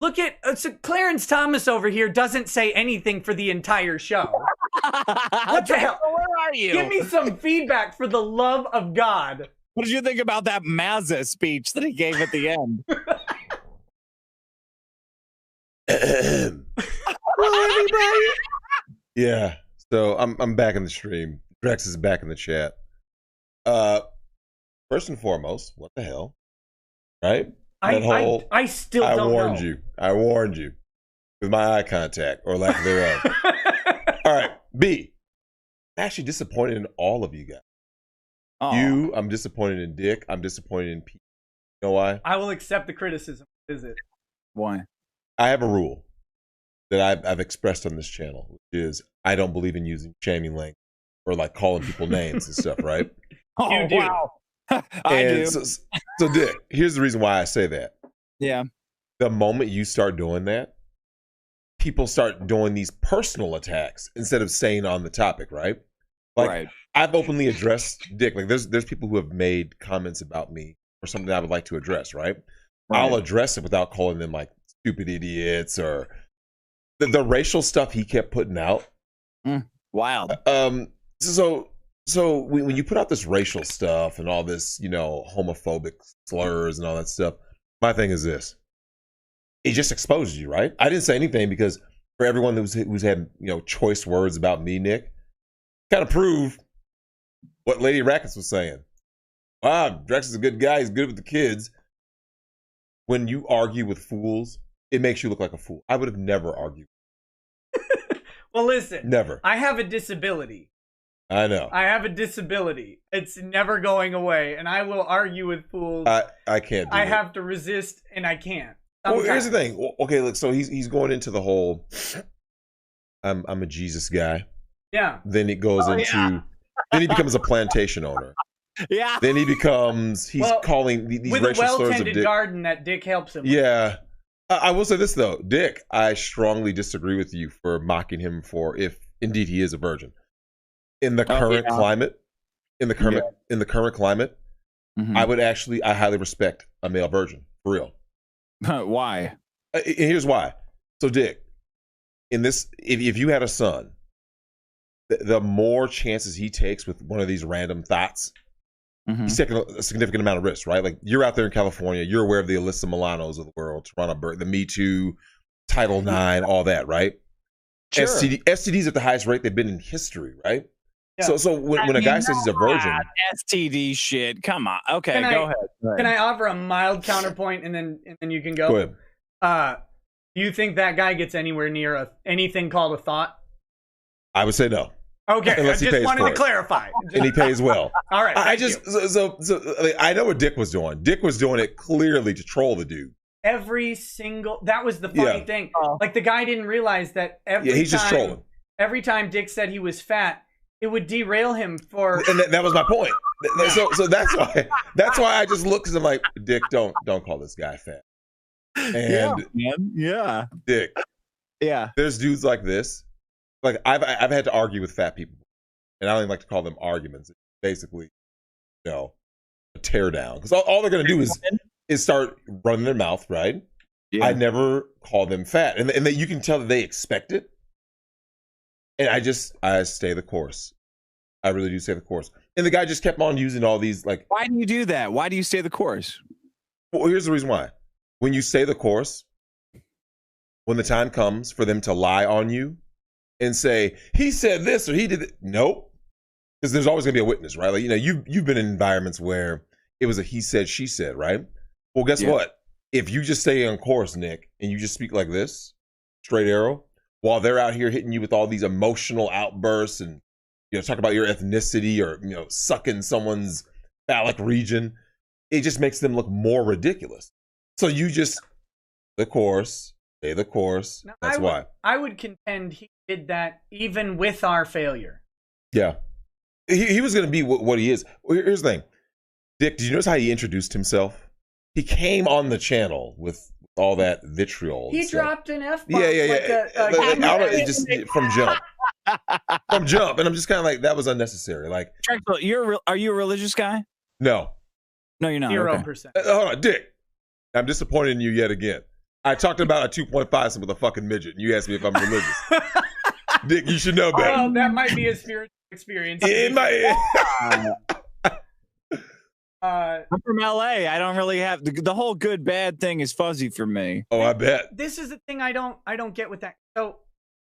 Look at so Clarence Thomas over here doesn't say anything for the entire show. What the hell? Where are you? Give me some feedback for the love of God. What did you think about that Mazza speech that he gave at the end? Hello, everybody. Yeah. So I'm back in the stream. Drex is back in the chat. First and foremost, what the hell? Right? I still don't know. I warned you with my eye contact or lack thereof. All right, B. I'm actually disappointed in all of you guys. Oh. I'm disappointed in Dick. I'm disappointed in Pete. You know why? I will accept the criticism. What is it? Why? I have a rule that I've expressed on this channel, which is I don't believe in using shaming language or like calling people names and stuff, right? Oh, You do. wow. I do. So Dick, here's the reason why I say that. Yeah. The moment you start doing that, people start doing these personal attacks instead of staying on the topic, right? Like Right. I've openly addressed Dick. Like there's people who have made comments about me or something that I would like to address, right? I'll address it without calling them like stupid idiots or the racial stuff he kept putting out. Wild. So when you put out this racial stuff and all this, homophobic slurs and all that stuff, my thing is this: it just exposes you, right? I didn't say anything because for everyone who's had choice words about me, Nick, kind of prove what Lady Rackets was saying. Wow, Drex is a good guy. He's good with the kids. When you argue with fools, it makes you look like a fool. I would have never argued. Well, listen. Never. I have a disability. I know. I have a disability. It's never going away, and I will argue with fools. I can't do it. I have to resist, and I can't. Well, here's the thing. Okay, look, so he's going into the whole I'm a Jesus guy. Yeah. Then it goes into then he becomes a plantation owner. Yeah. Then he's calling these with racial a slurs of well-tended Dick. garden that Dick helps him with. Yeah. I will say this though, Dick, I strongly disagree with you for mocking him for if indeed he is a virgin. In the current climate, Mm-hmm. I highly respect a male virgin, for real. Why? And here's why. So Dick, in this, if you had a son, the more chances he takes with one of these random thoughts, he's taking a significant amount of risk, right? Like you're out there in California, you're aware of the Alyssa Milanos of the world, Toronto Burke, the Me Too, Title IX, all that, right? Sure. STDs at the highest rate they've been in history, right? Yeah. So when a guy says he's a virgin, STD shit. Come on. Okay, go ahead. Can I offer a mild counterpoint and then you can go? Go ahead. Do you think that guy gets anywhere near anything called a thought? I would say no. Okay, unless I just wanted to clarify. And he pays well. All right. I know what Dick was doing. Dick was doing it clearly to troll the dude. That was the funny thing. Like the guy didn't realize that he's just trolling. Every time Dick said he was fat, it would derail him for. And that was my point. So that's why I just look because I'm like, Dick, don't call this guy fat. And yeah, Dick, there's dudes like this. Like I've had to argue with fat people, and I don't even like to call them arguments. It's basically, a tear down because all they're gonna do is start running their mouth, right? Yeah. I never call them fat, and you can tell that they expect it. And I stay the course. I really do stay the course. And the guy just kept on using all these like. Why do you do that? Why do you stay the course? Well, here's the reason why. When you stay the course, when the time comes for them to lie on you and say he said this or he did it, nope, because there's always gonna be a witness, right? Like you've been in environments where it was a he said she said, right? Well, guess what? If you just stay on course, Nick, and you just speak like this, straight arrow. While they're out here hitting you with all these emotional outbursts and talk about your ethnicity or sucking someone's phallic region, it just makes them look more ridiculous. So you just stay the course. Now, That's why I would contend he did that even with our failure. Yeah, he was going to be what he is. Well, here's the thing, Dick. Did you notice how he introduced himself? He came on the channel with all that vitriol. He dropped an F-bomb. It's just from jump. From jump. And I'm just kind of like, that was unnecessary. Like, are you a religious guy? No. No, you're not. 0%. Hold on, Dick. I'm disappointed in you yet again. I talked about a 2.5 with a fucking midget, and you asked me if I'm religious. Dick, you should know better. Well, that might be a spiritual experience. It might. I'm from LA. I don't really have the whole good bad thing is fuzzy for me. Oh, I bet. This is the thing I don't get with that. So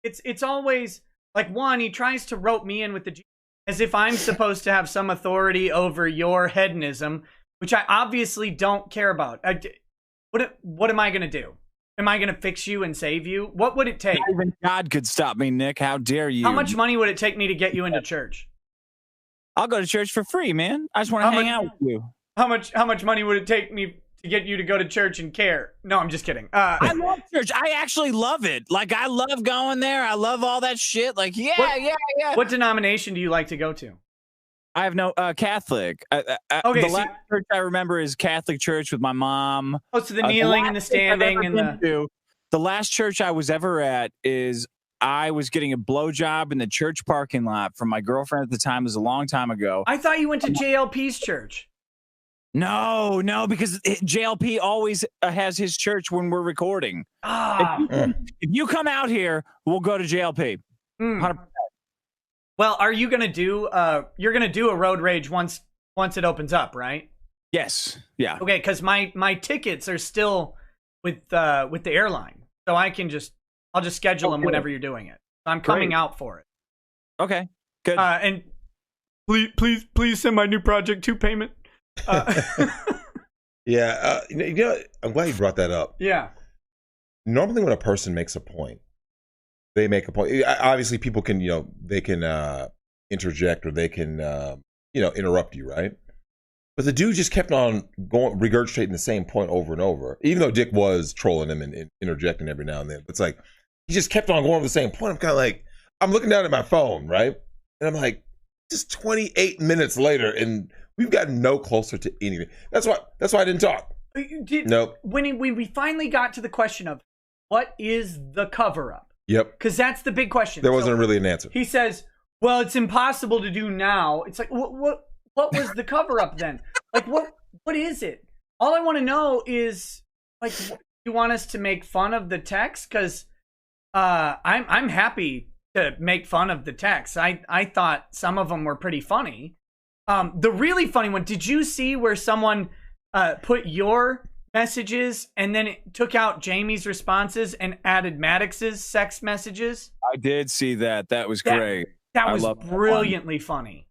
it's always like, one, he tries to rope me in with the as if I'm supposed to have some authority over your hedonism, which I obviously don't care about. What am I going to do? Am I going to fix you and save you? What would it take? Not even God could stop me, Nick. How dare you? How much money would it take me to get you into church? I'll go to church for free, man. I just want to hang out with you. How much money would it take me to get you to go to church and care? No, I'm just kidding. I love church. I actually love it. Like, I love going there. I love all that shit. Like, yeah. What denomination do you like to go to? I have no Catholic. Okay, the last church I remember is Catholic church with my mom. Oh, so the kneeling and the standing and the last church I was ever at is I was getting a blowjob in the church parking lot from my girlfriend at the time. It was a long time ago. I thought you went to JLP's church. No, because JLP always has his church when we're recording. If you come out here, we'll go to JLP. 100%. Well, are you gonna do? You're gonna do a road rage once it opens up, right? Yes. Yeah. Okay, because my tickets are still with the airline, so I'll just schedule them whenever you're doing it. So I'm coming out for it. Okay. Good. And please send my new Project 2 payment. Yeah. You know, I'm glad you brought that up. Yeah. Normally, when a person makes a point, they make a point. Obviously, people can, they can interject or they can, interrupt you, right? But the dude just kept on regurgitating the same point over and over, even though Dick was trolling him and interjecting every now and then. It's like he just kept on going over the same point. I'm kind of like, I'm looking down at my phone, right? And I'm like, just 28 minutes later, and we've gotten no closer to anything. That's why I didn't talk. Nope. When we finally got to the question of what is the cover-up? Yep. Because that's the big question. There wasn't really an answer. He says, well, it's impossible to do now. It's like, what was the cover-up then? Like, what is it? All I want to know is, like, you want us to make fun of the text? Because I'm happy to make fun of the text. I thought some of them were pretty funny. The really funny one, did you see where someone put your messages and then it took out Jamie's responses and added Maddox's sex messages? I did see that. That was great. That was brilliantly funny.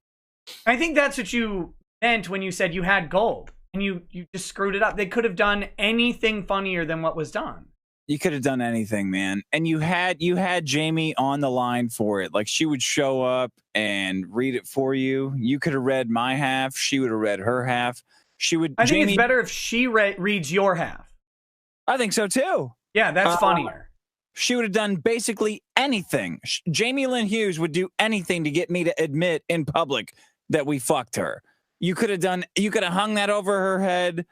I think that's what you meant when you said you had gold and you just screwed it up. They could have done anything funnier than what was done. You could have done anything, man. And you had Jamie on the line for it. Like, she would show up and read it for you. You could have read my half. She would have read her half. I think it's better if she reads your half. I think so too. Yeah, that's funnier. She would have done basically anything. Jamie Lynn Hughes would do anything to get me to admit in public that we fucked her. You could have hung that over her head,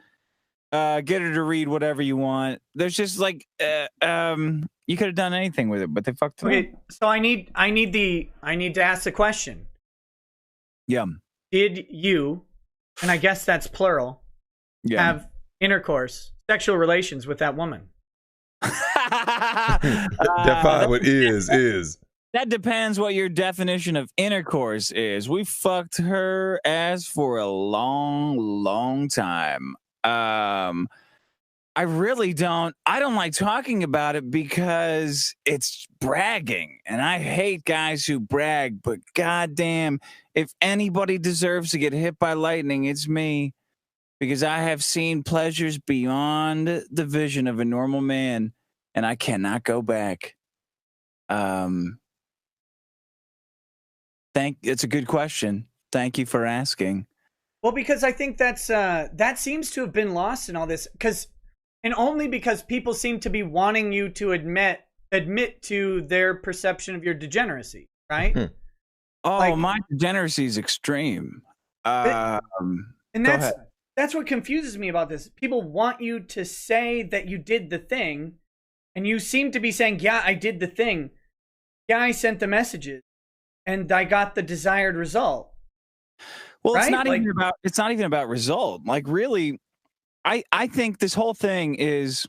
get her to read whatever you want. There's just like, you could have done anything with it, but they fucked her. Okay, so I need to ask the question. Yeah. Did you, and I guess that's plural, have intercourse, sexual relations with that woman? Define what is. That depends what your definition of intercourse is. We fucked her ass for a long, long time. I don't like talking about it because it's bragging, and I hate guys who brag, but goddamn, if anybody deserves to get hit by lightning, it's me, because I have seen pleasures beyond the vision of a normal man, and I cannot go back. It's a good question. Thank you for asking. Well, because I think that seems to have been lost in all this, and only because people seem to be wanting you to admit to their perception of your degeneracy, right? Oh, my degeneracy is extreme. And that's what confuses me about this. People want you to say that you did the thing, and you seem to be saying, "Yeah, I did the thing. Yeah, I sent the messages, and I got the desired result." Well, right? It's not even about result. Like, really, I think this whole thing is,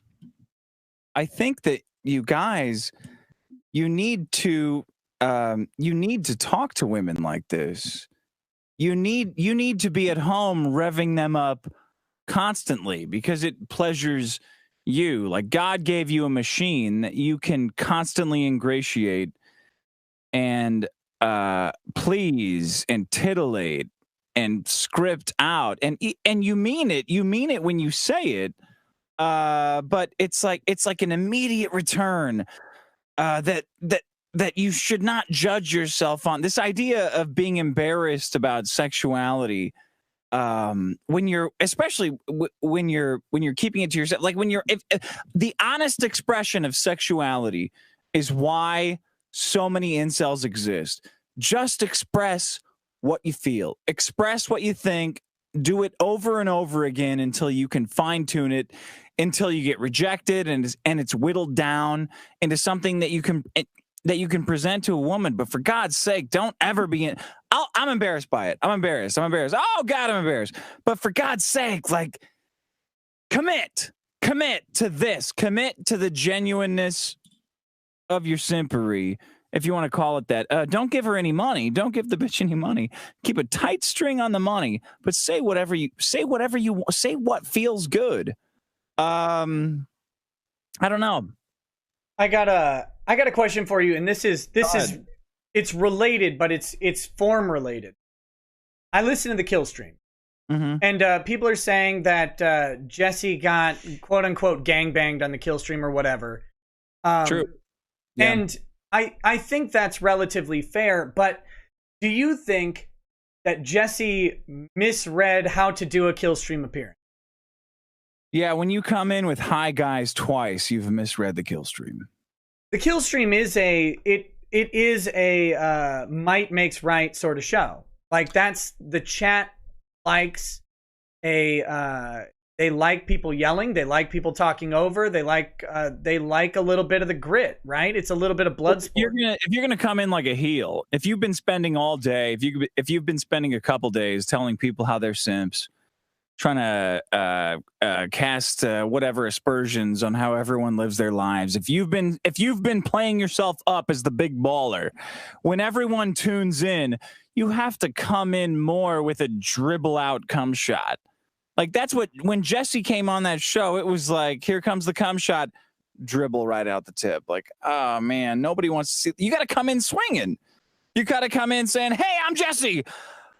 I think that you guys, you need to talk to women like this. You need to be at home revving them up constantly because it pleasures you. Like God gave you a machine that you can constantly ingratiate and please and titillate and script out, and you mean it. You mean it when you say it. But it's like an immediate return that you should not judge yourself on. This idea of being embarrassed about sexuality, when you're when you're keeping it to yourself, like when if the honest expression of sexuality is why so many incels exist. Just express what you feel, express what you think, do it over and over again until you can fine tune it, until you get rejected and it's whittled down into something that you can present to a woman. But for God's sake, don't ever be in. I'm embarrassed by it. I'm embarrassed. Oh God, I'm embarrassed. But for God's sake, like, commit to this. Commit to the genuineness of your simpery, if you want to call it that. Don't give her any money. Don't give the bitch any money. Keep a tight string on the money, but say whatever you want. Say what feels good. I don't know. I got a question for you, and this is it's related, but it's form related. I listened to the kill stream. Mm-hmm. And people are saying that Jesse got quote unquote gangbanged on the kill stream or whatever. True. Yeah. And I think that's relatively fair, but do you think that Jesse misread how to do a kill stream appearance? Yeah, when you come in with hi guys twice, you've misread the kill stream. The kill stream is it is a might makes right sort of show. Like, that's the chat likes they like people yelling, they like people talking over, they like a little bit of the grit, right? It's a little bit of blood sport. If you're gonna come in like a heel, if you've been spending all day, if you've been spending a couple days telling people how they're simps, trying to cast whatever aspersions on how everyone lives their lives, if you've been playing yourself up as the big baller, when everyone tunes in, you have to come in more with a dribble out cum shot. Like, that's what, when Jesse came on that show, it was like, here comes the cum shot, dribble right out the tip. Like, oh man, nobody wants to see. You got to come in swinging. You got to come in saying, hey, I'm Jesse.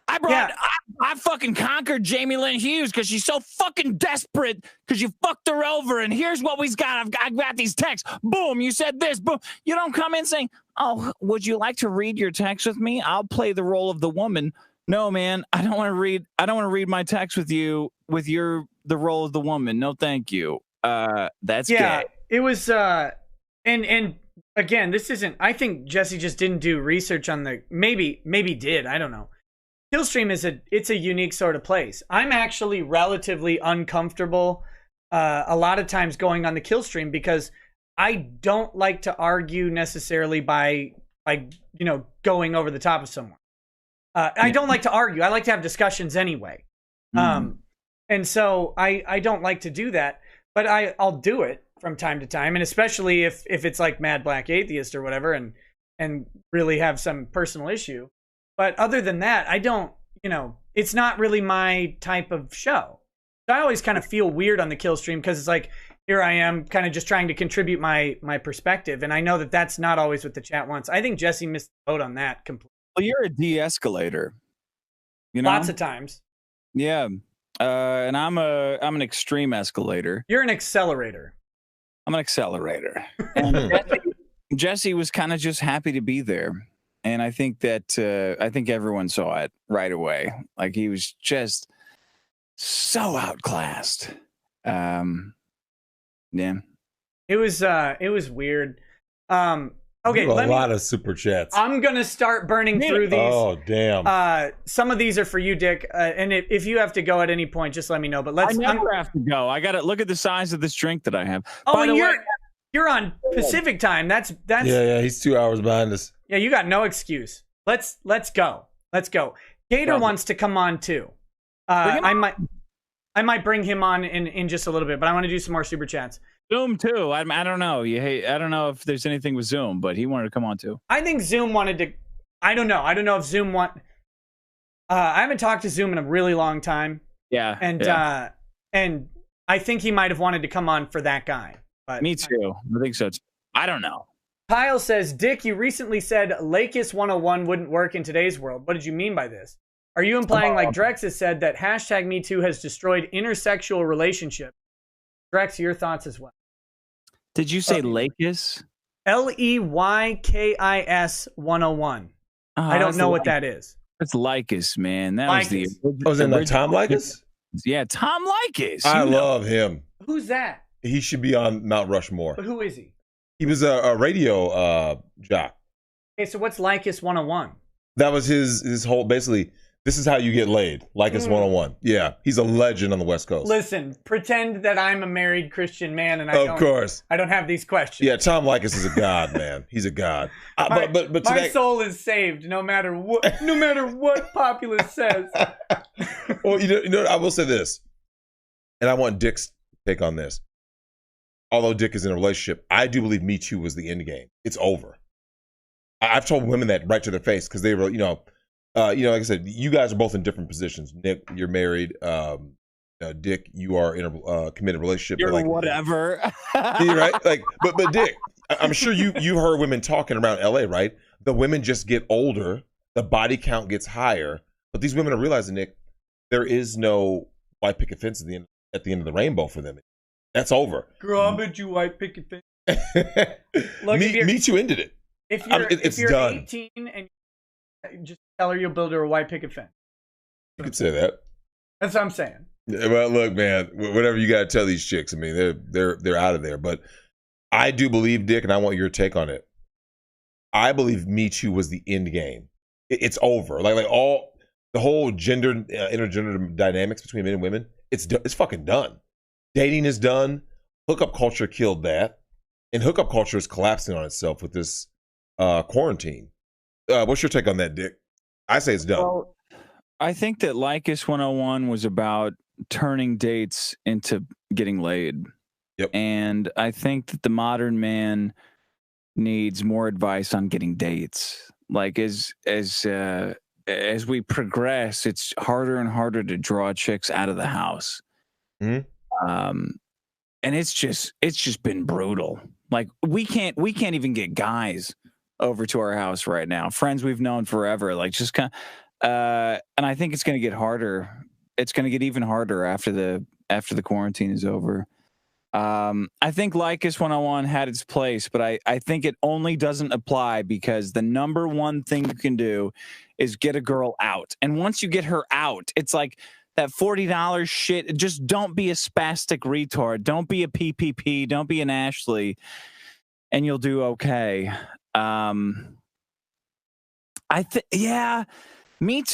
I fucking conquered Jamie Lynn Hughes because she's so fucking desperate because you fucked her over, and here's what we've got. I've got these texts. Boom, you said this. Boom. You don't come in saying, oh, would you like to read your text with me? I'll play the role of the woman. No, man, I don't want to read my text with you with the role of the woman. No, thank you. That's gay. It was and again, this isn't, I think Jesse just didn't do research on the maybe did, I don't know. Killstream it's a unique sort of place. I'm actually relatively uncomfortable a lot of times going on the Killstream because I don't like to argue necessarily by going over the top of someone. I don't like to argue. I like to have discussions anyway. And so I don't like to do that, but I'll do it from time to time. And especially if it's like Mad Black Atheist or whatever and really have some personal issue. But other than that, I don't, it's not really my type of show. So I always kind of feel weird on the kill stream because it's like, here I am kind of just trying to contribute my perspective. And I know that that's not always what the chat wants. I think Jesse missed the boat on that completely. Well, you're a de-escalator, Lots of times. Yeah, and I'm an extreme escalator. You're an accelerator. I'm an accelerator. And Jesse was kind of just happy to be there, and I think that I think everyone saw it right away. Like, he was just so outclassed. Yeah, it was weird. Okay, a lot of super chats. I'm gonna start burning through these. Oh damn! Some of these are for you, Dick. And if you have to go at any point, just let me know. But I never have to go. I gotta look at the size of this drink that I have. Oh, and you're on Pacific time. That's yeah. He's 2 hours behind us. Yeah, you got no excuse. Let's go. Gator wants to come on too. I might bring him on in just a little bit, but I want to do some more super chats. Zoom too. I don't know. I don't know if there's anything with Zoom, but he wanted to come on too. I think Zoom wanted to. I don't know. I don't know if Zoom I haven't talked to Zoom in a really long time. Yeah. And I think he might have wanted to come on for that guy. But me too. I think so too. I don't know. Kyle says, Dick, you recently said Lakis 101 wouldn't work in today's world. What did you mean by this? Are you implying, like Drex has said, that #MeToo has destroyed intersexual relationships? Drex, your thoughts as well. Did you say Lakis? Leykis 101. I don't know what that is. It's Lycus, man. That Lycus. Was it like Tom Lycus? Yeah, Tom Lycus. I love him. Who's that? He should be on Mount Rushmore. But who is he? He was a radio jock. Okay, so what's Lycus 101? That was his whole, basically, this is how you get laid. Lycus 101. Yeah, he's a legend on the West Coast. Listen, pretend that I'm a married Christian man and of course. I don't have these questions. Yeah, Tom Lycus is a god, man. He's a god. But my soul is saved no matter what populace says. Well, you know, I will say this, and I want Dick's take on this. Although Dick is in a relationship, I do believe Me Too was the end game. It's over. I've told women that right to their face because they were, like I said, you guys are both in different positions. Nick, you're married. Dick, you are in a committed relationship. You're like, whatever. Right? Like, but Dick, I'm sure you heard women talking around LA, right? The women just get older, the body count gets higher, but these women are realizing, Nick, there is no white picket fence at the end of the rainbow for them. That's over. Garbage, you white picket fence. Look, Me Too ended it. If you're done. 18 and just tell her you'll build her a white picket fence. You could say that. That's what I'm saying. Yeah, well, look, man, whatever you got to tell these chicks, I mean, they're out of there. But I do believe, Dick, and I want your take on it. I believe Me Too was the end game. It's over. Like all the whole intergender dynamics between men and women. It's fucking done. Dating is done. Hookup culture killed that, and hookup culture is collapsing on itself with this quarantine. What's your take on that, Dick? I say it's done. Well, I think that Lycus 101 was about turning dates into getting laid. Yep. And I think that the modern man needs more advice on getting dates. Like as we progress, it's harder and harder to draw chicks out of the house. Mm-hmm. And it's just been brutal. Like we can't even get guys over to our house right now. Friends we've known forever, like just kind of, and I think it's going to get harder. It's going to get even harder after the quarantine is over. I think Lycus 101 had its place, but I think it only doesn't apply because the number one thing you can do is get a girl out. And once you get her out, it's like that $40 shit. Just don't be a spastic retard. Don't be a PPP. Don't be an Ashley, and you'll do okay. Me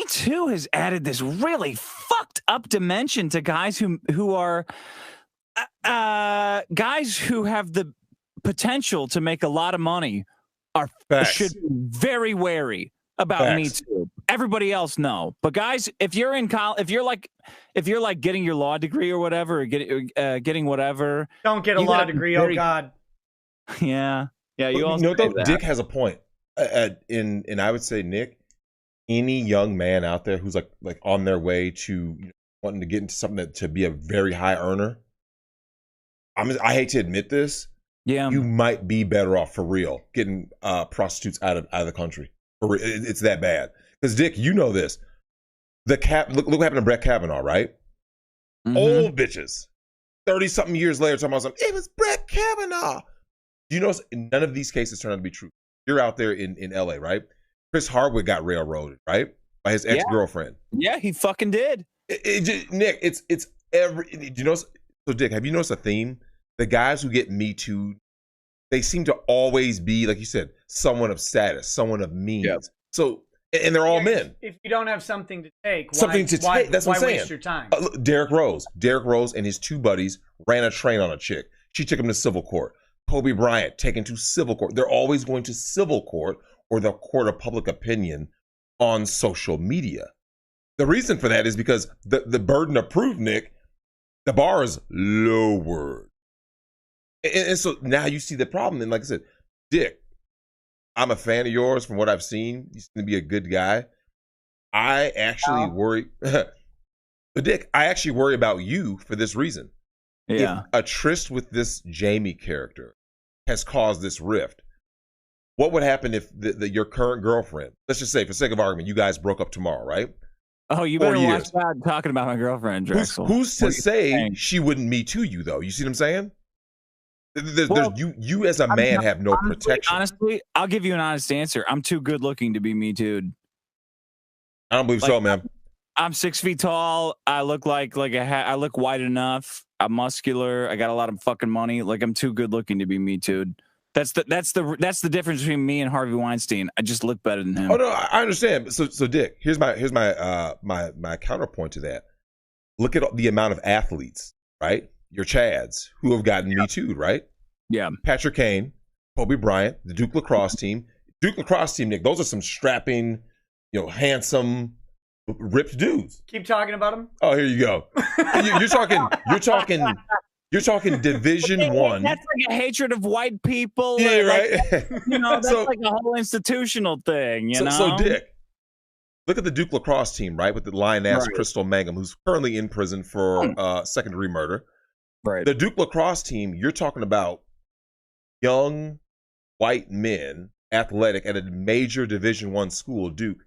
Too has added this really fucked up dimension to guys who are guys who have the potential to make a lot of money should be very wary about Me Too. Everybody else, no. But guys, if you're in college, if you're like getting your law degree or whatever, or getting whatever, don't get a law degree. Oh God. Yeah. You know, Dick has a point. And I would say, Nick, any young man out there who's like on their way to wanting to get into something to be a very high earner, I hate to admit this. Yeah, you might be better off for real getting prostitutes out of the country. For real. It's that bad. Because Dick, you know this. Look what happened to Brett Kavanaugh, right? Mm-hmm. Old bitches, 30-something years later, talking about something. It was Brett Kavanaugh. Do you notice none of these cases turn out to be true? You're out there in LA, right? Chris Hardwick got railroaded, right? By his ex-girlfriend. Yeah, he fucking did. Nick, it's every. Do you notice? So, Dick, have you noticed a theme? The guys who get Me Too, they seem to always be, like you said, someone of status, someone of means. Yep. So, and they're all men. If you don't have something to take, that's what I'm saying. Waste your time? Look, Derrick Rose and his two buddies ran a train on a chick. She took him to civil court. Kobe Bryant taken to civil court. They're always going to civil court or the court of public opinion on social media. The reason for that is because the burden of proof, Nick, the bar is lowered. And so now you see the problem. And like I said, Dick, I'm a fan of yours from what I've seen. You seem to be a good guy. I actually worry, but Dick, I actually worry about you for this reason. Yeah. If a tryst with this Jamie character has caused this rift, what would happen if your current girlfriend, let's just say for sake of argument, you guys broke up tomorrow, right? Oh, you better watch that talking about my girlfriend, Drexel. Who's to say she wouldn't Me Too you, though? You see what I'm saying? You as a man have no protection. Honestly, I'll give you an honest answer. I'm too good looking to be Me Too'd. I don't believe so, man. I'm 6 feet tall. I look I look white enough. I'm muscular. I got a lot of fucking money. Like, I'm too good looking to be Me Too'd. That's the difference between me and Harvey Weinstein. I just look better than him. Oh no, I understand. So Dick, here's my counterpoint to that. Look at the amount of athletes, right? Your Chads who have gotten Me Too'd, right? Yeah. Patrick Kane, Kobe Bryant, the Duke lacrosse team. Duke lacrosse team, Nick, those are some strapping, handsome, ripped dudes. Keep talking about them. Oh, here you go. You're talking Division One. That's like a hatred of white people. Yeah, right. That's like a whole institutional thing. So Dick, look at the Duke lacrosse team, right, with the lioness Crystal Mangum, who's currently in prison for second-degree murder. Right. The Duke lacrosse team, you're talking about young white men, athletic at a major Division I school, Duke.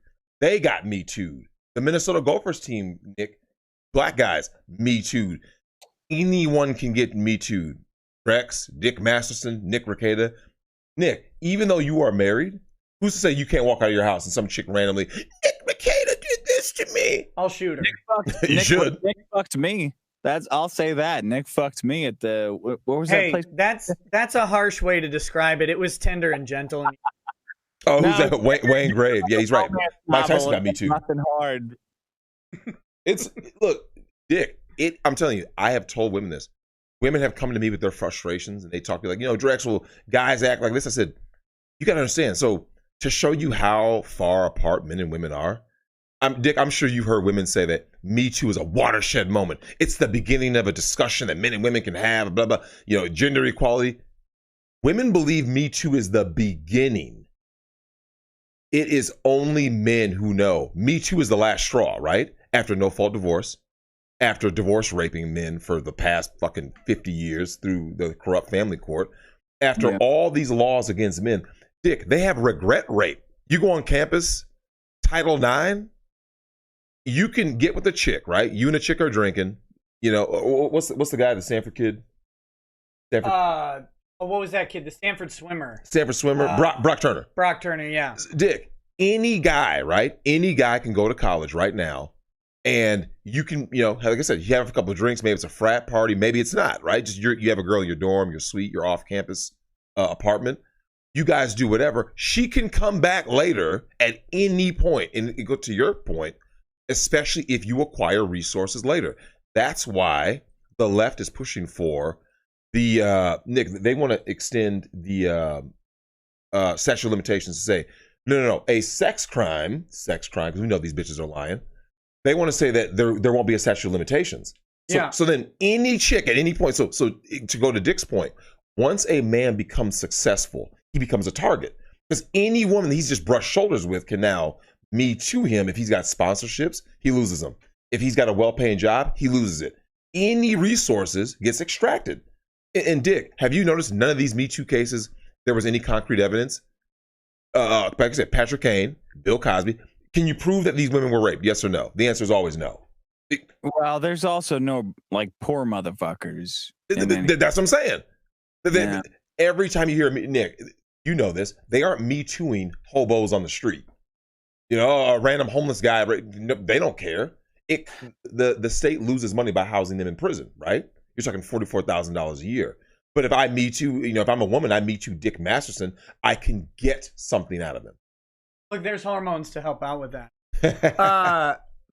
They got Me Too'd. The Minnesota Gophers team, Nick, black guys, Me Too'd. Anyone can get Me Too'd. Rex, Dick Masterson, Nick Rekieta. Nick, even though you are married, who's to say you can't walk out of your house and some chick randomly, Nick Rekieta did this to me? I'll shoot her. You should. Nick fucked me. I'll say that. Nick fucked me at the what was that place? That's a harsh way to describe it. It was tender and gentle. Oh, who's that? Wayne Grave. Yeah, he's right. Mike Tyson got Me Too. Nothing hard. Look, Dick. I'm telling you, I have told women this. Women have come to me with their frustrations, and they talk to me like, Drexel, guys act like this. I said, you got to understand. So to show you how far apart men and women are, Dick, I'm sure you've heard women say that Me Too is a watershed moment. It's the beginning of a discussion that men and women can have, blah, blah, gender equality. Women believe Me Too is the beginning. It is only men who know. Me Too is the last straw, right? After no-fault divorce, after divorce raping men for the past fucking 50 years through the corrupt family court, after all these laws against men, Dick, they have regret rape. You go on campus, Title IX, you can get with a chick, right? You and a chick are drinking. What's the guy, the Stanford kid? What was that kid? The Stanford swimmer. Brock Turner. Brock Turner, yeah. Dick, any guy, right? Any guy can go to college right now, and you can, like I said, you have a couple of drinks. Maybe it's a frat party. Maybe it's not, right? Just you have a girl in your dorm, your suite, your off-campus apartment. You guys do whatever. She can come back later at any point, and go to your point, especially if you acquire resources later. That's why the left is pushing for the Nick. They want to extend the statute of limitations to say no, a sex crime, because we know these bitches are lying. They want to say that there won't be a statute of limitations. So then any chick at any point. So to go to Dick's point, once a man becomes successful, he becomes a target, because any woman he's just brushed shoulders with can now Me Too him. If he's got sponsorships, he loses them. If he's got a well-paying job, he loses it. Any resources gets extracted. And Dick, have you noticed none of these Me Too cases there was any concrete evidence? Like I said, Patrick Kane, Bill Cosby. Can you prove that these women were raped? Yes or no? The answer is always no. Well, there's also no poor motherfuckers. That's what I'm saying. Every time you hear me, Nick, you know this. They aren't Me Tooing hobos on the street. A random homeless guy. They don't care. The state loses money by housing them in prison, right? You're talking $44,000 a year. But if I Me Too, if I'm a woman, I Me Too Dick Masterson, I can get something out of him. Look, there's hormones to help out with that.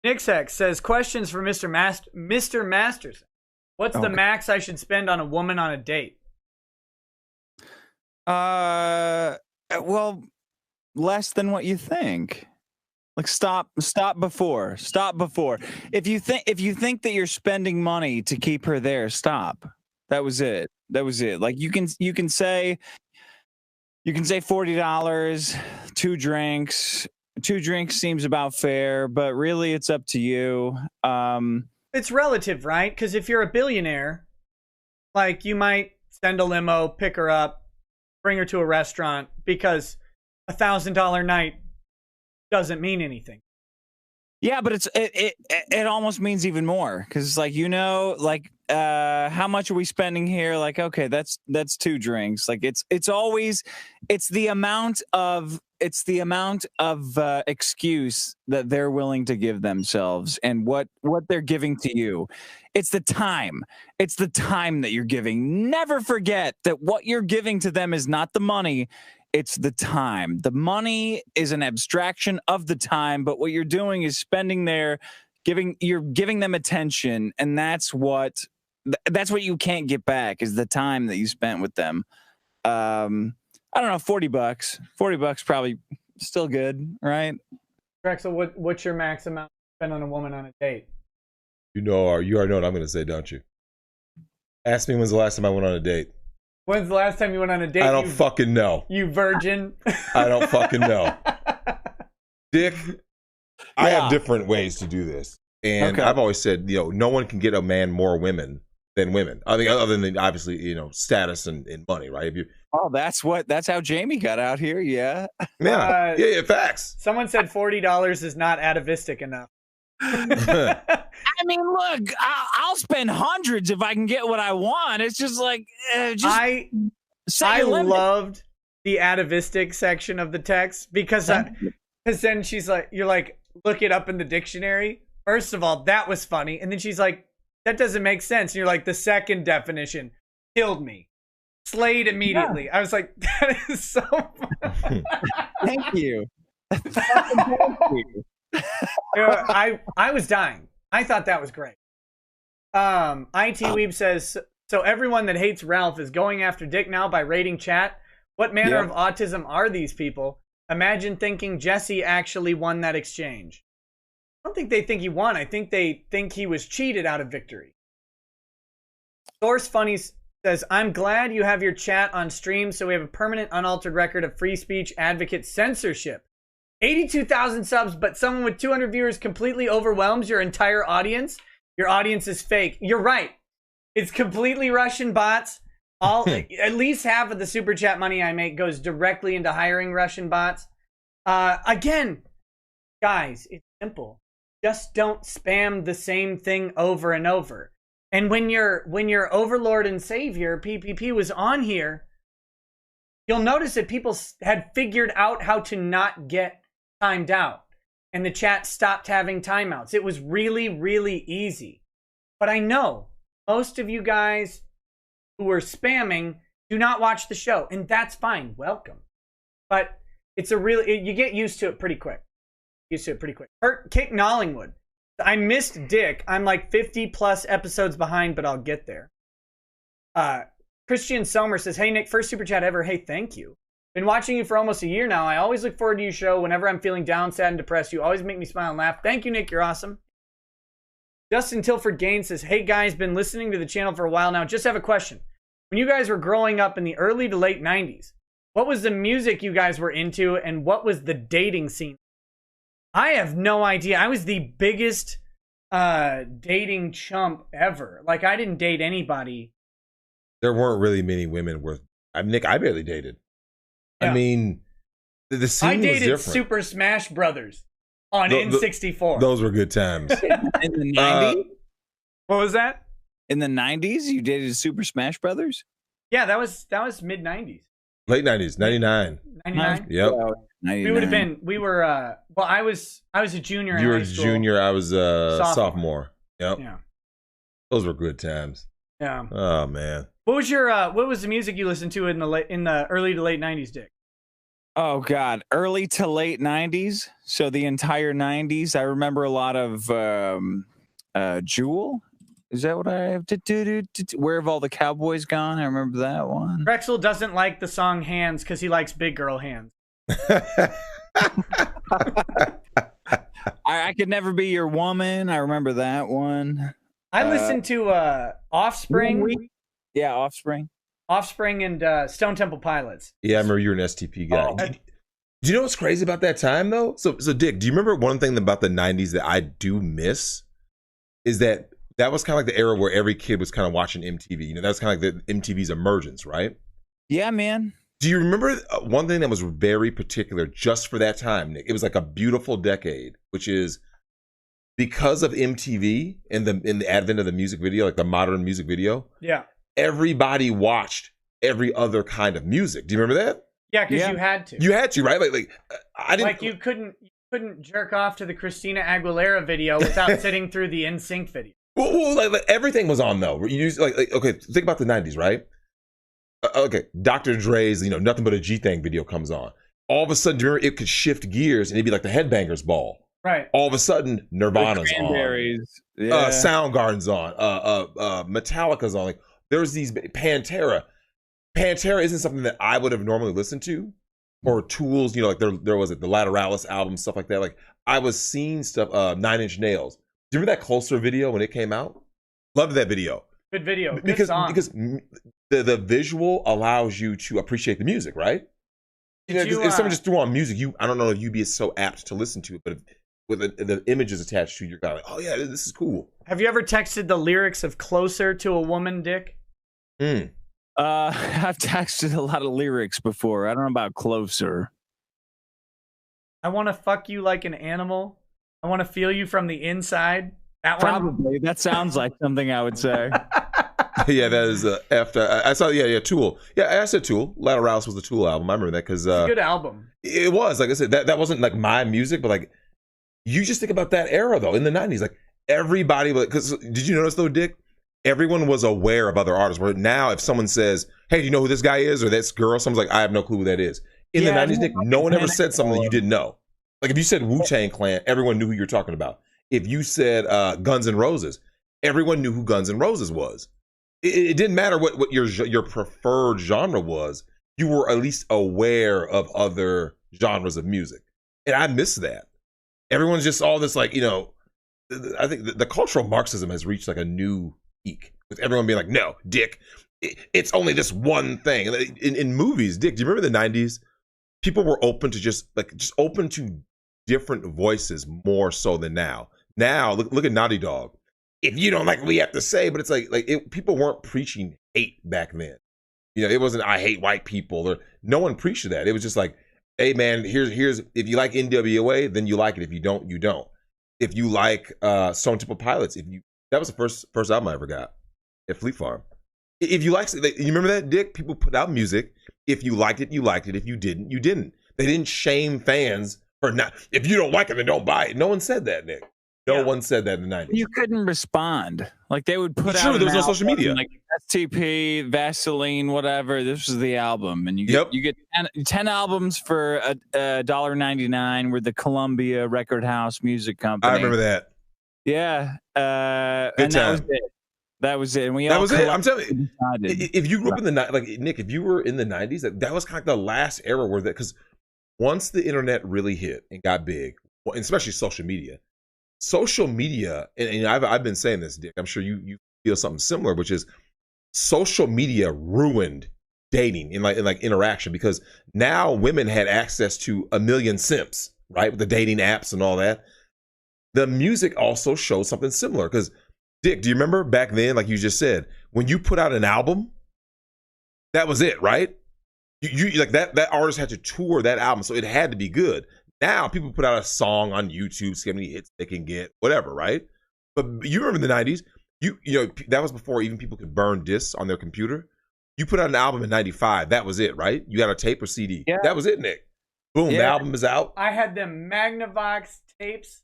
Nixx says, questions for Mr. Masterson. What's the max I should spend on a woman on a date? Well, less than what you think. Like stop before. If you think that you're spending money to keep her there, stop. That was it. Like you can say $40, 2 drinks. 2 drinks seems about fair, but really it's up to you. It's relative, right? Because if you're a billionaire, like you might send a limo, pick her up, bring her to a restaurant, because $1,000 night doesn't mean anything. Yeah, but it almost means even more, because like, how much are we spending here? Like, okay, that's 2 drinks. Like it's the amount of excuse that they're willing to give themselves and what they're giving to you. It's the time that you're giving. Never forget that what you're giving to them is not the money. It's the time. The money is an abstraction of the time, but what you're doing is spending you're giving them attention, and that's what you can't get back, is the time that you spent with them. I don't know, $40. $40 probably still good, right? Drexel, what's your max amount to spend on a woman on a date? You already know what I'm going to say, don't you? Ask me when's the last time I went on a date. When's the last time you went on a date? I don't fucking know. You virgin? I don't fucking know. Dick, I have different ways to do this. And I've always said, no one can get a man more women than women. I think other than obviously, status and money, right? That's how Jamie got out here. Yeah. Yeah, facts. Someone said $40 is not atavistic enough. I mean, look, I'll spend hundreds if I can get what I want. It's just like, I loved the atavistic section of the text, because then she's like, you're like, look it up in the dictionary. First of all, that was funny. And then she's like, that doesn't make sense. And you're like, the second definition killed me. Slayed immediately. Yeah. I was like, that is so funny. Thank you. I was dying. I thought that was great. IT Weeb says, so everyone that hates Ralph is going after Dick now by raiding chat. What manner of autism are these people? Imagine thinking Jesse actually won that exchange. I don't think they think he won. I think they think he was cheated out of victory. Source Funny says, I'm glad you have your chat on stream so we have a permanent unaltered record of free speech advocate censorship. 82,000 subs, but someone with 200 viewers completely overwhelms your entire audience. Your audience is fake. You're right. It's completely Russian bots. At least half of the super chat money I make goes directly into hiring Russian bots. Again, guys, it's simple. Just don't spam the same thing over and over. And when your overlord and savior PPP was on here, you'll notice that people had figured out how to not get timed out, and the chat stopped having timeouts. It was really, really easy. But I know most of you guys who are spamming do not watch the show, and that's fine. Welcome. But you get used to it pretty quick. Kick Nollingwood. I missed Dick. I'm like 50 plus episodes behind, but I'll get there. Christian Selmer says, hey Nick, first super chat ever. Hey, thank you. Been watching you for almost a year now. I always look forward to your show whenever I'm feeling down, sad, and depressed. You always make me smile and laugh. Thank you, Nick. You're awesome. Justin Tilford Gaines says, hey guys, been listening to the channel for a while now. Just have a question. When you guys were growing up in the early to late 90s, what was the music you guys were into, and what was the dating scene? I have no idea. I was the biggest dating chump ever. Like, I didn't date anybody. There weren't really many women worth. Nick, I barely dated. Yeah. I mean, the scene I dated was different. Super Smash Brothers on N64. Those were good times. In the 90s? What was that? In the 90s, you dated Super Smash Brothers? Yeah, that was mid 90s. Late 90s, 99. 99? Yep. 99. We were well, I was a junior in high school. You were a junior, I was sophomore. Yep. Yeah. Those were good times. Yeah. Oh man. What was the music you listened to in the early to late 90s, Dick? Oh God, early to late 90s. So the entire 90s. I remember a lot of Jewel. Is that what I have to do? Where have all the cowboys gone? I remember that one. Drexel doesn't like the song Hands because he likes big girl hands. I Could Never Be Your Woman. I remember that one. I listened to Offspring. Yeah, Offspring. Offspring and Stone Temple Pilots. Yeah, I remember you were an STP guy. Oh, Do you know what's crazy about that time though? So Dick, do you remember one thing about the 90s that I do miss? Is that was kind of like the era where every kid was kind of watching MTV. You know, that was kind of like the MTV's emergence, right? Yeah, man. Do you remember one thing that was very particular just for that time, Nick? It was like a beautiful decade, which is because of MTV and the advent of the music video, like the modern music video. Yeah. Everybody watched every other kind of music. Do you remember that? Yeah, because you had to. You had to, right? Like I didn't. Like you couldn't jerk off to the Christina Aguilera video without sitting through the NSYNC video. Well, like everything was on though. You used like okay, think about the 90s, right? Okay, Dr. Dre's Nothing But a G Thing video comes on. All of a sudden, do you remember it could shift gears and it'd be like the Headbangers Ball. Right. All of a sudden, Nirvana's on. Yeah. Soundgarden's on. Metallica's on. Like there's these Pantera. Pantera isn't something that I would have normally listened to, or Tools. Like there was the Lateralis album, stuff like that. Like I was seeing stuff. 9 Inch Nails. Do you remember that Closer video when it came out? Loved that video. Good video. Good because song. the visual allows you to appreciate the music, right? If someone just threw on music, I don't know if you'd be so apt to listen to it, but with the images attached to it, you're kind of like, oh yeah, this is cool. Have you ever texted the lyrics of Closer to a woman, Dick? I've texted a lot of lyrics before. I don't know about Closer. I want to fuck you like an animal. I want to feel you from the inside. That Probably. That sounds like something I would say. Yeah, that is after I saw. Yeah, Tool. Yeah, I said Tool. Lateralis was the Tool album. I remember that because it's a good album. It was, like I said, that wasn't like my music, but like you just think about that era though in the 90s. Like everybody, because did you notice though, Dick? Everyone was aware of other artists. Where now, if someone says, "Hey, do you know who this guy is or this girl?" Someone's like, "I have no clue who that is." In the 90s, Dick, no one ever said something that you didn't know. Like if you said Wu-Tang Clan, everyone knew who you were talking about. If you said Guns N' Roses, everyone knew who Guns N' Roses was. It didn't matter what your preferred genre was. You were at least aware of other genres of music. And I miss that. Everyone's just all this like, I think the cultural Marxism has reached like a new peak with everyone being like, no, Dick, it's only this one thing. In movies, Dick, do you remember the 90s? People were open to just open to different voices more so than now. Now, look at Naughty Dog. If you don't like what we have to say, but it's people weren't preaching hate back then. It wasn't I hate white people, or no one preached that. It was just like, hey man, here's if you like NWA, then you like it. If you don't, you don't. If you like Stone Temple Pilots, that was the first album I ever got at Fleet Farm. If you like, you remember that, Dick? People put out music. If you liked it, you liked it. If you didn't, you didn't. They didn't shame fans for not. If you don't like it, then don't buy it. No one said that, Nick. No one said that in the 90s. You couldn't respond. Like they would put out. True, there was no social media. Like STP, Vaseline, whatever. This was the album, and you get 10 albums for $1.99 with the Columbia Record House Music Company. I remember that. Yeah, Good time. that was it. That was it. And that was it. I'm telling you, if you grew up in the like Nick, if you were in the 90s, that was kind of the last era where that, because once the internet really hit and got big, especially social media, and I've been saying this, Dick. I'm sure you feel something similar, which is social media ruined dating and like interaction, because now women had access to a million simps, right, with the dating apps and all that. The music also showed something similar, because Dick, do you remember back then, like you just said, when you put out an album, that was it, right? You like that artist had to tour that album, so it had to be good. Now people put out a song on YouTube, see how many hits they can get, whatever, right? But you remember in the 90s, you know that was before even people could burn discs on their computer. You put out an album in 95, that was it, right? You got a tape or CD. Yeah. That was it, Nick. Boom, the album is out. I had them Magnavox tapes,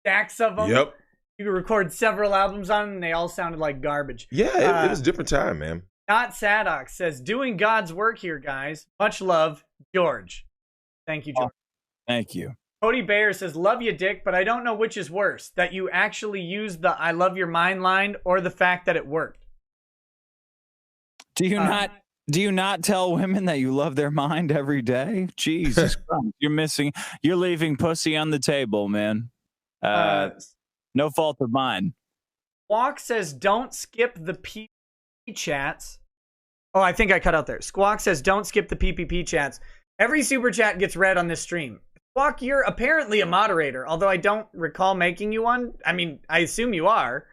stacks of them. Yep. You could record several albums on them, and they all sounded like garbage. Yeah, it was a different time, man. Not Sadox says, doing God's work here, guys. Much love, George. Thank you, George. Thank you. Cody Bayer says, love you, Dick, but I don't know which is worse, that you actually used the I love your mind line or the fact that it worked. Do you not tell women that you love their mind every day? Jesus Christ. You're leaving pussy on the table, man. No fault of mine. Walk says, don't skip the chats. Oh, I think I cut out there. Squawk says, don't skip the PPP chats. Every super chat gets read on this stream. Squawk, you're apparently a moderator, although I don't recall making you one. I mean, I assume you are.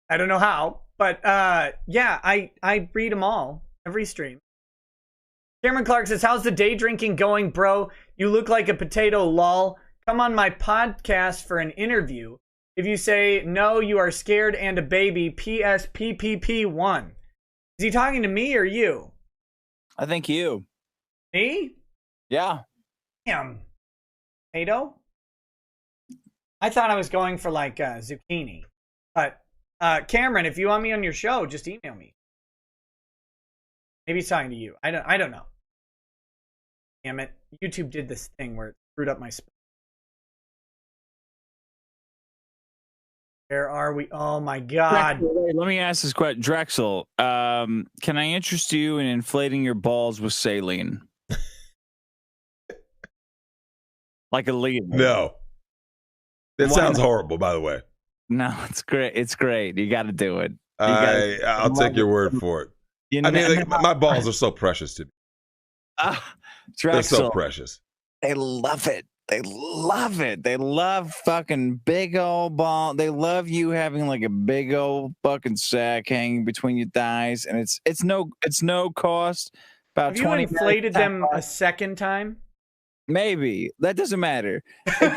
I don't know how. But yeah, I read them all. Every stream. Cameron Clark says, how's the day drinking going, bro? You look like a potato, lol. Come on my podcast for an interview. If you say, no, you are scared and a baby, PS PPP1. Is he talking to me or you? I think you. Me? Yeah. Damn. Potato? I thought I was going for like zucchini. But Cameron, if you want me on your show, just email me. Maybe he's talking to you. I don't know. Damn it. YouTube did this thing where it screwed up my spell. Where are we? Oh my God. Drexel, let me ask this question. Drexel, can I interest you in inflating your balls with saline? Like a lead? No. That sounds horrible, by the way. No, it's great. It's great. You got to do it. I'll take your word for it. I mean, like, my balls are so precious to me. Drexel, they're so precious. They love it. They love it. They love fucking big old ball. They love you having like a big old fucking sack hanging between your thighs, and it's no cost. About Have 20. You inflated them a second time? Maybe that doesn't matter. What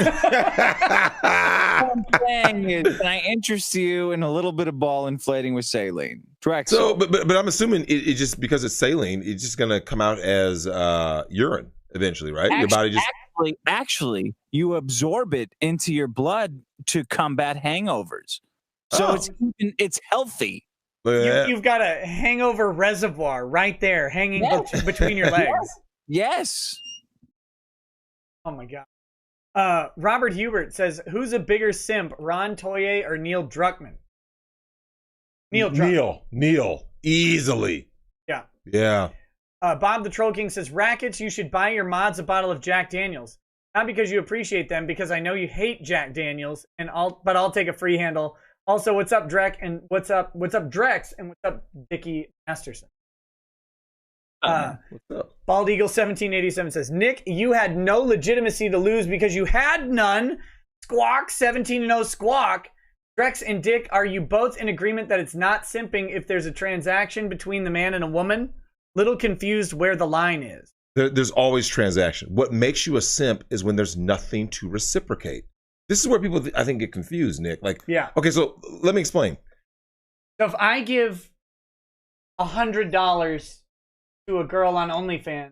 I'm saying is, can I interest you in a little bit of ball inflating with saline, Drexel? So, but I'm assuming it just because it's saline, it's just gonna come out as urine eventually, right? Your body just actually you absorb it into your blood to combat hangovers. So it's healthy. You've got a hangover reservoir right there hanging between your legs. Yes. Oh my God. Robert Hubert says, who's a bigger simp, Ron Toye or Neil Druckmann? Neil. Easily. Yeah. Bob the Troll King says, Rackets, you should buy your mods a bottle of Jack Daniels. Not because you appreciate them, because I know you hate Jack Daniels, but I'll take a free handle. Also, what's up, Drek? And what's up, Drex? And what's up, Dickie Masterson? What's up? Bald Eagle 1787 says, Nick, you had no legitimacy to lose because you had none. Squawk 17-0 Squawk. Drex and Dick, are you both in agreement that it's not simping if there's a transaction between the man and a woman? Little confused where the line is. There's always transaction. What makes you a simp is when there's nothing to reciprocate. This is where people, I think, get confused, Nick. Like, yeah. Okay, so let me explain. So if I give $100 to a girl on OnlyFans,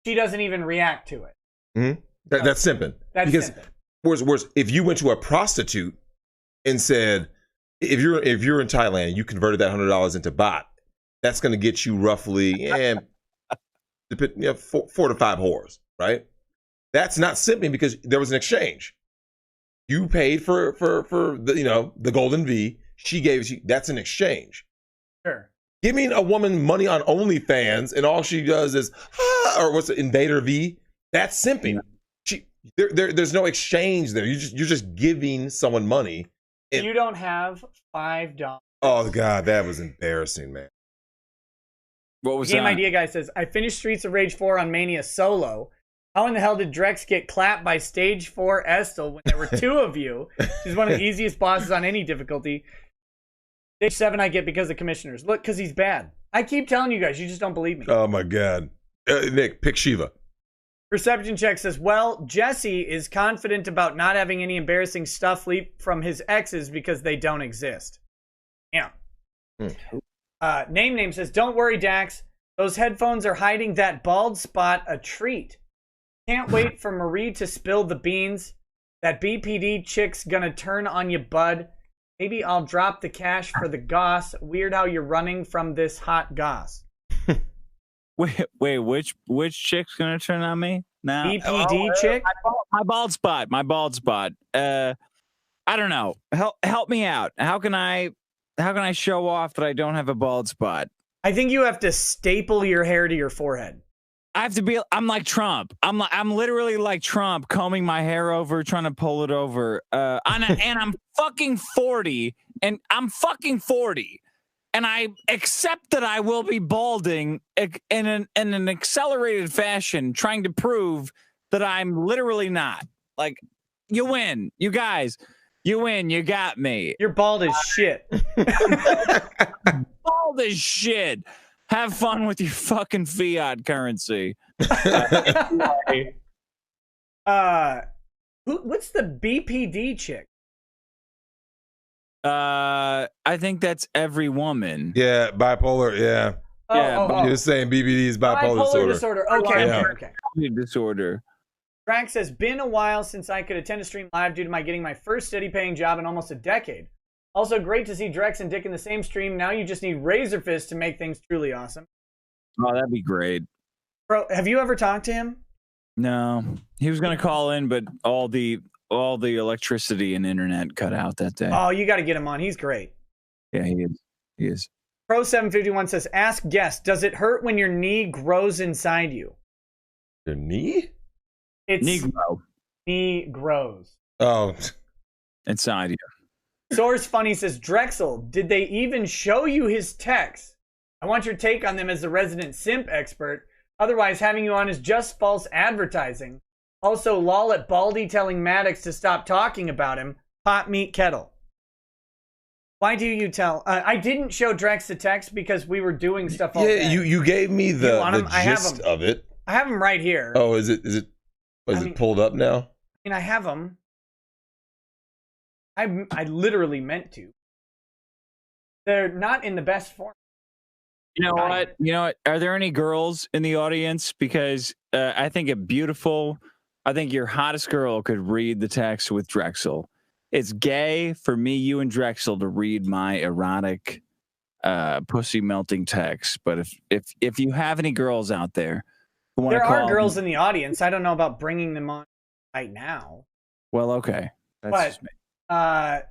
she doesn't even react to it. Mm-hmm. That's simping. That's simping. Whereas if you went to a prostitute and said, if you're in Thailand, you converted that $100 into baht, that's going to get you roughly 4 to 5 whores, right? That's not simping because there was an exchange. You paid for the the golden V. She gave you. That's an exchange. Sure. Giving a woman money on OnlyFans and all she does is or what's it, Invader V? That's simping. There's no exchange there. You're just giving someone money. And, you don't have $5. Oh God, that was embarrassing, man. What was Game that? Idea Guy says, I finished Streets of Rage 4 on Mania solo. How in the hell did Drex get clapped by Stage 4 Estel when there were 2 of you? She's one of the easiest bosses on any difficulty. Stage 7 I get because of commissioners. Look, because he's bad. I keep telling you guys, you just don't believe me. Oh my God. Nick, pick Shiva. Perception Check says, well, Jesse is confident about not having any embarrassing stuff leap from his exes because they don't exist. Yeah. Name says, don't worry, Dax. Those headphones are hiding that bald spot a treat. Can't wait for Marie to spill the beans. That BPD chick's gonna turn on you, bud. Maybe I'll drop the cash for the goss. Weird how you're running from this hot goss. Wait, which chick's gonna turn on me now? BPD chick? My bald spot. I don't know. Help me out. How can I show off that I don't have a bald spot? I think you have to staple your hair to your forehead. I'm like Trump. I'm literally like Trump, combing my hair over, trying to pull it over. And I'm fucking 40, and I'm fucking 40. and I accept that I will be balding in an accelerated fashion, trying to prove that I'm literally not. Like, you win. You guys, you win. You got me. You're bald as shit. Bald as shit. Have fun with your fucking fiat currency. What's the BPD chick? I think that's every woman. Yeah, bipolar. Yeah. You're saying BBD is bipolar disorder. Okay, Yeah. okay. Disorder. Frank says, been a while since I could attend a stream live due to my getting my first steady paying job in almost a decade. Also great to see Drex and Dick in the same stream. Now you just need Razor Fist to make things truly awesome. Oh, that'd be great. Bro, have you ever talked to him? No, he was gonna call in, but all the electricity and internet cut out that day. Oh, you got to get him on. He's great. Yeah, he is. He is. Pro 751 says, ask guest, does it hurt when your knee grows inside you? Your knee? It's Negro. knee grows. Oh, inside you. Source Funny says, Drexel, did they even show you his texts? I want your take on them as the resident simp expert. Otherwise, having you on is just false advertising. Also, lol at Baldy telling Maddox to stop talking about him. Pot meat kettle. Why do you tell? I didn't show Drex the text because we were doing stuff all day. you gave me the gist of it. I have them right here. Oh, is it pulled up now? I mean, I have them. I literally meant to. They're not in the best form. You know what? You know what? Are there any girls in the audience? Because I think I think your hottest girl could read the text with Drexel. It's gay for me, you, and Drexel to read my erotic, pussy melting text. But if you have any girls out there who want to call, there are girls in the audience. I don't know about bringing them on right now. Well, okay, that's but just me. I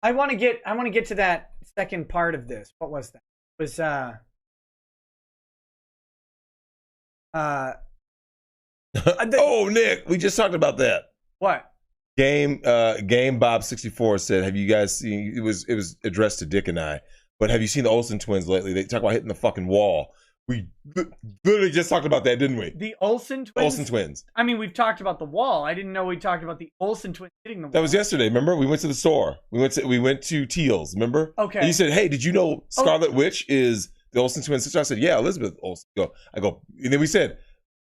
want to get to that second part of this. What was that? It was oh, Nick, we just talked about that. What? Game Bob 64 said, have you guys seen, it was addressed to Dick and I, but have you seen the Olsen twins lately? They talk about hitting the fucking wall. We literally just talked about that, didn't we? The Olsen twins? Olsen twins. I mean, we've talked about the wall. I didn't know we talked about the Olsen twins hitting the wall. That was yesterday, remember? We went to the store. We went to Teal's, remember? Okay. And you said, hey, did you know Scarlet Witch is the Olsen twins' sister? I said, yeah, Elizabeth Olsen. I go, and then we said,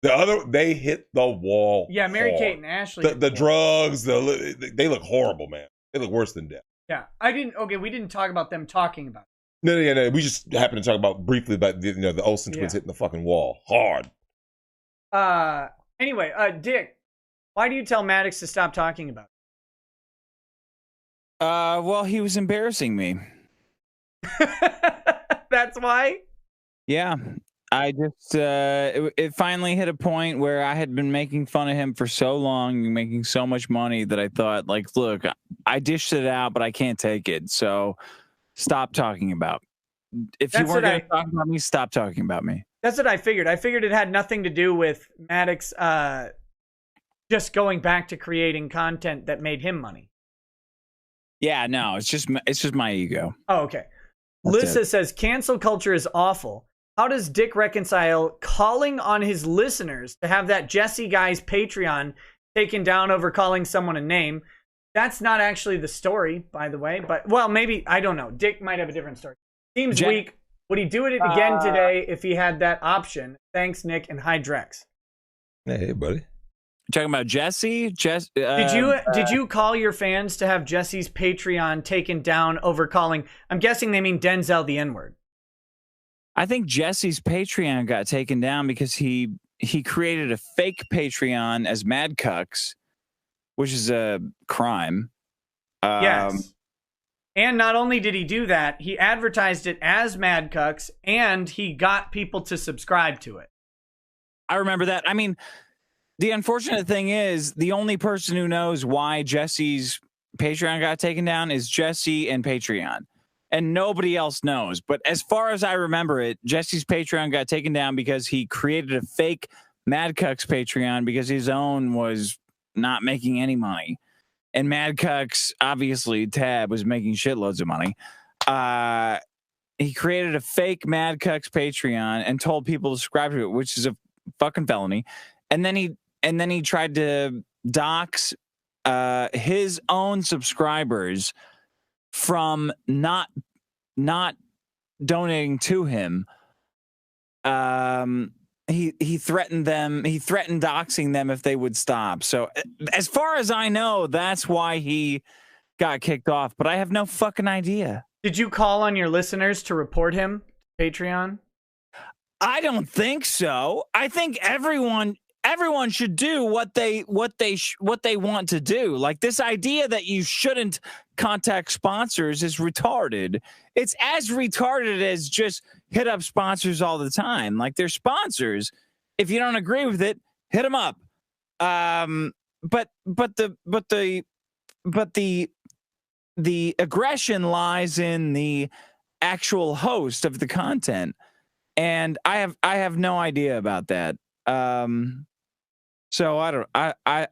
they hit the wall. Yeah, Mary-Kate and Ashley. The drugs, they look horrible, man. They look worse than death. Yeah, we didn't talk about them talking about it. No. We just happened to talk briefly about the Olsen twins hitting the fucking wall hard. Anyway, Dick, why do you tell Maddox to stop talking about it? Well, he was embarrassing me. That's why? Yeah. I just, it finally hit a point where I had been making fun of him for so long, making so much money that I thought, like, look, I dished it out, but I can't take it. So stop talking about. If you weren't going to talk about me, stop talking about me. That's what I figured. I figured it had nothing to do with Maddox just going back to creating content that made him money. Yeah, no, it's just my ego. Oh, okay. Lissa says, cancel culture is awful. How does Dick reconcile calling on his listeners to have that Jesse guy's Patreon taken down over calling someone a name? That's not actually the story, by the way. But, well, maybe, I don't know. Dick might have a different story. Seems weak. Would he do it again today if he had that option? Thanks, Nick, and hi, Drex. Hey, buddy. You're talking about Jesse? Did you call your fans to have Jesse's Patreon taken down over calling? I'm guessing they mean Denzel the N-word. I think Jesse's Patreon got taken down because he created a fake Patreon as Mad Cucks, which is a crime. Yes. And not only did he do that, he advertised it as Mad Cucks, and he got people to subscribe to it. I remember that. I mean, the unfortunate thing is the only person who knows why Jesse's Patreon got taken down is Jesse and Patreon. And nobody else knows. But as far as I remember it, Jesse's Patreon got taken down because he created a fake Mad Cucks Patreon because his own was not making any money. And Mad Cucks, obviously, Tab was making shitloads of money. he created a fake Mad Cucks Patreon and told people to subscribe to it, which is a fucking felony. And then he tried to dox his own subscribers from not donating to him. He threatened them. He threatened doxing them if they would stop. So as far as I know, that's why he got kicked off. But I have no fucking idea. Did you call on your listeners to report him to Patreon? I don't think so. I think everyone should do what they want to do. Like, this idea that you shouldn't contact sponsors is retarded. It's as retarded as just hit up sponsors all the time. Like, they're sponsors. If you don't agree with it, hit them up. But the aggression lies in the actual host of the content, and I have no idea about that. So I don't know. I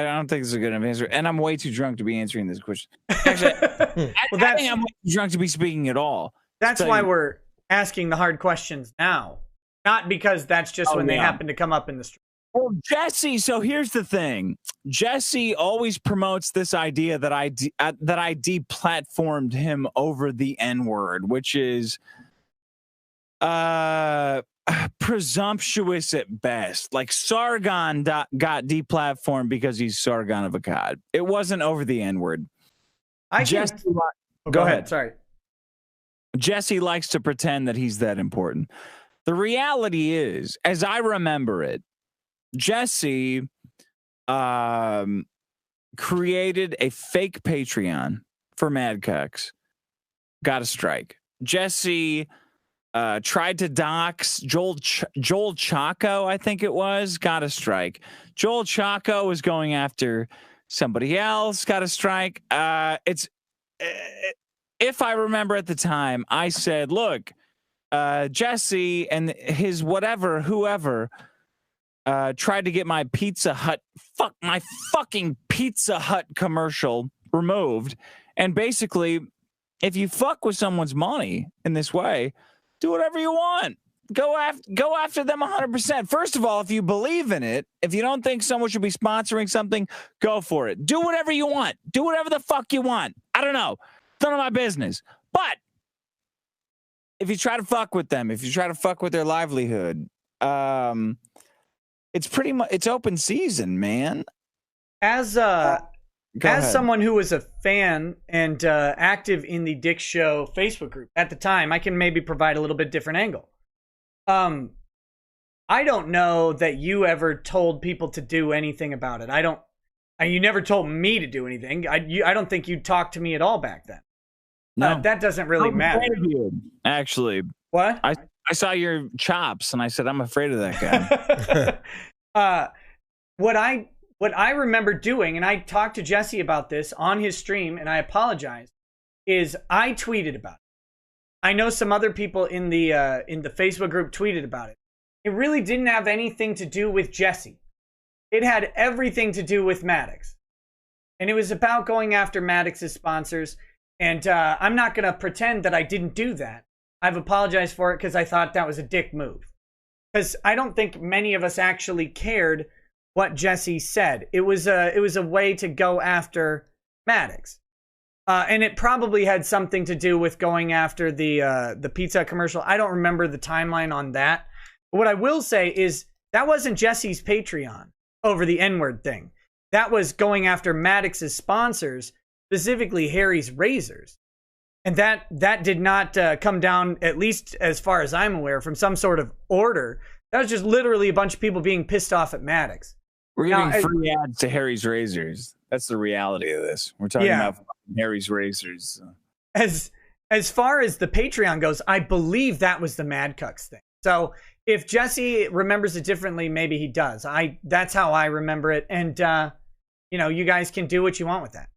don't think this is a good enough answer, and I'm way too drunk to be answering this question. Actually, I think I'm way too drunk to be speaking at all. That's why we're asking the hard questions now, not because that's just when they happen to come up in the stream. Well, Jesse, so here's the thing. Jesse always promotes this idea that I deplatformed him over the N-word, which is presumptuous at best. Like, Sargon got deplatformed because he's Sargon of Akkad. It wasn't over the N-word. Go ahead. Sorry. Jesse likes to pretend that he's that important. The reality is, as I remember it, Jesse created a fake Patreon for Mad Cucks. Got a strike. Jesse tried to dox Joel Chaco, I think it was. Got a strike. Joel Chaco was going after somebody else. Got a strike. If I remember at the time, I said, look, Jesse and his whoever tried to get my fucking Pizza Hut commercial removed. And basically, if you fuck with someone's money in this way, do whatever you want. Go after them 100%. First of all, if you believe in it, if you don't think someone should be sponsoring something, go for it. Do whatever you want. Do whatever the fuck you want. I don't know. It's none of my business. But if you try to fuck with them, if you try to fuck with their livelihood, it's pretty much, it's open season, man. As someone who was a fan and active in the Dick Show Facebook group at the time, I can maybe provide a little bit different angle. I don't know that you ever told people to do anything about it. You never told me to do anything. I don't think you talked to me at all back then. No, that doesn't really matter. Actually, what? I saw your chops and I said, I'm afraid of that guy. What I remember doing, and I talked to Jesse about this on his stream, and I apologize, is I tweeted about it. I know some other people in the Facebook group tweeted about it. It really didn't have anything to do with Jesse. It had everything to do with Maddox. And it was about going after Maddox's sponsors. And I'm not going to pretend that I didn't do that. I've apologized for it because I thought that was a dick move. Because I don't think many of us actually cared what Jesse said. It was a way to go after Maddox. And it probably had something to do with going after the pizza commercial. I don't remember the timeline on that. But what I will say is that wasn't Jesse's Patreon over the N-word thing. That was going after Maddox's sponsors, specifically Harry's Razors. And that did not come down, at least as far as I'm aware, from some sort of order. That was just literally a bunch of people being pissed off at Maddox. We're giving free ads to Harry's Razors. That's the reality of this. We're talking about Harry's Razors. As far as the Patreon goes, I believe that was the Mad Cucks thing. So if Jesse remembers it differently, maybe he does. That's how I remember it. And, you guys can do what you want with that.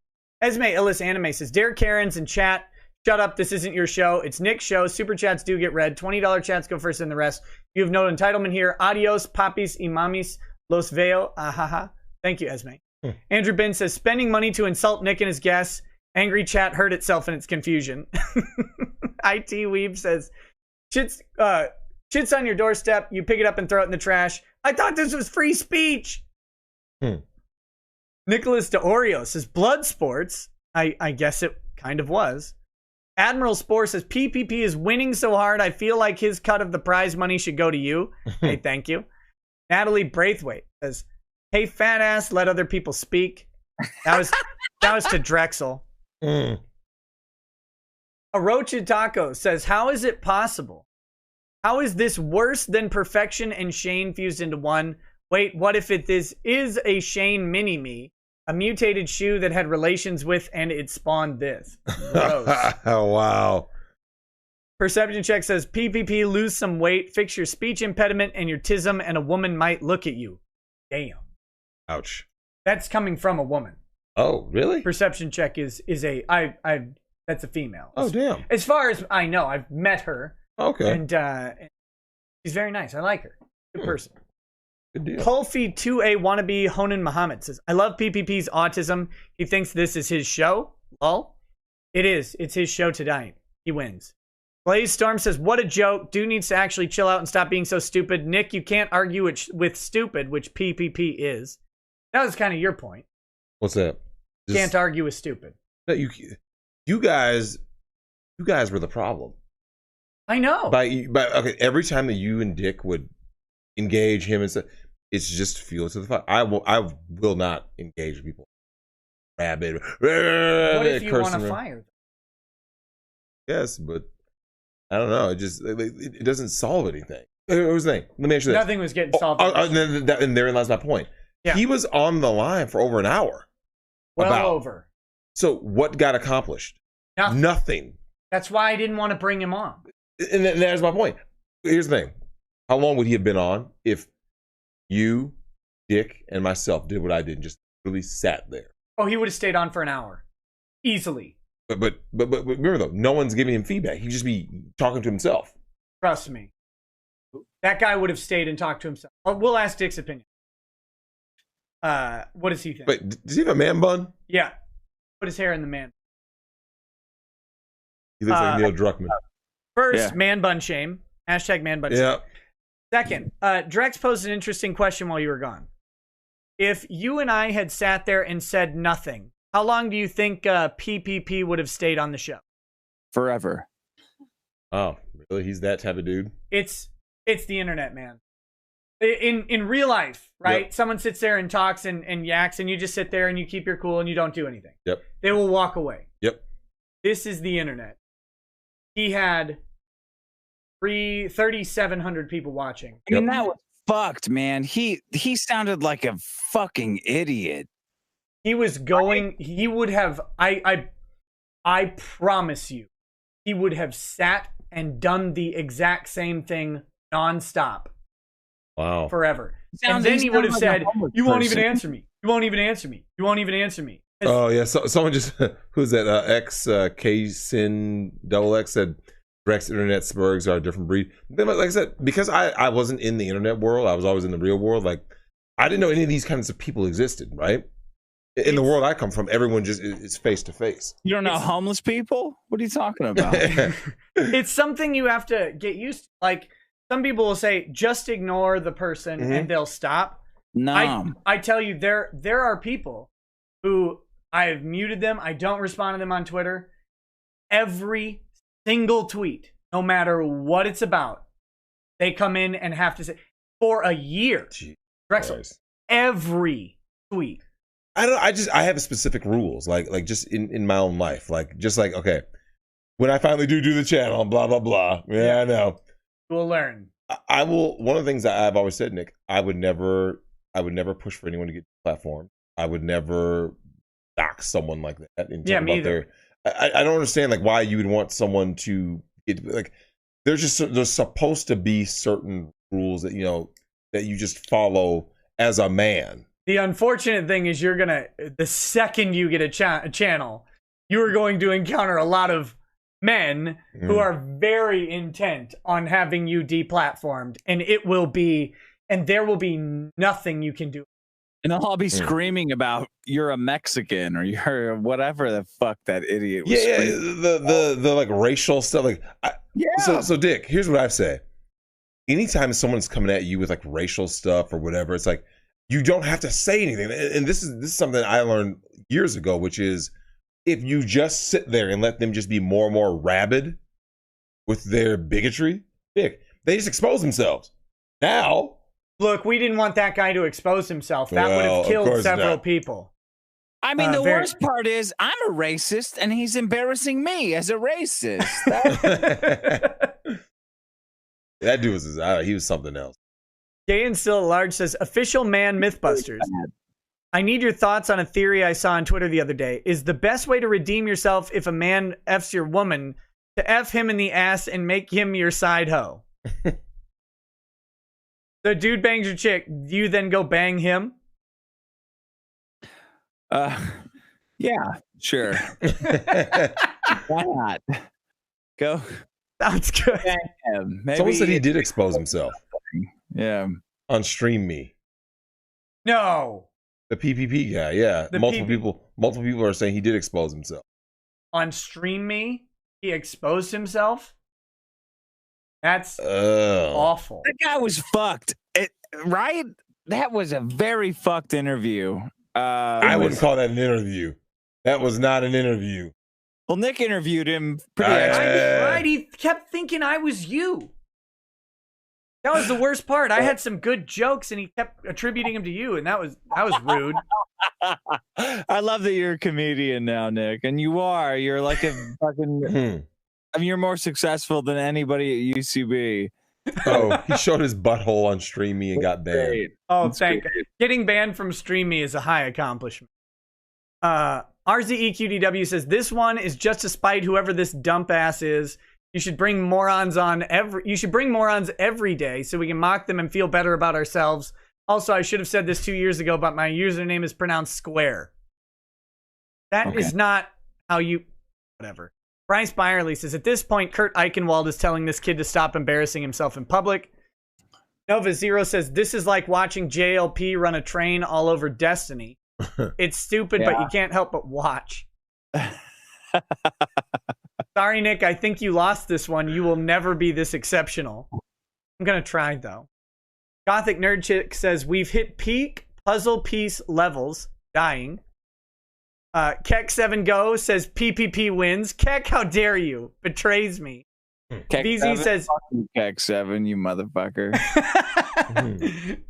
Esme Illis Anime says, Derek Karens in chat, shut up, this isn't your show. It's Nick's show. Super chats do get read. $20 chats go first and the rest. You have no entitlement here. Adios, papis y mamis. Los veo. Ahaha. Thank you, Esme. Andrew Ben says, spending money to insult Nick and his guests. Angry chat heard itself in its confusion. IT Weeb says, shit's on your doorstep. You pick it up and throw it in the trash. I thought this was free speech. Nicholas de Oreo says, blood sports. I guess it kind of was. Admiral Spore says, PPP is winning so hard, I feel like his cut of the prize money should go to you. Hey, thank you. Natalie Braithwaite says, hey, fat ass, let other people speak. That was to Drexel. Orochi Taco says, how is it possible? How is this worse than Perfection and Shane fused into one? Wait, what if this is a Shane mini-me? A mutated shoe that had relations with and it spawned this. Gross. Oh, wow. Perception check says, PPP, lose some weight, fix your speech impediment and your tism, and a woman might look at you. Damn. Ouch. That's coming from a woman. Oh, really? Perception check is that's a female. Oh, damn. As far as I know, I've met her. Okay. And she's very nice. I like her. Good person. Good deal. Kulfi 2A wannabe Honan Muhammad says, I love PPP's autism. He thinks this is his show. Lol. It is. It's his show tonight. He wins. Blaze Storm says, what a joke. Dude needs to actually chill out and stop being so stupid. Nick, you can't argue with stupid, which PPP is. That was kind of your point. What's that? Can't argue with stupid. No, you guys were the problem. I know. Okay, every time that you and Dick would engage him and stuff, it's just fuel to the fire. I will not engage with people. Rabbit. What if you want to fire them? Yes, but I don't know. It doesn't solve anything. What was the thing? Let me ask you this. Nothing was getting solved. And therein lies my point. Yeah. He was on the line for over an hour. Over. So what got accomplished? Nothing. That's why I didn't want to bring him on. And there's my point. Here's the thing. How long would he have been on if you, Dick, and myself did what I did and just really sat there? Oh, he would have stayed on for an hour. Easily. But remember, though, no one's giving him feedback. He'd just be talking to himself. Trust me. That guy would have stayed and talked to himself. We'll ask Dick's opinion. What does he think? Wait, does he have a man bun? Yeah. Put his hair in the man. He looks like Neil Druckmann. First, man bun shame. Hashtag man bun shame. Yeah. Second, Drex posed an interesting question while you were gone. If you and I had sat there and said nothing, how long do you think PPP would have stayed on the show? Forever. Oh, really? He's that type of dude? It's the internet, man. In real life, right? Yep. Someone sits there and talks and yaks, and you just sit there and you keep your cool and you don't do anything. Yep. They will walk away. Yep. This is the internet. He had 3,700 people watching. I mean, that was fucked, man. He sounded like a fucking idiot. He was going. He would have. I promise you, he would have sat and done the exact same thing nonstop. Wow. Forever. And then he would have said, "You won't even answer me. You won't even answer me. You won't even answer me." Oh yeah. So someone just who's that? K-Sin XX said. Rex Internet Spurgs are a different breed. Like I said, because I wasn't in the internet world, I was always in the real world. Like I didn't know any of these kinds of people existed, right? In the world I come from, everyone just is face to face. You don't know homeless people? What are you talking about? It's something you have to get used to. Like some people will say, just ignore the person and they'll stop. No. I tell you, there are people who I've muted them. I don't respond to them on Twitter. Every single tweet, no matter what it's about, they come in and have to say for a year. Drexel, every tweet. I have specific rules, like just in my own life, okay, when I finally do the channel, blah blah blah. Yeah, I know. We'll learn. I will. One of the things that I've always said, Nick, I would never push for anyone to get to the platform. I would never dox someone like that. And yeah, me either. I don't understand why you would want someone to get there's supposed to be certain rules that that you just follow as a man. The unfortunate thing is the second you get a channel, you are going to encounter a lot of men who are very intent on having you deplatformed, and there will be nothing you can do. And they'll all be screaming about you're a Mexican or you're whatever the fuck that idiot was. Yeah, the like racial stuff. Like, So Dick, here's what I've said. Anytime someone's coming at you with like racial stuff or whatever, it's like you don't have to say anything. And this is something I learned years ago, which is if you just sit there and let them just be more and more rabid with their bigotry, Dick, they just expose themselves. Now, look, we didn't want that guy to expose himself. That would have killed several people. I mean, the worst part is I'm a racist and he's embarrassing me as a racist. That dude was he was something else. Gay and Still at Large says, official man Mythbusters. I need your thoughts on a theory I saw on Twitter the other day. Is the best way to redeem yourself if a man F's your woman to F him in the ass and make him your side hoe? The dude bangs your chick. Do you then go bang him? Yeah, sure. Why not? Go. Sounds good. Maybe Someone said he did expose himself. Yeah. On Stream Me. No. The PPP guy, yeah. Multiple people are saying he did expose himself. On Stream Me, he exposed himself? That's awful. That guy was fucked. Right? That was a very fucked interview. I wouldn't call that an interview. That was not an interview. Well, Nick interviewed him pretty right. He kept thinking I was you. That was the worst part. I had some good jokes and he kept attributing them to you, and that was rude. I love that you're a comedian now, Nick. And you are. You're like a fucking I mean, you're more successful than anybody at UCB. Oh, he showed his butthole on Stream Me and got banned. Great. Oh, thank you. Getting banned from Stream Me is a high accomplishment. RZEQDW says, this one is just to spite whoever this dump ass is. You should bring morons every day so we can mock them and feel better about ourselves. Also, I should have said this 2 years ago, but my username is pronounced square. That is not how you... Whatever. Bryce Byerly says, at this point, Kurt Eichenwald is telling this kid to stop embarrassing himself in public. Nova Zero says, this is like watching JLP run a train all over Destiny. It's stupid, but you can't help but watch. Sorry, Nick. I think you lost this one. You will never be this exceptional. I'm going to try, though. Gothic Nerd Chick says, we've hit peak puzzle piece levels. Dying. Keck7Go says, PPP wins. Keck, how dare you? Betrays me. VZ says, Keck7, you motherfucker.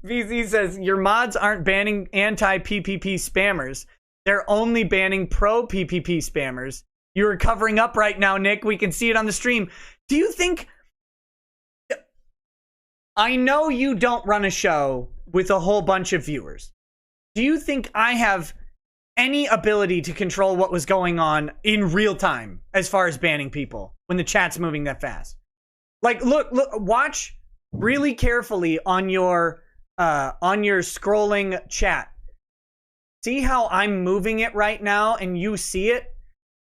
VZ says, your mods aren't banning anti-PPP spammers. They're only banning pro-PPP spammers. You're covering up right now, Nick. We can see it on the stream. Do you think... I know you don't run a show with a whole bunch of viewers. Do you think I have any ability to control what was going on in real time as far as banning people when the chat's moving that fast? Like, look, watch really carefully on your scrolling chat. See how I'm moving it right now and you see it?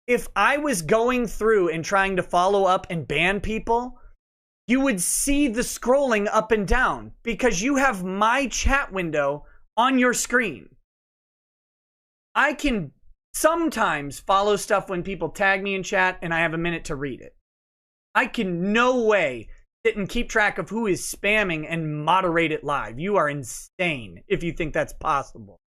If I was going through and trying to follow up and ban people, you would see the scrolling up and down because you have my chat window on your screen. I can sometimes follow stuff when people tag me in chat and I have a minute to read it. I can no way sit and keep track of who is spamming and moderate it live. You are insane if you think that's possible.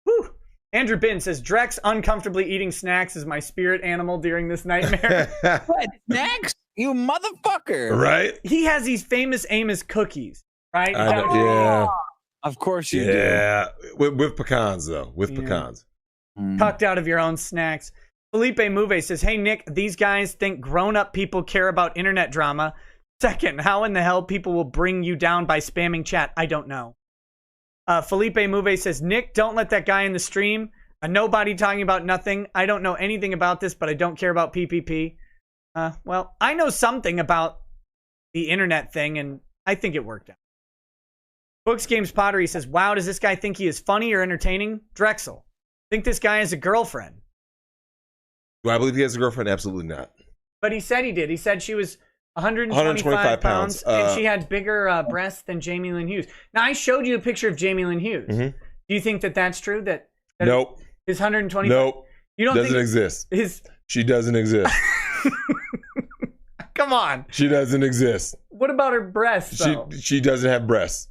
Whew. Andrew Bin says, Drex uncomfortably eating snacks is my spirit animal during this nightmare. What? Snacks? You motherfucker. Right? He has these famous Amos cookies, right? Yeah. Of course you do. Yeah. With pecans, though. With pecans. Tucked out of your own snacks. Felipe Mouve says, hey, Nick, these guys think grown-up people care about internet drama. Second, how in the hell people will bring you down by spamming chat? I don't know. Felipe Mouve says, Nick, don't let that guy in the stream. A nobody talking about nothing. I don't know anything about this, but I don't care about PPP. Well, I know something about the internet thing, and I think it worked out. Books Games Pottery says, wow, does this guy think he is funny or entertaining? Drexel, think this guy has a girlfriend? Do I believe he has a girlfriend? Absolutely not. But he said he did. He said she was 125 pounds, and she had bigger breasts than Jamie Lynn Hughes. Now, I showed you a picture of Jamie Lynn Hughes. Mm-hmm. Do you think that that's true? That nope. His 120. Nope. You don't doesn't think exist. She doesn't exist. Come on. She doesn't exist. What about her breasts? Though? She doesn't have breasts.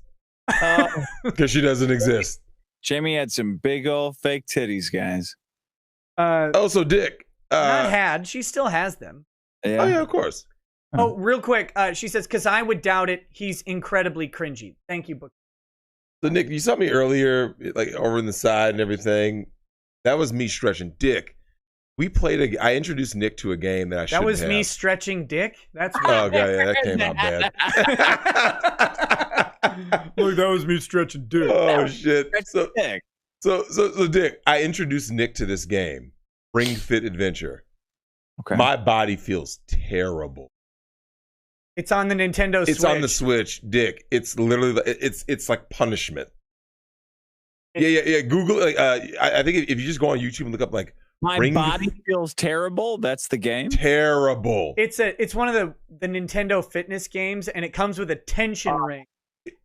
Because she doesn't exist. Jamie had some big old fake titties, guys. Also, Dick. Not had. She still has them. Yeah. Oh yeah, of course. Oh, real quick. She says, "Because I would doubt it. He's incredibly cringy." Thank you, Book. So Nick, you saw me earlier, like over in the side and everything. That was me stretching Dick. We played I introduced Nick to a game that I shouldn't have. That was me stretching Dick? That's Oh, God, yeah, that came out bad. Look, that was me stretching Dick. Oh, shit. So, Dick. So, Dick, I introduced Nick to this game, Ring Fit Adventure. Okay. My body feels terrible. It's on the Nintendo Switch. It's on the Switch, Dick. It's literally, it's like punishment. Yeah. Google, I think if you just go on YouTube and look up, like, My body feels terrible. That's the game. Terrible. It's one of the Nintendo fitness games, and it comes with a tension ring.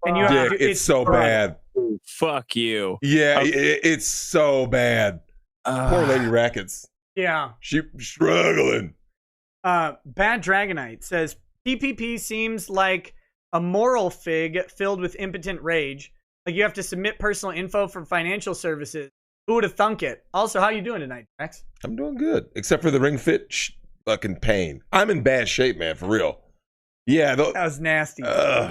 And you Dick, it's so bad. Ooh, fuck you. Yeah, it's so bad. Poor Lady Rackets. Yeah. She's struggling. Bad Dragonite says, PPP seems like a moral fig filled with impotent rage. Like you have to submit personal info for financial services. Who would have thunk it? Also, how you doing tonight, Max? I'm doing good, except for the Ring Fit fucking pain. I'm in bad shape, man, for real. Yeah, that was nasty.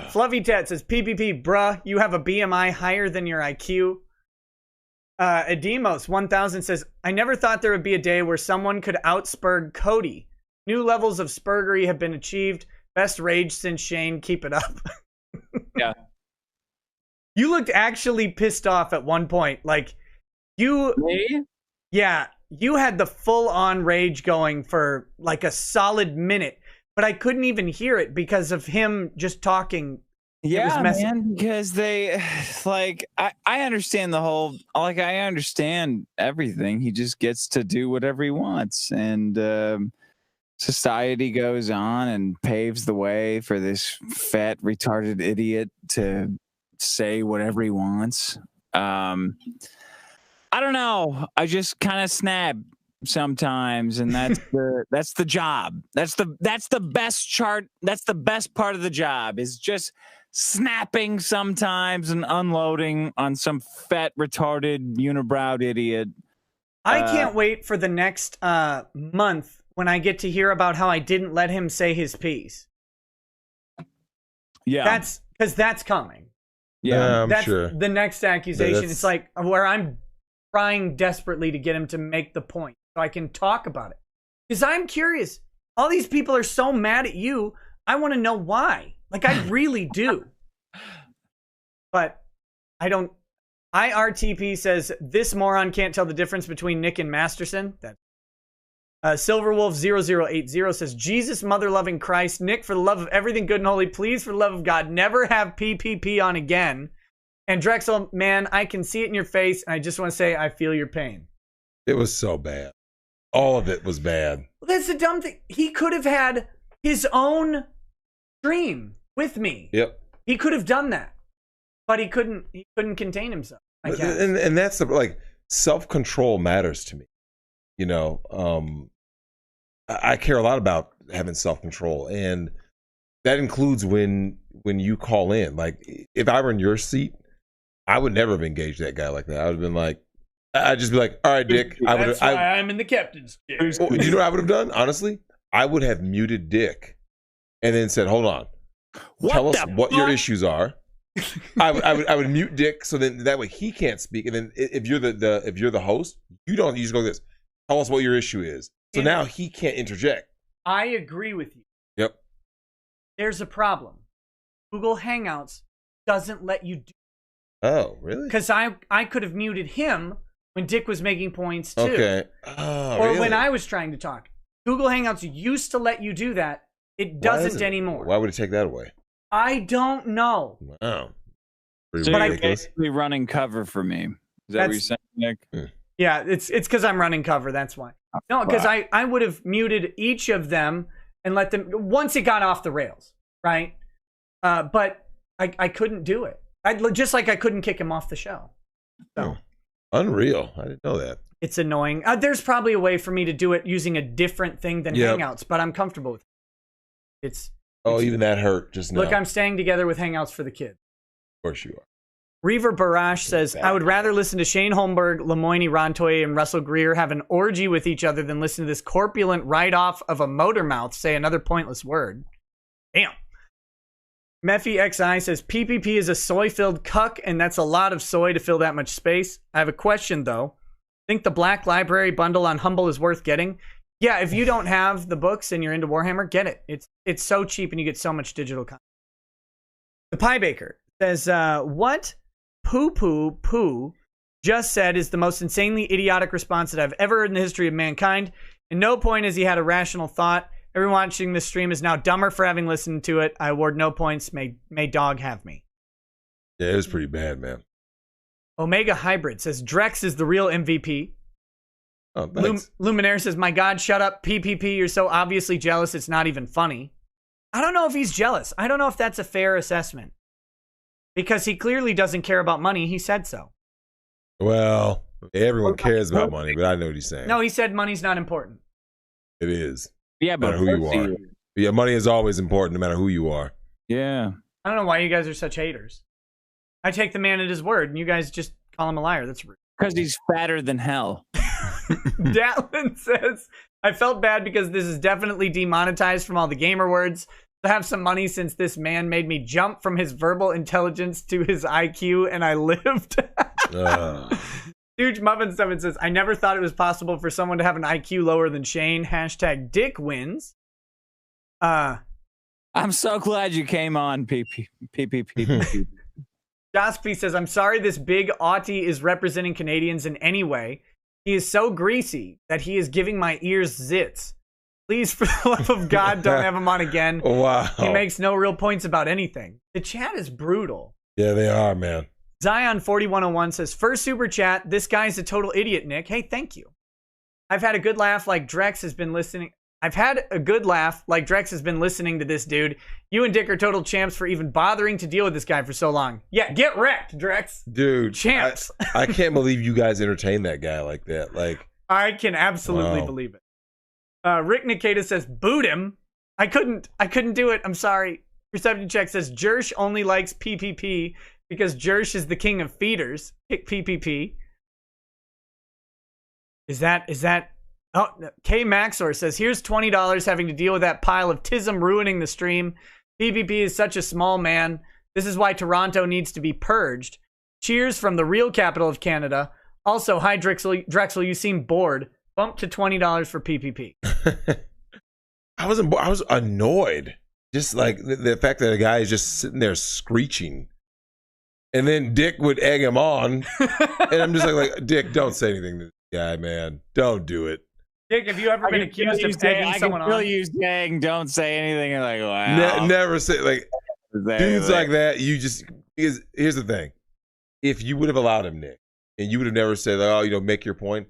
Fluffy Tet says, PPP, bruh, you have a BMI higher than your IQ. Edemos 1000 says, I never thought there would be a day where someone could outspurg Cody. New levels of spurgery have been achieved. Best rage since Shane. Keep it up. Yeah. You looked actually pissed off at one point. Like, Me? Yeah, you had the full-on rage going for like a solid minute, but I couldn't even hear it because of him just talking. Yeah, man, because they, like, I understand the whole, like, I understand everything. He just gets to do whatever he wants, and society goes on and paves the way for this fat, retarded idiot to say whatever he wants. I don't know. I just kind of snap sometimes, and that's the job. That's the best chart. That's the best part of the job, is just snapping sometimes and unloading on some fat, retarded, unibrowed idiot. I can't wait for the next month when I get to hear about how I didn't let him say his piece. Yeah, that's because that's coming. Yeah, I'm that's sure. The next accusation. It's like where I'm trying desperately to get him to make the point so I can talk about it. Because I'm curious. All these people are so mad at you. I want to know why. Like, I really do. But I don't. IRTP says, this moron can't tell the difference between Nick and Masterson. Silverwolf0080 says, Jesus, mother-loving Christ. Nick, for the love of everything good and holy, please, for the love of God, never have PPP on again. And Drexel, man, I can see it in your face, and I just want to say I feel your pain. It was so bad. All of it was bad. Well, that's the dumb thing. He could have had his own stream with me. Yep. He could have done that, but he couldn't. He couldn't contain himself. And that's like self-control matters to me. You know, I care a lot about having self-control, and that includes when you call in. Like, if I were in your seat, I would never have engaged that guy like that. I would have been like, I'd just be like, all right, Dick. That's why I'm in the captain's chair. Well, you know what I would have done? Honestly, I would have muted Dick and then said, hold on. Tell us what your issues are. I would mute Dick, so then that way he can't speak. And then if you're the host, you just go like this. Tell us what your issue is. So now he can't interject. I agree with you. Yep. There's a problem. Google Hangouts doesn't let you do. Oh, really? Because I could have muted him when Dick was making points too. Okay. Oh, or really? when I was trying to talk. Google Hangouts used to let you do that. It doesn't anymore. Why would it take that away? I don't know. Wow. So you're basically running cover for me. Is that what you're saying, Nick? Yeah, it's because I'm running cover. That's why. No, because I would have muted each of them and let them once it got off the rails, right? But I couldn't do it. Just like I couldn't kick him off the show. So unreal. I didn't know that. It's annoying. There's probably a way for me to do it using a different thing than Hangouts, but I'm comfortable with it. It's even that hurt just now. Look, I'm staying together with Hangouts for the kids. Of course you are. Reaver Barash says, I would rather listen to Shane Holmberg, Lemoyne Rontoy, and Russell Greer have an orgy with each other than listen to this corpulent write-off of a motor mouth say another pointless word. Damn. Mephi XI says, PPP is a soy-filled cuck, and that's a lot of soy to fill that much space. I have a question, though. Think the Black Library bundle on Humble is worth getting? Yeah, if you don't have the books and you're into Warhammer, get it. It's so cheap, and you get so much digital content. The Pie Baker says, what poo just said is the most insanely idiotic response that I've ever heard in the history of mankind. At no point has he had a rational thought. Everyone watching this stream is now dumber for having listened to it. I award no points. May dog have me. Yeah, it was pretty bad, man. Omega Hybrid says Drex is the real MVP. Oh, thanks. Luminaire says, my God, shut up, PPP. You're so obviously jealous. It's not even funny. I don't know if he's jealous. I don't know if that's a fair assessment. Because he clearly doesn't care about money. He said so. Well, everyone cares about money, but I know what he's saying. No, he said money's not important. It is. Yeah, but no matter who you are. Yeah, money is always important no matter who you are. Yeah. I don't know why you guys are such haters. I take the man at his word, and you guys just call him a liar. That's rude. Because he's fatter than hell. Datlin says, I felt bad because this is definitely demonetized from all the gamer words. To have some money since this man made me jump from his verbal intelligence to his IQ, and I lived. Huge Muffin Summon says, I never thought it was possible for someone to have an IQ lower than Shane. Hashtag Dick wins. I'm so glad you came on, PPP. Jospy says, I'm sorry this big Autie is representing Canadians in any way. He is so greasy that he is giving my ears zits. Please, for the love of God, don't have him on again. Wow. He makes no real points about anything. The chat is brutal. Yeah, they are, man. Zion4101 says, first super chat, this guy's a total idiot, Nick. Hey, thank you. I've had a good laugh like Drex has been listening to this dude. You and Dick are total champs for even bothering to deal with this guy for so long. Yeah, get wrecked, Drex. Dude. Champs. I can't believe you guys entertain that guy like that. Like, I can absolutely believe it. Rick Nikita says, boot him. I couldn't do it. I'm sorry. Perception Check says, Jersh only likes PPP because Jersh is the king of feeders. Kick PPP. Is that? Oh, K Maxor says, here's $20 having to deal with that pile of tism ruining the stream. PPP is such a small man. This is why Toronto needs to be purged. Cheers from the real capital of Canada. Also, hi Drexel, you seem bored. Bump to $20 for PPP. I was annoyed. Just like the fact that a guy is just sitting there screeching. And then Dick would egg him on. And I'm just like, Dick, don't say anything to this guy, man. Don't do it. Dick, have you ever been accused of egging someone on? I can still use saying, don't say anything. You're like, wow. Never say, like, dudes like that, you just, here's the thing. If you would have allowed him, Nick, and you would have never said, oh, make your point.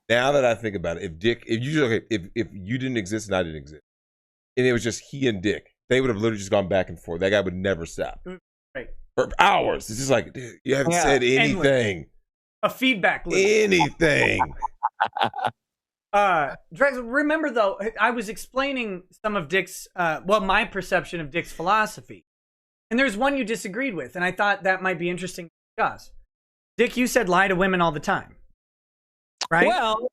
Now that I think about it, if you didn't exist and I didn't exist, and it was just he and Dick, they would have literally just gone back and forth. That guy would never stop. Right. For hours. It's just like, dude, you haven't said anything. Endless. A feedback loop. Anything. Drex, remember though, I was explaining some of Dick's, my perception of Dick's philosophy. And there's one you disagreed with, and I thought that might be interesting to discuss. Dick, you said lie to women all the time. Right? Well,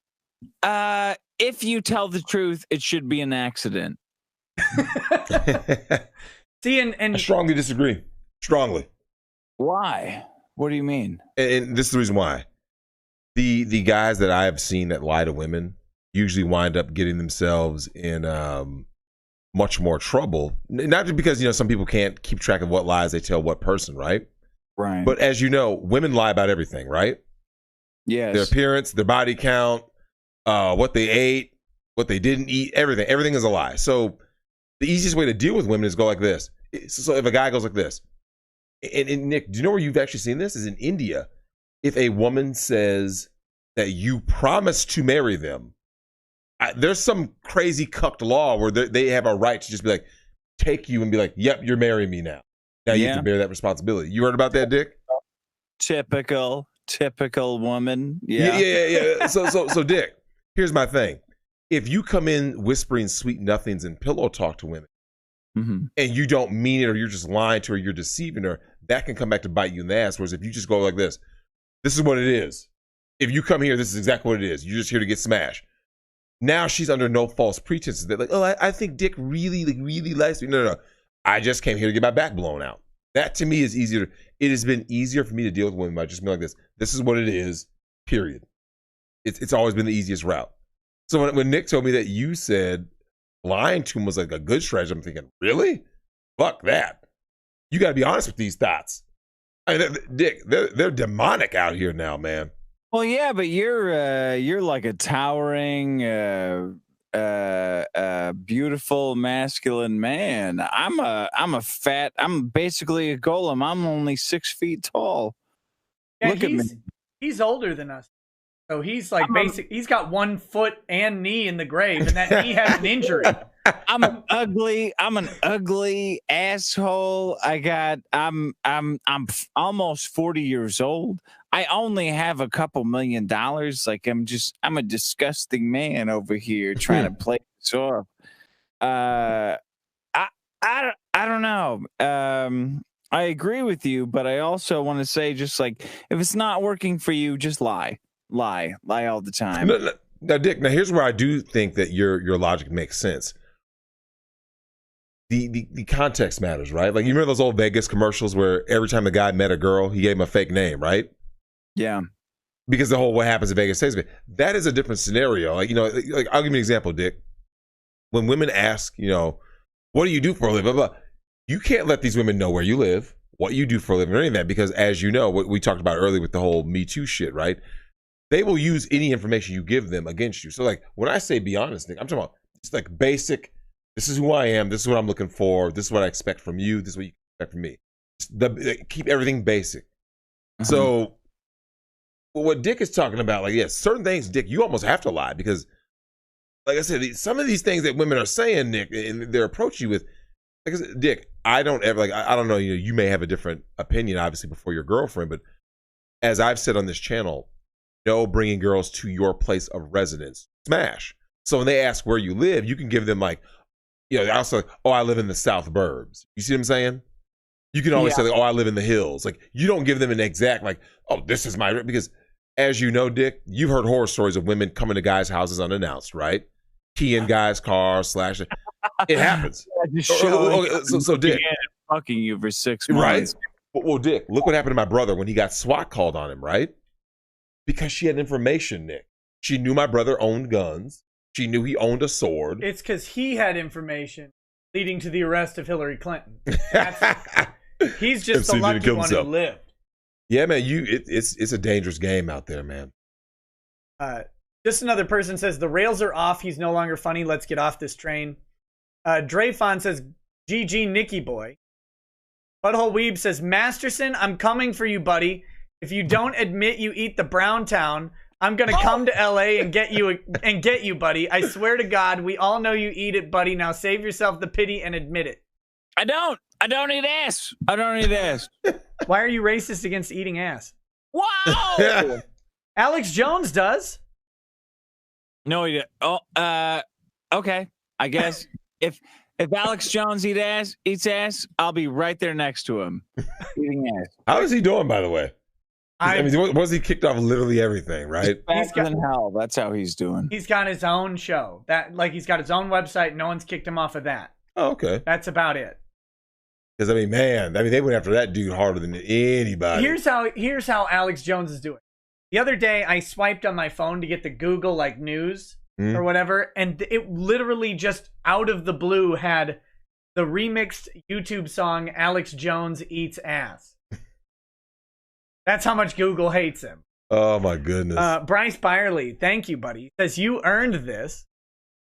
if you tell the truth, it should be an accident. See, and I strongly disagree. Strongly. Why? What do you mean? And this is the reason why. The guys that I have seen that lie to women usually wind up getting themselves in much more trouble. Not just because, some people can't keep track of what lies they tell what person, right? Right. But as you know, women lie about everything, right? Yes. Their appearance, their body count, what they ate, what they didn't eat, everything. Everything is a lie. So the easiest way to deal with women is go like this. So if a guy goes like this, and Nick, do you know where you've actually seen this? Is in India. If a woman says that you promise to marry them, there's some crazy cucked law where they have a right to just be like, take you and be like, yep, you're marrying me now. Now you have to bear that responsibility. You heard about that, Dick? Typical. typical woman. Yeah. So Dick, here's my thing. If you come in whispering sweet nothings and pillow talk to women, and you don't mean it, or you're just lying to her, you're deceiving her, that can come back to bite you in the ass. Whereas if you just go like this is what it is. If you come here, this is exactly what it is. You're just here to get smashed. Now she's under no false pretenses. They're like, oh, I think Dick really likes me. No. I just came here to get my back blown out. That to me is easier. It has been easier for me to deal with women by just being like this. This is what it is, period. It's always been the easiest route. So when Nick told me that you said lying to him was like a good strategy, I'm thinking, really? Fuck that. You got to be honest with these thoughts. I mean, Dick, they're demonic out here now, man. Well, yeah, but you're like a towering, beautiful, masculine man. I'm basically a golem. I'm only 6 feet tall. Yeah, Look at me. He's older than us. So he's like he's got 1 foot and knee in the grave, and that knee has an injury. I'm an ugly asshole. I'm almost 40 years old. I only have a couple $1 million. Like I'm a disgusting man over here trying to play this off. I don't know. I agree with you, but I also want to say, just like, if it's not working for you, just lie all the time. Now, Dick, here's where I do think that your logic makes sense. The context matters, right? Like, you remember those old Vegas commercials where every time a guy met a girl, he gave him a fake name, right? Yeah. Because the whole what happens in Vegas stays. That is a different scenario. Like, like I'll give you an example, Dick. When women ask, what do you do for a living? Blah, blah, you can't let these women know where you live, what you do for a living, or any of that, because as you know, what we talked about earlier with the whole Me Too shit, right? They will use any information you give them against you. So, like, when I say be honest, Nick, I'm talking about just like basic, this is who I am, this is what I'm looking for, this is what I expect from you, this is what you expect from me. Keep everything basic. So, what Dick is talking about, like, yes, certain things, Dick, you almost have to lie because, like I said, some of these things that women are saying, Nick, and they're approaching you with, like I said, Dick, I don't ever, like, I don't know, you may have a different opinion, obviously, before your girlfriend, but as I've said on this channel, no bringing girls to your place of residence. Smash. So when they ask where you live, you can give them like, also, oh, I live in the South Burbs. You see what I'm saying? You can always say, like, oh, I live in the hills. Like, you don't give them an exact, like, oh, this is my, because as you know, Dick, you've heard horror stories of women coming to guys' houses unannounced, right? Keying guys' cars, it happens. So Dick. Fucking you for 6 months. Right? Well, Dick, look what happened to my brother when he got SWAT called on him, right? Because she had information, Nick. She knew my brother owned guns. She knew he owned a sword. It's because he had information leading to the arrest of Hillary Clinton. He's just the lucky one who lived. Yeah, man, it's a dangerous game out there, man. Just another person says, the rails are off. He's no longer funny. Let's get off this train. Dreyfon says, GG Nicky boy. Butthole Weeb says, Masterson, I'm coming for you, buddy. If you don't admit you eat the Brown Town, I'm gonna come to LA and get you, buddy. I swear to God, we all know you eat it, buddy. Now save yourself the pity and admit it. I don't eat ass. I don't eat ass. Why are you racist against eating ass? Wow. Alex Jones does. No, he didn't. Oh, okay. I guess if Alex Jones eats ass, I'll be right there next to him eating ass. How is he doing, by the way? I mean, was he kicked off literally everything, right? He's faster than hell. That's how he's doing. He's got his own show. He's got his own website. No one's kicked him off of that. Oh, okay. That's about it. Because they went after that dude harder than anybody. Here's how Alex Jones is doing. The other day, I swiped on my phone to get the Google news or whatever, and it literally just out of the blue had the remixed YouTube song "Alex Jones Eats Ass." That's how much Google hates him. Oh, my goodness. Bryce Byerly, thank you, buddy. Says, you earned this.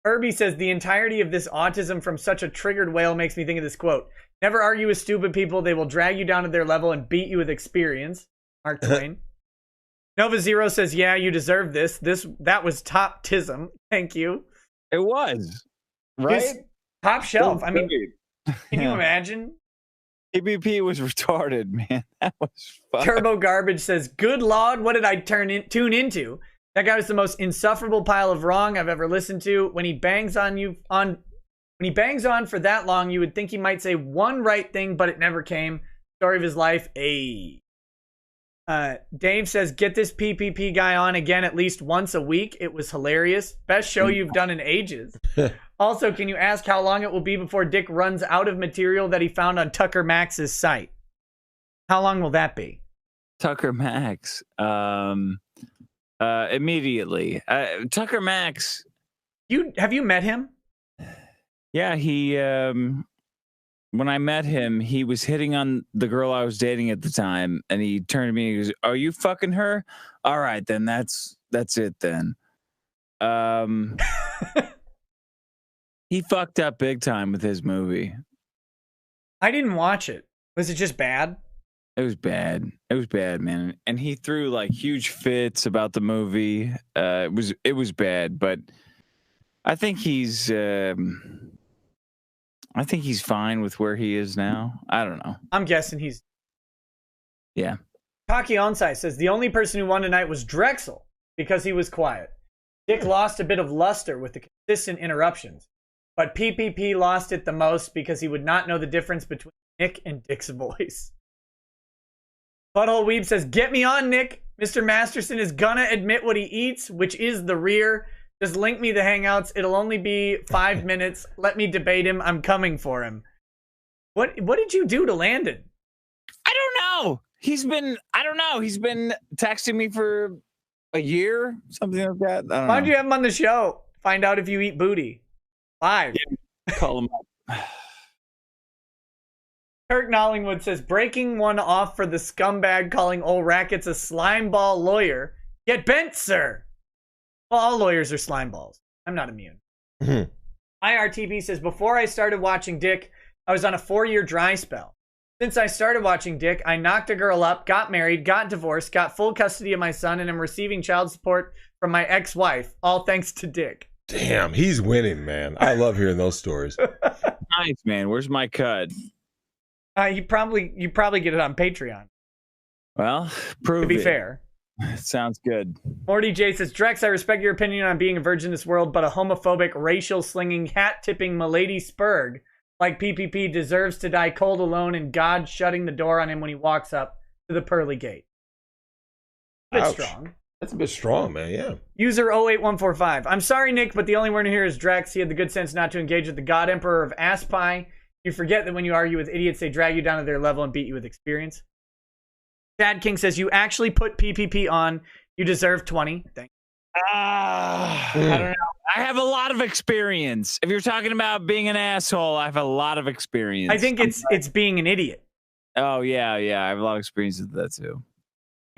Irby says, the entirety of this autism from such a triggered whale makes me think of this quote. Never argue with stupid people. They will drag you down to their level and beat you with experience. Mark Twain. Nova Zero says, yeah, you deserve this. That was top tism. Thank you. It was. Right? Top shelf. I mean, can you imagine? PPP was retarded, man. That was fun. Turbo Garbage says, "Good Lord, what did I tune into? That guy was the most insufferable pile of wrong I've ever listened to. When he bangs on for that long, you would think he might say one right thing, but it never came. Story of his life. Dave says, get this PPP guy on again at least once a week. It was hilarious. Best show you've done in ages. Also, can you ask how long it will be before Dick runs out of material that he found on Tucker Max's site? How long will that be? Tucker Max. Immediately. Tucker Max. Have you met him? Yeah, he when I met him, he was hitting on the girl I was dating at the time, and he turned to me and he goes, "Are you fucking her? All right, then that's it then." He fucked up big time with his movie. I didn't watch it. Was it just bad? It was bad. It was bad, man. And he threw like huge fits about the movie. It was bad, but I think he's fine with where he is now. I don't know. I'm guessing he's. Yeah. Taki Onsai says the only person who won tonight was Drexel because he was quiet. Dick lost a bit of luster with the consistent interruptions, but PPP lost it the most because he would not know the difference between Nick and Dick's voice. Butthole Weeb says, get me on, Nick. Mr. Masterson is gonna admit what he eats, which is the rear. Just link me the Hangouts. It'll only be 5 minutes. Let me debate him. I'm coming for him. What did you do to Landon? I don't know. He's been texting me for a year, something like that. Why don't you have him on the show? Find out if you eat booty. Live. Yeah, call him up. Kirk Nollingwood says, breaking one off for the scumbag calling old Rackets a slimeball lawyer. Get bent, sir. Well, all lawyers are slimeballs. I'm not immune. IRTP says, before I started watching Dick, I was on a 4-year dry spell. Since I started watching Dick, I knocked a girl up, got married, got divorced, got full custody of my son, and am receiving child support from my ex-wife. All thanks to Dick. Damn, he's winning, man. I love hearing those stories. Nice, man. Where's my cut? You probably get it on Patreon. Well, prove to be it. fair. Sounds good. Morty J says, Drex, I respect your opinion on being a virgin in this world, but a homophobic, racial-slinging, hat-tipping Milady Spurg like PPP deserves to die cold alone and God shutting the door on him when he walks up to the pearly gate. A bit strong. That's a bit strong, man, yeah. User 08145. I'm sorry, Nick, but the only winner here is Drex. He had the good sense not to engage with the God Emperor of Ass Pie. You forget that when you argue with idiots, they drag you down to their level and beat you with experience. Chad King says, you actually put PPP on. You deserve 20. Thank you. I don't know. I have a lot of experience. If you're talking about being an asshole, I have a lot of experience. I think it's being an idiot. Oh, yeah. I have a lot of experience with that, too.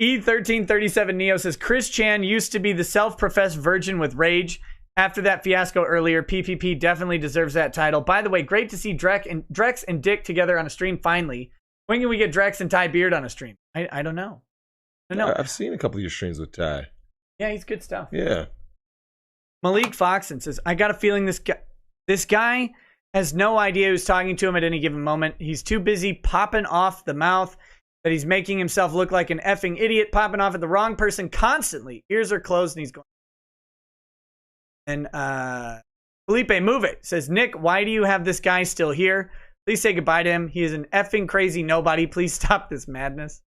E1337 Neo says, Chris Chan used to be the self-professed virgin with rage. After that fiasco earlier, PPP definitely deserves that title. By the way, great to see Drex and Dick together on a stream finally. When can we get Drex and Ty Beard on a stream? I don't know. I've seen a couple of your streams with Ty. Yeah, he's good stuff. Yeah. Malik Foxon says, I got a feeling this guy has no idea who's talking to him at any given moment. He's too busy popping off the mouth that he's making himself look like an effing idiot, popping off at the wrong person constantly. Ears are closed and he's going. And Felipe Move It says, Nick, why do you have this guy still here? Please say goodbye to him. He is an effing crazy nobody. Please stop this madness.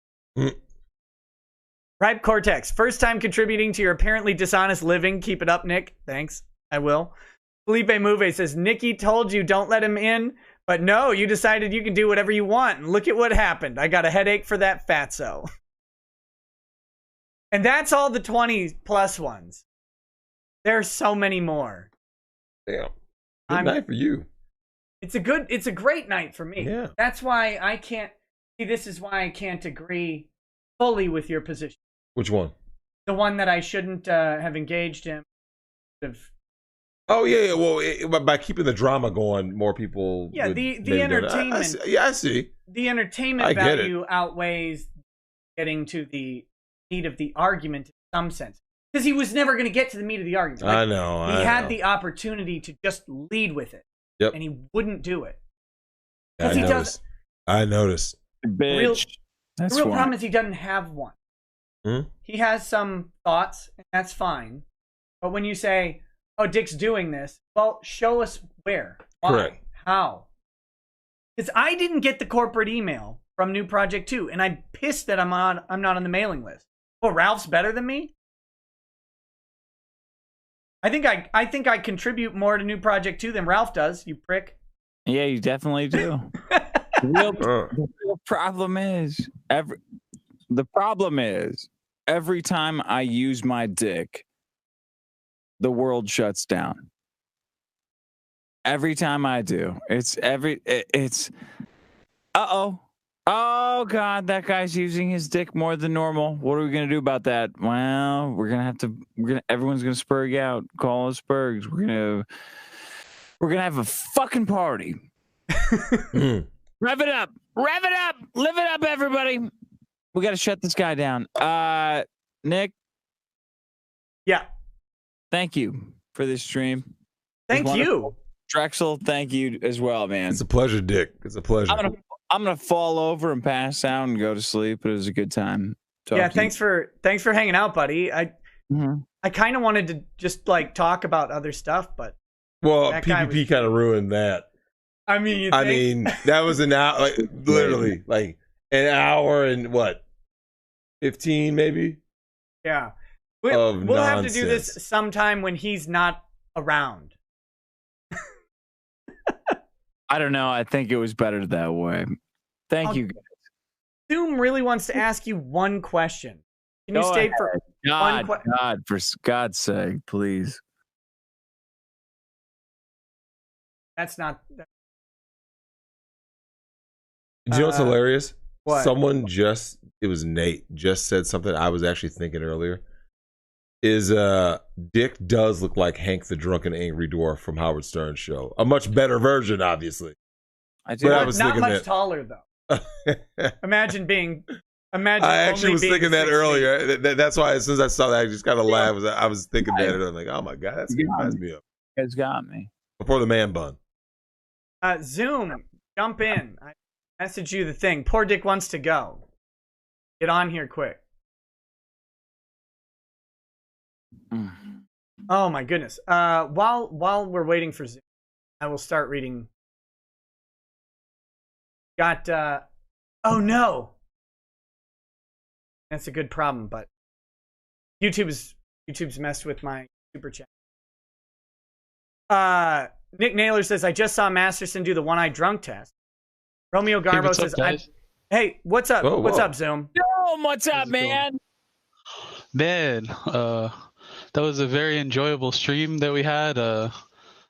Ripe Cortex, first time contributing to your apparently dishonest living. Keep it up, Nick. Thanks. I will. Felipe Move says, Nikki told you don't let him in, but no, you decided you can do whatever you want. And look at what happened. I got a headache for that fatso. And that's all the 20 plus ones. There's so many more. Damn. Good night for you. It's a great night for me. Yeah. That's why I can't see. This is why I can't agree fully with your position. Which one? The one that I shouldn't have engaged in. Oh yeah. Well, by keeping the drama going, more people. Yeah, the entertainment. I see. The entertainment value outweighs getting to the meat of the argument in some sense. Because he was never going to get to the meat of the argument. I know. He had the opportunity to just lead with it. Yep. And he wouldn't do it. Because he does. I noticed. Bitch. The real problem is he doesn't have one. Hmm? He has some thoughts, and that's fine. But when you say, "Oh, Dick's doing this," well, show us where, why, Correct. how. Because I didn't get the corporate email from New Project 2, and I'm pissed that I'm not on the mailing list. Oh, Ralph's better than me? I think I contribute more to New Project 2 than Ralph does, you prick. Yeah, you definitely do. The real problem is every time I use my dick, the world shuts down. Every time I do, it's oh God, that guy's using his dick more than normal. What are we gonna do about that? Well, everyone's gonna spurg out, call us spurgs. We're gonna have a fucking party. Rev it up, live it up, everybody. We gotta shut this guy down. Nick. Yeah. Thank you for this stream. Thank you. Drexel, thank you as well, man. It's a pleasure, Dick. It's a pleasure. I'm gonna fall over and pass out and go to sleep. It was a good time. Yeah, thanks for hanging out, buddy. I kind of wanted to just like talk about other stuff, but PPP kind of ruined that. I mean, that was an hour, like literally, like an hour and what, 15 maybe. Yeah, we'll have to do this sometime when he's not around. I don't know. I think it was better that way. Thank you, guys. Zoom really wants to ask you one question. Can you stay for God, for God's sake, please? That's not. Do you know what's hilarious? What? Someone it was Nate, just said something I was actually thinking earlier. Dick does look like Hank the Drunken Angry Dwarf from Howard Stern's show. A much better version, obviously. I do. But I was not much taller though. Imagine. I actually was thinking that earlier. That's why as soon as I saw that, I just kind of laughed. I was thinking that, and I'm like, oh my God, that's reminds me of. It's got me. Before the man bun. Zoom, jump in. I messaged you the thing. Poor Dick wants to go. Get on here quick. Oh my goodness. While we're waiting for Zoom, I will start reading. Got oh no. That's a good problem, but YouTube's messed with my super chat. Nick Naylor says, I just saw Masterson do the one-eyed drunk test. Romeo Garbo says, hey, what's up? Whoa. What's up, Zoom? Yo, what's up, man? Man, that was a very enjoyable stream that we had.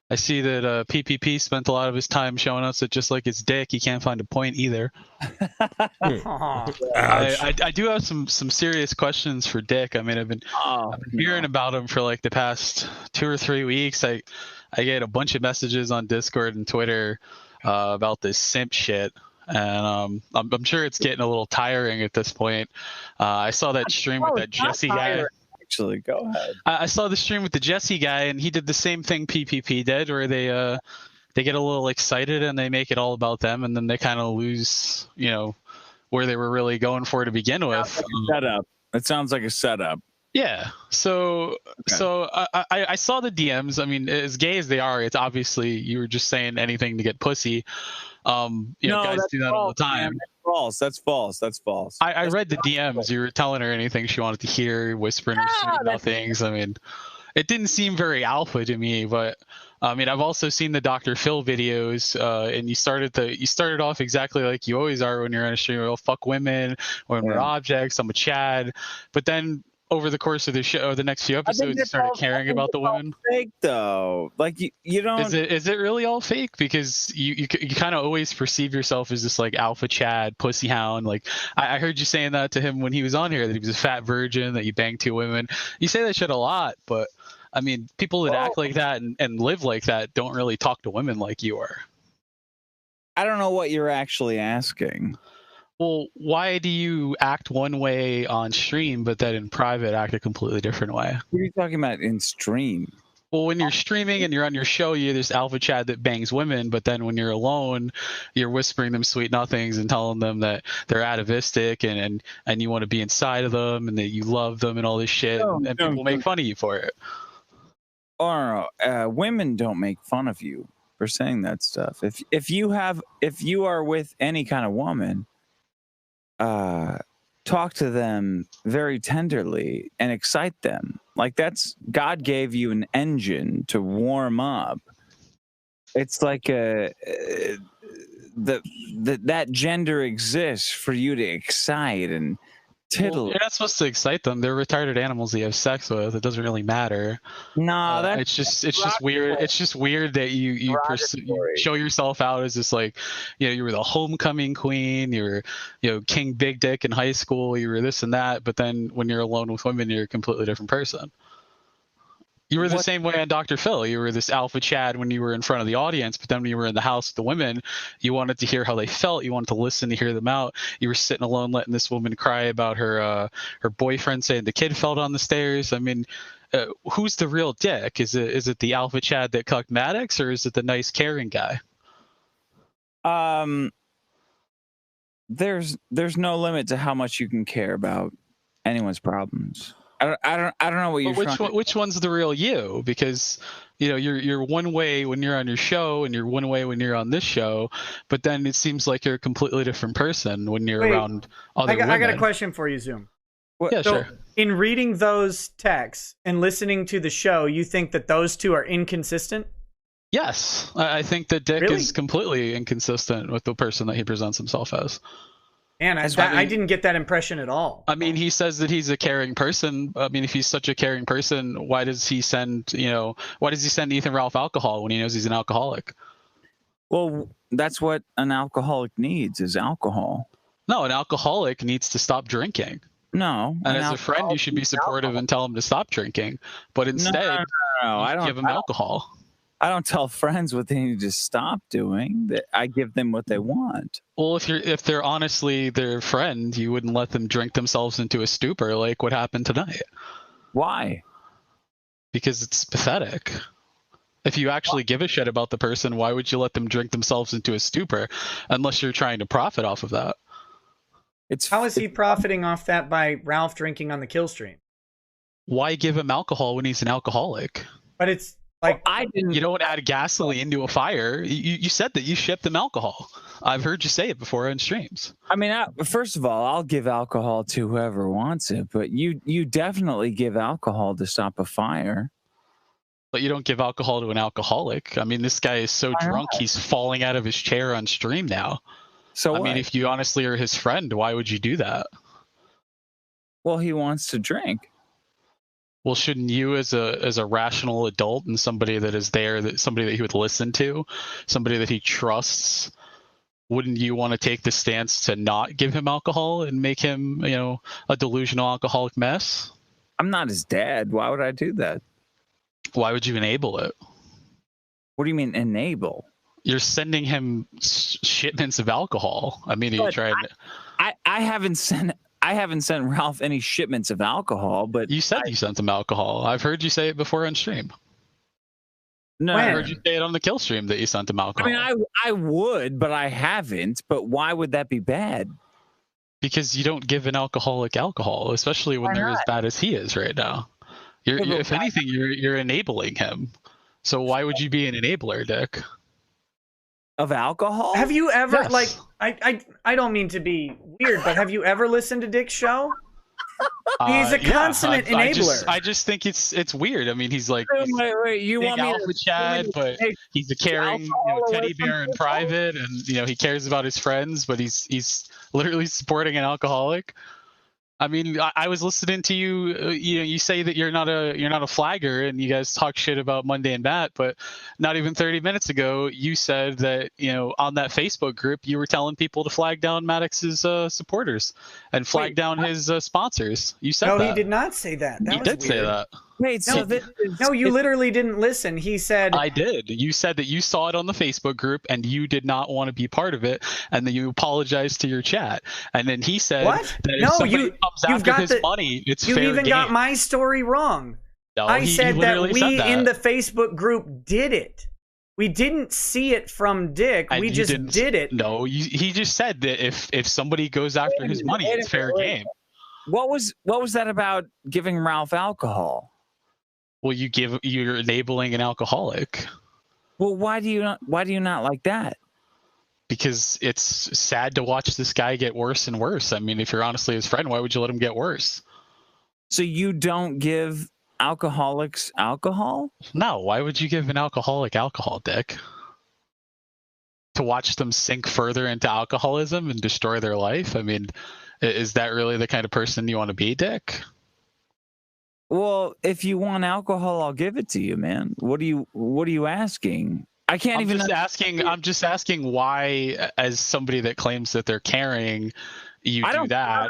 I see that PPP spent a lot of his time showing us that just like his dick, he can't find a point either. I do have some serious questions for Dick. I mean, I've been hearing about him for like the past 2 or 3 weeks. I get a bunch of messages on Discord and Twitter about this simp shit. And I'm sure it's getting a little tiring at this point. I saw that stream with that Jesse guy. Actually, go ahead. I saw the stream with the Jesse guy, and he did the same thing PPP did, where they get a little excited and they make it all about them, and then they kind of lose, where they were really going for to begin with. Setup. It sounds like a setup. Yeah. So I saw the DMs. I mean, as gay as they are, it's obviously you were just saying anything to get pussy. Guys do that all the time. Man. That's false. I read the DMs. You were telling her anything she wanted to hear, whispering about things. I mean, it didn't seem very alpha to me, but I mean, I've also seen the Dr. Phil videos, and you started off exactly like you always are when you're on a stream. Well, fuck women, when we're objects. I'm a Chad, but then over the course of the show, the next few episodes, you started caring about the women. Fake though, like you don't. Is it really all fake? Because you kind of always perceive yourself as this like alpha Chad, pussy hound. Like I heard you saying that to him when he was on here, that he was a fat virgin, that you banged 2 women. You say that shit a lot, but I mean, people that act like that and live like that don't really talk to women like you are. I don't know what you're actually asking. Well, why do you act one way on stream, but then in private act a completely different way? What are you talking about in stream? Well, when you're streaming and you're on your show, you're this alpha Chad that bangs women, but then when you're alone, you're whispering them sweet nothings and telling them that they're atavistic and you want to be inside of them and that you love them and all this shit, and people make fun of you for it. Or women don't make fun of you for saying that stuff. If you are with any kind of woman, talk to them very tenderly and excite them. Like God gave you an engine to warm up. It's like that gender exists for you to excite and tittle. Well, you're not supposed to excite them. They're retarded animals that you have sex with. It doesn't really matter. No, it's just weird. It's just weird that you show yourself out as this, like, you were the homecoming queen. You were King Big Dick in high school. You were this and that. But then when you're alone with women, you're a completely different person. You were the same way on Dr. Phil. You were this alpha Chad when you were in front of the audience, but then when you were in the house with the women, you wanted to hear how they felt. You wanted to listen to hear them out. You were sitting alone letting this woman cry about her boyfriend saying the kid fell down the stairs. I mean, who's the real dick? Is it the alpha Chad that cucked Maddox, or is it the nice caring guy? There's no limit to how much you can care about anyone's problems. I don't know what you're which one's the real you? Because you're one way when you're on your show and you're one way when you're on this show, but then it seems like you're a completely different person when you're around other women. I got a question for you, Zoom. Yeah, so sure. In reading those texts and listening to the show, you think that those two are inconsistent? Yes, I think that Dick is completely inconsistent with the person that he presents himself as. And I didn't get that impression at all. I mean, he says that he's a caring person. I mean, if he's such a caring person, why does he send Ethan Ralph alcohol when he knows he's an alcoholic? Well, that's what an alcoholic needs, is alcohol. No, an alcoholic needs to stop drinking. No. And as a friend, you should be supportive and tell him to stop drinking. But instead, I don't give him alcohol. I don't tell friends what they need to stop doing. I give them what they want. Well, if they're honestly their friend, you wouldn't let them drink themselves into a stupor like what happened tonight. Why? Because it's pathetic. If you actually give a shit about the person, why would you let them drink themselves into a stupor unless you're trying to profit off of that? How is he profiting off that by Ralph drinking on the kill stream? Why give him alcohol when he's an alcoholic? But it's like, you don't add gasoline to a fire. You said that you shipped them alcohol. I've heard you say it before on streams. I mean, first of all, I'll give alcohol to whoever wants it, but you definitely give alcohol to stop a fire. But you don't give alcohol to an alcoholic. I mean, this guy is so drunk, he's falling out of his chair on stream now. So I mean, if you honestly are his friend, why would you do that? Well, he wants to drink. Well, shouldn't you, as a rational adult and somebody that is there, somebody that he would listen to, somebody that he trusts, wouldn't you want to take the stance to not give him alcohol and make him, a delusional alcoholic mess? I'm not his dad. Why would I do that? Why would you enable it? What do you mean enable? You're sending him shipments of alcohol. I mean, are you trying to... I haven't sent Ralph any shipments of alcohol, but you said you sent him alcohol. I've heard you say it before on stream. No, I heard you say it on the kill stream that you sent him alcohol. I mean, I would, but I haven't. But why would that be bad? Because you don't give an alcoholic alcohol, especially when they're as bad as he is right now. If anything, you're enabling him. So why would you be an enabler, Dick? Of alcohol? Have you ever I don't mean to be weird, but have you ever listened to Dick's show? He's a consummate enabler. I just think it's weird. I mean, he's like wait, you want me alpha Chad, but he's a caring teddy bear in private, and he cares about his friends, but he's literally supporting an alcoholic. I mean, I was listening to you. You say that you're not a flagger, and you guys talk shit about Monday and Matt. But not even 30 minutes ago, you said that on that Facebook group, you were telling people to flag down Maddox's supporters and flag down his sponsors. You said that. No, he did not say that. You did say that. Wait, no, you literally didn't listen. He said... I did. You said that you saw it on the Facebook group and you did not want to be part of it, and then you apologized to your chat. And then he said that if somebody comes after his money, it's fair game. You even got my story wrong. No, I he said that literally we said that. in the Facebook group did it. We didn't see it from Dick. And we you just didn't- did it. No, he just said that if somebody goes after his money, it's fair game. What was that about giving Ralph alcohol? Well, you're enabling an alcoholic. Well, why do you not like that? Because it's sad to watch this guy get worse and worse. I mean, if you're honestly his friend, why would you let him get worse? So you don't give alcoholics alcohol? No, why would you give an alcoholic alcohol, Dick? To watch them sink further into alcoholism and destroy their life? I mean, is that really the kind of person you want to be, Dick? Well, if you want alcohol, I'll give it to you, man. What are you asking? I can't even. I'm just asking why, as somebody that claims that they're caring, you do that.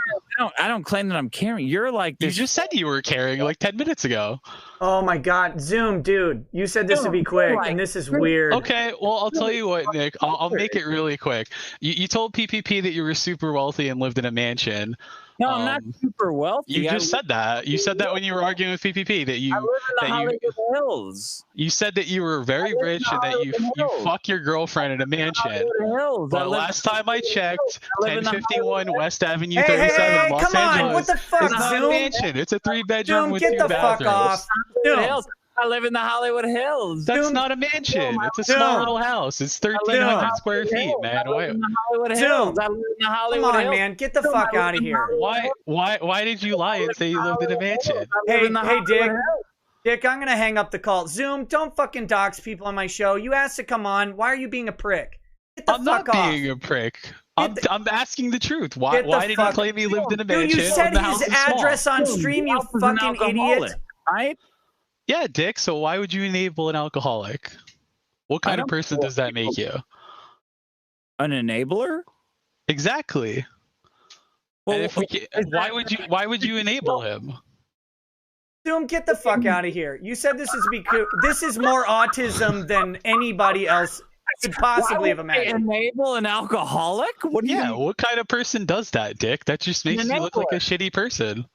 I don't claim that I'm caring. You're like this. You just said you were caring like 10 minutes ago. Oh my God, Zoom, dude! You said this would be quick, and this is weird. Okay, well, I'll tell you what, Nick. I'll make it really quick. You told PPP that you were super wealthy and lived in a mansion. No, I'm not super wealthy. You just said that. You said that when you were arguing with PPP that you. I live in the Hollywood Hills. You said that you were very rich and that you fuck your girlfriend in a mansion. But last time I checked, 1051 West Avenue 37, Los Angeles. What the fuck, It's not a mansion. It's a 3-bedroom with 2 get the bathrooms. fuck off. I live in the Hollywood Hills. That's not a mansion. It's a small little house. It's 1,300 square feet, man. I live in the Hollywood Hills. I live in the Hollywood Come on, Hills. man. Get the fuck out of here. Why did you lie and say you lived in a mansion? Hey, Dick. Dick, I'm going to hang up the call. Zoom, don't fucking dox people on my show. You asked to come on. Why are you being a prick? Get the I'm fuck not off. being a prick. I'm asking the truth. Why did you claim he lived in a mansion? Dude, you said when the his house is address small? on stream, you fucking idiot. Right? Yeah, Dick, so why would you enable an alcoholic? What kind of person does that make you? An enabler? Exactly. Well, and if why would you enable him? Zoom, get the fuck out of here. You said this is more autism than anybody else could possibly have imagined. Enable an alcoholic? What do you mean? What kind of person does that, Dick? That just makes you look like a shitty person.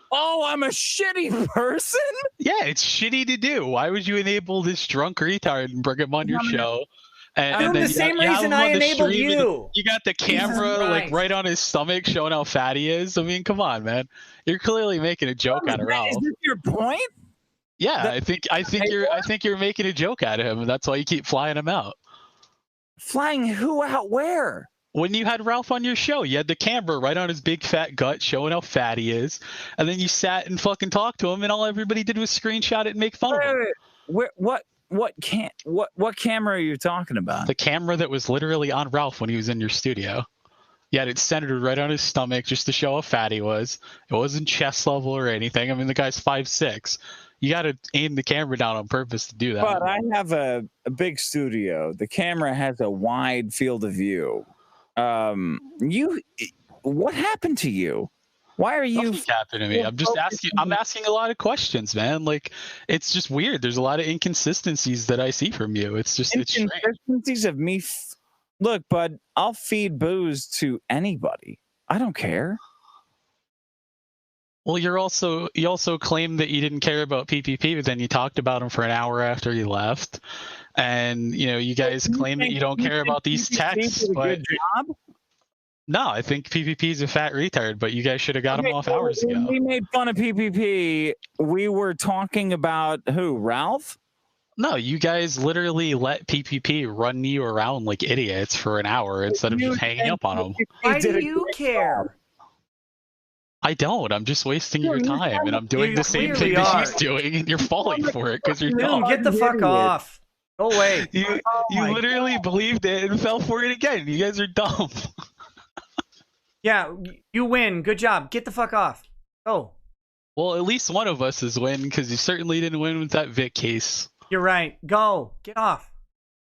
Oh, I'm a shitty person? Yeah, it's shitty to do. Why would you enable this drunk retard and bring him on your show? And then the same reason I enabled you. You got the camera like right on his stomach showing how fat he is. I mean, come on, man. You're clearly making a joke out of Ralph. Is this your point? Yeah, I think you're making a joke out of him, and that's why you keep flying him out. Flying who out? Where? When you had Ralph on your show, you had the camera right on his big fat gut showing how fat he is, and then you sat and fucking talked to him, and all everybody did was screenshot it and make fun of him. What camera are you talking about? The camera that was literally on Ralph when he was in your studio. You had it centered right on his stomach just to show how fat he was. It wasn't chest level or anything. I mean, the guy's 5'6". You got to aim the camera down on purpose to do that. But I have a big studio. The camera has a wide field of view. What happened to you? Why are you? Nothing happened to me. I'm asking a lot of questions, man. Like, it's just weird. There's a lot of inconsistencies that I see from you. It's just inconsistencies of me. Look, bud, I'll feed booze to anybody. I don't care. Well, you also claimed that you didn't care about PPP, but then you talked about him for an hour after you left, and you guys claim that you don't care about these texts. But no, I think PPP is a fat retard. But you guys should have got him off hours ago. When we made fun of PPP, we were talking about who? Ralph? No, you guys literally let PPP run you around like idiots for an hour instead of just hanging up on him. Why do you care? I don't. I'm just wasting your time, and I'm doing the same thing that she's doing, and you're falling for it because you're dumb. Get the fuck off. Go away. You literally believed it and fell for it again. You guys are dumb. Yeah, you win. Good job. Get the fuck off. Go. Well, at least one of us is win, because you certainly didn't win with that Vic case. You're right. Go. Get off.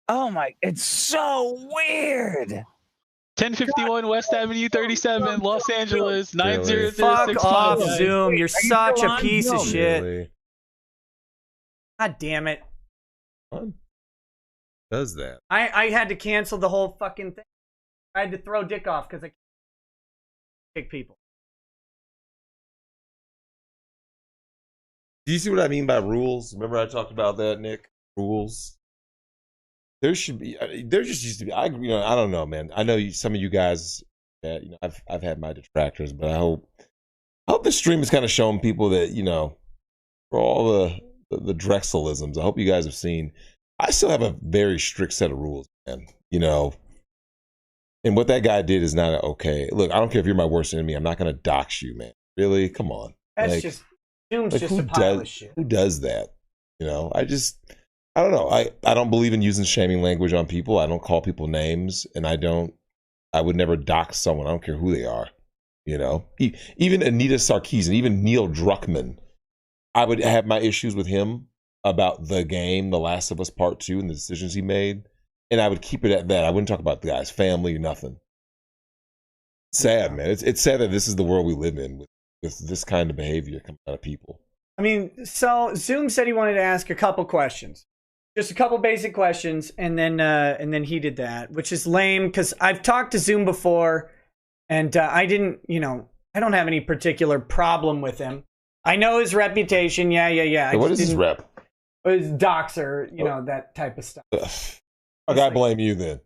Oh my, it's so weird. 1051 West Avenue 37, Los Angeles, 90065. Fuck off, Zoom. You're such a piece of shit. Really? God damn it. What does that? I had to cancel the whole fucking thing. I had to throw Dick off because I kick people. Do you see what I mean by rules? Remember I talked about that, Nick? Rules. There should be. There just used to be. I don't know, man. I know some of you guys. I've had my detractors, but I hope this stream is kind of showing people that for all the Drexelisms, I hope you guys have seen. I still have a very strict set of rules, man. And what that guy did is not okay. Look, I don't care if you're my worst enemy. I'm not going to dox you, man. Really? Come on. That's just Zoom's just a pile of shit. Who does that? I don't know. I don't believe in using shaming language on people. I don't call people names, and I would never dox someone. I don't care who they are. Even Anita Sarkeesian, even Neil Druckmann, I would have my issues with him about the game, The Last of Us Part 2, and the decisions he made. And I would keep it at that. I wouldn't talk about the guy's family or nothing. Sad, man. It's sad that this is the world we live in with this kind of behavior coming out of people. I mean, so Zoom said he wanted to ask a couple questions. Just a couple basic questions, and then he did that, which is lame because I've talked to Zoom before, and I don't have any particular problem with him. I know his reputation. Yeah. So what is his rep? His doxer, that type of stuff. I gotta blame you then.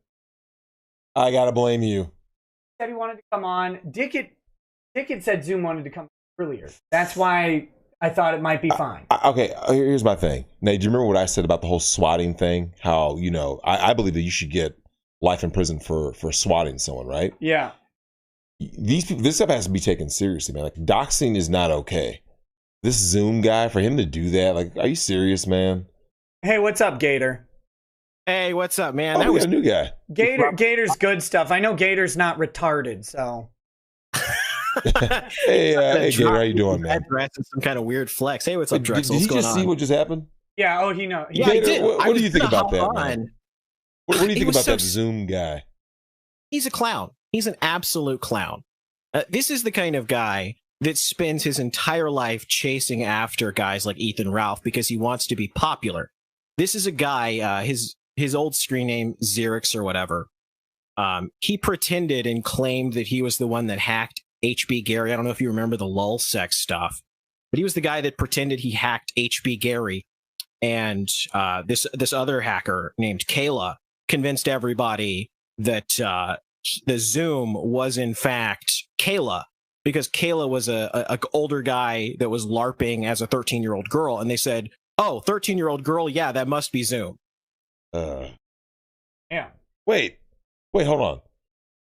I gotta blame you. Said he wanted to come on. Dick had said Zoom wanted to come earlier. That's why I thought it might be fine. Okay, here's my thing. Now, do you remember what I said about the whole swatting thing? How, I believe that you should get life in prison for swatting someone, right? Yeah. These people, this stuff has to be taken seriously, man. Like, doxing is not okay. This Zoom guy, for him to do that, like, are you serious, man? Hey, what's up, Gator? Hey, what's up, man? That was a new guy. Gator's good stuff. I know Gator's not retarded, so. hey, Gator, how you doing, man? Some kind of weird flex. Hey, what's up, Drexel? Did he just see what just happened? Yeah. Oh, he knows. Yeah, Gator, I did. What do you think about that, man? What do you think about that Zoom guy? He's a clown. He's an absolute clown. This is the kind of guy that spends his entire life chasing after guys like Ethan Ralph because he wants to be popular. This is a guy, his old screen name, Xerix or whatever. He pretended and claimed that he was the one that hacked HB Gary. I don't know if you remember the lull sex stuff, but he was the guy that pretended he hacked HB Gary. And this other hacker named Kayla convinced everybody that the Zoom was in fact Kayla, because Kayla was a older guy that was LARPing as a 13-year-old girl. And they said, oh, 13-year-old girl, yeah, that must be Zoom. Yeah. Wait, hold on.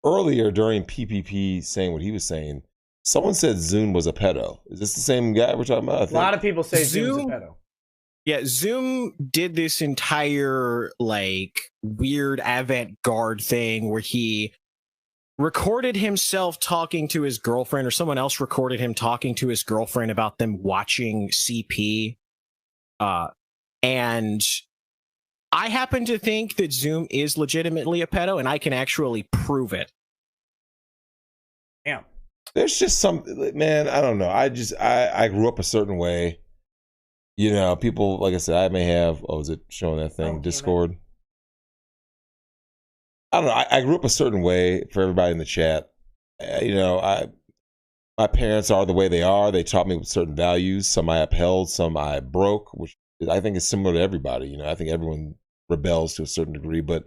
Earlier during PPP saying what he was saying, someone said Zoom was a pedo. Is this the same guy we're talking about? A lot of people say Zoom's a pedo. Yeah, Zoom did this entire weird avant-garde thing where he recorded himself talking to his girlfriend, or someone else recorded him talking to his girlfriend about them watching CP. And I happen to think that Zoom is legitimately a pedo, and I can actually prove it. Yeah. There's just man, I don't know. I grew up a certain way. People, like I said, I may have, is it showing that thing? Discord? I don't know. I grew up a certain way for everybody in the chat. My parents are the way they are. They taught me with certain values. Some I upheld, some I broke, which I think is similar to everybody. I think everyone rebels to a certain degree, but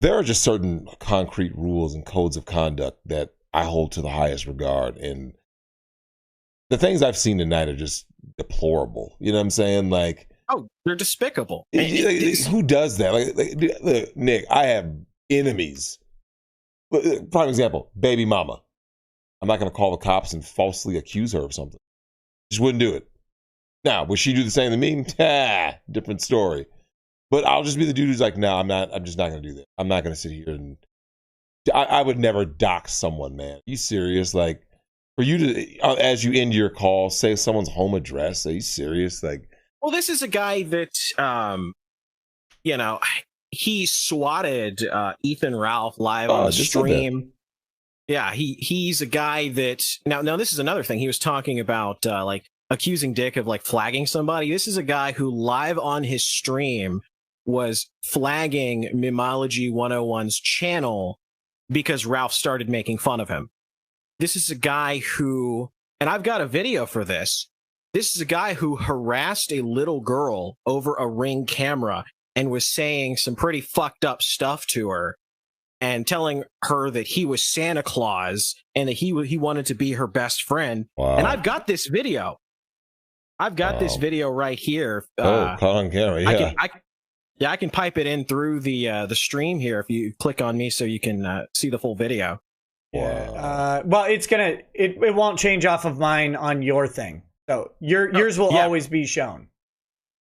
there are just certain concrete rules and codes of conduct that I hold to the highest regard. And the things I've seen tonight are just deplorable. You know what I'm saying? They're despicable. Who does that? Look, Nick, I have enemies. Prime example, baby mama. I'm not going to call the cops and falsely accuse her of something. Just wouldn't do it. Now, would she do the same to me? Different story. But I'll just be the dude who's like, no, I'm just not going to do that. I'm not going to sit here and... I would never dox someone, man. Are you serious? For you to, as you end your call, say someone's home address. Are you serious? Well, this is a guy that, he swatted Ethan Ralph live on the stream. Yeah, he's a guy that now this is another thing. He was talking about accusing Dick of flagging somebody. This is a guy who live on his stream was flagging Mimology 101's channel because Ralph started making fun of him. This is a guy who, and I've got a video for this, This is a guy who harassed a little girl over a Ring camera and was saying some pretty fucked up stuff to her and telling her that he was Santa Claus and that he wanted to be her best friend. Wow. And I've got this video. I've got this video right here. Caught on camera. Yeah. I can pipe it in through the stream here if you click on me so you can see the full video. Yeah. Well, it won't change off of mine on your thing. So yours will always be shown.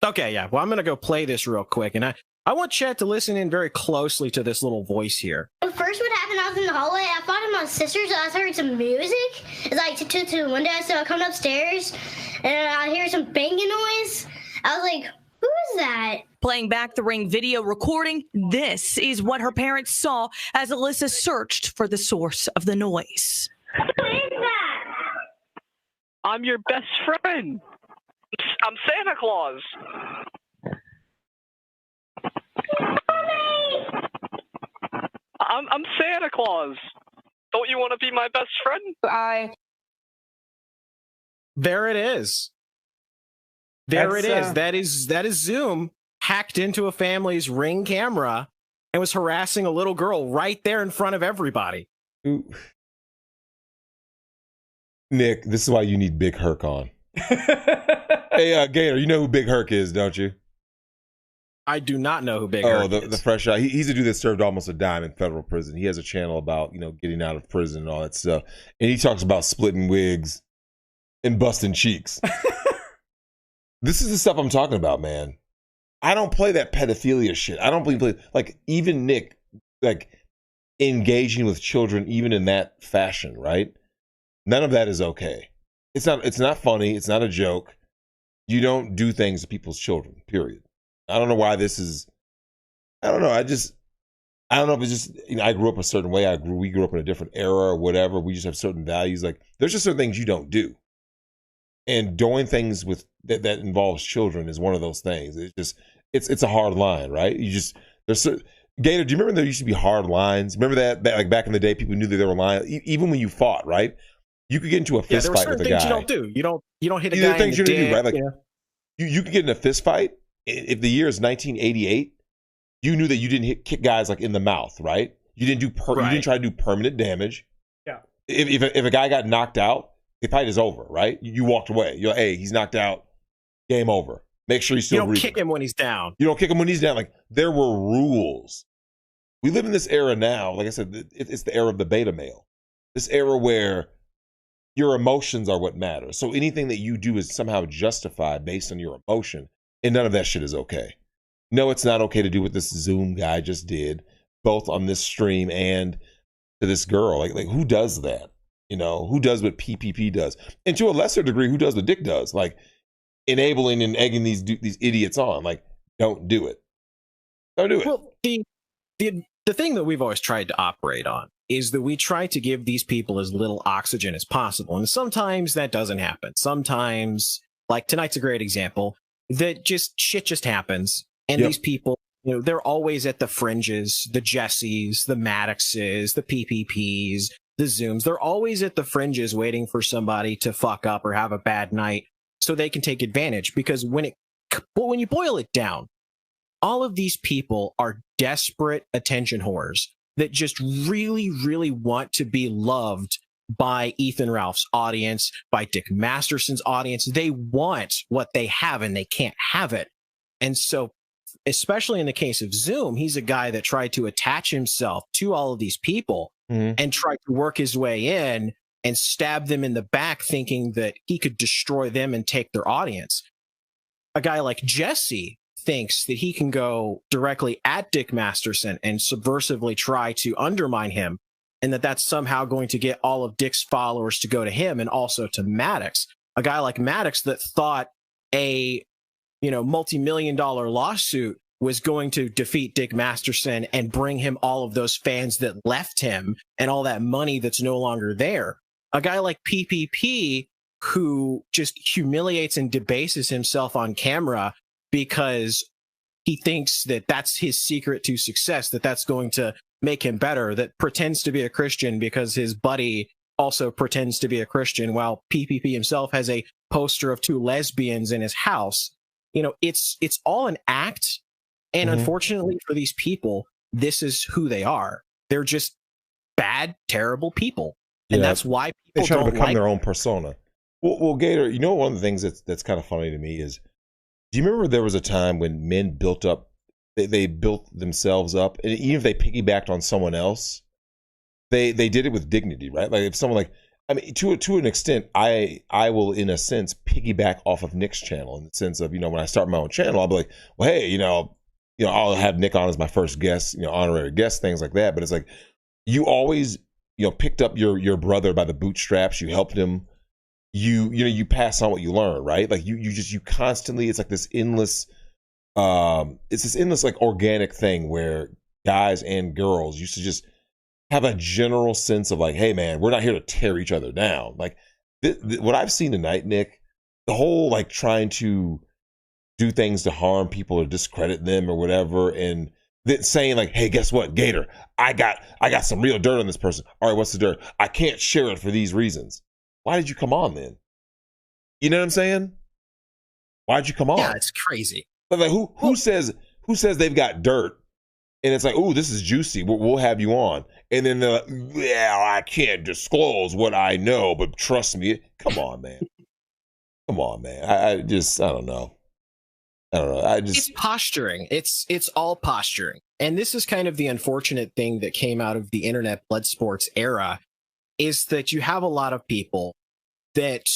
Okay, yeah. Well, I'm going to go play this real quick. And I want Chad to listen in very closely to this little voice here. First what happened, I was in the hallway. I thought it was my sister's. I heard some music. It's like to the window. So I come upstairs and I hear some banging noise. I was like, who is that? Playing back the Ring video recording, this is what her parents saw as Alyssa searched for the source of the noise. Who is that? I'm your best friend. I'm Santa Claus. I'm Santa Claus. Don't you want to be my best friend? There it is. That is Zoom hacked into a family's Ring camera and was harassing a little girl right there in front of everybody. Ooh. Nick, this is why you need Big Herc on. Hey, Gator, you know who Big Herc is, don't you? I do not know who Big Herc is. The fresh out. He's a dude that served almost a dime in federal prison. He has a channel about, getting out of prison and all that stuff. And he talks about splitting wigs and busting cheeks. This is the stuff I'm talking about, man. I don't play that pedophilia shit. I don't believe, like, even Nick, like, engaging with children even in that fashion, right? None of that is okay. It's not funny. It's not a joke. You don't do things to people's children, period. I don't know why this is, I don't know. I don't know if it's just, I grew up a certain way. We grew up in a different era or whatever. We just have certain values. Like, there's just certain things you don't do. And doing things with that involves children is one of those things. It's a hard line, right? Gator, do you remember there used to be hard lines? Remember that like back in the day, people knew that they were lying, even when you fought, right? You could get into a fist fight with a guy. You don't do. You don't hit a guy in the dick. Right? Like, you could get in a fist fight. If the year is 1988, you knew that you didn't kick guys like in the mouth, right? You didn't you didn't try to do permanent damage. Yeah. If a guy got knocked out, the fight is over, right? You walked away. You're like, hey, he's knocked out. Game over. Make sure he's still breathing. You don't kick him when he's down. You don't kick him when he's down. Like, there were rules. We live in this era now. Like I said, it's the era of the beta male. This era where your emotions are what matter. So anything that you do is somehow justified based on your emotion. And none of that shit is okay. No, it's not okay to do what this Zoom guy just did, both on this stream and to this girl. Like who does that? Who does what PPP does? And to a lesser degree, who does what Dick does? Like, enabling and egging these idiots on. Like, don't do it. Don't do it. Well, the thing that we've always tried to operate on is that we try to give these people as little oxygen as possible. And sometimes that doesn't happen. Sometimes, like tonight's a great example, that shit just happens. And these people, they're always at the fringes, the Jessies, the Maddoxes, the PPPs, the Zooms. They're always at the fringes waiting for somebody to fuck up or have a bad night so they can take advantage. Because when you boil it down, all of these people are desperate attention whores that just really, really want to be loved by Ethan Ralph's audience, by Dick Masterson's audience. They want what they have and they can't have it. And so, especially in the case of Zoom, he's a guy that tried to attach himself to all of these people and tried to work his way in and stab them in the back, thinking that he could destroy them and take their audience. A guy like Jesse thinks that he can go directly at Dick Masterson and subversively try to undermine him, and that's somehow going to get all of Dick's followers to go to him and also to Maddox. A guy like Maddox that thought a multi-million-dollar lawsuit was going to defeat Dick Masterson and bring him all of those fans that left him and all that money that's no longer there. A guy like PPP who just humiliates and debases himself on camera because he thinks that that's his secret to success, that's going to make him better, that pretends to be a Christian because his buddy also pretends to be a Christian, while PPP himself has a poster of two lesbians in his house. You know, it's all an act. And unfortunately for these people, this is who they are. They're just bad, terrible people. And that's why people they try to become like their own persona. Well, Gator, you know, one of the things that's kind of funny to me is, do you remember there was a time when men built up, they built themselves up, and even if they piggybacked on someone else, they did it with dignity, right? Like if someone like, I mean, to an extent, I will, in a sense, piggyback off of Nick's channel in the sense of, you know, when I start my own channel, I'll be like, well, hey, you know, I'll have Nick on as my first guest, you know, honorary guest, things like that. But it's like, you always, you know, picked up your brother by the bootstraps. You helped him. You pass on what you learn, right? Like you constantly, it's like this endless, like organic thing where guys and girls used to just have a general sense of like, hey man, we're not here to tear each other down. Like what I've seen tonight, Nick, the whole like trying to do things to harm people or discredit them or whatever, and then saying like, hey, guess what, Gator, I got some real dirt on this person. All right, what's the dirt? I can't share it for these reasons. Why did you come on then? You know what I'm saying? Why did you come on? Yeah, it's crazy. But like, who says they've got dirt? And it's like, oh, this is juicy. We'll have you on. And then they're like, yeah, I can't disclose what I know, but trust me. Come on, man. Come on, man. I don't know. It's posturing. It's all posturing. And this is kind of the unfortunate thing that came out of the internet blood sports era, is that you have a lot of people that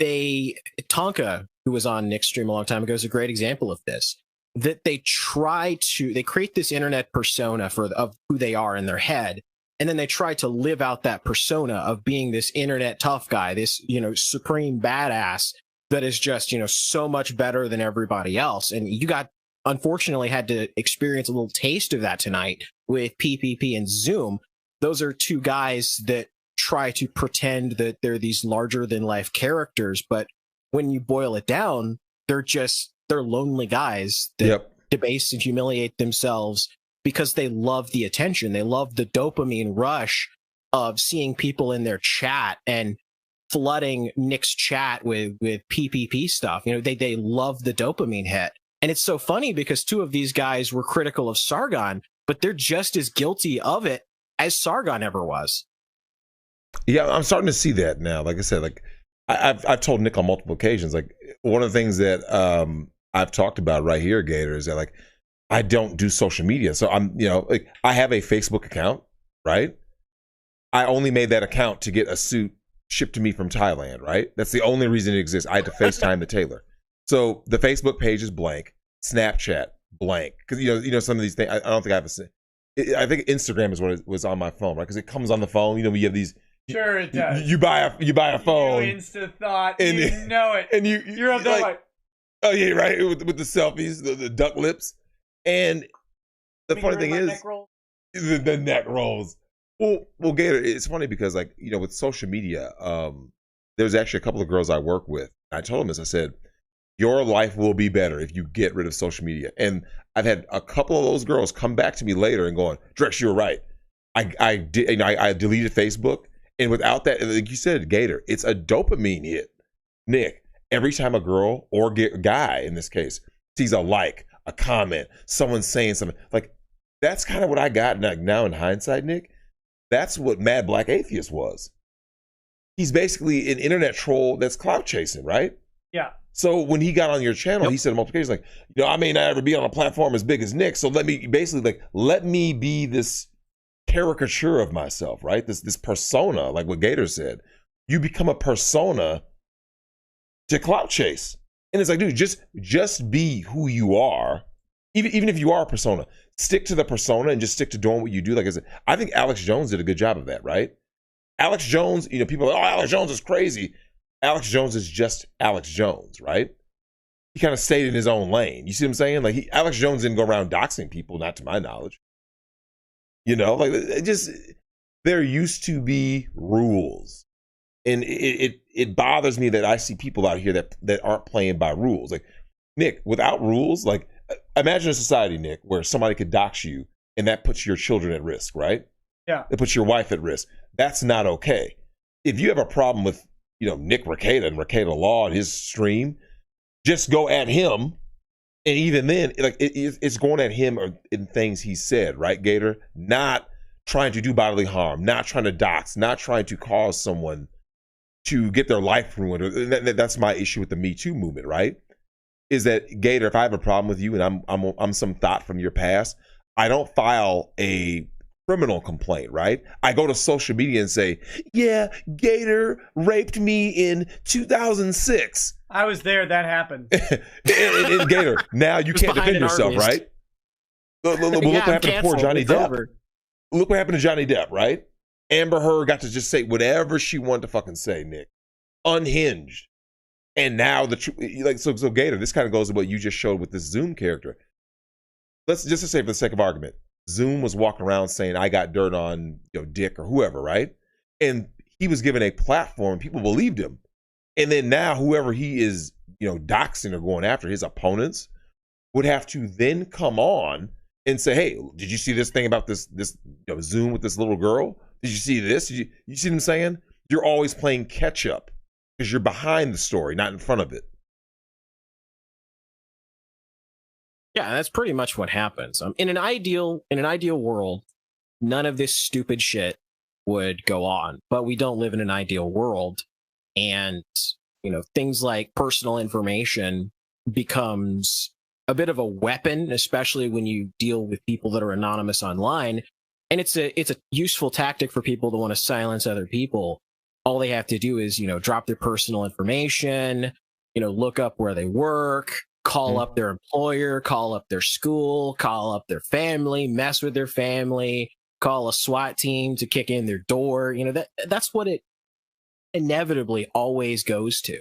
Tonka, who was on Nick's stream a long time ago, is a great example of this, that they create this internet persona of who they are in their head. And then they try to live out that persona of being this internet tough guy, this, you know, supreme badass that is just, you know, so much better than everybody else. And you unfortunately had to experience a little taste of that tonight with PPP and Zoom. Those are two guys that try to pretend that they're these larger than life characters. But when you boil it down, they're lonely guys that debase and humiliate themselves because they love the attention. They love the dopamine rush of seeing people in their chat and flooding Nick's chat with PPP stuff. You know, they love the dopamine hit. And it's so funny because two of these guys were critical of Sargon, but they're just as guilty of it as Sargon ever was. Yeah, I'm starting to see that now. Like I said, like I've told Nick on multiple occasions, like one of the things that I've talked about right here, Gator, is that like I don't do social media. So I'm, you know, like I have a Facebook account, right? I only made that account to get a suit shipped to me from Thailand, right? That's the only reason it exists. I had to FaceTime the tailor. So the Facebook page is blank, Snapchat blank, because you know some of these things. I don't think I have I think Instagram is what was on my phone, right? Because it comes on the phone. You know, we have these. Sure, it does. You buy a phone. You insta thought, and you know it, and you're up there like, oh yeah, right, with the selfies, the duck lips, and the funny thing is the neck rolls. Well, Gator, it's funny because like, you know, with social media, there's actually a couple of girls I work with. I told them this. I said, your life will be better if you get rid of social media. And I've had a couple of those girls come back to me later and going, Drex, you were right. I deleted Facebook. And without that, like you said, Gator, it's a dopamine hit. Nick, every time a girl or guy in this case sees a like, a comment, someone saying something, like that's kind of what I got now in hindsight, Nick. That's what Mad Black Atheist was. He's basically an internet troll that's clout chasing, right? Yeah. So when he got on your channel, he said multiple occasions, like, you know, I may not ever be on a platform as big as Nick, so let me be this caricature of myself, right? This persona, like what Gator said. You become a persona to clout chase. And it's like, dude, just be who you are. Even if you are a persona, stick to the persona and just stick to doing what you do. Like I said, I think Alex Jones did a good job of that, right? Alex Jones, you know, people are like, oh, Alex Jones is crazy. Alex Jones is just Alex Jones, right? He kind of stayed in his own lane. You see what I'm saying? Like Alex Jones didn't go around doxing people, not to my knowledge. You know, like there used to be rules. And it bothers me that I see people out here that aren't playing by rules. Like, Nick, without rules, like, imagine a society, Nick, where somebody could dox you and that puts your children at risk, right? Yeah. It puts your wife at risk. That's not okay. If you have a problem with Nick Rekieta and Rekieta Law and his stream, just go at him. And even then, like it's going at him in things he said, right, Gator? Not trying to do bodily harm, not trying to dox, not trying to cause someone to get their life ruined. That's my issue with the Me Too movement, right? Is that, Gator, if I have a problem with you and I'm some thought from your past, I don't file a criminal complaint, right? I go to social media and say, yeah, Gator raped me in 2006. I was there. That happened. and Gator, now you can't defend yourself, right? Look what happened to poor Johnny Depp. Look what happened to Johnny Depp, right? Amber Heard got to just say whatever she wanted to fucking say, Nick. Unhinged. And now so Gator, this kind of goes to what you just showed with this Zoom character. Let's just to say for the sake of argument, Zoom was walking around saying, I got dirt on Dick or whoever, right? And he was given a platform. People believed him. And then now whoever he is, doxing or going after, his opponents, would have to then come on and say, hey, did you see this thing about this Zoom with this little girl? Did you see this? You see what I'm saying? You're always playing catch up because you're behind the story, not in front of it. Yeah, that's pretty much what happens. In an ideal world, none of this stupid shit would go on. But we don't live in an ideal world, and things like personal information becomes a bit of a weapon, especially when you deal with people that are anonymous online. And it's a useful tactic for people to want to silence other people. All they have to do is, drop their personal information, look up where they work, call up their employer, call up their school, call up their family, mess with their family, call a SWAT team to kick in their door. That's what it inevitably always goes to.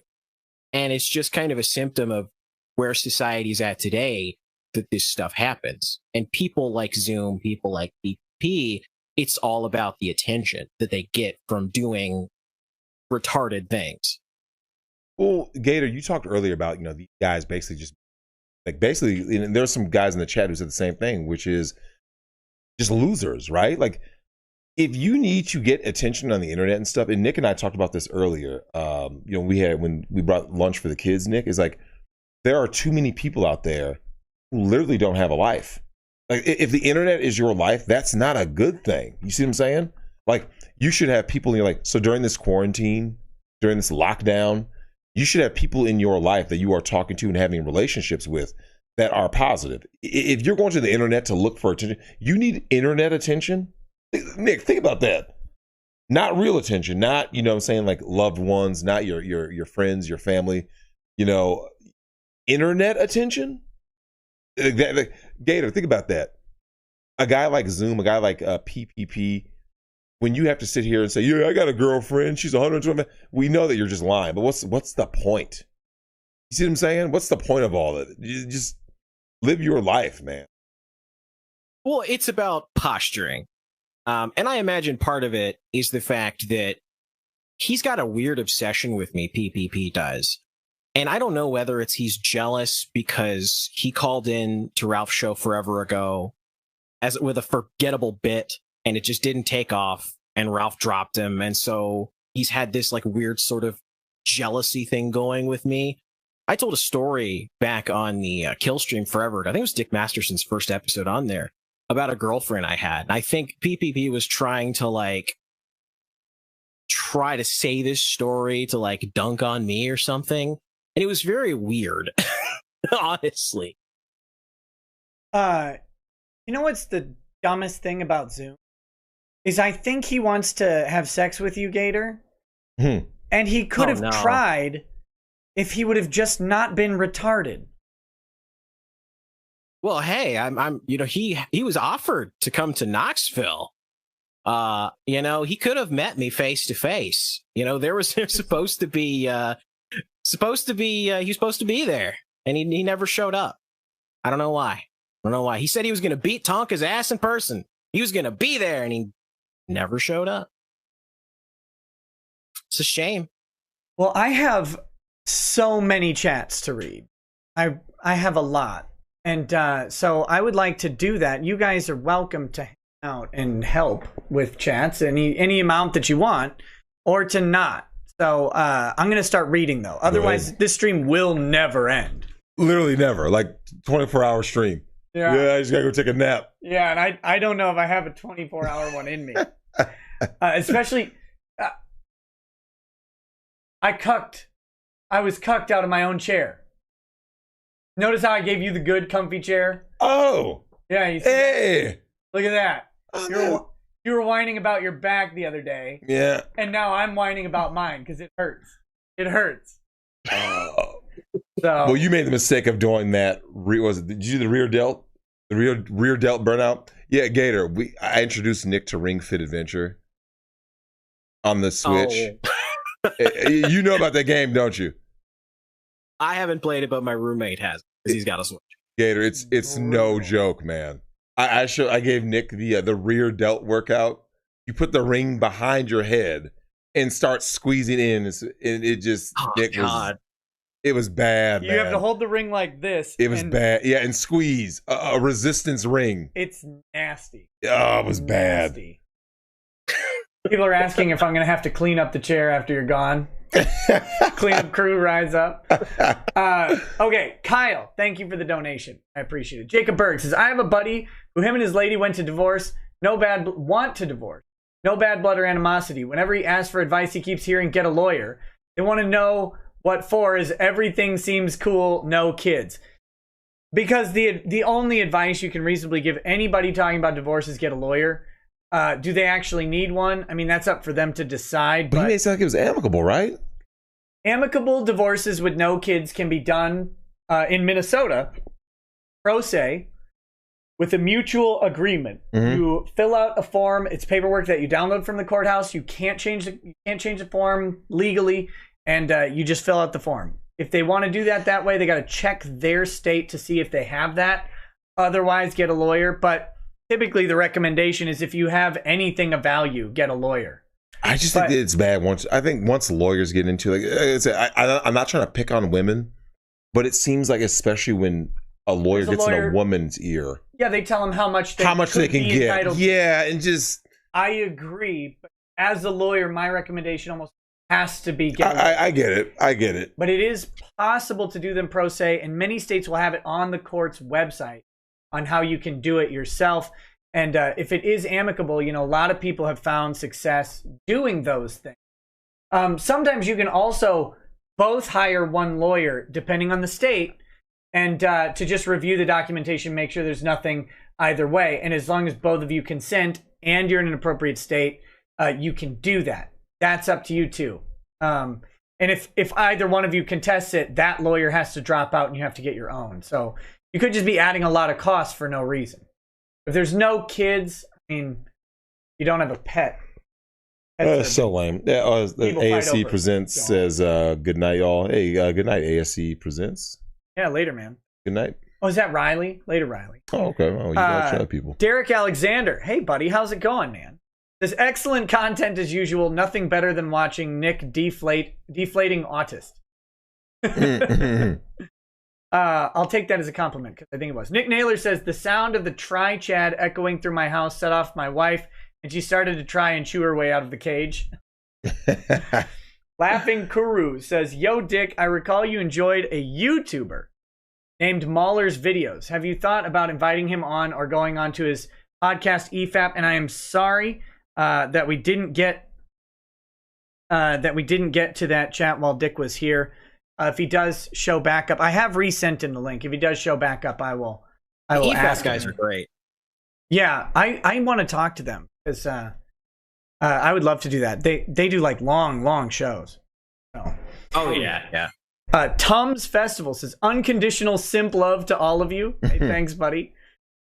And it's just kind of a symptom of where society's at today that this stuff happens. And people like Zoom, people like PPP, it's all about the attention that they get from doing retarded things. Well, Gator, you talked earlier about, these guys basically and there's some guys in the chat who said the same thing, which is just losers, right? Like, if you need to get attention on the internet and stuff, and Nick and I talked about this earlier, when we brought lunch for the kids, Nick, is like, there are too many people out there who literally don't have a life. Like, if the internet is your life, that's not a good thing. You see what I'm saying? Like, you should have people in your life. So during this quarantine, during this lockdown, you should have people in your life that you are talking to and having relationships with that are positive. If you're going to the internet to look for attention, you need internet attention. Nick, think about that. Not real attention, not, like loved ones, not your friends, your family, internet attention. Gator, think about that. A guy like Zoom, a guy like PPP, when you have to sit here and say, yeah, I got a girlfriend, she's 120, we know that you're just lying, but what's the point? You see what I'm saying? What's the point of all of it? You just live your life, man. Well, it's about posturing. And I imagine part of it is the fact that he's got a weird obsession with me, PPP does. And I don't know whether it's he's jealous because he called in to Ralph's show forever ago with a forgettable bit, and it just didn't take off, and Ralph dropped him. And so he's had this like weird sort of jealousy thing going with me. I told a story back on the kill stream forever. I think it was Dick Masterson's first episode on there about a girlfriend I had. And I think PPP was trying to try to say this story to dunk on me or something. And it was very weird, honestly. You know what's the dumbest thing about Zoom? Is I think he wants to have sex with you, Gator. And he could have tried if he would have just not been retarded. Well, hey, he was offered to come to Knoxville. He could have met me face to face. There's supposed to be he was supposed to be there, and he never showed up. I don't know why. He said he was going to beat Tonka's ass in person. He was going to be there, and he never showed up. It's a shame. Well, I have so many chats to read. I have a lot. And so I would like to do that. You guys are welcome to hang out and help with chats any amount that you want, or to not. So I'm going to start reading, though. Otherwise, this stream will never end. Literally never. Like 24-hour stream. Yeah, I just got to go take a nap. Yeah, and I don't know if I have a 24-hour one in me. Especially, I was cucked out of my own chair. Notice how I gave you the good, comfy chair? Oh. Yeah, you see that? Look at that. Oh, You were whining about your back the other day. Yeah. And now I'm whining about mine because it hurts. It hurts. Oh. So, well, you made the mistake of doing that. Did you do the rear delt? The rear delt burnout? Yeah, Gator. I introduced Nick to Ring Fit Adventure on the Switch. Oh. You know about that game, don't you? I haven't played it, but my roommate has because he's got a Switch. Gator, it's no joke, man. I gave Nick the rear delt workout. You put the ring behind your head and start squeezing in, and it just it was bad. You have to hold the ring like this. It was bad, yeah, and squeeze a resistance ring. It's nasty. Oh, it was bad. People are asking if I'm going to have to clean up the chair after you're gone. Cleanup crew rise up. Okay, Kyle, thank you for the donation. I appreciate it. Jacob Berg says, I have a buddy who him and his lady went to divorce. Want to divorce. No bad blood or animosity. Whenever he asks for advice, he keeps hearing get a lawyer. They want to know what for is everything seems cool, no kids. Because the only advice you can reasonably give anybody talking about divorce is get a lawyer. Do they actually need one? I mean, that's up for them to decide. But he made it sound like it was amicable, right? Amicable divorces with no kids can be done in Minnesota, pro se, with a mutual agreement. Mm-hmm. You fill out a form. It's paperwork that you download from the courthouse. You can't change the form legally, and you just fill out the form. If they want to do that way, they got to check their state to see if they have that. Otherwise, get a lawyer. But typically, the recommendation is if you have anything of value, get a lawyer. I just think it's bad once lawyers get into I'm not trying to pick on women, but it seems like especially when a lawyer gets in a woman's ear. Yeah, they tell them how much they can get. Yeah, and just I agree, but as a lawyer, my recommendation almost has to be get. I get it. But it is possible to do them pro se, and many states will have it on the court's website on how you can do it yourself. And if it is amicable, a lot of people have found success doing those things. Sometimes you can also both hire one lawyer, depending on the state, and to just review the documentation, make sure there's nothing either way. And as long as both of you consent and you're in an appropriate state, you can do that. That's up to you too. And if either one of you contests it, that lawyer has to drop out and you have to get your own. So you could just be adding a lot of costs for no reason. If there's no kids, I mean, you don't have a pet. That's so lame. Yeah, ASC Presents says, good night, y'all. Hey, good night, ASC Presents. Yeah, later, man. Good night. Oh, is that Riley? Later, Riley. Oh, okay. Oh, you got to people. Derek Alexander. Hey, buddy. How's it going, man? This excellent content as usual. Nothing better than watching Nick deflating autist. I'll take that as a compliment because I think it was. Nick Naylor says, the sound of the tri-chad echoing through my house set off my wife, and she started to try and chew her way out of the cage. Laughing Kuru says, yo, Dick, I recall you enjoyed a YouTuber named Mahler's videos. Have you thought about inviting him on or going on to his podcast EFAP? And I am sorry that we didn't get to that chat while Dick was here. If he does show back up, I have resent him the link. If he does show back up, I will ask guys him. Are great. Yeah, I want to talk to them because I would love to do that. They do like long shows. So. Oh yeah. Tums Festival says unconditional simp love to all of you. Hey, thanks, buddy.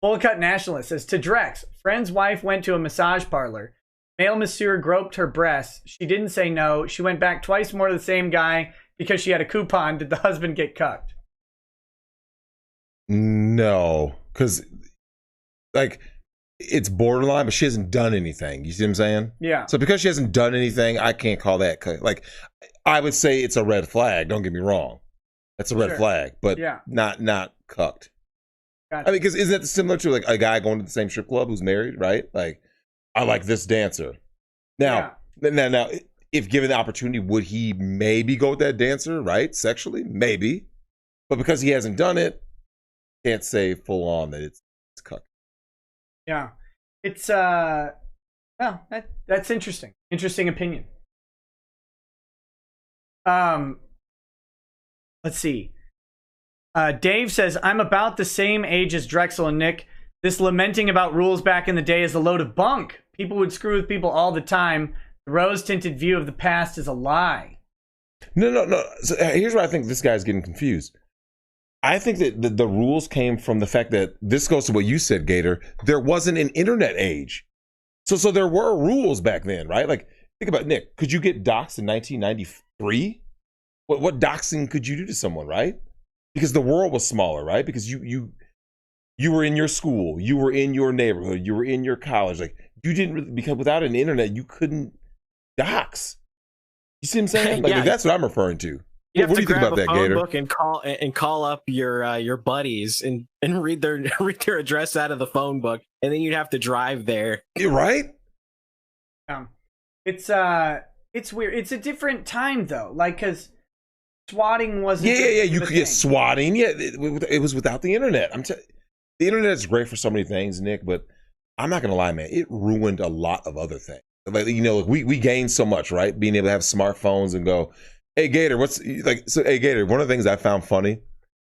Full Cut Nationalist says to Drex, friend's wife went to a massage parlor. Male masseur groped her breasts. She didn't say no. She went back twice more to the same guy because she had a coupon. Did the husband get cucked? No, because like it's borderline, but she hasn't done anything. You see what I'm saying? Yeah. So because she hasn't done anything, I can't call that like. I would say it's a red flag. Don't get me wrong. That's a red flag, but not cucked. Gotcha. I mean, because isn't that similar to like a guy going to the same strip club who's married, right? Like, I like this dancer. Now, if given the opportunity, would he maybe go with that dancer, right? Sexually, maybe, but because he hasn't done it, can't say full on that it's cuck. Yeah, it's well, that's interesting. Interesting opinion. Let's see. Dave says, I'm about the same age as Drexel and Nick. This lamenting about rules back in the day is a load of bunk. People would screw with people all the time. The rose-tinted view of the past is a lie. No. So here's where I think this guy's getting confused. I think that the rules came from the fact that this goes to what you said, Gator. There wasn't an internet age. So there were rules back then, right? Like, think about Nick. Could you get doxxed in 1993? What doxing could you do to someone, right? Because the world was smaller, right? Because you were in your school, you were in your neighborhood, you were in your college. Like, you didn't really, because without an internet, you couldn't dox. You see what I'm saying? Like, that's what I'm referring to. You have what do to you think grab about a that, phone Gator? book and call up your buddies and read their address out of the phone book, and then you'd have to drive there. You're right. It's weird. It's a different time though, like because swatting wasn't. Yeah. You could get swatting. Yeah, it was without the internet. The internet is great for so many things, Nick, but I'm not gonna lie, man. It ruined a lot of other things. Like, we gained so much, right? Being able to have smartphones and go, hey Gator, hey Gator, one of the things I found funny,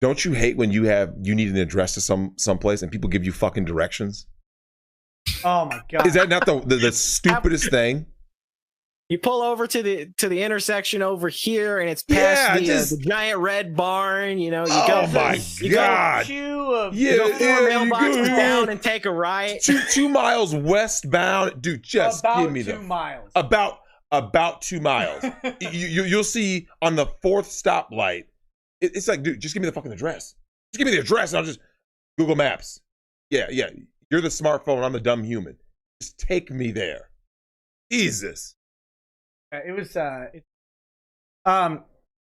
don't you hate when you need an address to some place and people give you fucking directions? Oh my god. Is that not the stupidest thing? You pull over to the intersection over here, and it's past the giant red barn. You know, you go. My god! You go 4 mailboxes down and take a right. 2 miles westbound, dude. Just about give me 2 miles. About 2 miles. You'll see on the 4th stoplight. It's like, dude, just give me the fucking address. Just give me the address, and I'll just Google Maps. Yeah. You're the smartphone. I'm the dumb human. Just take me there. Jesus. It was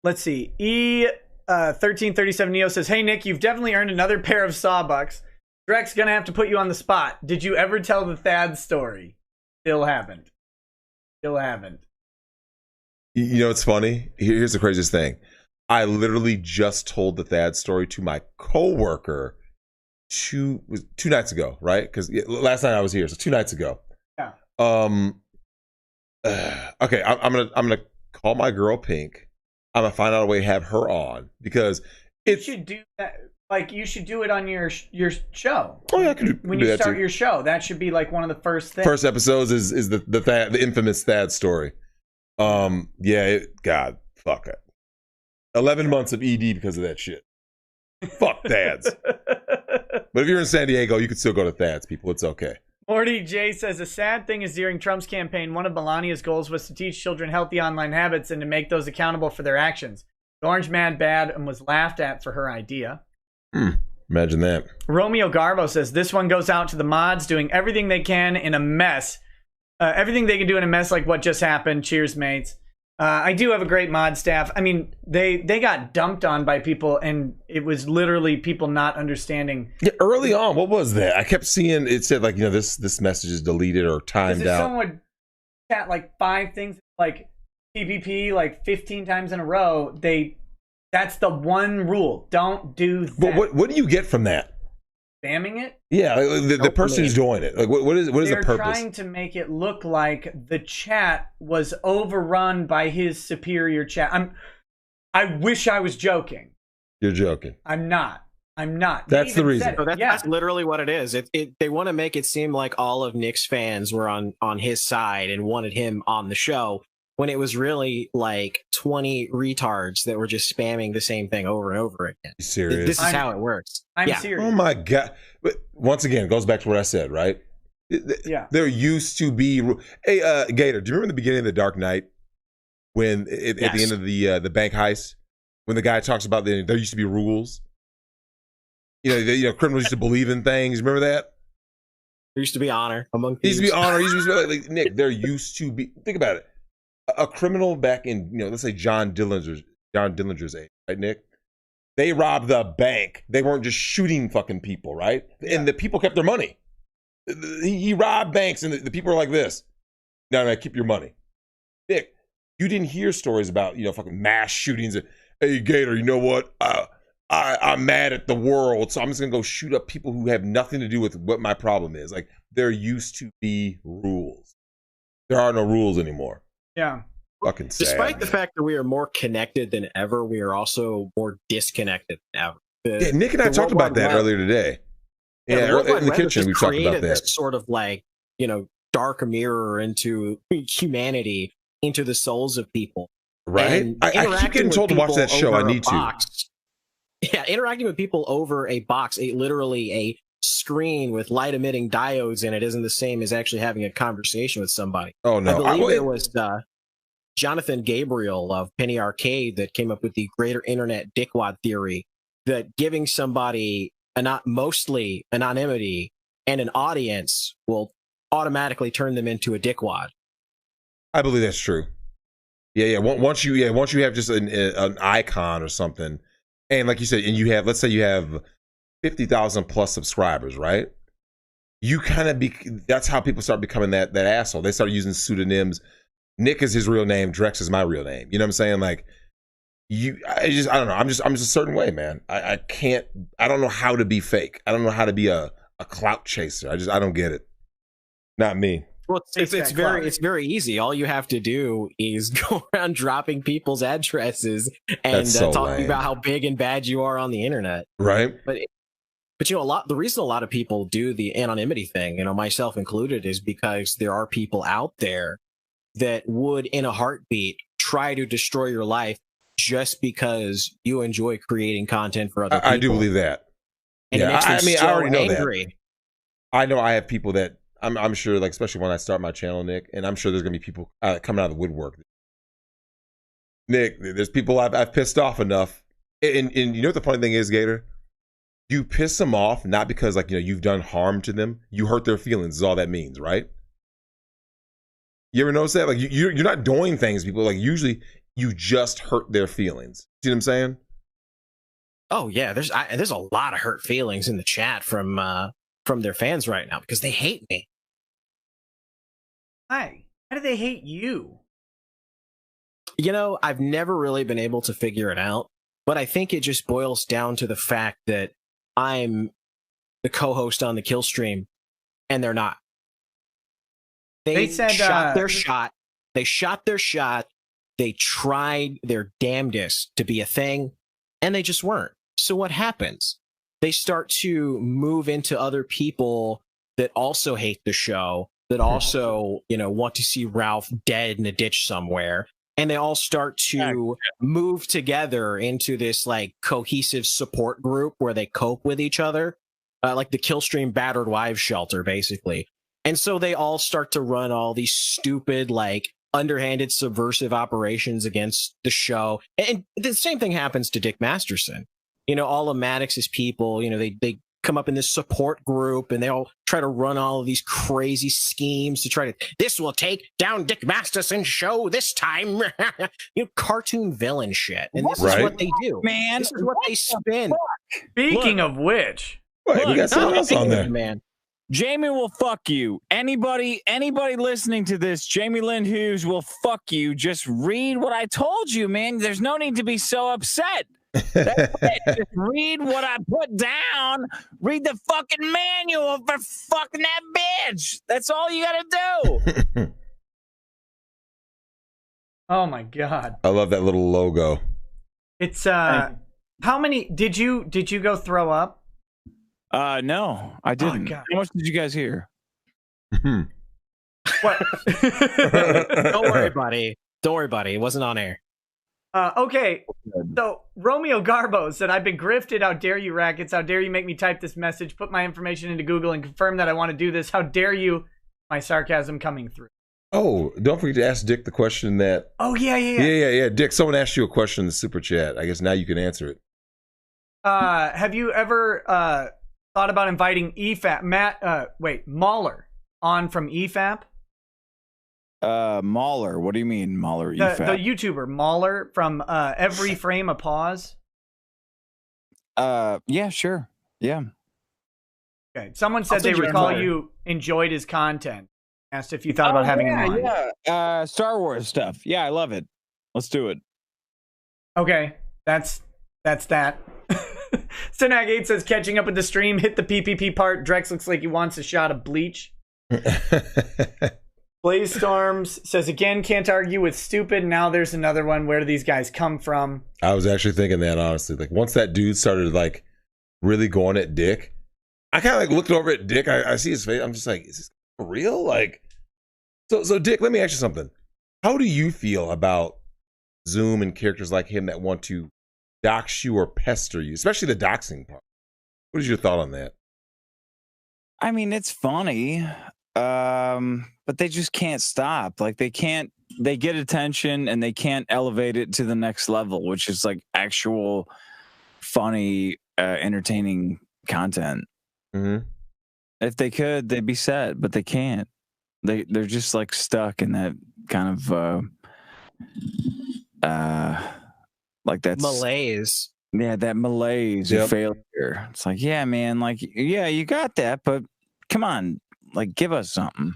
let's see. 1337 Neo says, hey Nick, you've definitely earned another pair of Sawbucks. Drex gonna have to put you on the spot. Did you ever tell the Thad story? Still haven't. You know what's funny? Here's the craziest thing. I literally just told the Thad story to my coworker two nights ago, right? Because last night I was here, so 2 nights ago. Yeah. Okay, I'm gonna call my girl Pink. I'm gonna find out a way to have her on because you should do that. Like, you should do it on your show. Oh yeah, I can when do you that start too. your show. That should be like one of the first things. First episodes is the infamous Thad story. God, fuck it. 11 months of ED because of that shit. Fuck Thads. But if you're in San Diego, you can still go to Thads, people. It's okay. Morty J says, the sad thing is during Trump's campaign, one of Melania's goals was to teach children healthy online habits and to make those accountable for their actions. The Orange Mad bad and was laughed at for her idea. Imagine that. Romeo Garbo says, this one goes out to the mods doing everything they can in a mess. Everything they can do in a mess like what just happened. Cheers, mates. I do have a great mod staff. I mean, they got dumped on by people, and it was literally people not understanding. Yeah, early on, what was that? I kept seeing it said like, this message is deleted or timed out. Someone would chat like 5 things like PPP like 15 times in a row. That's the one rule. Don't do that. But what do you get from that? Spamming it? Yeah, the person who's doing it. Like, what is the purpose? They're trying to make it look like the chat was overrun by his superior chat. I wish I was joking. You're joking. I'm not. That's the reason. So that's literally what it is. They want to make it seem like all of Nick's fans were on his side and wanted him on the show, when it was really like 20 retards that were just spamming the same thing over and over again. You serious? This is how it works. I'm serious. Oh my God. But once again, it goes back to what I said, right? Yeah. There used to be... Hey, Gator, do you remember the beginning of The Dark Knight? When, at the end of the bank heist, when the guy talks about there used to be rules? Criminals used to believe in things. Remember that? There used to be honor among thieves. There used to be honor. Like, Nick, there used to be... Think about it. A criminal back in, let's say John Dillinger's age, right, Nick? They robbed the bank. They weren't just shooting fucking people, right? Yeah. And the people kept their money. He robbed banks, and the people are like this. No, keep your money. Nick, You didn't hear stories about, fucking mass shootings. Hey, Gator, you know what? I'm mad at the world, so I'm just going to go shoot up people who have nothing to do with what my problem is. Like, there used to be rules. There are no rules anymore. Yeah. Fucking sad. Despite the fact that we are more connected than ever, we are also more disconnected than ever. Yeah, Nick and I talked about that earlier today. Yeah, in the kitchen we talked about that. This sort of like, dark mirror into humanity, into the souls of people. Right? I keep getting told to watch that show. I need to. Yeah, interacting with people over a box, literally a screen with light emitting diodes in it, isn't the same as actually having a conversation with somebody. Oh, no. I believe it was Jonathan Gabriel of Penny Arcade that came up with the greater internet dickwad theory, that giving somebody mostly anonymity and an audience will automatically turn them into a dickwad. I believe that's true. Yeah. Once you have just an icon or something, and like you said, and let's say you have 50,000 plus subscribers, right? You kind of that's how people start becoming that asshole. They start using pseudonyms. Nick is his real name. Drex is my real name. You know what I'm saying? Like, I don't know. I'm just a certain way, man. I don't know how to be fake. I don't know how to be a clout chaser. I don't get it. Not me. Well, it's very easy. All you have to do is go around dropping people's addresses and talking about how big and bad you are on the internet. Right. But the reason a lot of people do the anonymity thing, myself included, is because there are people out there that would, in a heartbeat, try to destroy your life just because you enjoy creating content for other people. I do believe that. And I already know angry. that. I know I have people that I'm sure, like, especially when I start my channel, Nick, and I'm sure there's gonna be people coming out of the woodwork. Nick, there's people I've pissed off enough, and you know what the funny thing is, Gator? You piss them off not because you've done harm to them. You hurt their feelings is all that means, right? You ever notice that? Like, you're not doing things, people. Like, usually you just hurt their feelings. See what I'm saying? Oh yeah, there's a lot of hurt feelings in the chat from their fans right now because they hate me. Hi. How do they hate you? I've never really been able to figure it out, but I think it just boils down to the fact that I'm the co-host on the kill stream, and they're not. They shot their shot. They shot their shot. They tried their damnedest to be a thing, and they just weren't. So what happens? They start to move into other people that also hate the show, that also, want to see Ralph dead in a ditch somewhere. And they all start to move together into this like cohesive support group where they cope with each other, like the Killstream Battered Wives Shelter, basically. And so they all start to run all these stupid, like, underhanded subversive operations against the show. And the same thing happens to Dick Masterson. All of Maddox's people, they come up in this support group and they all try to run all of these crazy schemes to try to, this will take down Dick Masterson's show this time. Cartoon villain shit. And this is what they do. Man, this is what they spin. Speaking of which, we got something else on there. Man. Jamie will fuck you. Anybody listening to this, Jamie Lynn Hughes will fuck you. Just read what I told you, man. There's no need to be so upset. That's it. Just read what I put down. Read the fucking manual for fucking that bitch. That's all you gotta do. Oh my god. I love that little logo. It's how many did you go throw up? No, I didn't. How much did you guys hear? What? Don't worry, buddy. Don't worry, buddy. It wasn't on air. Okay, so Romeo Garbo said, I've been grifted. How dare you, Rackets? How dare you make me type this message, put my information into Google, and confirm that I want to do this? How dare you? My sarcasm coming through. Oh, don't forget to ask Dick the question that... Oh, yeah. Dick, someone asked you a question in the super chat. I guess now you can answer it. Have you ever thought about inviting Mahler on from EFAP? Mahler. What do you mean, Mahler? The YouTuber Mahler from Every Frame a Pause. Yeah, sure. Yeah. Okay. Someone said they recall you enjoyed his content. Asked if you thought about having him on. Yeah, Star Wars stuff. Yeah, I love it. Let's do it. Okay, that's that. Sinag8 says, catching up with the stream, hit the PPP part. Drex looks like he wants a shot of bleach. Blaze Storms says, again, can't argue with stupid. Now there's another one. Where do these guys come from? I was actually thinking that, honestly. Like, once that dude started, like, really going at Dick, I kind of, like, looked over at Dick. I see his face. I'm just like, is this for real? Like, so Dick, let me ask you something. How do you feel about Zoom and characters like him that want to dox you or pester you, especially the doxing part? What is your thought on that? I mean, it's funny, but they just can't stop. Like, they get attention and they can't elevate it to the next level, which is like actual funny, entertaining content. Mm-hmm. If they could, they'd be set, but they can't. They're just like stuck in that kind of like that malaise. Yeah, that malaise of failure. It's like, yeah, man, like, yeah, you got that, but come on, like, give us something.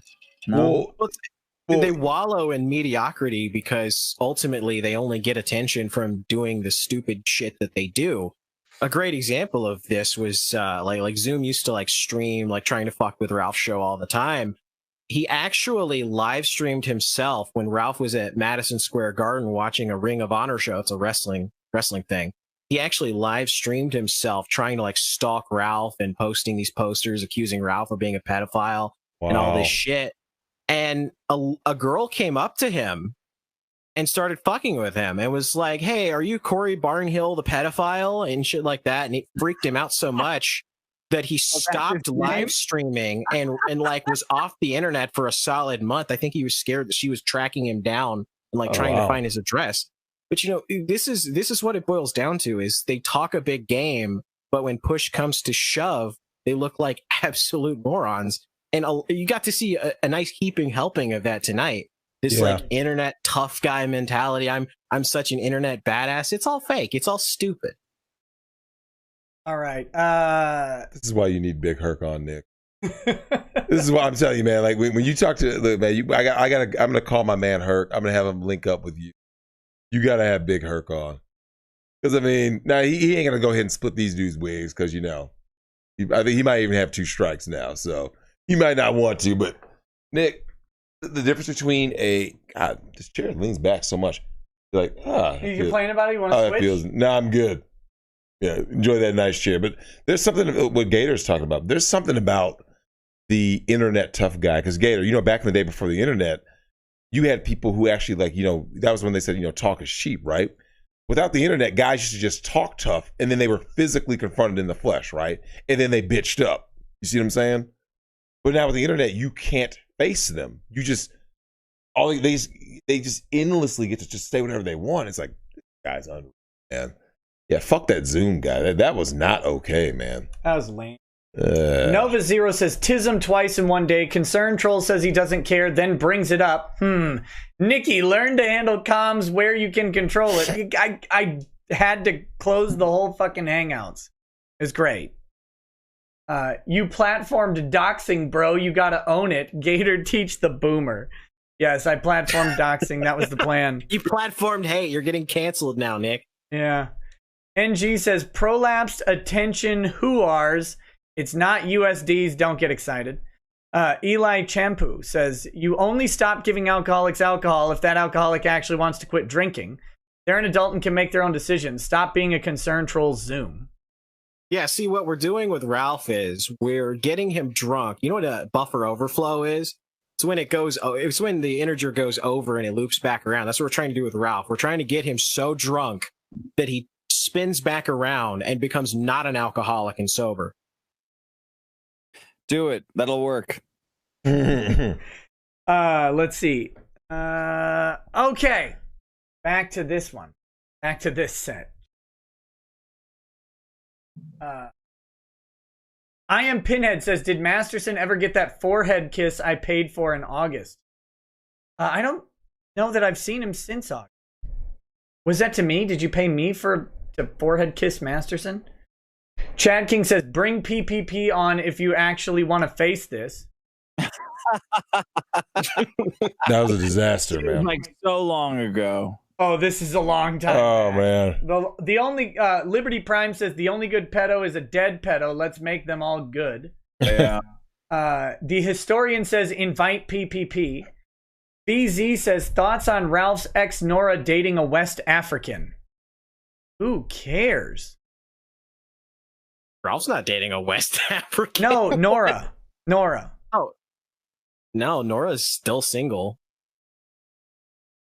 No? Well, they wallow in mediocrity because ultimately they only get attention from doing the stupid shit that they do. A great example of this was like Zoom used to like stream, like trying to fuck with Ralph's show all the time. He actually live streamed himself when Ralph was at Madison Square Garden watching a Ring of Honor show. It's a wrestling thing. He actually live streamed himself trying to like stalk Ralph and posting these posters accusing Ralph of being a pedophile and all this shit. And a girl came up to him and started fucking with him and was like, hey, are you Corey Barnhill, the pedophile? And shit like that. And it freaked him out so much that he stopped live streaming and like was off the internet for a solid month. I think he was scared that she was tracking him down and like trying to find his address. But you know, this is what it boils down to: is they talk a big game, but when push comes to shove, they look like absolute morons. And you got to see a nice heaping helping of that tonight. This like internet tough guy mentality. I'm such an internet badass. It's all fake. It's all stupid. All right. This is why you need Big Herc on, Nick. This is what I'm telling you, man. Like when you talk to, look, man, I'm gonna call my man Herc. I'm gonna have him link up with you. You gotta have Big Herc on, because I mean, now he ain't gonna go ahead and split these dudes' wigs, because you know, I think he might even have 2 strikes now, so he might not want to. But Nick, the difference between God, this chair leans back so much. You're like, you complain about it? You want to switch? No, I'm good. Yeah, enjoy that nice chair. But there's something what Gator's talking about. There's something about the internet tough guy, because Gator, you know, back in the day before the internet, you had people who actually, like, you know, that was when they said, you know, talk is cheap, right? Without the internet, guys used to just talk tough, and then they were physically confronted in the flesh, right? And then they bitched up. You see what I'm saying? But now with the internet, you can't face them. You just they just endlessly get to just say whatever they want. It's like, guys, man. Yeah, fuck that Zoom guy. That was not okay, man. That was lame. Nova Zero says Tism twice in one day. Concern Troll says he doesn't care, then brings it up. Nikki, learn to handle comms where you can control it. I had to close the whole fucking Hangouts. It's great. You platformed doxing, bro. You gotta own it. Gator, teach the boomer. Yes, I platformed doxing. That was the plan. You platformed hate. You're getting canceled now, Nick. Yeah. NG says prolapsed attention whoars. It's not USDs. Don't get excited. Eli Champu says, you only stop giving alcoholics alcohol if that alcoholic actually wants to quit drinking. They're an adult and can make their own decisions. Stop being a concern troll, Zoom. Yeah, see, what we're doing with Ralph is we're getting him drunk. You know what a buffer overflow is? It's when it's when the integer goes over and it loops back around. That's what we're trying to do with Ralph. We're trying to get him so drunk that he spins back around and becomes not an alcoholic and sober. Do it. That'll work. Let's see. Okay. Back to this one. Back to this set. I Am Pinhead says, did Masterson ever get that forehead kiss I paid for in August? I don't know that I've seen him since August. Was that to me? Did you pay me to forehead kiss Masterson? Chad King says, bring PPP on if you actually want to face this. That was a disaster, man. Like so long ago. Oh, this is a long time. Oh, back. man. The only Liberty Prime says the only good pedo is a dead pedo. Let's make them all good. Yeah. The historian says invite PPP. BZ says thoughts on Ralph's ex Nora dating a West African. Who cares? Ralph's not dating a West African. No, Nora. Oh. No, Nora's still single.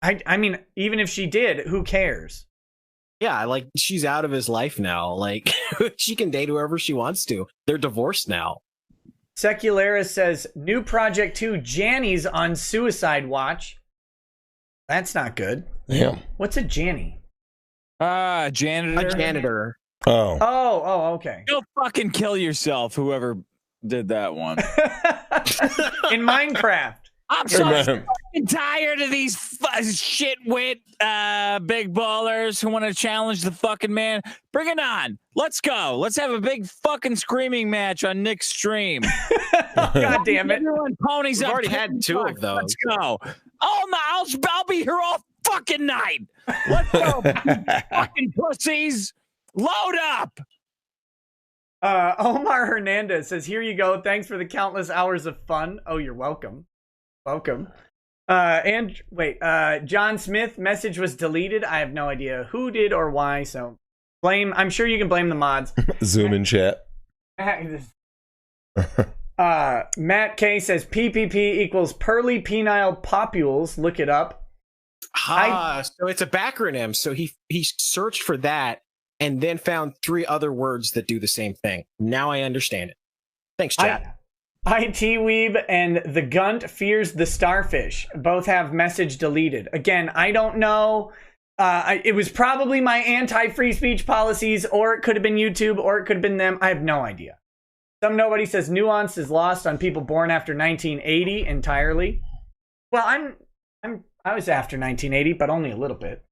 I mean, even if she did, who cares? Yeah, like, she's out of his life now. Like, she can date whoever she wants to. They're divorced now. Secularis says, new Project 2, Janny's on suicide watch. That's not good. Yeah. What's a Janny? Janitor. A janitor. Oh, okay. Go fucking kill yourself, whoever did that one. In Minecraft. I'm so fucking tired of these shit-wit big ballers who want to challenge the fucking man. Bring it on. Let's go. Let's have a big fucking screaming match on Nick's stream. God damn it. Ponies We've up. already had 2 of those. Let's go. Oh, no, I'll be here all fucking night. Let's go, fucking pussies. Load up. Omar Hernandez says, here you go. Thanks for the countless hours of fun. Oh, you're welcome. Welcome. And wait, John Smith message was deleted. I have no idea who did or why. So I'm sure you can blame the mods. Zoom in chat. Matt K says PPP equals pearly penile popules. Look it up. So it's a backronym. So he searched for that and then found 3 other words that do the same thing. Now I understand it. Thanks, chat. IT Weeb and the Gunt fears the starfish. Both have message deleted. Again, I don't know. It was probably my anti-free speech policies, or it could have been YouTube, or it could have been them. I have no idea. Some nobody says nuance is lost on people born after 1980 entirely. Well, I was after 1980, but only a little bit.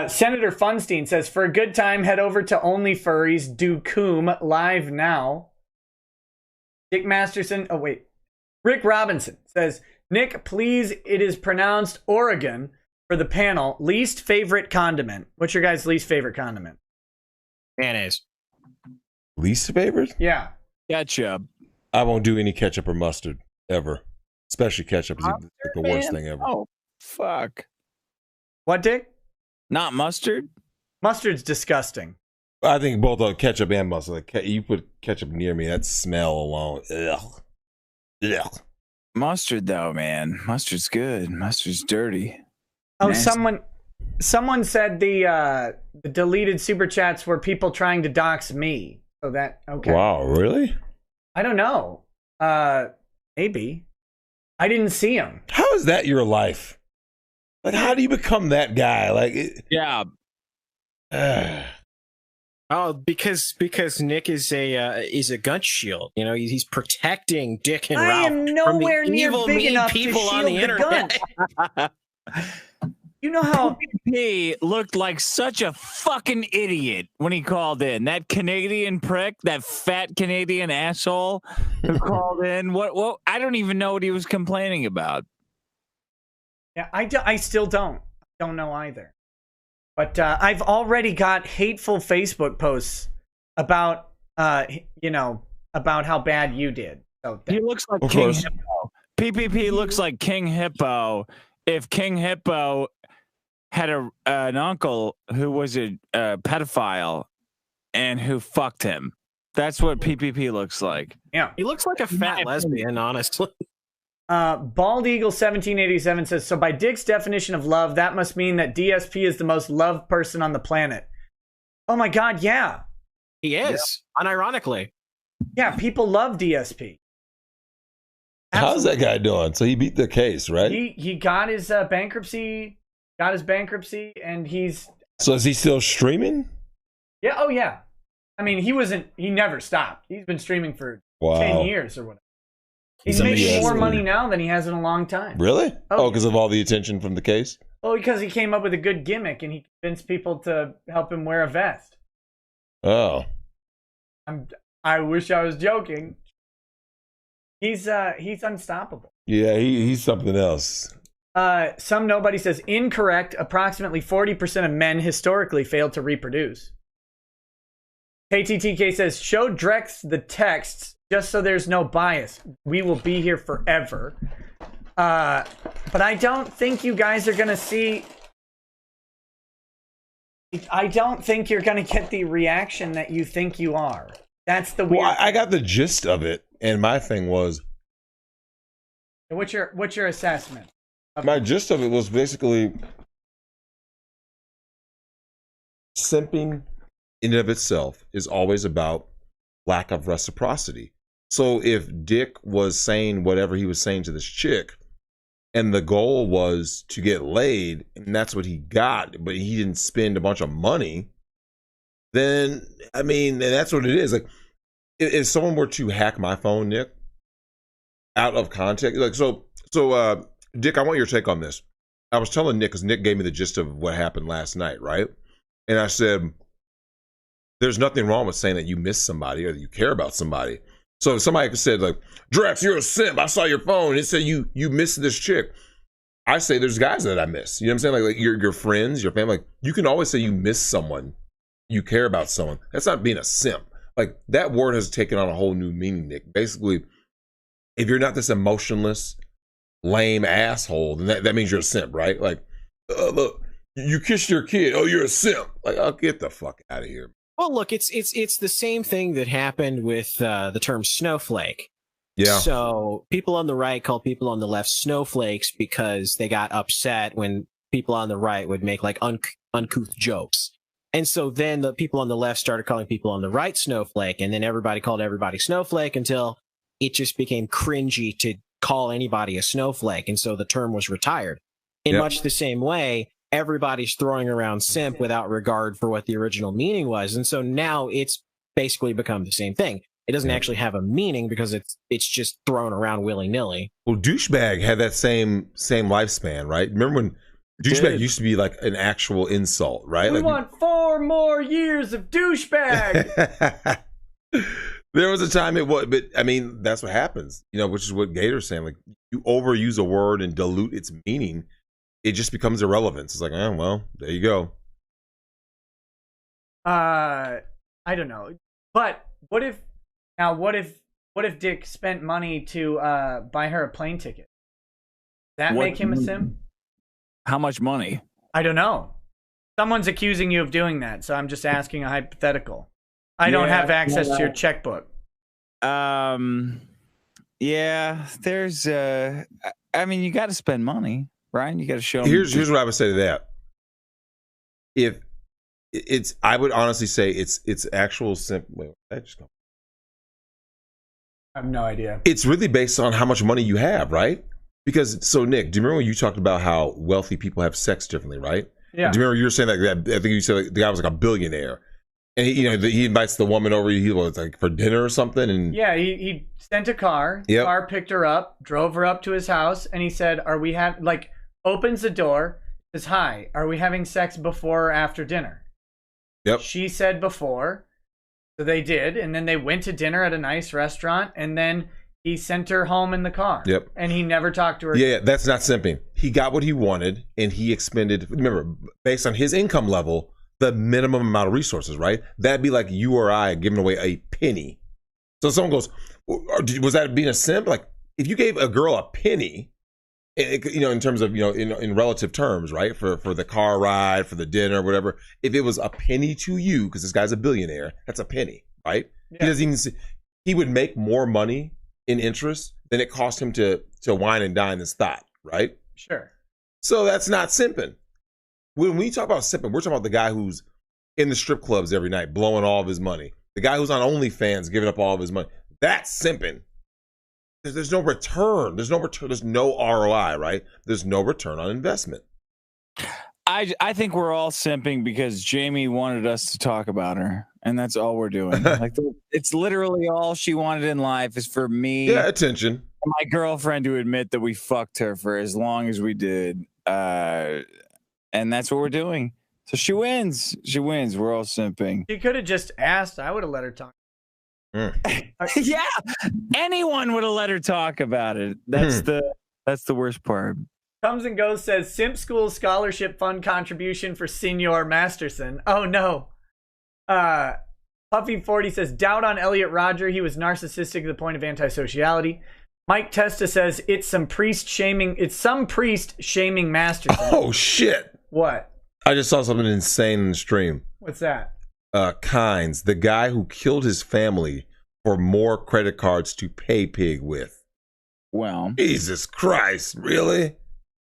Senator Funstein says, for a good time, head over to Only Furries, do Coom live now. Dick Masterson, Rick Robinson says, Nick, please, it is pronounced Oregon for the panel. Least favorite condiment. What's your guys' least favorite condiment? Mayonnaise. Least favorite? Yeah. Ketchup. I won't do any ketchup or mustard ever. Especially ketchup is the worst thing ever. Oh, fuck. What, Dick? Not mustard? Mustard's disgusting. I think both ketchup and mustard. Like, you put ketchup near me, that smell alone. Ugh. Ugh. Mustard, though, man. Mustard's good. Mustard's dirty. Oh, Nasty. someone said the deleted super chats were people trying to dox me. So that, okay. Wow, really? I don't know. Maybe. I didn't see him. How is that your life? Like, how do you become that guy? Like, yeah. Oh, because Nick is a gun shield. You know, he's protecting Dick and Ralph am nowhere from the near evil, big mean enough people to on the shield internet. You know how he looked like such a fucking idiot when he called in. That Canadian prick, that fat Canadian asshole who called in. What? I don't even know what he was complaining about. Yeah, I still don't know either. But I've already got hateful Facebook posts about about how bad you did. So he looks like King Hippo. PPP looks like King Hippo. If King Hippo had an uncle who was a pedophile and who fucked him, that's what PPP looks like. Yeah, he looks like a fat lesbian, honestly. Bald Eagle 1787 says, so by Dick's definition of love, that must mean that DSP is the most loved person on the planet. Oh my God, yeah. He is, unironically. Yeah, people love DSP. Absolutely. How's that guy doing? So he beat the case, right? He got his bankruptcy, and he's... So is he still streaming? Yeah, oh yeah. I mean, he never stopped. He's been streaming for 10 years or whatever. He's making more money now than he has in a long time. Really? Oh, because of all the attention from the case? Well, because he came up with a good gimmick and he convinced people to help him wear a vest. Oh. I wish I was joking. He's unstoppable. Yeah, he's something else. Some nobody says incorrect. Approximately 40% of men historically failed to reproduce. KTTK says show Drex the texts just so there's no bias. We will be here forever. But I don't think you guys are gonna see. I don't think you're gonna get the reaction that you think you are. That's the weird. Well, I got the gist of it, and my thing was. What's your assessment? My gist of it was basically simping in and of itself is always about lack of reciprocity. So if Dick was saying whatever he was saying to this chick, and the goal was to get laid, and that's what he got, but he didn't spend a bunch of money, then, I mean, and that's what it is. Like, if someone were to hack my phone, Nick, out of context, like, so, Dick, I want your take on this. I was telling Nick, because Nick gave me the gist of what happened last night, right? And I said, there's nothing wrong with saying that you miss somebody or that you care about somebody. So if somebody said, like, Drex, you're a simp. I saw your phone. And it said you missed this chick. I say there's guys that I miss. You know what I'm saying? Like your friends, your family. Like, you can always say you miss someone. You care about someone. That's not being a simp. Like, that word has taken on a whole new meaning, Nick. Basically, if you're not this emotionless, lame asshole, then that means you're a simp, right? Like, look, you kissed your kid. Oh, you're a simp. Like, oh, get the fuck out of here. Well, look, it's the same thing that happened with the term snowflake. Yeah. So people on the right call people on the left snowflakes because they got upset when people on the right would make like uncouth jokes. And so then the people on the left started calling people on the right snowflake, and then everybody called everybody snowflake until it just became cringy to call anybody a snowflake. And so the term was retired. In much the same way, everybody's throwing around simp without regard for what the original meaning was. And so now it's basically become the same thing. It doesn't actually have a meaning because it's just thrown around willy-nilly. Well, douchebag had that same lifespan, right? Remember when douchebag used to be like an actual insult, right? We like, want 4 more years of douchebag. There was a time it was, but I mean, that's what happens, you know, which is what Gator's saying. Like, you overuse a word and dilute its meaning, it just becomes irrelevant. It's like, oh, well, there you go. I don't know. But what if Dick spent money to buy her a plane ticket? That make him a sim? How much money? I don't know. Someone's accusing you of doing that, so I'm just asking a hypothetical. I don't have access to your checkbook. Yeah, there's I mean, you got to spend money, right? You got to show them. Here's what I would say to that. If it's, I would honestly say it's actual simp. Wait, I just go. I have no idea. It's really based on how much money you have, right? Because, so Nick, do you remember when you talked about how wealthy people have sex differently, right? Yeah. Do you remember you were saying that? I think you said like, the guy was like a billionaire, and he invites the woman over. He was like for dinner or something, and he sent a car. The car picked her up, drove her up to his house, and he said, "Are we opens the door, says hi. Are we having sex before or after dinner?" Yep. She said before, so they did, and then they went to dinner at a nice restaurant, and then he sent her home in the car. Yep. And he never talked to her. Yeah, that's not simping. He got what he wanted, and he expended, remember, based on his income level, the minimum amount of resources, right? That'd be like you or I giving away a penny. So someone goes, was that being a simp? Like, if you gave a girl a penny, in terms of, in relative terms, right? For the car ride, for the dinner, whatever. If it was a penny to you, because this guy's a billionaire, that's a penny, right? Yeah. He doesn't even he would make more money in interest than it cost him to wine and dine this thought, right? Sure. So that's not simping. When we talk about simping, we're talking about the guy who's in the strip clubs every night, blowing all of his money. The guy who's on OnlyFans, giving up all of his money. That's simping. There's no return. There's no return. There's no ROI, right? There's no return on investment. I think we're all simping because Jamie wanted us to talk about her, and that's all we're doing. Like, it's literally all she wanted in life is for me, attention, and my girlfriend to admit that we fucked her for as long as we did, and that's what we're doing. So she wins. She wins. We're all simping. She could have just asked. I would have let her talk. Yeah, anyone would have let her talk about it. That's the worst part. Comes and Goes says Simp School Scholarship Fund contribution for Senior Masterson. Oh no. Puffy40 says doubt on Elliot Rodger. He was narcissistic to the point of antisociality. Mike Testa says it's some priest shaming Masterson. Oh shit. What? I just saw something insane in the stream. What's that? Kynes, the guy who killed his family for more credit cards to pay Pig with. Well, Jesus Christ, really?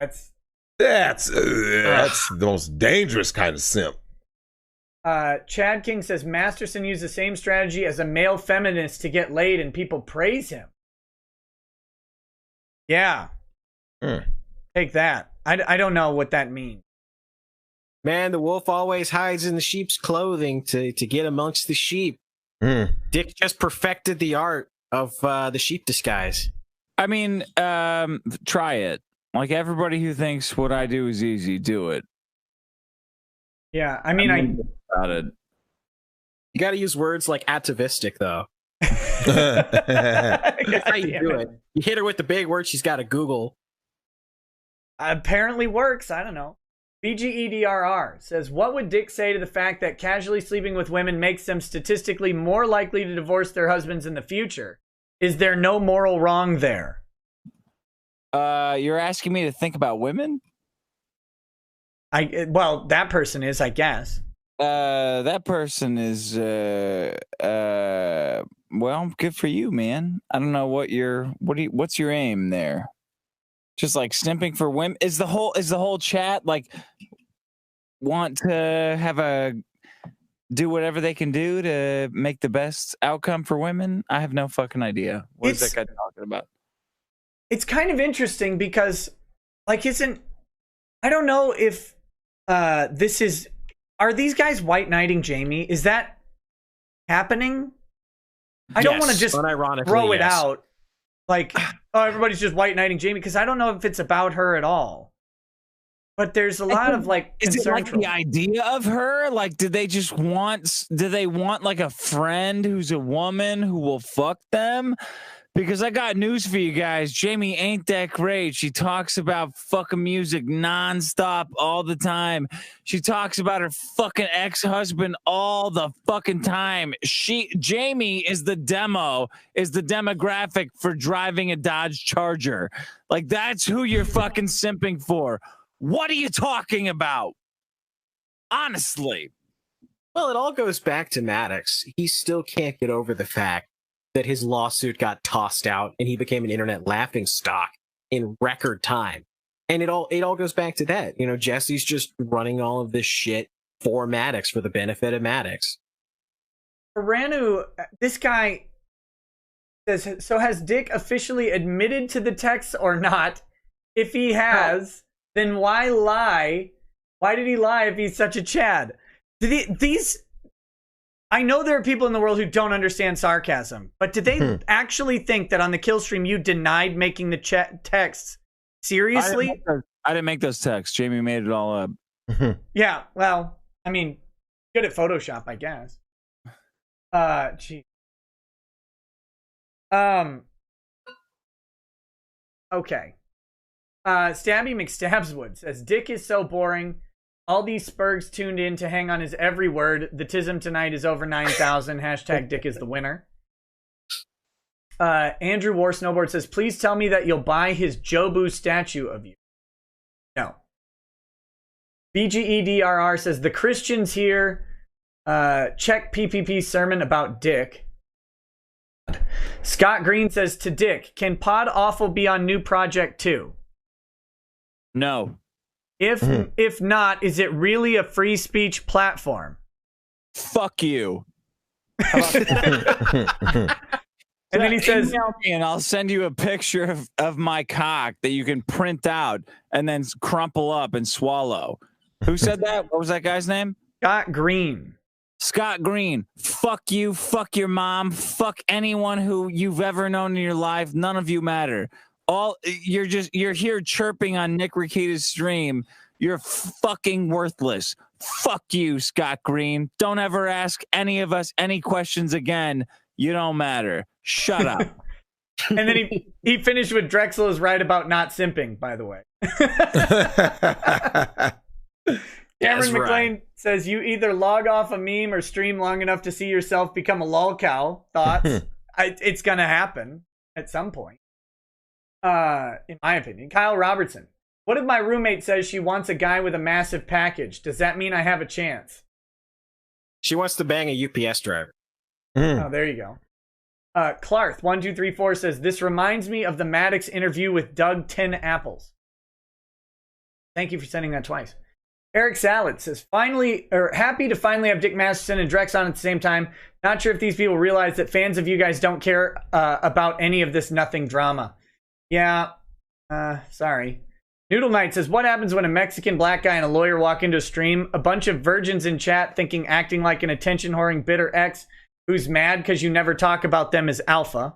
That's the most dangerous kind of simp. Chad King says Masterson used the same strategy as a male feminist to get laid, and people praise him. Yeah. Take that. I don't know what that means. Man, the wolf always hides in the sheep's clothing to get amongst the sheep. Dick just perfected the art of the sheep disguise. I mean, try it. Like, everybody who thinks what I do is easy, do it. Yeah, I mean, about it. You got to use words like atavistic, though. That's how you do it. You hit her with the big word she's got to Google. Apparently works. I don't know. BGEDRR says, what would Dick say to the fact that casually sleeping with women makes them statistically more likely to divorce their husbands in the future? Is there no moral wrong there? You're asking me to think about women? Well, that person is, I guess. That person is, well, good for you, man. I don't know what's your aim there? Just like stimping for women? Is the whole chat like want to do whatever they can do to make the best outcome for women? I have no fucking idea. What is that guy talking about? It's kind of interesting because, like, I don't know if are these guys white knighting Jamie? Is that happening? I don't want to just throw it out like, oh, everybody's just white knighting Jamie, because I don't know if it's about her at all. But there's a lot of like concern. Is it like the idea of her? Like, do they want like a friend who's a woman who will fuck them? Because I got news for you guys. Jamie ain't that great. She talks about fucking music nonstop all the time. She talks about her fucking ex-husband all the fucking time. Jamie is the demographic for driving a Dodge Charger. Like, that's who you're fucking simping for. What are you talking about? Honestly. Well, it all goes back to Maddox. He still can't get over the fact that his lawsuit got tossed out and he became an internet laughingstock in record time. And it all goes back to that. You know, Jesse's just running all of this shit for Maddox, for the benefit of Maddox. Ranu, this guy says, so has Dick officially admitted to the text or not? If he has, then why lie? Why did he lie if he's such a Chad? I know there are people in the world who don't understand sarcasm, but did they actually think that on the kill stream you denied making the texts? Seriously? I didn't make those texts. Jamie made it all up. Yeah, well, I mean, good at Photoshop, I guess. Gee. Okay. Stabby McStabswood says, Dick is so boring. All these spurgs tuned in to hang on his every word. The tism tonight is over 9,000. Hashtag Dick is the winner. Andrew War Snowboard says, please tell me that you'll buy his Jobu statue of you. No. BGEDRR says, the Christians here check PPP sermon about Dick. Scott Green says, to Dick, can Pod Awful be on new project too? No. If not, is it really a free speech platform? Fuck you. And then he says, email me and I'll send you a picture of my cock that you can print out and then crumple up and swallow. Who said that? What was that guy's name? Scott Green. Scott Green. Fuck you. Fuck your mom. Fuck anyone who you've ever known in your life. None of you matter. You're here chirping on Nick Rekieta's stream. You're fucking worthless. Fuck you, Scott Green. Don't ever ask any of us any questions again. You don't matter. Shut up. And then he finished with Drexel is right about not simping, by the way. Cameron McLean says, you either log off a meme or stream long enough to see yourself become a lol cow. Thoughts? It's going to happen at some point. In my opinion. Kyle Robertson. What if my roommate says she wants a guy with a massive package? Does that mean I have a chance? She wants to bang a UPS driver. Oh, there you go. Clarth1234 says, this reminds me of the Maddox interview with Doug 10 Apples. Thank you for sending that twice. Eric Salad says, happy to finally have Dick Masterson and Drex on at the same time. Not sure if these people realize that fans of you guys don't care about any of this nothing drama. Yeah, sorry. Noodle Knight says, what happens when a Mexican black guy and a lawyer walk into a stream? A bunch of virgins in chat acting like an attention-whoring bitter ex who's mad because you never talk about them as alpha.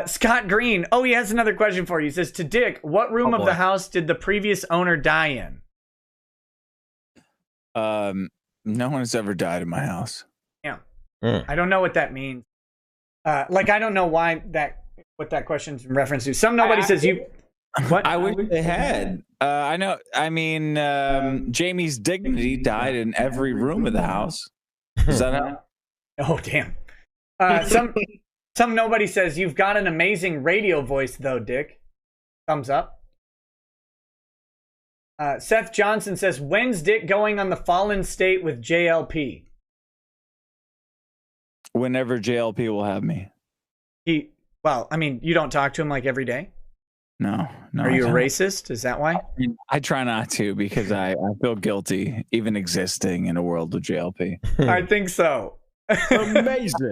Scott Green. Oh, he has another question for you. He says, to Dick, what room of the house did the previous owner die in? No one has ever died in my house. Yeah. I don't know what that means. I don't know what that question's in reference to. Nobody says you. What? I wish they had. I know. I mean, Jamie's dignity died in every room of the house. Does that help? Oh, damn. Some nobody says you've got an amazing radio voice, though, Dick. Thumbs up. Seth Johnson says, when's Dick going on the Fallen State with JLP? Whenever JLP will have me. You don't talk to him like every day? No. Are you a racist? Is that why? I try not to because I feel guilty even existing in a world with JLP. I think so. Amazing.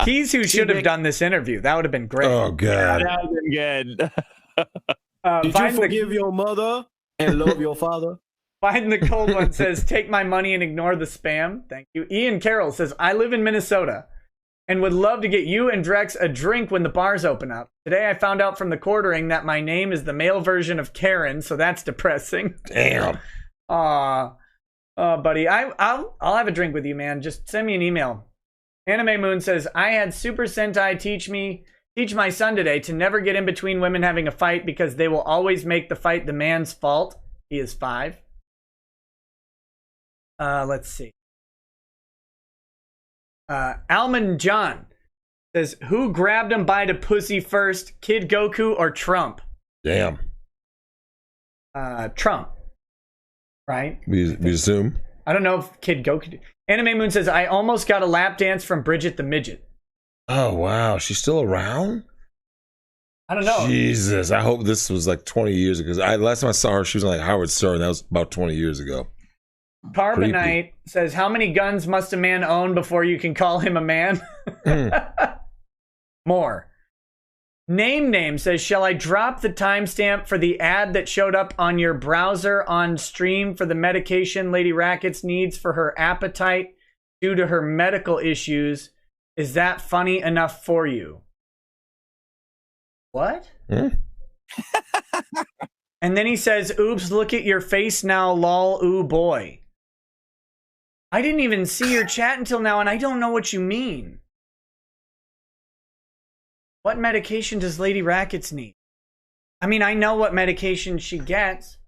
He's who should have done this interview. That would have been great. Oh, God. Yeah, that would have been good. Did you forgive your mother and love your father? Find the Cold One says, take my money and ignore the spam. Thank you. Ian Carroll says, I live in Minnesota and would love to get you and Drex a drink when the bars open up. Today I found out from the quartering that my name is the male version of Karen, so that's depressing. Damn. Aw. Oh, buddy. I'll have a drink with you, man. Just send me an email. Anime Moon says, I had Super Sentai teach my son today to never get in between women having a fight because they will always make the fight the man's fault. He is 5. Let's see. Almond John says, who grabbed him by the pussy first, Kid Goku or Trump? Damn. Trump. Right? We assume. I don't know if Kid Goku did. Anime Moon says, I almost got a lap dance from Bridget the Midget. Oh, wow. She's still around? I don't know. Jesus. I hope this was like 20 years ago. Because last time I saw her, she was on like Howard Stern. That was about 20 years ago. Carbonite says, how many guns must a man own before you can call him a man? More. Name says, shall I drop the timestamp for the ad that showed up on your browser on stream for the medication Lady Rackets needs for her appetite due to her medical issues? Is that funny enough for you? What? And then he says, oops, look at your face now, lol, ooh boy. I didn't even see your chat until now, and I don't know what you mean. What medication does Lady Rackets need? I mean, I know what medication she gets.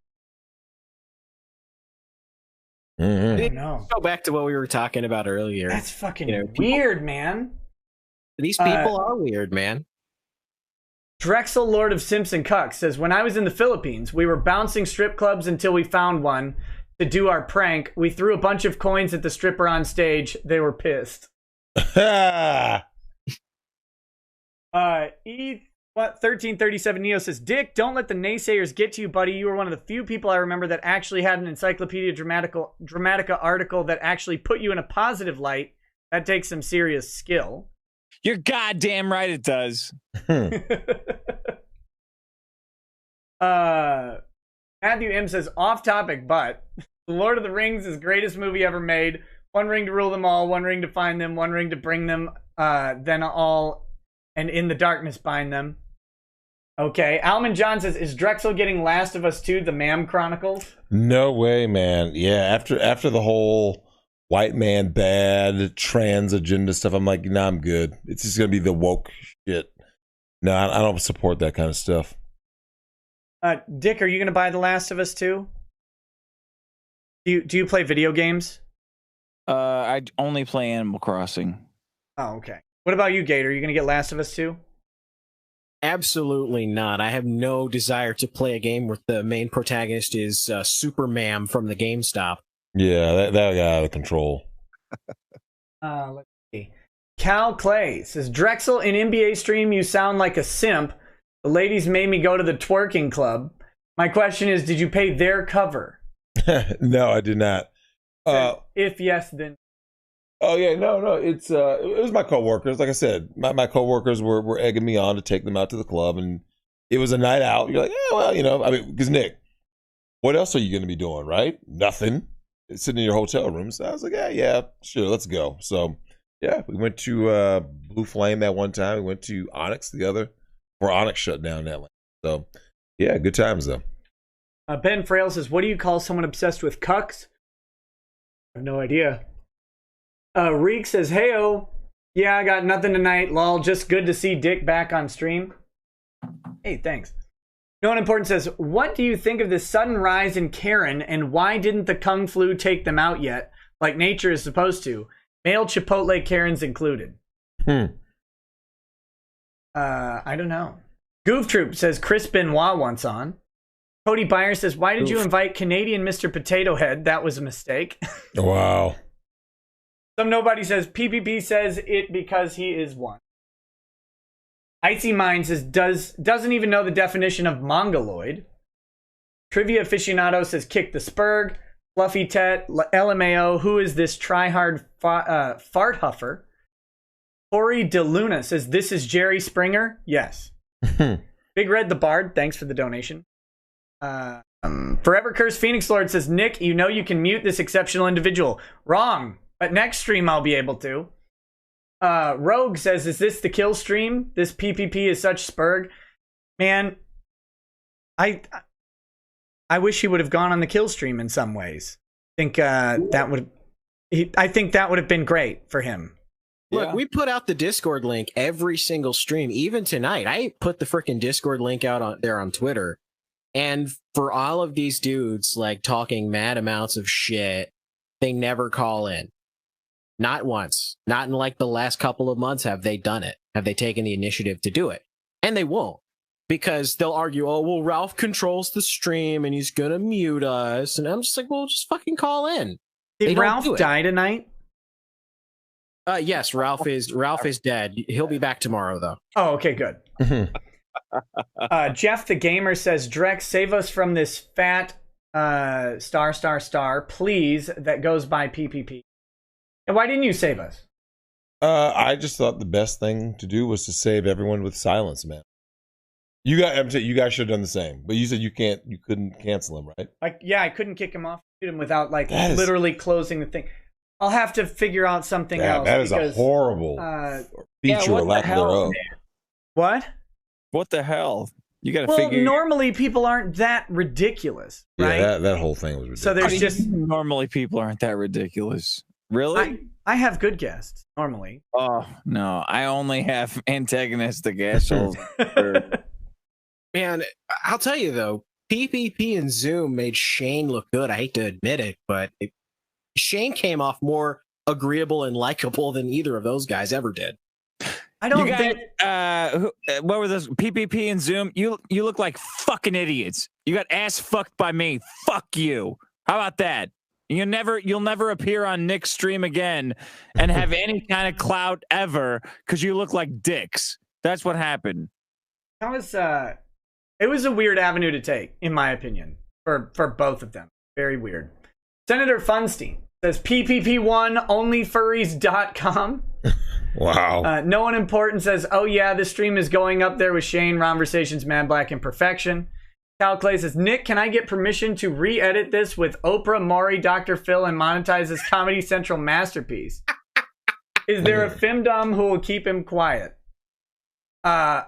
No. Go back to what we were talking about earlier. That's fucking weird, man. These people are weird, man. Drexel Lord of Simpson Cuck says, when I was in the Philippines, we were bouncing strip clubs until we found one to do our prank. We threw a bunch of coins at the stripper on stage. They were pissed. What 1337 Neo says, Dick, don't let the naysayers get to you, buddy. You were one of the few people I remember that actually had an Encyclopedia Dramatica article that actually put you in a positive light. That takes some serious skill. You're goddamn right it does. Matthew M says, off topic, but The Lord of the Rings is the greatest movie ever made. One ring to rule them all, one ring to find them, one ring to bring them, then all, and in the darkness bind them. Okay, Almond John says, is Drexel getting Last of Us 2, the Mam Chronicles? No way, man. Yeah, after the whole white man bad, trans agenda stuff. I'm like, nah, I'm good. It's just gonna be the woke shit. No, I don't support that kind of stuff. Dick, are you gonna buy The Last of Us 2? Do you play video games? I only play Animal Crossing. Oh, okay. What about you, Gator? Are you gonna get Last of Us 2? Absolutely not. I have no desire to play a game where the main protagonist is Superman from the GameStop. Yeah, that got out of control. Let's see. Cal Clay says, Drexel, in NBA stream, you sound like a simp. The ladies made me go to the twerking club. My question is, did you pay their cover? No, I did not. If yes, then. Oh yeah, no. It was my coworkers. Like I said, my coworkers were egging me on to take them out to the club, and it was a night out. You're like, yeah, well, I mean, because Nick, what else are you going to be doing, right? Nothing. Sitting in your hotel room. So I was like, yeah, sure, let's go. So yeah, we went to Blue Flame that one time. We went to Onyx the other, before Onyx shut down that one. So yeah, good times though. Ben Frail says, what do you call someone obsessed with cucks? I have no idea. Reek says, heyo. Yeah, I got nothing tonight. Lol, just good to see Dick back on stream. Hey, thanks. No one important says, what do you think of this sudden rise in Karen, and why didn't the Kung Flu take them out yet, like nature is supposed to? Male Chipotle Karens included. I don't know. Goof Troop says, Chris Benoit once on. Cody Byer says, why did you invite Canadian Mr. Potato Head? That was a mistake. Wow. Some nobody says, PPP says it because he is one. Icy Mind says, doesn't even know the definition of mongoloid. Trivia Aficionado says, kick the spurg. Fluffy Tet, LMAO, who is this tryhard fart huffer? Corey DeLuna says, this is Jerry Springer? Yes. Big Red the Bard, thanks for the donation. Forever Cursed Phoenix Lord says, Nick, you know you can mute this exceptional individual. Wrong, but next stream I'll be able to. Rogue says, is this the kill stream? This PPP is such spurg. Man, I wish he would have gone on the kill stream in some ways. I think that would have been great for him. Look, we put out the Discord link every single stream, even tonight. I put the freaking Discord link out there on Twitter. And for all of these dudes like talking mad amounts of shit, they never call in. Not once. Not in like the last couple of months have they done it. Have they taken the initiative to do it? And they won't. Because they'll argue, oh, well, Ralph controls the stream and he's gonna mute us. And I'm just like, well, just fucking call in. Did Ralph die tonight? Yes, Ralph is dead. He'll be back tomorrow, though. Oh, okay, good. Jeff the Gamer says, Drex, save us from this fat star, please, that goes by PPP. And why didn't you save us? I just thought the best thing to do was to save everyone with silence, man. You guys should have done the same, but you said you couldn't cancel him, right? I couldn't kick him off, shoot him without literally closing the thing. I'll have to figure out something else. That is a horrible feature, or lack thereof. What? What the hell? You got to figure. Well, normally people aren't that ridiculous, right? Yeah, that whole thing was ridiculous. So there's just normally people aren't that ridiculous. Really? I have good guests normally. Oh no, I only have antagonistic assholes. Man, I'll tell you though, PPP and Zoom made Shane look good. I hate to admit it, but Shane came off more agreeable and likable than either of those guys ever did. I don't think. What were those? PPP and Zoom? You look like fucking idiots. You got ass fucked by me. Fuck you. How about that? You'll never appear on Nick's stream again and have any kind of clout ever because you look like dicks. That's what happened. It was a weird avenue to take, in my opinion, for both of them. Very weird. Senator Funstein says PPP1 onlyfurries.com. Wow. No one important says, oh yeah, this stream is going up there with Shane, Conversations, Mad Black, and Perfection. Cal Clay says, Nick, can I get permission to re-edit this with Oprah, Maury, Dr. Phil, and monetize this Comedy Central masterpiece? Is there a femdom who will keep him quiet? I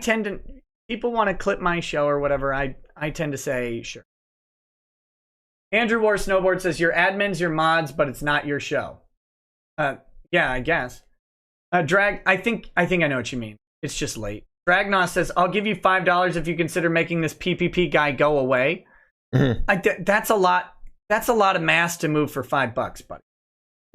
tend to, people want to clip my show or whatever, I tend to say, sure. Andrew War Snowboard says your admin's your mods, but it's not your show. Yeah, I guess. Drag. I think I know what you mean. It's just late. Dragnos says, "I'll give you $5 if you consider making this PPP guy go away." That's a lot. That's a lot of mass to move for $5, buddy.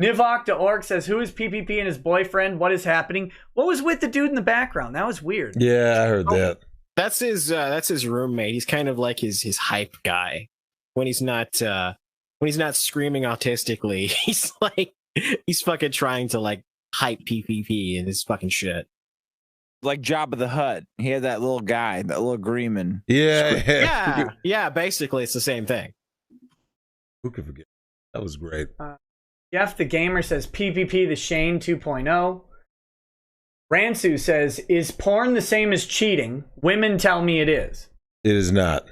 Nivok.org says, "Who is PPP and his boyfriend? What is happening? What was with the dude in the background? That was weird." Yeah, I heard that. That's his roommate. He's kind of like his hype guy. When he's not screaming autistically, he's fucking trying to like hype PPP and his fucking shit. Like Jabba the Hutt. He had that little guy, that little Greeman. Yeah. Basically, it's the same thing. Who could forget? That was great. Jeff the Gamer says PPP the Shane 2.0. Ransu says, "Is porn the same as cheating? Women tell me it is." It is not.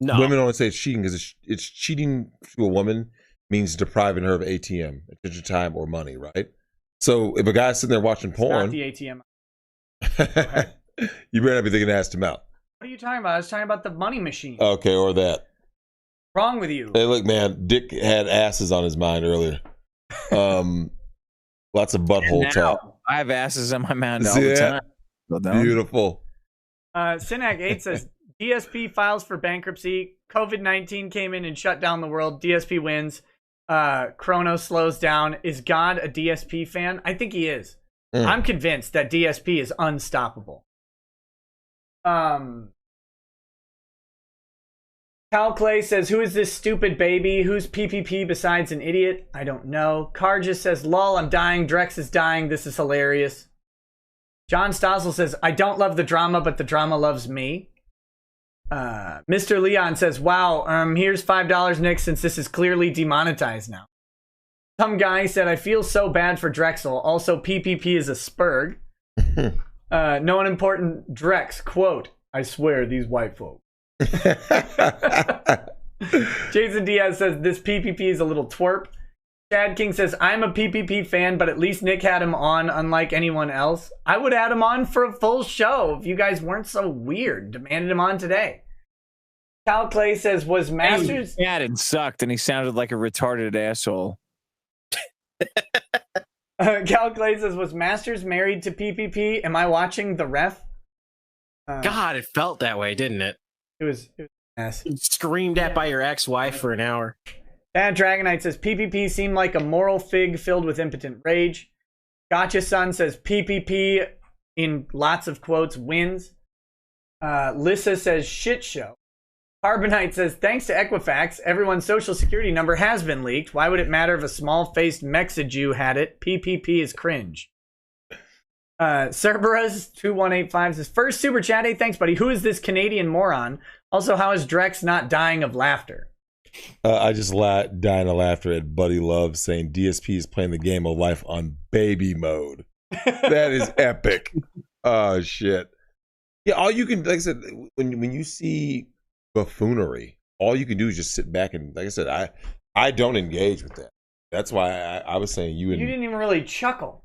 No. Women only say it's cheating because it's cheating to a woman means depriving her of ATM, attention time, or money, right? So if a guy's sitting there watching porn, not the ATM. You better not be thinking to ask him out. What are you talking about? I was talking about the money machine. Okay, or that. Wrong with you? Hey, look, man, Dick had asses on his mind earlier. Lots of butthole talk. I have asses on my mind all the time. Beautiful. Synac 8 says, DSP files for bankruptcy. COVID-19 came in and shut down the world. DSP wins. Chrono slows down. Is God a DSP fan? I think he is. I'm convinced that DSP is unstoppable. Cal Clay says, "Who is this stupid baby? Who's PPP besides an idiot? I don't know." Car just says, "Lol, I'm dying. Drex is dying. This is hilarious." John Stossel says, "I don't love the drama, but the drama loves me." Mr. Leon says, "Wow, here's $5, Nick, since this is clearly demonetized now." Some guy said, "I feel so bad for Drexel. Also, PPP is a spurg." No unimportant Drex, quote, "I swear these white folk." Jason Diaz says, "This PPP is a little twerp." Chad King says, "I'm a PPP fan, but at least Nick had him on, unlike anyone else. I would add him on for a full show if you guys weren't so weird. Demanded him on today." Cal Clay says, "Was Masters..." He had and sucked, and he sounded like a retarded asshole. Cal Clay says, "Was Masters married to PPP? Am I watching The Ref?" God, it felt that way, didn't it? It was a mess. Screamed at by your ex-wife for an hour. Bad Dragonite says, "PPP seemed like a moral fig filled with impotent rage." Gotcha Son says, "PPP," in lots of quotes, "wins." Lissa says, "Shit show." Carbonite says, "Thanks to Equifax, everyone's social security number has been leaked. Why would it matter if a small-faced Mexa-Jew had it? PPP is cringe." Cerberus2185 says, "First super chat, hey, thanks, buddy. Who is this Canadian moron? Also, how is Drex not dying of laughter?" I just dying of laughter at Buddy Love saying DSP is playing the game of life on baby mode. That is epic. Oh, shit. Yeah, all you can, like I said, when you see buffoonery, all you can do is just sit back and, like I said, I don't engage with that. That's why I was saying you didn't even really chuckle.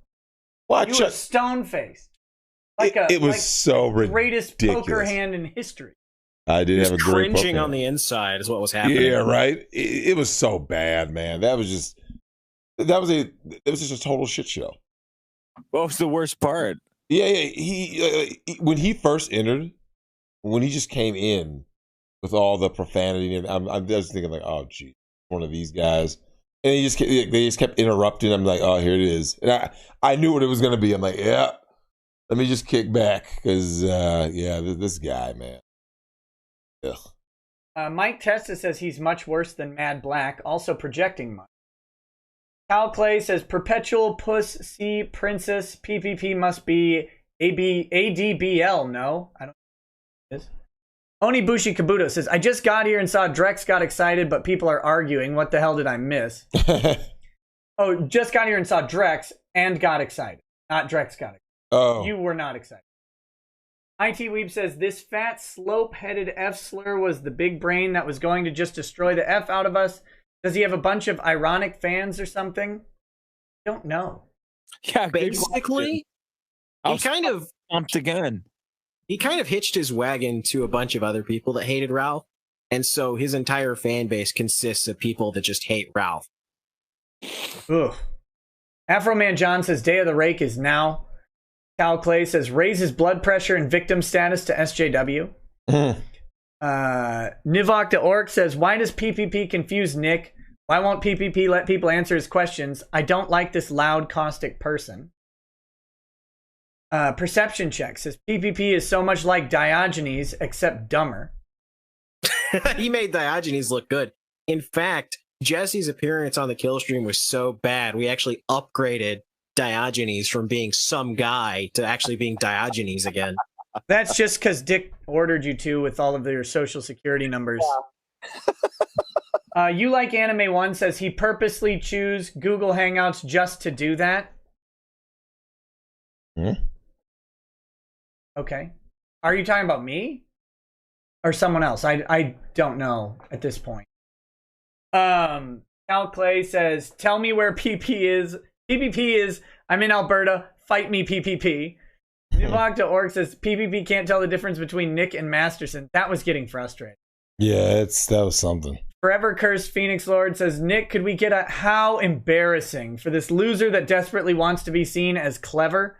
Well, you were stone-faced. It was so ridiculous. Greatest poker hand in history. I did have a great cringing on the inside is what was happening. Yeah, right. It was so bad, man. It was just a total shit show. What was the worst part? Yeah. He when he first entered, when he just came in with all the profanity, and I'm just thinking like, oh, gee, one of these guys, and they just kept interrupting. I'm like, oh, here it is, and I knew what it was going to be. I'm like, yeah, let me just kick back because this guy, man. Mike Testa says he's much worse than Mad Black, also projecting much. Cal Clay says, "Perpetual Puss C Princess PPP must be ADBL." No, I don't know what it is. Onibushi Kabuto says, "I just got here and saw Drex got excited, but people are arguing. What the hell did I miss?" Oh, just got here and saw Drex and got excited. Not Drex got excited. Oh. You were not excited. IT Weeb says, "This fat, slope-headed F slur was the big brain that was going to just destroy the F out of us. Does he have a bunch of ironic fans or something?" I don't know. Yeah, basically, he kind of pumped again. He kind of hitched his wagon to a bunch of other people that hated Ralph, And so his entire fan base consists of people that just hate Ralph. Ugh. Afro Man John says Day of the Rake is now. Cal Clay says raises blood pressure and victim status to SJW. Nivok the Orc says, why does PPP confuse Nick? Why won't PPP let people answer his questions? I don't like this loud, caustic person. Perception Check says PPP is so much like Diogenes, except dumber. He made Diogenes look good. In fact, Jesse's appearance on the kill stream was so bad, we actually upgraded Diogenes from being some guy to actually being Diogenes again. That's just because Dick ordered you to with all of your social security numbers. You Like Anime 1 says he purposely choose Google Hangouts just to do that. Okay. Are you talking about me? Or someone else? I don't know at this point. Cal Clay says, tell me where PP is. PPP is, I'm in Alberta. Fight me, PPP. Nivok Org says, PPP can't tell the difference between Nick and Masterson. That was getting frustrating. Yeah, that was something. Forever Cursed Phoenix Lord says, Nick, could we get a how embarrassing for this loser that desperately wants to be seen as clever?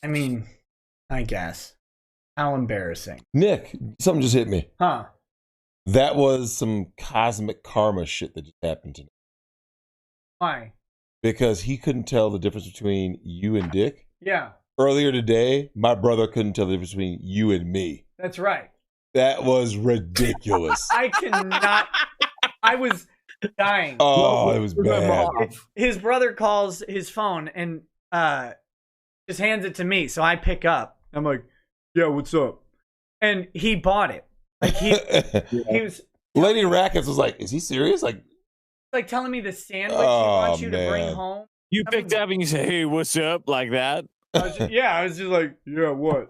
I mean, I guess. How embarrassing. Nick, something just hit me. Huh. That was some cosmic karma shit that just happened to me. Why? Because he couldn't tell the difference between you and Dick. Yeah. Earlier today, my brother couldn't tell the difference between you and me. That's right. That was ridiculous. I cannot. I was dying. Oh, it was bad. His brother calls his phone and just hands it to me. So I pick up. I'm like, yeah, what's up? And he bought it. Like he was. Lady Rackets was like, is he serious? Like telling me the sandwich he wants you to bring home. You picked up and you say, hey, what's up? Like that? I was just like, yeah, what?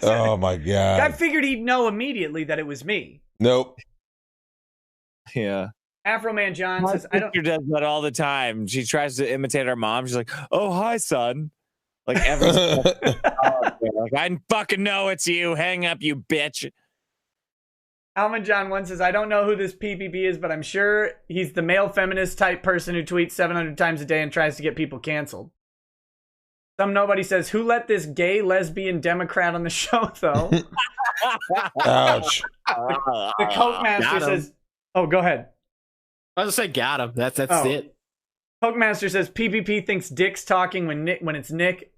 Oh my God. I figured he'd know immediately that it was me. Nope. Yeah. Afro Man John says, I don't. She does that all the time. She tries to imitate her mom. She's like, oh, hi, son. Like, every like, I fucking know it's you. Hang up, you bitch. Alvin John 1 says, I don't know who this PPP is, but I'm sure he's the male feminist type person who tweets 700 times a day and tries to get people canceled. Some nobody says, who let this gay lesbian Democrat on the show, though? Ouch. The Coke Master says, oh, go ahead. I was going to say, got him. That's it. Coke Master says, PPP thinks Dick's talking when it's Nick.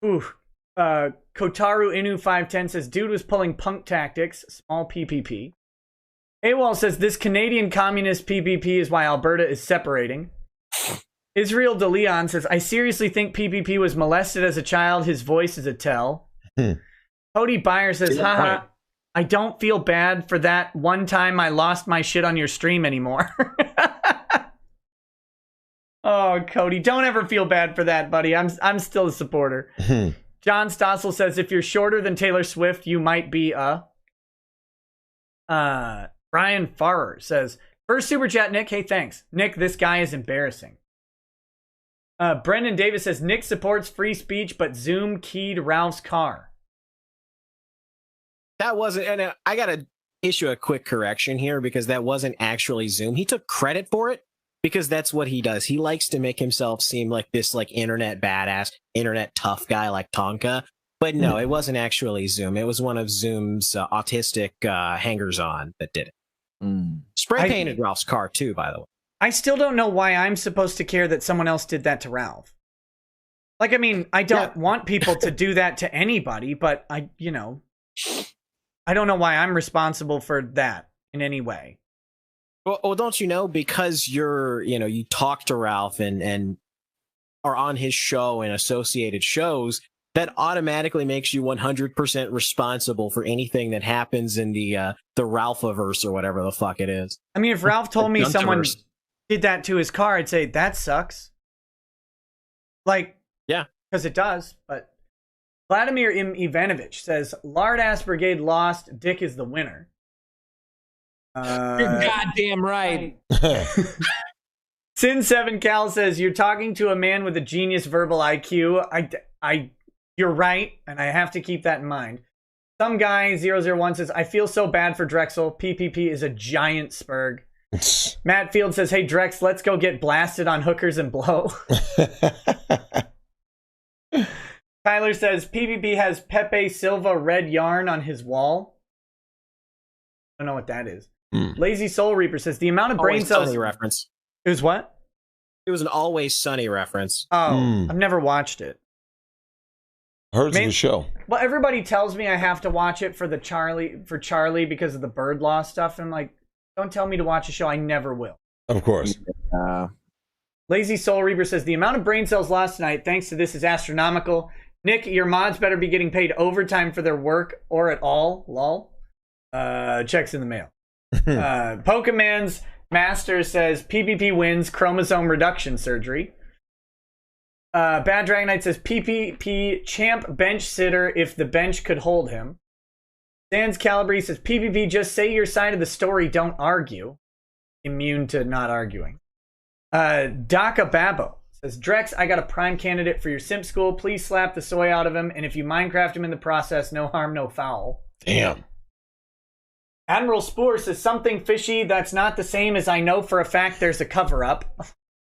Ooh. Kotaru Inu 510 says, dude was pulling punk tactics. Small PPP. AWOL says, this Canadian communist PPP is why Alberta is separating. Israel De Leon says, I seriously think PPP was molested as a child. His voice is a tell. Cody Byer says, haha, I don't feel bad for that one time I lost my shit on your stream anymore. Oh, Cody, don't ever feel bad for that, buddy. I'm still a supporter. John Stossel says, if you're shorter than Taylor Swift, you might be a... Brian Farrer says, first super chat, Nick. Hey, thanks. Nick, this guy is embarrassing. Brendan Davis says, Nick supports free speech, but Zoom keyed Ralph's car. That wasn't... And I got to issue a quick correction here because that wasn't actually Zoom. He took credit for it because that's what he does. He likes to make himself seem like this like internet badass, internet tough guy like Tonka. But no, it wasn't actually Zoom. It was one of Zoom's autistic hangers-on that did it. Spray painted Ralph's car too, by the way. I still don't know why I'm supposed to care that someone else did that to Ralph. Like, I mean, I don't want people to do that to anybody, but I don't know why I'm responsible for that in any way. Well, don't you know, because you talk to Ralph and are on his show and associated shows, that automatically makes you 100% responsible for anything that happens in the Ralphiverse or whatever the fuck it is. I mean, if Ralph told me someone did that to his car, I'd say, that sucks. Like, yeah, because it does. But Vladimir M. Ivanovich says, Lard-ass Brigade lost, Dick is the winner. You're goddamn right. Sin7 Cal says, you're talking to a man with a genius verbal IQ. You're right, and I have to keep that in mind. Some guy 001 says, I feel so bad for Drexel. PPP is a giant spurg. Matt Field says, hey, Drex, let's go get blasted on hookers and blow. Tyler says, PPP has Pepe Silva red yarn on his wall. I don't know what that is. Lazy Soul Reaper says, the amount of brain cells... Sunny reference. It was what? It was an Always Sunny reference. Oh, I've never watched it. Heard it's a good show. Well, everybody tells me I have to watch it for Charlie because of the bird law stuff. And I'm like, don't tell me to watch a show. I never will. Of course. Lazy Soul Reaper says, the amount of brain cells lost tonight thanks to this is astronomical. Nick, your mods better be getting paid overtime for their work or at all. Lol. Checks in the mail. Pokemon's Master says, PPP wins chromosome reduction surgery. Bad Dragon Knight says, PPP champ bench sitter if the bench could hold him. Sans Calibri says, PPP just say your side of the story, don't argue. Immune to not arguing. Daka Babo says, Drex, I got a prime candidate for your simp school. Please slap the soy out of him, and if you Minecraft him in the process, no harm, no foul. Damn. Admiral Spoor says, something fishy that's not the same as I know for a fact there's a cover-up.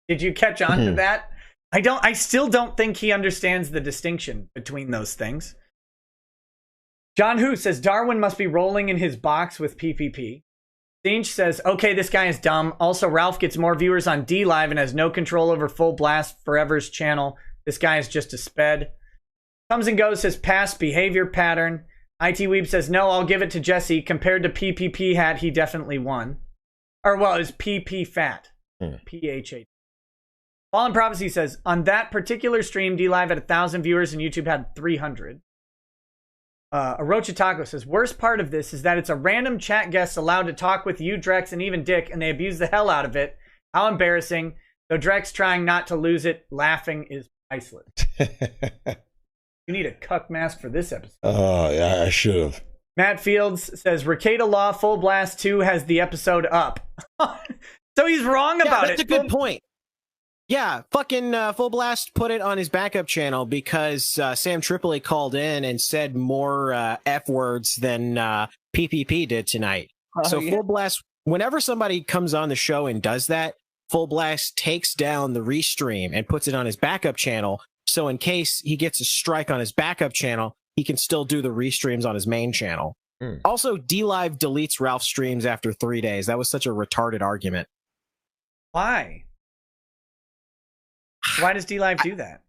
Did you catch on to that? I still don't think he understands the distinction between those things. John Who says, Darwin must be rolling in his box with PPP. Sinch says, okay, this guy is dumb. Also, Ralph gets more viewers on D Live and has no control over Full Blast Forever's channel. This guy is just a sped. Comes and Goes says, past behavior pattern. IT Weeb says, no, I'll give it to Jesse. Compared to PPP Hat, he definitely won. Or, well, it was PP Fat. PHA. Fallen Prophecy says, on that particular stream, D-Live had 1,000 viewers and YouTube had 300. Orochi Taco says, worst part of this is that it's a random chat guest allowed to talk with you, Drex, and even Dick, and they abuse the hell out of it. How embarrassing. Though Drex trying not to lose it, laughing is priceless. You need a cuck mask for this episode. Oh, yeah, I should have. Matt Fields says, Rekieta Law Full Blast 2 has the episode up. So he's wrong about that's it. That's a good point. Yeah, fucking Full Blast put it on his backup channel because Sam Tripoli called in and said more F words than PPP did tonight. Full Blast, whenever somebody comes on the show and does that, Full Blast takes down the restream and puts it on his backup channel. So in case he gets a strike on his backup channel, he can still do the restreams on his main channel. Also, D-Live deletes Ralph's streams after 3 days. That was such a retarded argument. Why? Why does D-Live do that?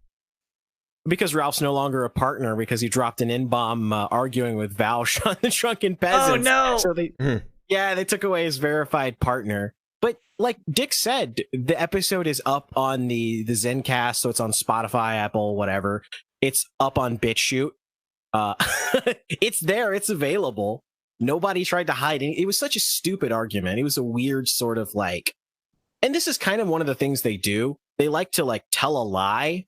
Because Ralph's no longer a partner because he dropped an in-bomb arguing with Valsh on the Drunken Peasants. Oh, no! So they took away his verified partner. But like Dick said, the episode is up on the Zencast, so it's on Spotify, Apple, whatever. It's up on BitChute. It's there. It's available. Nobody tried to hide it. It was such a stupid argument. It was a weird sort of like... And this is kind of one of the things they do. They like to like tell a lie,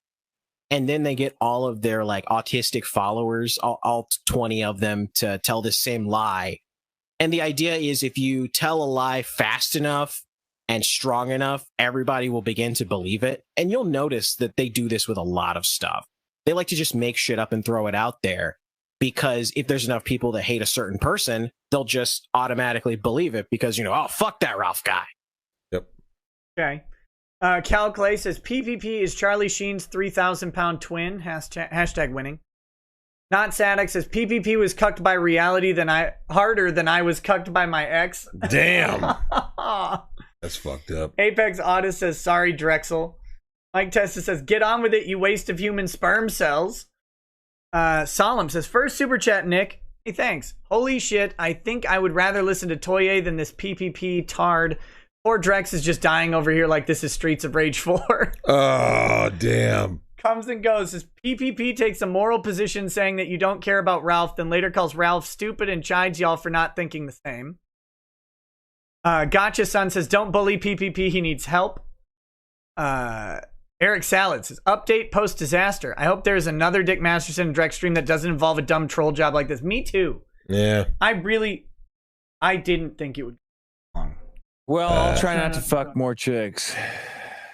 and then they get all of their like autistic followers, all 20 of them, to tell the same lie. And the idea is if you tell a lie fast enough and strong enough, everybody will begin to believe it. And you'll notice that they do this with a lot of stuff. They like to just make shit up and throw it out there because if there's enough people that hate a certain person, they'll just automatically believe it because, you know, oh, fuck that Ralph guy. Yep. Okay. Cal Clay says, PPP is Charlie Sheen's 3,000-pound twin. Hashtag winning. Not Sadek says, PPP was cucked by reality harder than I was cucked by my ex. Damn. That's fucked up. Apex Otis says, sorry, Drexel. Mike Testa says, get on with it, you waste of human sperm cells. Solemn says, first super chat, Nick. Hey, thanks. Holy shit, I think I would rather listen to Toye than this PPP tard. Poor Drex is just dying over here like this is Streets of Rage 4. Oh, damn. Comes and goes. Says PPP takes a moral position saying that you don't care about Ralph, then later calls Ralph stupid and chides y'all for not thinking the same. Gotcha Son says, don't bully PPP, he needs help. Eric Salad says, update post-disaster. I hope there's another Dick Masterson and Drex stream that doesn't involve a dumb troll job like this. Me too. Yeah. I didn't think it would go long. Well, I'll try not to fuck more chicks.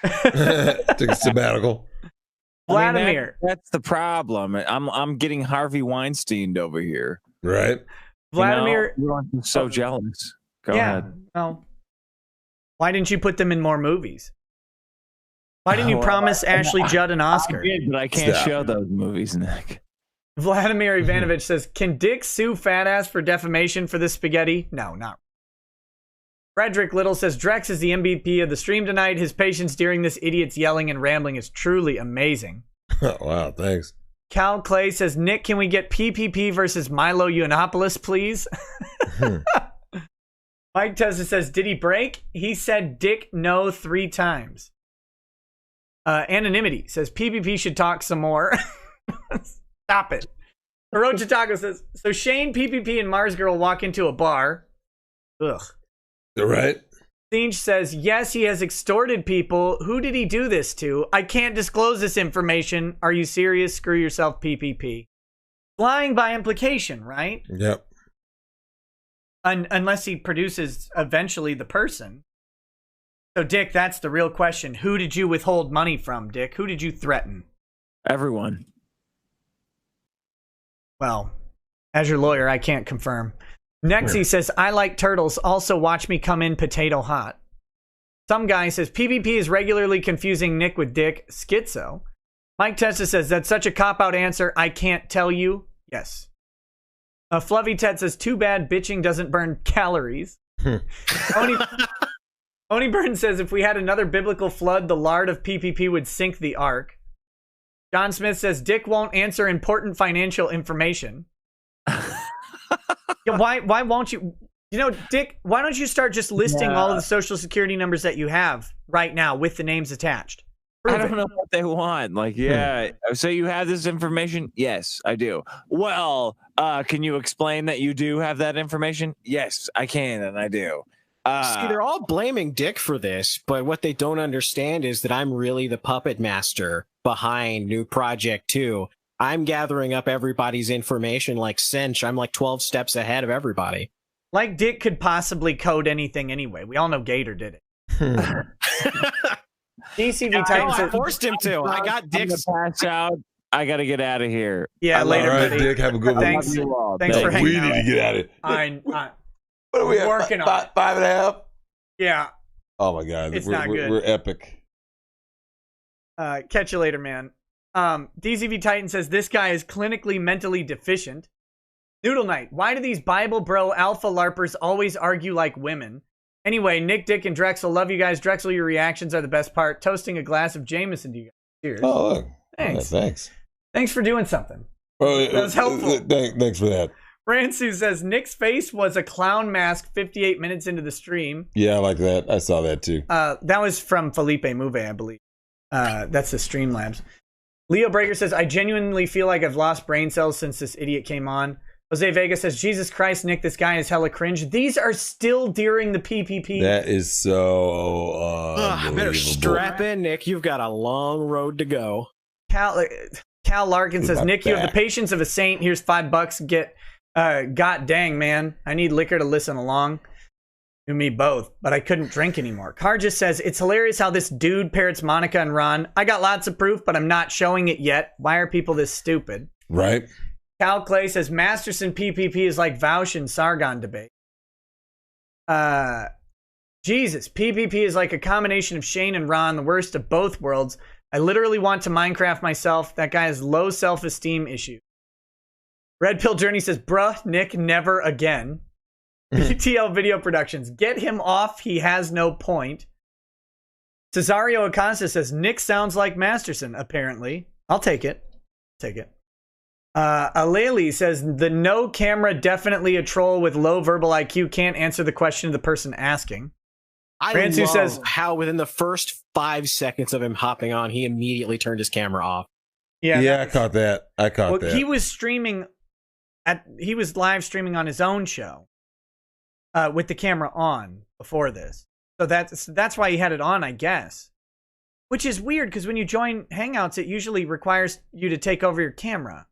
Took a sabbatical. Vladimir. That's the problem. I'm getting Harvey Weinsteined over here. Right. Vladimir, I'm so jealous. Go ahead. Well, why didn't you put them in more movies? Why didn't you promise Ashley Judd an Oscar? I did, but I can't show those movies, Nick. Vladimir Ivanovich says, can Dick sue fat ass for defamation for this spaghetti? No, not. Frederick Little says, Drex is the MVP of the stream tonight. His patience during this idiot's yelling and rambling is truly amazing. Wow, thanks. Cal Clay says, Nick, can we get PPP versus Milo Yiannopoulos, please? Mike Tessa says, did he break? He said Dick no 3 times. Anonymity says, PPP should talk some more. Stop it. Hirochi Taco says, so Shane, PPP, and Mars Girl walk into a bar. Ugh. Right. Singe says, yes, he has extorted people. Who did he do this to? I can't disclose this information. Are you serious? Screw yourself, PPP. Lying by implication, right? Yep. Unless he produces eventually the person. So, Dick, that's the real question. Who did you withhold money from, Dick? Who did you threaten? Everyone. Well, as your lawyer, I can't confirm. Nexie says, I like turtles. Also, watch me come in potato hot. Some guy says, PvP is regularly confusing Nick with Dick. Schizo. Mike Tessa says, that's such a cop-out answer. I can't tell you. Yes. Fluffy Ted says, too bad bitching doesn't burn calories. Oni Burton says, if we had another biblical flood, the lard of PPP would sink the ark. John Smith says, Dick won't answer important financial information. Yeah, why won't you? You know, Dick, why don't you start just listing all of the social security numbers that you have right now with the names attached? I don't know what they want. Like, so you have this information? Yes, I do. Well, can you explain that you do have that information? Yes, I can, and I do. See, they're all blaming Dick for this, but what they don't understand is that I'm really the puppet master behind New Project 2. I'm gathering up everybody's information like Cinch. I'm like 12 steps ahead of everybody. Like Dick could possibly code anything anyway. We all know Gator did it. DCV Titan says, I forced him to. I got Dick's pass out. I got to get out of here. Yeah, later, all right, buddy. Dick, have a good one. Thanks for hanging We out. need to get out of it. What are we at? Working on it. 5.5? Yeah. Oh my God. It's not good. We're epic. Catch you later, man. DZV Titan says, this guy is clinically mentally deficient. Noodle Knight, why do these Bible bro alpha LARPers always argue like women? Anyway, Nick, Dick, and Drexel, love you guys. Drexel, your reactions are the best part. Toasting a glass of Jameson to you guys. Cheers. Oh, look. Thanks. Yeah, thanks. Thanks for doing something. That was helpful. Thanks for that. Ransu says, Nick's face was a clown mask 58 minutes into the stream. Yeah, I like that. I saw that too. That was from Felipe Move, I believe. That's the Streamlabs. Leo Breaker says, I genuinely feel like I've lost brain cells since this idiot came on. Jose Vega says, Jesus Christ, Nick, this guy is hella cringe. These are still during the PPP. That is so I better strap in, Nick. You've got a long road to go. Cal Larkin says, Nick, you have the patience of a saint. Here's $5. Get God dang, man. I need liquor to listen along. You and me both, but I couldn't drink anymore. Car just says, it's hilarious how this dude parrots Monica and Ron. I got lots of proof, but I'm not showing it yet. Why are people this stupid? Right. Cal Clay says, Masterson PPP is like Vaush and Sargon debate. Jesus, PPP is like a combination of Shane and Ron, the worst of both worlds. I literally want to Minecraft myself. That guy has low self-esteem issues. Red Pill Journey says, bruh, Nick, never again. BTL Video Productions, get him off. He has no point. Cesario Acosta says, Nick sounds like Masterson, apparently. I'll take it. Take it. Aleli says, the no camera, definitely a troll with low verbal IQ, can't answer the question of the person asking. Ransu says how within the first 5 seconds of him hopping on, he immediately turned his camera off. Yeah, I caught that. That. He was streaming he was live streaming on his own show with the camera on before this. So that's why he had it on, I guess. Which is weird because when you join Hangouts, it usually requires you to take over your camera.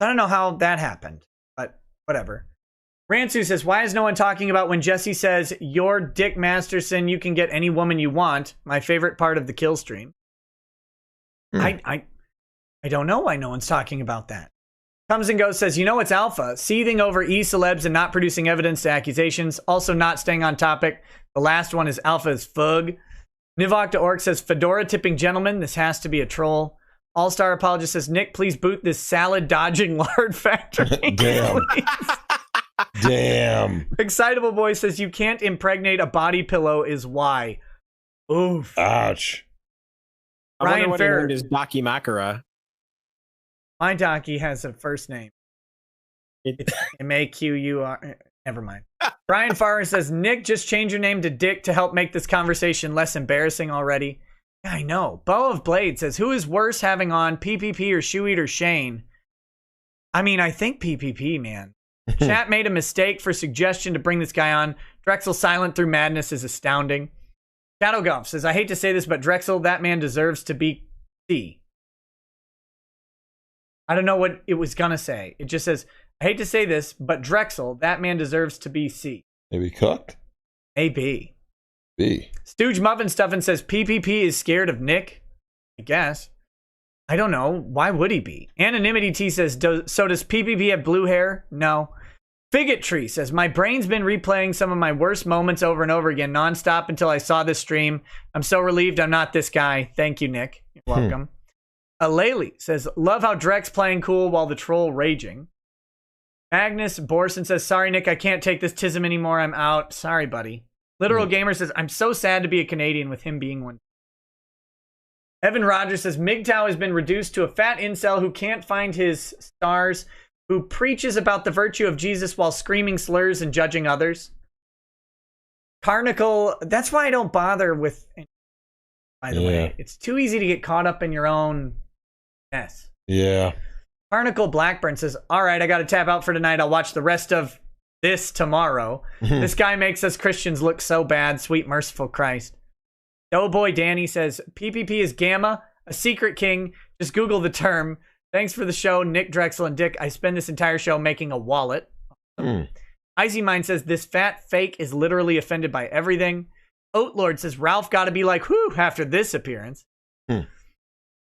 I don't know how that happened, but whatever. Ransu says, why is no one talking about when Jesse says, you're Dick Masterson, you can get any woman you want? My favorite part of the kill stream. I don't know why no one's talking about that. Comes and Goes says, you know it's alpha. Seething over e-celebs and not producing evidence to accusations. Also not staying on topic. The last one is alpha is fug. Nivok to Orc says, Fedora tipping gentleman. This has to be a troll. All-Star Apologist says, Nick, please boot this salad-dodging lard factory. Damn. Damn. Excitable Boy says, you can't impregnate a body pillow is why. Oof. Ouch. Ryan Fair is Daki Makara. My Docky has a first name. It's M-A-Q-U-R. Never mind. Brian Farr says, Nick, just change your name to Dick to help make this conversation less embarrassing already. Yeah, I know. Bow of Blade says, who is worse having on, PPP or Shoe Eater Shane? I mean, I think PPP, man. Chat made a mistake for suggestion to bring this guy on. Drexel silent through madness is astounding. Shadow Golf says, I hate to say this, but Drexel, that man deserves to be C. I don't know what it was gonna say. It just says, I hate to say this, but Drexel, that man deserves to be C. Maybe cooked? Maybe. B. Stooge Muffin Stuffin says, PPP is scared of Nick. I guess. I don't know. Why would he be? Anonymity T says, so does PPP have blue hair? No. Figget Tree says, my brain's been replaying some of my worst moments over and over again nonstop until I saw this stream. I'm so relieved I'm not this guy. Thank you, Nick. You're welcome. Alayli says, love how Drex playing cool while the troll raging. Agnes Borson says, sorry, Nick, I can't take this tism anymore. I'm out. Sorry, buddy. Literal Gamer says, I'm so sad to be a Canadian with him being one. Evan Rogers says, MGTOW has been reduced to a fat incel who can't find his stars, who preaches about the virtue of Jesus while screaming slurs and judging others. Carnicle, that's why I don't bother with, by the way. It's too easy to get caught up in your own mess. Yeah. Carnicle Blackburn says, all right, I got to tap out for tonight. I'll watch the rest of this tomorrow. This guy makes us Christians look so bad. Sweet merciful Christ. Doughboy Danny says, PPP is Gamma, a secret king. Just Google the term. Thanks for the show, Nick, Drexel, and Dick. I spend this entire show making a wallet. Icy Mind says, this fat fake is literally offended by everything. Oatlord says, Ralph got to be like, whew, after this appearance.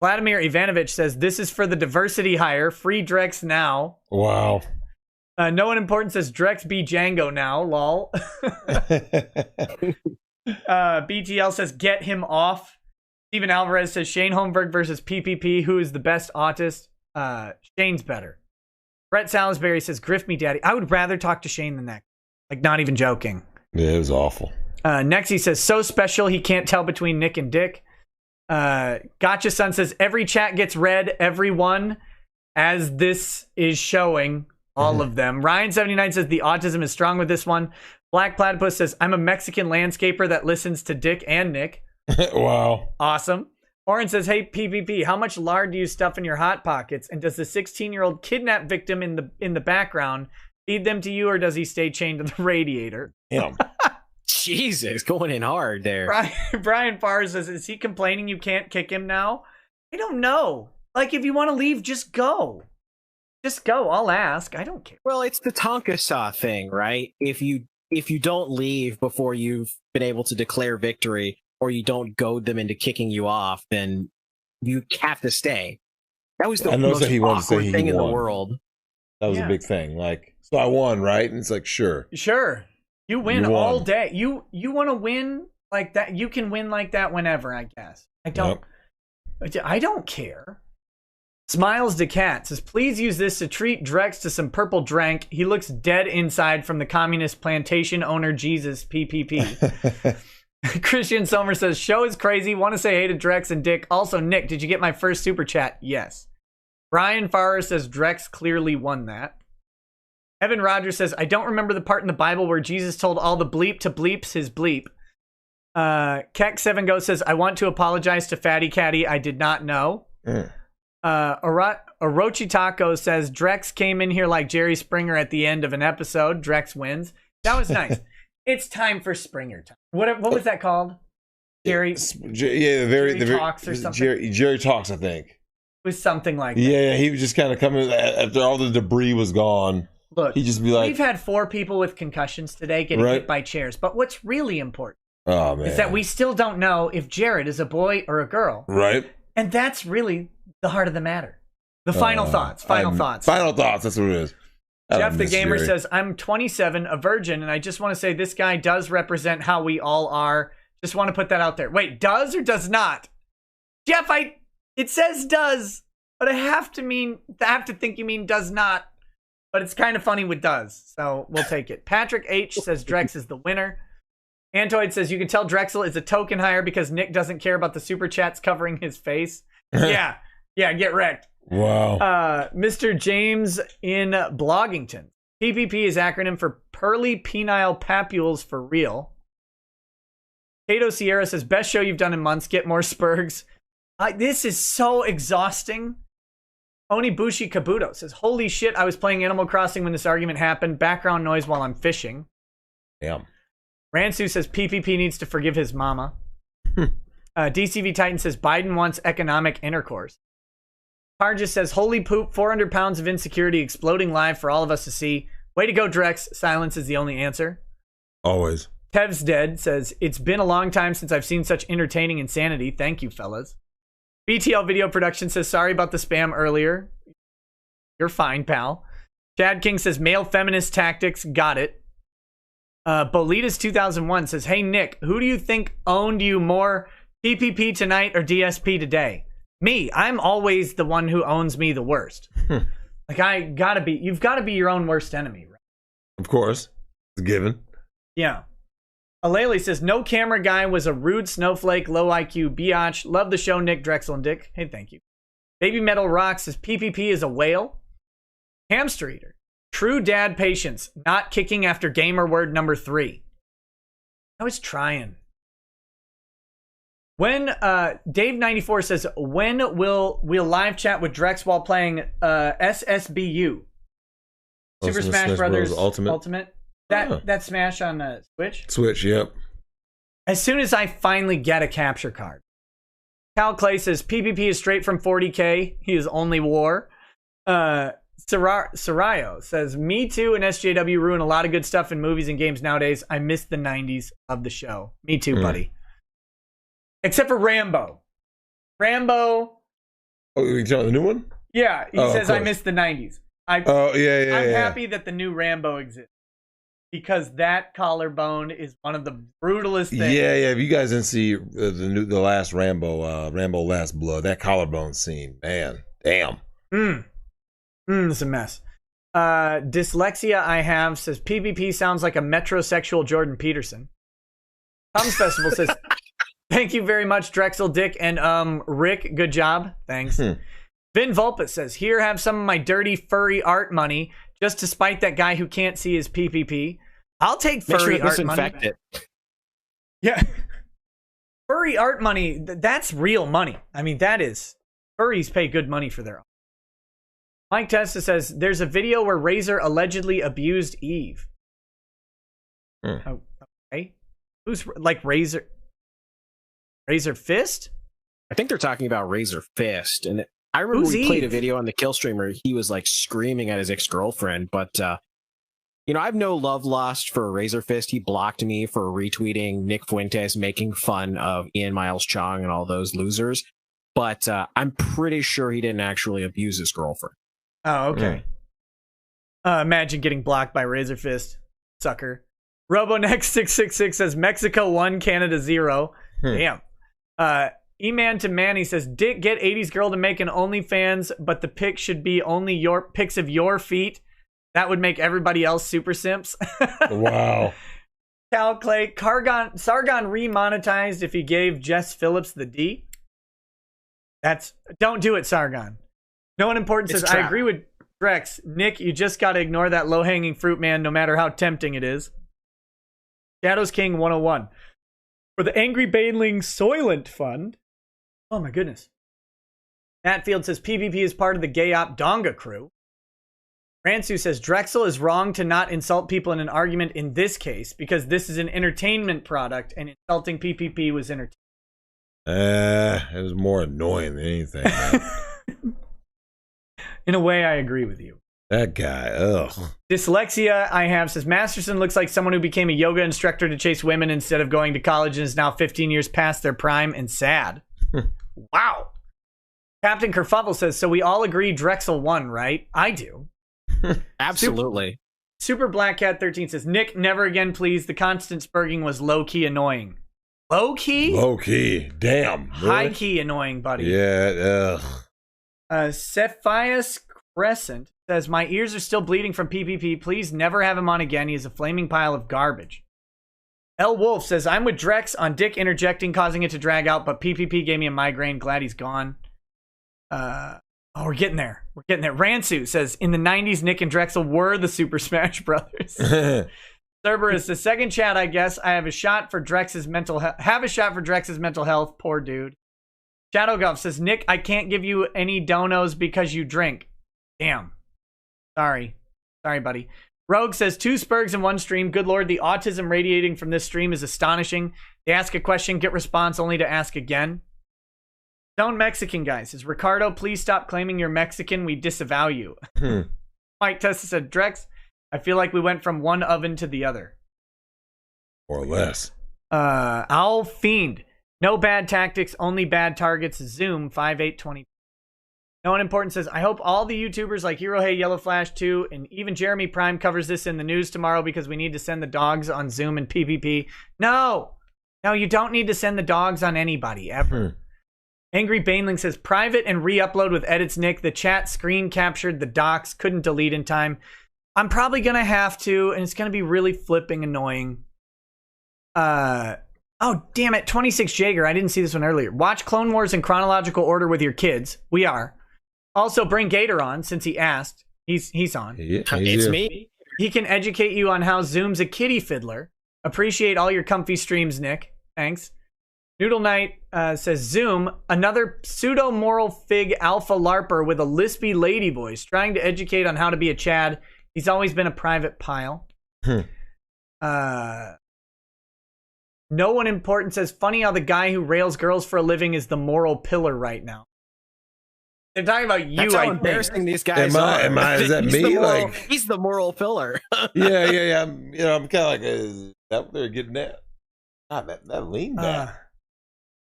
Vladimir Ivanovich says, this is for the diversity hire. Free Drex now. Wow. No one important says, Drex be Django now, lol. BTL says, get him off. Steven Alvarez says, Shane Holmberg versus PPP. Who is the best autist? Shane's better. Brett Salisbury says, griff me, daddy. I would rather talk to Shane than that. Like, not even joking. Yeah, it was awful. Nexy says, so special he can't tell between Nick and Dick. Gotcha Son says, every chat gets read, everyone, as this is showing. All of them. Ryan79 says, the autism is strong with this one. Black Platypus says, I'm a Mexican landscaper that listens to Dick and Nick. Wow. Awesome. Oren says, hey, PPP, how much lard do you stuff in your Hot Pockets? And does the 16-year-old kidnap victim in the background feed them to you, or does he stay chained to the radiator? Him. Jesus, going in hard there. Brian Farr says, is he complaining you can't kick him now? I don't know. Like, if you want to leave, just go. Just go. I'll ask. I don't care. Well, it's the Tonka Saw thing, right? If you don't leave before you've been able to declare victory, or you don't goad them into kicking you off, then you have to stay. That was the most awkward thing in the world. That was a big thing. Like, so I won, right? And it's like, sure. Sure. You win all day. You want to win like that? You can win like that whenever, I guess. I don't care. Smiles the Cat says, please use this to treat Drex to some purple drank. He looks dead inside from the communist plantation owner Jesus PPP. Christian Sommer says, show is crazy. Want to say hey to Drex and Dick. Also, Nick, did you get my first super chat? Yes. Brian Farrer says, Drex clearly won that. Evan Rogers says, I don't remember the part in the Bible where Jesus told all the bleep to bleeps his bleep. Keck7Go says, I want to apologize to Fatty Catty. I did not know. Orochi Taco says, Drex came in here like Jerry Springer at the end of an episode. Drex wins. That was nice. It's time for Springer time. What was that called? Jerry Talks or something? Jerry Talks, I think. It was something like that. Yeah, he was just kind of coming after all the debris was gone. Look, he'd just be like, we've had 4 people with concussions today getting hit by chairs. But what's really important is that we still don't know if Jared is a boy or a girl. Right. And that's really the heart of the matter. The final thoughts. Final thoughts. Final thoughts. That's what it is. Jeff the Gamer says, I'm 27, a virgin, and I just want to say this guy does represent how we all are. Just want to put that out there. Wait, does or does not? Jeff, it says does, but I have to think you mean does not. But it's kind of funny with does, so we'll take it. Patrick H says Drex is the winner. Antoid says you can tell Drexel is a token hire because Nick doesn't care about the super chats covering his face. Yeah, get wrecked. Wow. Mr. James in Bloggington. PPP is acronym for Pearly Penile Papules for Real. Kato Sierra says, best show you've done in months. Get more spurgs. This is so exhausting. Onibushi Kabuto says, holy shit, I was playing Animal Crossing when this argument happened. Background noise while I'm fishing. Damn. Ransu says PPP needs to forgive his mama. DCV Titan says Biden wants economic intercourse. Pargis says, holy poop, 400 pounds of insecurity exploding live for all of us to see. Way to go, Drex. Silence is the only answer. Always. Tev's Dead says, it's been a long time since I've seen such entertaining insanity. Thank you, fellas. BTL Video Production says, sorry about the spam earlier. You're fine, pal. Chad King says, male feminist tactics. Got it. Bolitas 2001 says, hey, Nick, who do you think owned you more, PPP tonight or DSP today? Me. I'm always the one who owns me the worst. Like, you've got to be your own worst enemy, right? Of course. It's a given. Yeah. Alele says, no camera guy was a rude snowflake, low IQ biatch. Love the show, Nick, Drexel, and Dick. Hey, thank you. Baby Metal Rock says, PPP is a whale. Hamster Eater. True dad patience, not kicking after gamer word number 3. I was trying. When Dave94 says, when will live chat with Drex while playing SSBU? Super Smash Brothers Ultimate. That Smash on Switch? Switch, yep. As soon as I finally get a capture card. Cal Clay says, PPP is straight from 40K. He is only war. Sarayo says, me too and SJW ruin a lot of good stuff in movies and games nowadays. I miss the 90s of the show. Me too, buddy. Except for Rambo. Oh, you talking the new one? Yeah, he says, I miss the 90s. I'm yeah. happy that the new Rambo exists. Because that collarbone is one of the brutalest things. Yeah. If you guys didn't see the last Rambo, Rambo Last Blood, that collarbone scene, man, damn. It's a mess. Dyslexia I have says PPP sounds like a metrosexual Jordan Peterson. Tom's Festival says, thank you very much, Drexel, Dick, and Rick. Good job. Thanks. Vin Vulpus says, here, have some of my dirty furry art money just to spite that guy who can't see his PPP. I'll take furry art money. It. Yeah. Furry art money, that's real money. I mean, that is. Furries pay good money for their art. Mike Testa says, there's a video where Razor allegedly abused Eve. Okay. Who's like Razor Fist? I think they're talking about Razor Fist. And I remember we played a video on the Kill Streamer. He was like screaming at his ex-girlfriend. But, I have no love lost for Razor Fist. He blocked me for retweeting Nick Fuentes making fun of Ian Miles Chong and all those losers. But I'm pretty sure he didn't actually abuse his girlfriend. Oh, okay. Imagine getting blocked by Razor Fist. Sucker. RoboNext666 says Mexico 1, Canada 0. Damn. E-Man to Manny says, Dick, get 80s girl to make an OnlyFans, but the pic should be only your pics of your feet. That would make everybody else super simps. Wow. Cal Clay, Sargon remonetized if he gave Jess Phillips the D. Don't do it, Sargon. No one important says, I agree with Drex. Nick, you just got to ignore that low-hanging fruit, man, no matter how tempting it is. Shadows King 101. For the Angry Baneling Soylent Fund. Oh, my goodness. Matt Field says, PPP is part of the gay op Donga crew. Ransu says, Drexel is wrong to not insult people in an argument in this case because this is an entertainment product and insulting PPP was entertaining. It was more annoying than anything. In a way, I agree with you. That guy, ugh. Dyslexia I have says, Masterson looks like someone who became a yoga instructor to chase women instead of going to college and is now 15 years past their prime and sad. Wow. Captain Kerfuffle says, so we all agree Drexel won, right? I do. Absolutely. Super Black Cat 13 says, Nick, never again, please. The constant spurging was low-key annoying. Low-key? Low-key. Damn. Really? High-key annoying, buddy. Yeah. Cephius Crescent says, my ears are still bleeding from PPP. Please never have him on again. He is a flaming pile of garbage. L. Wolf says, I'm with Drex on Dick interjecting, causing it to drag out, but PPP gave me a migraine. Glad he's gone. We're getting there. Ransu says, in the 90s, Nick and Drexel were the Super Smash Brothers. Cerberus, the second chat, I guess. I have a shot for Drex's mental health. Poor dude. Shadow Golf says, Nick, I can't give you any donos because you drink. Damn. Sorry, buddy. Rogue says, 2 Spurgs in 1 stream. Good lord, the autism radiating from this stream is astonishing. They ask a question, get response, only to ask again. Stone Mexican guy says, Ricardo, please stop claiming you're Mexican. We disavow you. Mike Tessa said, Drex, I feel like we went from one oven to the other. Or less. Owl Fiend. No bad tactics, only bad targets. Zoom 5820. No one important says, I hope all the YouTubers like Hero Hey, Yellow Flash 2, and even Jeremy Prime covers this in the news tomorrow because we need to send the dogs on Zoom and PPP. No, you don't need to send the dogs on anybody ever. Angry Baneling says, private and re-upload with edits, Nick. The chat screen captured the docs, couldn't delete in time. I'm probably going to have to, and it's going to be really flipping annoying. Oh, damn it. 26 Jaeger. I didn't see this one earlier. Watch Clone Wars in chronological order with your kids. We are. Also, bring Gator on, since he asked. He's on. It's me. He can educate you on how Zoom's a kitty fiddler. Appreciate all your comfy streams, Nick. Thanks. Noodle Knight says, Zoom, another pseudo-moral fig alpha LARPer with a lispy lady voice, trying to educate on how to be a Chad. He's always been a private pile. No one important says, funny how the guy who rails girls for a living is the moral pillar right now. They're talking about you. That's how embarrassing these guys are. Is that me? He's the moral pillar. Yeah. I'm kind of like, is that what they're getting at? God, that lean back.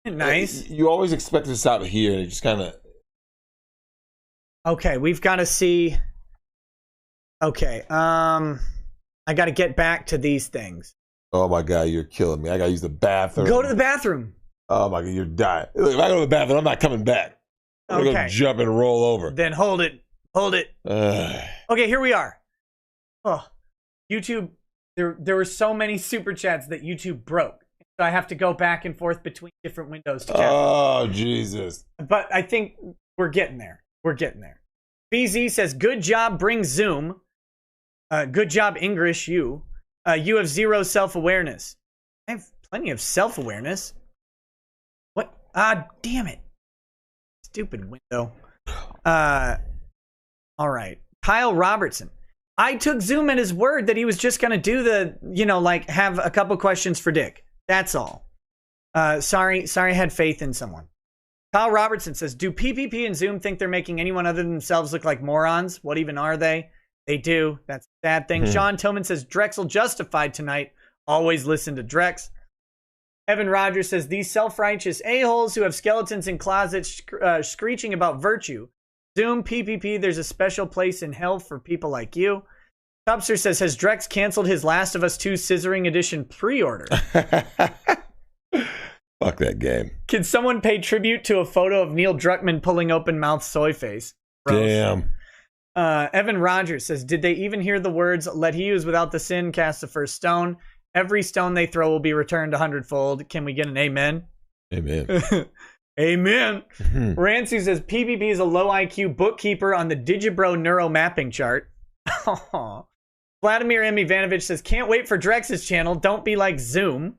Nice. You always expect to stop here, and it just kind of. Okay, we've got to see. Okay, I got to get back to these things. Oh my God, you're killing me! I got to use the bathroom. Go to the bathroom. Oh my God, you're dying. Look, if I go to the bathroom, I'm not coming back. I'm gonna go jump and roll over. Then hold it. Okay, here we are. Oh, YouTube. There were so many super chats that YouTube broke. So I have to go back and forth between different windows to chat. Oh, Jesus. But I think we're getting there. BZ says, good job, bring Zoom. Good job, English, you. You have zero self-awareness. I have plenty of self-awareness. What? Damn it. Stupid window. All right. Kyle Robertson. I took Zoom at his word that he was just going to do the, have a couple questions for Dick. That's all. Sorry I had faith in someone. Kyle Robertson says, do PPP and Zoom think they're making anyone other than themselves look like morons? What even are they? They do. That's a sad thing. Sean Tillman says, Drexel justified tonight. Always listen to Drex. Evan Rogers says, these self-righteous a-holes who have skeletons in closets screeching about virtue. Zoom, PPP, there's a special place in hell for people like you. Tubster says, has Drex canceled his Last of Us 2 Scissoring Edition pre-order? Fuck that game. Can someone pay tribute to a photo of Neil Druckmann pulling open mouth soy face? Gross. Damn. Evan Rogers says, did they even hear the words, let he who is without the sin cast the first stone? Every stone they throw will be returned 100-fold. Can we get an amen? Amen. Amen. Rancy says, PPP is a low IQ bookkeeper on the Digibro neuro mapping chart. Vladimir M. Ivanovich says, can't wait for Drex's channel. Don't be like Zoom.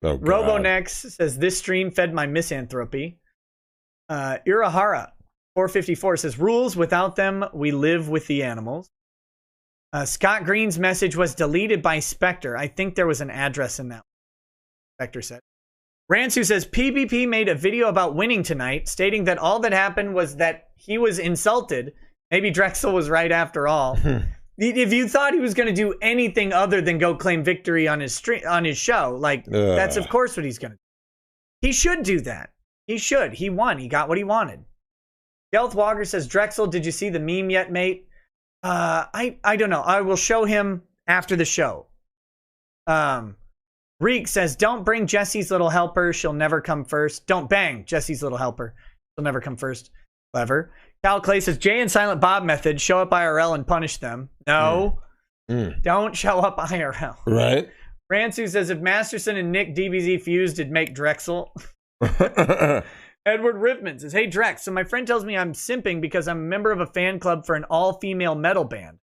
Oh, Robonex says, this stream fed my misanthropy. Urahara 454 says, rules, without them, we live with the animals. Scott Green's message was deleted by Spectre. I think there was an address in that. Spectre said. Ransu says, PPP made a video about winning tonight, stating that all that happened was that he was insulted. Maybe Drexel was right after all. If you thought he was going to do anything other than go claim victory on his show, that's of course what he's going to do. He should do that. He should. He won. He got what he wanted. Gelth Walker says, Drexel, did you see the meme yet, mate? I don't know. I will show him after the show. Reek says, don't bring Jesse's little helper. She'll never come first. Don't bang Jesse's little helper. She'll never come first. Clever. Cal Clay says, Jay and Silent Bob method. Show up IRL and punish them. No. Don't show up IRL. Right. Ransu says, if Masterson and Nick DBZ fused, it'd make Drexel. Edward Riffman says, hey, Drex, so my friend tells me I'm simping because I'm a member of a fan club for an all-female metal band.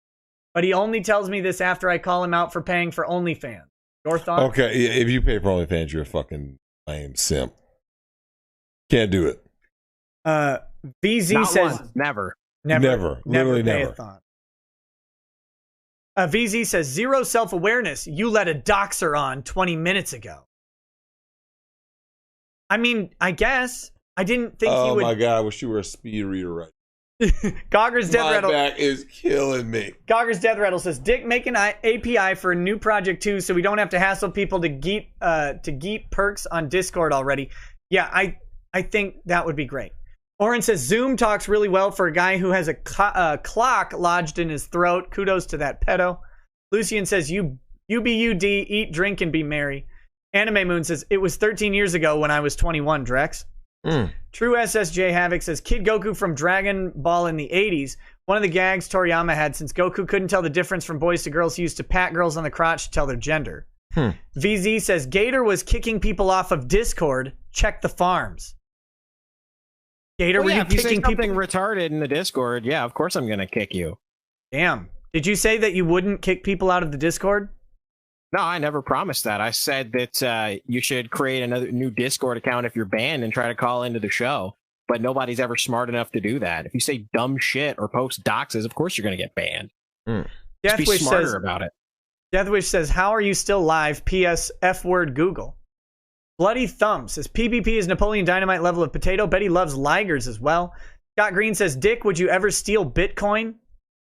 But he only tells me this after I call him out for paying for OnlyFans. Your thoughts? Okay, if you pay for OnlyFans, you're a fucking lame simp. Can't do it. VZ Not says, once. Never. Literally pay never. a thought. VZ says, zero self-awareness. You let a doxer on 20 minutes ago. I mean, I guess. I didn't think he would. Oh my God, I wish you were a speed reader right. Gogger's Death My Rattle. back is killing me. Gogger's Death Rattle says, Dick, make an API for a new project too, so we don't have to hassle people to geep perks on Discord already. Yeah, I think that would be great. Oren says, Zoom talks really well for a guy who has a clock lodged in his throat. Kudos to that pedo. Lucian says, you be you, D, eat, drink, and be merry. Anime Moon says, it was 13 years ago when I was 21, Drex. True SSJ Havoc says, Kid Goku from Dragon Ball in the 80s. One of the gags Toriyama had, since Goku couldn't tell the difference from boys to girls, he used to pat girls on the crotch to tell their gender. VZ says, Gator was kicking people off of Discord. Check the farms. Gator, were you if you say kicking something people? retarded in the Discord, yeah, of course I'm going to kick you. Damn. Did you say that you wouldn't kick people out of the Discord? No, I never promised that. I said that you should create another new Discord account if you're banned and try to call into the show. But nobody's ever smart enough to do that. If you say dumb shit or post doxes, of course you're going to get banned. Just be smarter about it. Deathwish says, how are you still live? P.S. F word Google. Bloody Thumb says, PPP is Napoleon Dynamite level of potato. Betty loves ligers as well. Scott Green says, Dick, would you ever steal Bitcoin?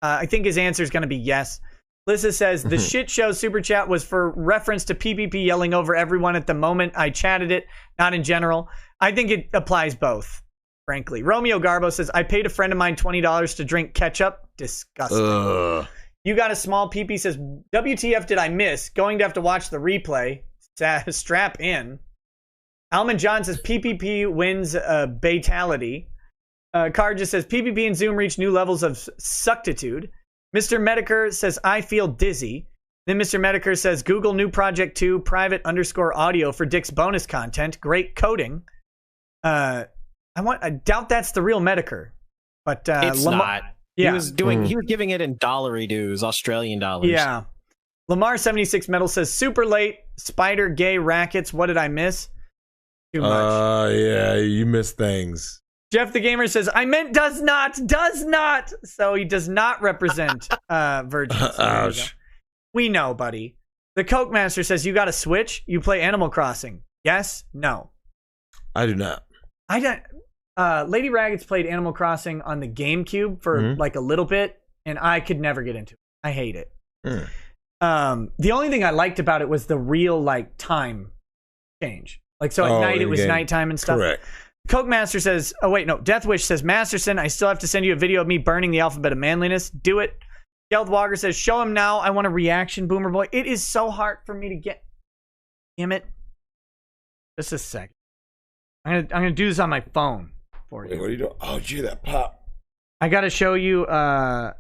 I think his answer is going to be yes. Lissa says, the shit show super chat was for reference to PPP yelling over everyone at the moment I chatted it, not in general. I think it applies both, frankly. Romeo Garbo says, I paid a friend of mine $20 to drink ketchup. Disgusting. You got a small PP says, WTF did I miss? Going to have to watch the replay. Strap in. Almond John says, PPP wins batality. Card just says, PPP and Zoom reach new levels of suctitude. Mr. Medicare says, I feel dizzy. Then Mr. Medicare says, Google new project 2, private _audio for Dick's bonus content. Great coding. I doubt that's the real Medicare. But it's not. Yeah. He was giving it in dollary dues, Australian dollars. Yeah. Lamar76 Metal says, super late, spider gay rackets. What did I miss? Too much. Yeah, you missed things. Jeff the Gamer says, I meant does not. So he does not represent virgins. Ouch. We know, buddy. The Coke Master says, you got a Switch? You play Animal Crossing? Yes? No. I do not. I don't. Lady Raggeds played Animal Crossing on the GameCube for like a little bit, and I could never get into it. I hate it. The only thing I liked about it was the real like time change. Like, so at night it was nighttime and stuff. Correct. Coke Master says, oh wait, no, Deathwish says, Masterson, I still have to send you a video of me burning the alphabet of manliness. Do it. Geld Walker says, show him now. I want a reaction, Boomer Boy. It is so hard for me to get. Damn it. Just a second. I'm gonna do this on my phone for you. Wait, what are you doing? Oh, did you hear that pop? I gotta show you, oh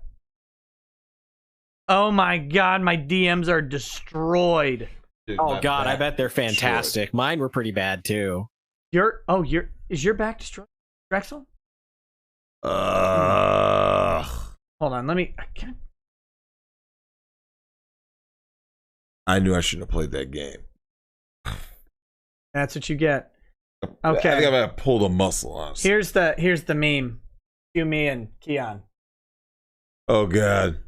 my God, my DMs are destroyed. Dude, Oh God, I bet they're fantastic. destroyed. Mine were pretty bad too. Is your back destroyed, Drexel? Hold on, I knew I shouldn't have played that game. That's what you get. Okay. I think I'm gonna pull the muscle, honestly. Here's the meme. You, me, and Keon. Oh God.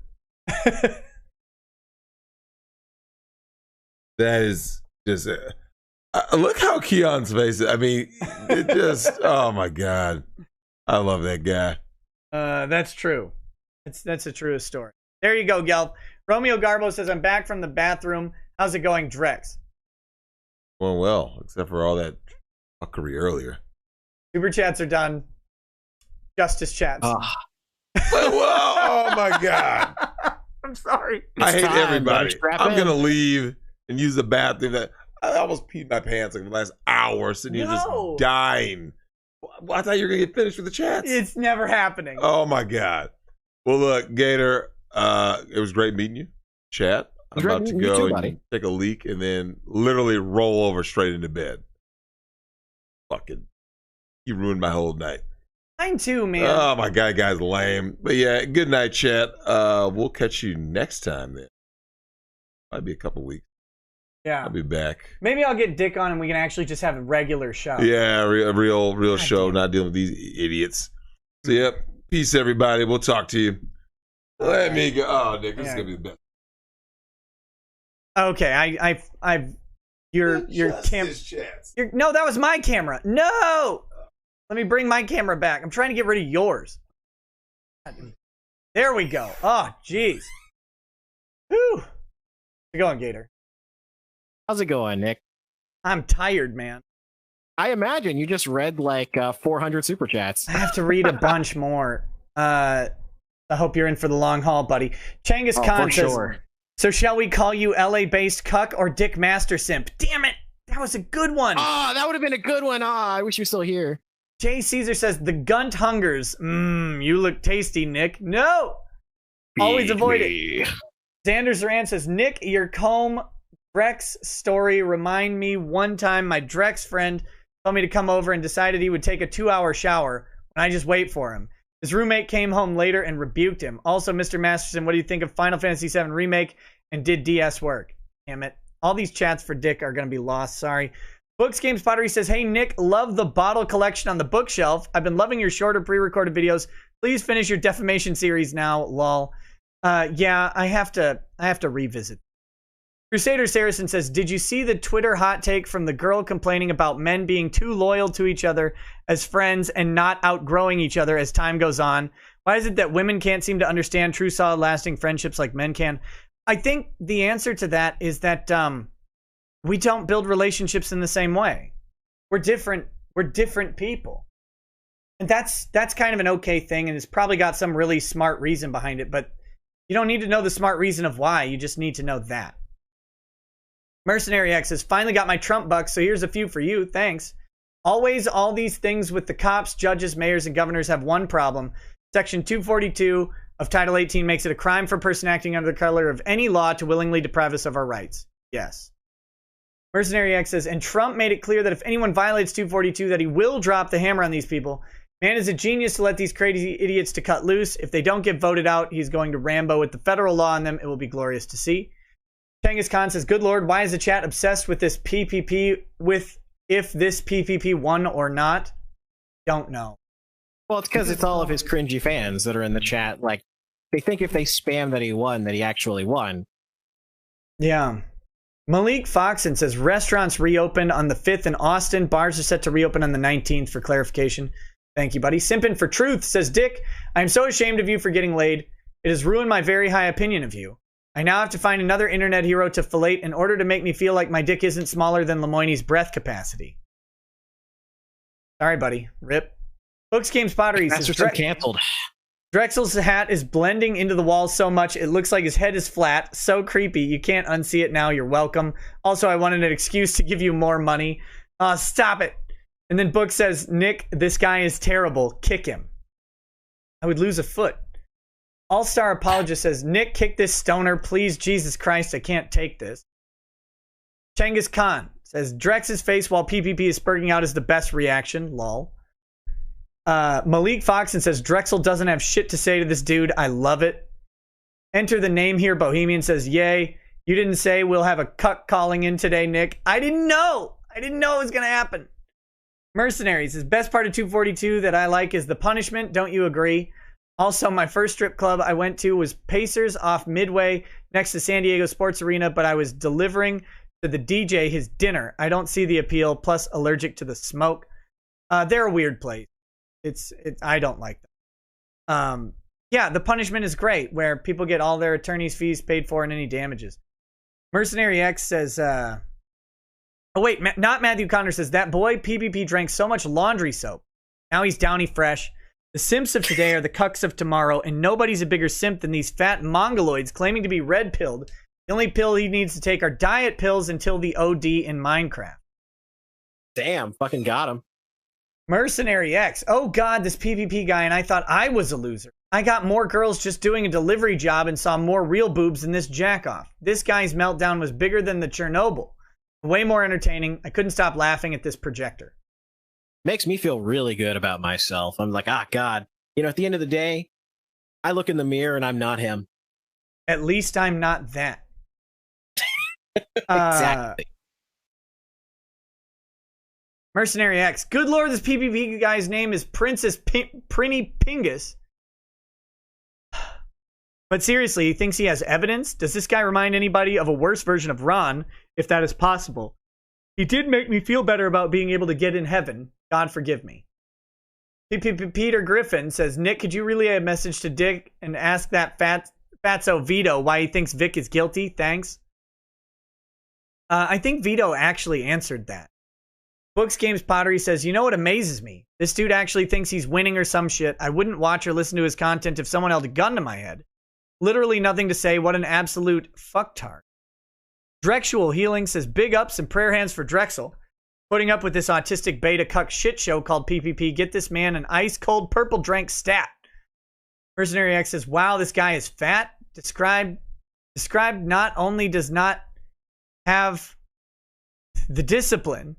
That is just look how Keon's face is. I mean, it just oh my God. I love that guy. That's true. That's the truest story. There you go, Gelb. Romeo Garbo says, I'm back from the bathroom. How's it going, Drex? Going well, except for all that fuckery earlier. Super chats are done. Justice chats. Whoa, oh my God. I'm sorry. I hate time, everybody. strap I'm in. going to leave and use the bathroom. I almost peed my pants like the last hour sitting here just dying. Well, I thought you were going to get finished with the chats. It's never happening. Oh my God. Well, look, Gator, it was great meeting you. Chat. I'm about to go and take a leak and then literally roll over straight into bed. Fucking, you ruined my whole night. Mine too, man. Oh my God, guy's lame. But yeah, good night, chat. We'll catch you next time then. Might be a couple weeks. Yeah, I'll be back. Maybe I'll get Dick on and we can actually just have a regular show. Yeah, a real show, not dealing with these idiots. So yep, peace everybody. We'll talk to you. Let me go. Oh, Nick, this is gonna be the best. Okay, your camera. No, that was my camera. No, let me bring my camera back. I'm trying to get rid of yours. There we go. Oh, jeez. Whew. How's it going, Gator? How's it going, Nick? I'm tired, man. I imagine you just read like 400 super chats. I have to read a bunch more. I hope you're in for the long haul, buddy. Changus Khan says, sure. So shall we call you LA-based cuck or Dick Master Simp? Damn it! That was a good one. Oh, that would have been a good one. I wish you were still here. Jay Caesar says, the Gunt hungers. You look tasty, Nick. No! Always avoid it. Xander Zoran says, Nick, your comb Drex story remind me one time my Drex friend told me to come over and decided he would take a 2-hour shower and I just wait for him. His roommate came home later and rebuked him. Also, Mr. Masterson, what do you think of Final Fantasy VII Remake and did DS work? Damn it. All these chats for Dick are going to be lost. Sorry. Books Games Pottery says, hey, Nick, love the bottle collection on the bookshelf. I've been loving your shorter pre-recorded videos. Please finish your defamation series now, lol. Yeah, I have to revisit. Crusader Saracen says, did you see the Twitter hot take from the girl complaining about men being too loyal to each other as friends and not outgrowing each other as time goes on? Why is it that women can't seem to understand true, solid, lasting friendships like men can? I think the answer to that is that we don't build relationships in the same way. We're different. We're different people. And that's kind of an okay thing, and it's probably got some really smart reason behind it, but you don't need to know the smart reason of why. You just need to know that. Mercenary X says, finally got my Trump bucks, so here's a few for you. Thanks. Always, all these things with the cops, judges, mayors, and governors have one problem. Section 242 of Title 18 makes it a crime for a person acting under the color of any law to willingly deprive us of our rights. Yes. Mercenary X says, and Trump made it clear that if anyone violates 242, that he will drop the hammer on these people. Man is a genius to let these crazy idiots to cut loose. If they don't get voted out, he's going to Rambo with the federal law on them. It will be glorious to see. Genghis Khan says, good Lord, why is the chat obsessed with this PPP, with if this PPP won or not? Don't know. Well, it's because it's all of his cringy fans that are in the chat. Like, they think if they spam that he won, that he actually won. Yeah. Malik Foxon says, restaurants reopened on the 5th in Austin. Bars are set to reopen on the 19th for clarification. Thank you, buddy. Simpin' for Truth says, Dick, I am so ashamed of you for getting laid. It has ruined my very high opinion of you. I now have to find another internet hero to fillet in order to make me feel like my dick isn't smaller than Lemoyne's breath capacity. Sorry, buddy. Rip. Books, Games, Pottery says, canceled. Drexel's hat is blending into the wall so much it looks like his head is flat. So creepy. You can't unsee it now. You're welcome. Also, I wanted an excuse to give you more money. Stop it. And then Book says, Nick, this guy is terrible. Kick him. I would lose a foot. All-Star Apologist says, Nick, kick this stoner. Please, Jesus Christ, I can't take this. Genghis Khan says, Drex's face while PPP is spurting out is the best reaction. Lol. Malik Foxon says, Drexel doesn't have shit to say to this dude. I love it. Enter the name here. Bohemian says, yay. You didn't say we'll have a cuck calling in today, Nick. I didn't know. I didn't know it was going to happen. Mercenaries says, best part of 242 that I like is the punishment. Don't you agree? Also, my first strip club I went to was Pacers off Midway next to San Diego Sports Arena, but I was delivering to the DJ his dinner. I don't see the appeal, plus allergic to the smoke. They're a weird place. I don't like them. Yeah, the punishment is great, where people get all their attorney's fees paid for and any damages. Mercenary X says, oh wait, not Matthew Connor says, that boy PPP drank so much laundry soap. Now he's Downy Fresh. The simps of today are the cucks of tomorrow, and nobody's a bigger simp than these fat mongoloids claiming to be red-pilled. The only pill he needs to take are diet pills until the OD in Minecraft. Damn, fucking got him. Mercenary X. Oh god, this PPP guy, and I thought I was a loser. I got more girls just doing a delivery job and saw more real boobs than this jackoff. This guy's meltdown was bigger than the Chernobyl. Way more entertaining. I couldn't stop laughing at this projector. Makes me feel really good about myself. I'm like, God. You know, at the end of the day, I look in the mirror and I'm not him. At least I'm not that. Exactly. Mercenary X. Good lord, this PPP guy's name is Princess Prinny Pingus. But seriously, he thinks he has evidence? Does this guy remind anybody of a worse version of Ron, if that is possible? He did make me feel better about being able to get in heaven. God forgive me. Peter Griffin says, Nick, could you relay a message to Dick and ask that fatso Vito why he thinks Vic is guilty? Thanks. I think Vito actually answered that. Books Games Pottery says, you know what amazes me? This dude actually thinks he's winning or some shit. I wouldn't watch or listen to his content if someone held a gun to my head. Literally nothing to say. What an absolute fucktard. Drexual Healing says, big ups and prayer hands for Drexel. Putting up with this autistic beta cuck shit show called PPP. Get this man an ice cold purple drank stat. Mercenary X says, wow, this guy is fat. Described not only does not have the discipline.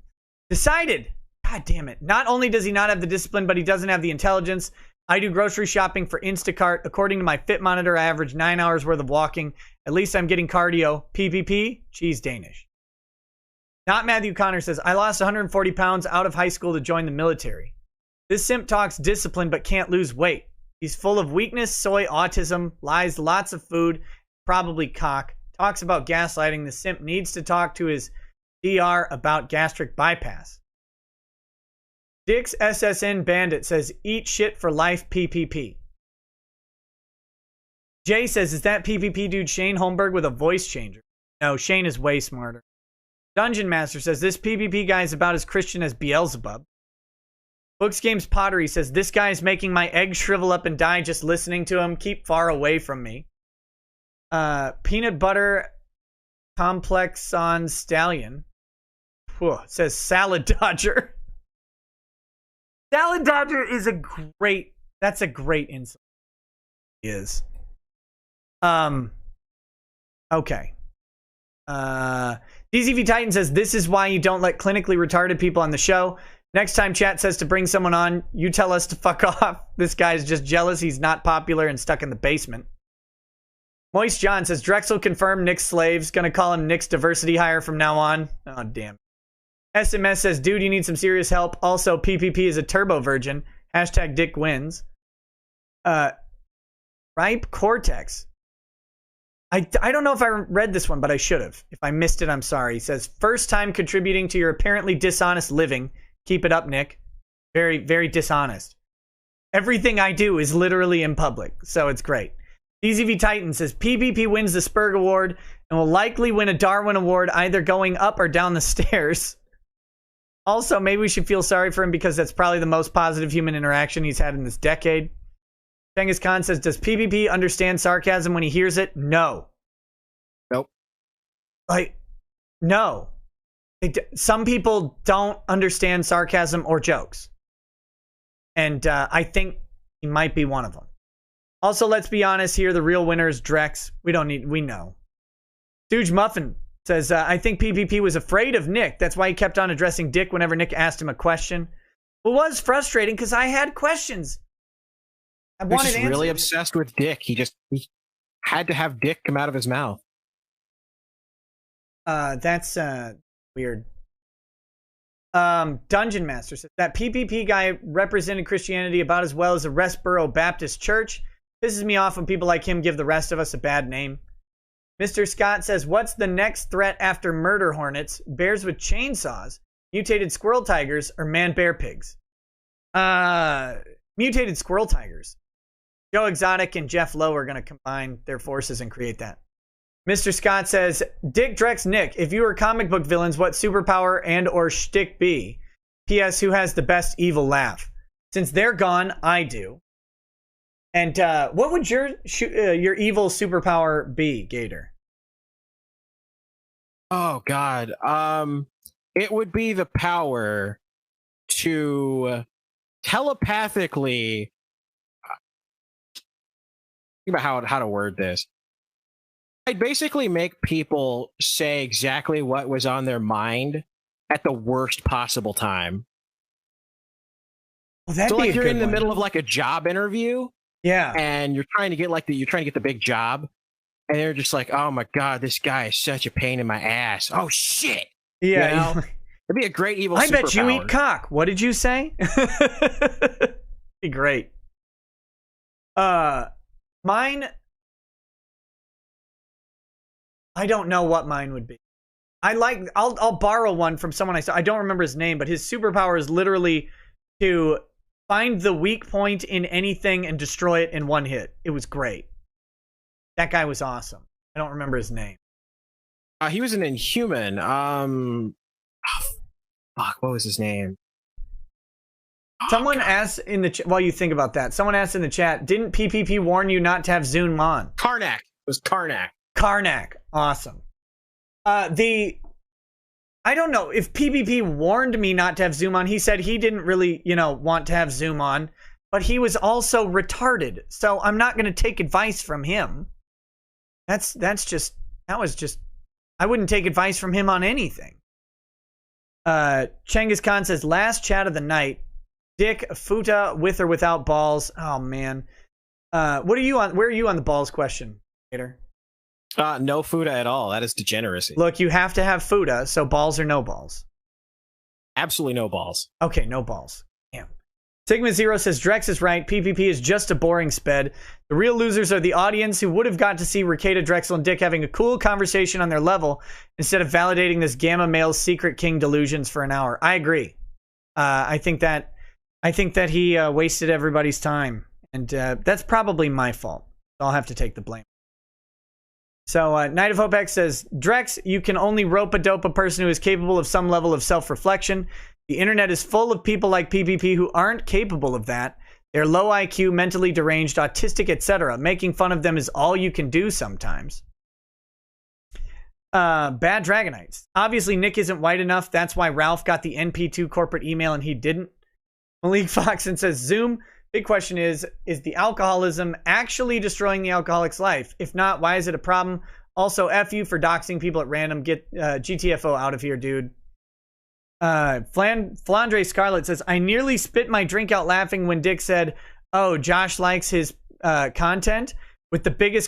Decided. God damn it. Not only does he not have the discipline, but he doesn't have the intelligence. I do grocery shopping for Instacart. According to my Fit Monitor, I average 9 hours worth of walking. At least I'm getting cardio. PPP, cheese Danish. Not Matthew Connor says, I lost 140 pounds out of high school to join the military. This simp talks discipline but can't lose weight. He's full of weakness, soy, autism, lies, lots of food, probably cock. Talks about gaslighting. The simp needs to talk to his DR about gastric bypass. Dick's SSN Bandit says, eat shit for life PPP. Jay says, is that PPP dude Shane Holmberg with a voice changer? No, Shane is way smarter. Dungeon Master says, this PPP guy is about as Christian as Beelzebub. Books Games Pottery says, this guy is making my eggs shrivel up and die just listening to him. Keep far away from me. Peanut Butter Complex on Stallion says, Salad Dodger. Salad Dodger is that's a great insult. It is. Okay. DZV Titan says, this is why you don't let clinically retarded people on the show. Next time chat says to bring someone on, you tell us to fuck off. This guy's just jealous he's not popular and stuck in the basement. Moist John says, Drexel confirmed Nick's slaves. Gonna call him Nick's diversity hire from now on. Oh, damn. SMS says, dude, you need some serious help. Also, PPP is a turbo virgin. Hashtag Dick wins. Ripe Cortex. I don't know if I read this one, but I should have. If I missed it, I'm sorry. He says, first time contributing to your apparently dishonest living. Keep it up, Nick. Very, very dishonest. Everything I do is literally in public, so it's great. DZV Titan says, PPP wins the Spurg Award and will likely win a Darwin Award either going up or down the stairs. Also, maybe we should feel sorry for him because that's probably the most positive human interaction he's had in this decade. Genghis Khan says, does PPP understand sarcasm when he hears it? No. Nope. No. Some people don't understand sarcasm or jokes. And I think he might be one of them. Also, let's be honest here. The real winner is Drex. We know. Stooge Muffin says, I think PPP was afraid of Nick. That's why he kept on addressing Dick whenever Nick asked him a question. It was frustrating because I had questions. I wanted He's answers. Really obsessed with Dick. He had to have Dick come out of his mouth. That's weird. Dungeon Master says that PPP guy represented Christianity about as well as the Westboro Baptist Church. Pisses me off when people like him give the rest of us a bad name. Mr. Scott says, what's the next threat after murder hornets, bears with chainsaws, mutated squirrel tigers, or man-bear pigs? Mutated squirrel tigers. Joe Exotic and Jeff Lowe are going to combine their forces and create that. Mr. Scott says, Dick, Drex, Nick, if you were comic book villains, what superpower and or shtick be? P.S. Who has the best evil laugh? Since they're gone, I do. And what would your evil superpower be, Gator? Oh God, it would be the power to telepathically. Think about how to word this. I'd basically make people say exactly what was on their mind at the worst possible time. Well, that'd so be like a you're good in the one. middle of like a job interview, yeah, and you're trying to get the big job, and they're just like, oh my God, this guy is such a pain in my ass. Oh shit. Yeah, you know? It'd be a great evil I bet superpower. you eat cock. What did you say? Be great. Mine. I don't know what mine would be. I'll borrow one from someone I saw. I don't remember his name, but his superpower is literally to find the weak point in anything and destroy it in one hit. It was great. That guy was awesome. I don't remember his name. He was an Inhuman. Fuck, what was his name? Someone asked in the while you think about that. Someone asked in the chat, didn't PPP warn you not to have Zoom on? Karnak. It was Karnak. Karnak. Awesome. I don't know if PPP warned me not to have Zoom on. He said he didn't really, want to have Zoom on, but he was also retarded. So I'm not going to take advice from him. I wouldn't take advice from him on anything. Chengiz Khan says, last chat of the night, Dick, Futa, with or without balls. Oh man. What are you on? Where are you on the balls question, Peter? No Futa at all. That is degeneracy. Look, you have to have Futa, so balls or no balls? Absolutely no balls. Okay, no balls. Damn. Sigma Zero says, Drex is right. PPP is just a boring sped. The real losers are the audience who would have got to see Rekieta, Drexel, and Dick having a cool conversation on their level instead of validating this Gamma Male's secret king delusions for an hour. I agree. I think that he wasted everybody's time, and that's probably my fault. I'll have to take the blame. So Knight of Hope X says, Drex, you can only rope-a-dope a person who is capable of some level of self-reflection. The internet is full of people like PPP who aren't capable of that. They're low IQ, mentally deranged, autistic, etc. Making fun of them is all you can do sometimes. Bad Dragonites. Obviously, Nick isn't white enough. That's why Ralph got the NP2 corporate email and he didn't. Malik Foxon says, Zoom. Big question is the alcoholism actually destroying the alcoholic's life? If not, why is it a problem? Also, F you for doxing people at random. Get GTFO out of here, dude. Flandre Scarlett says, I nearly spit my drink out laughing when Dick said, oh, Josh likes his content with the biggest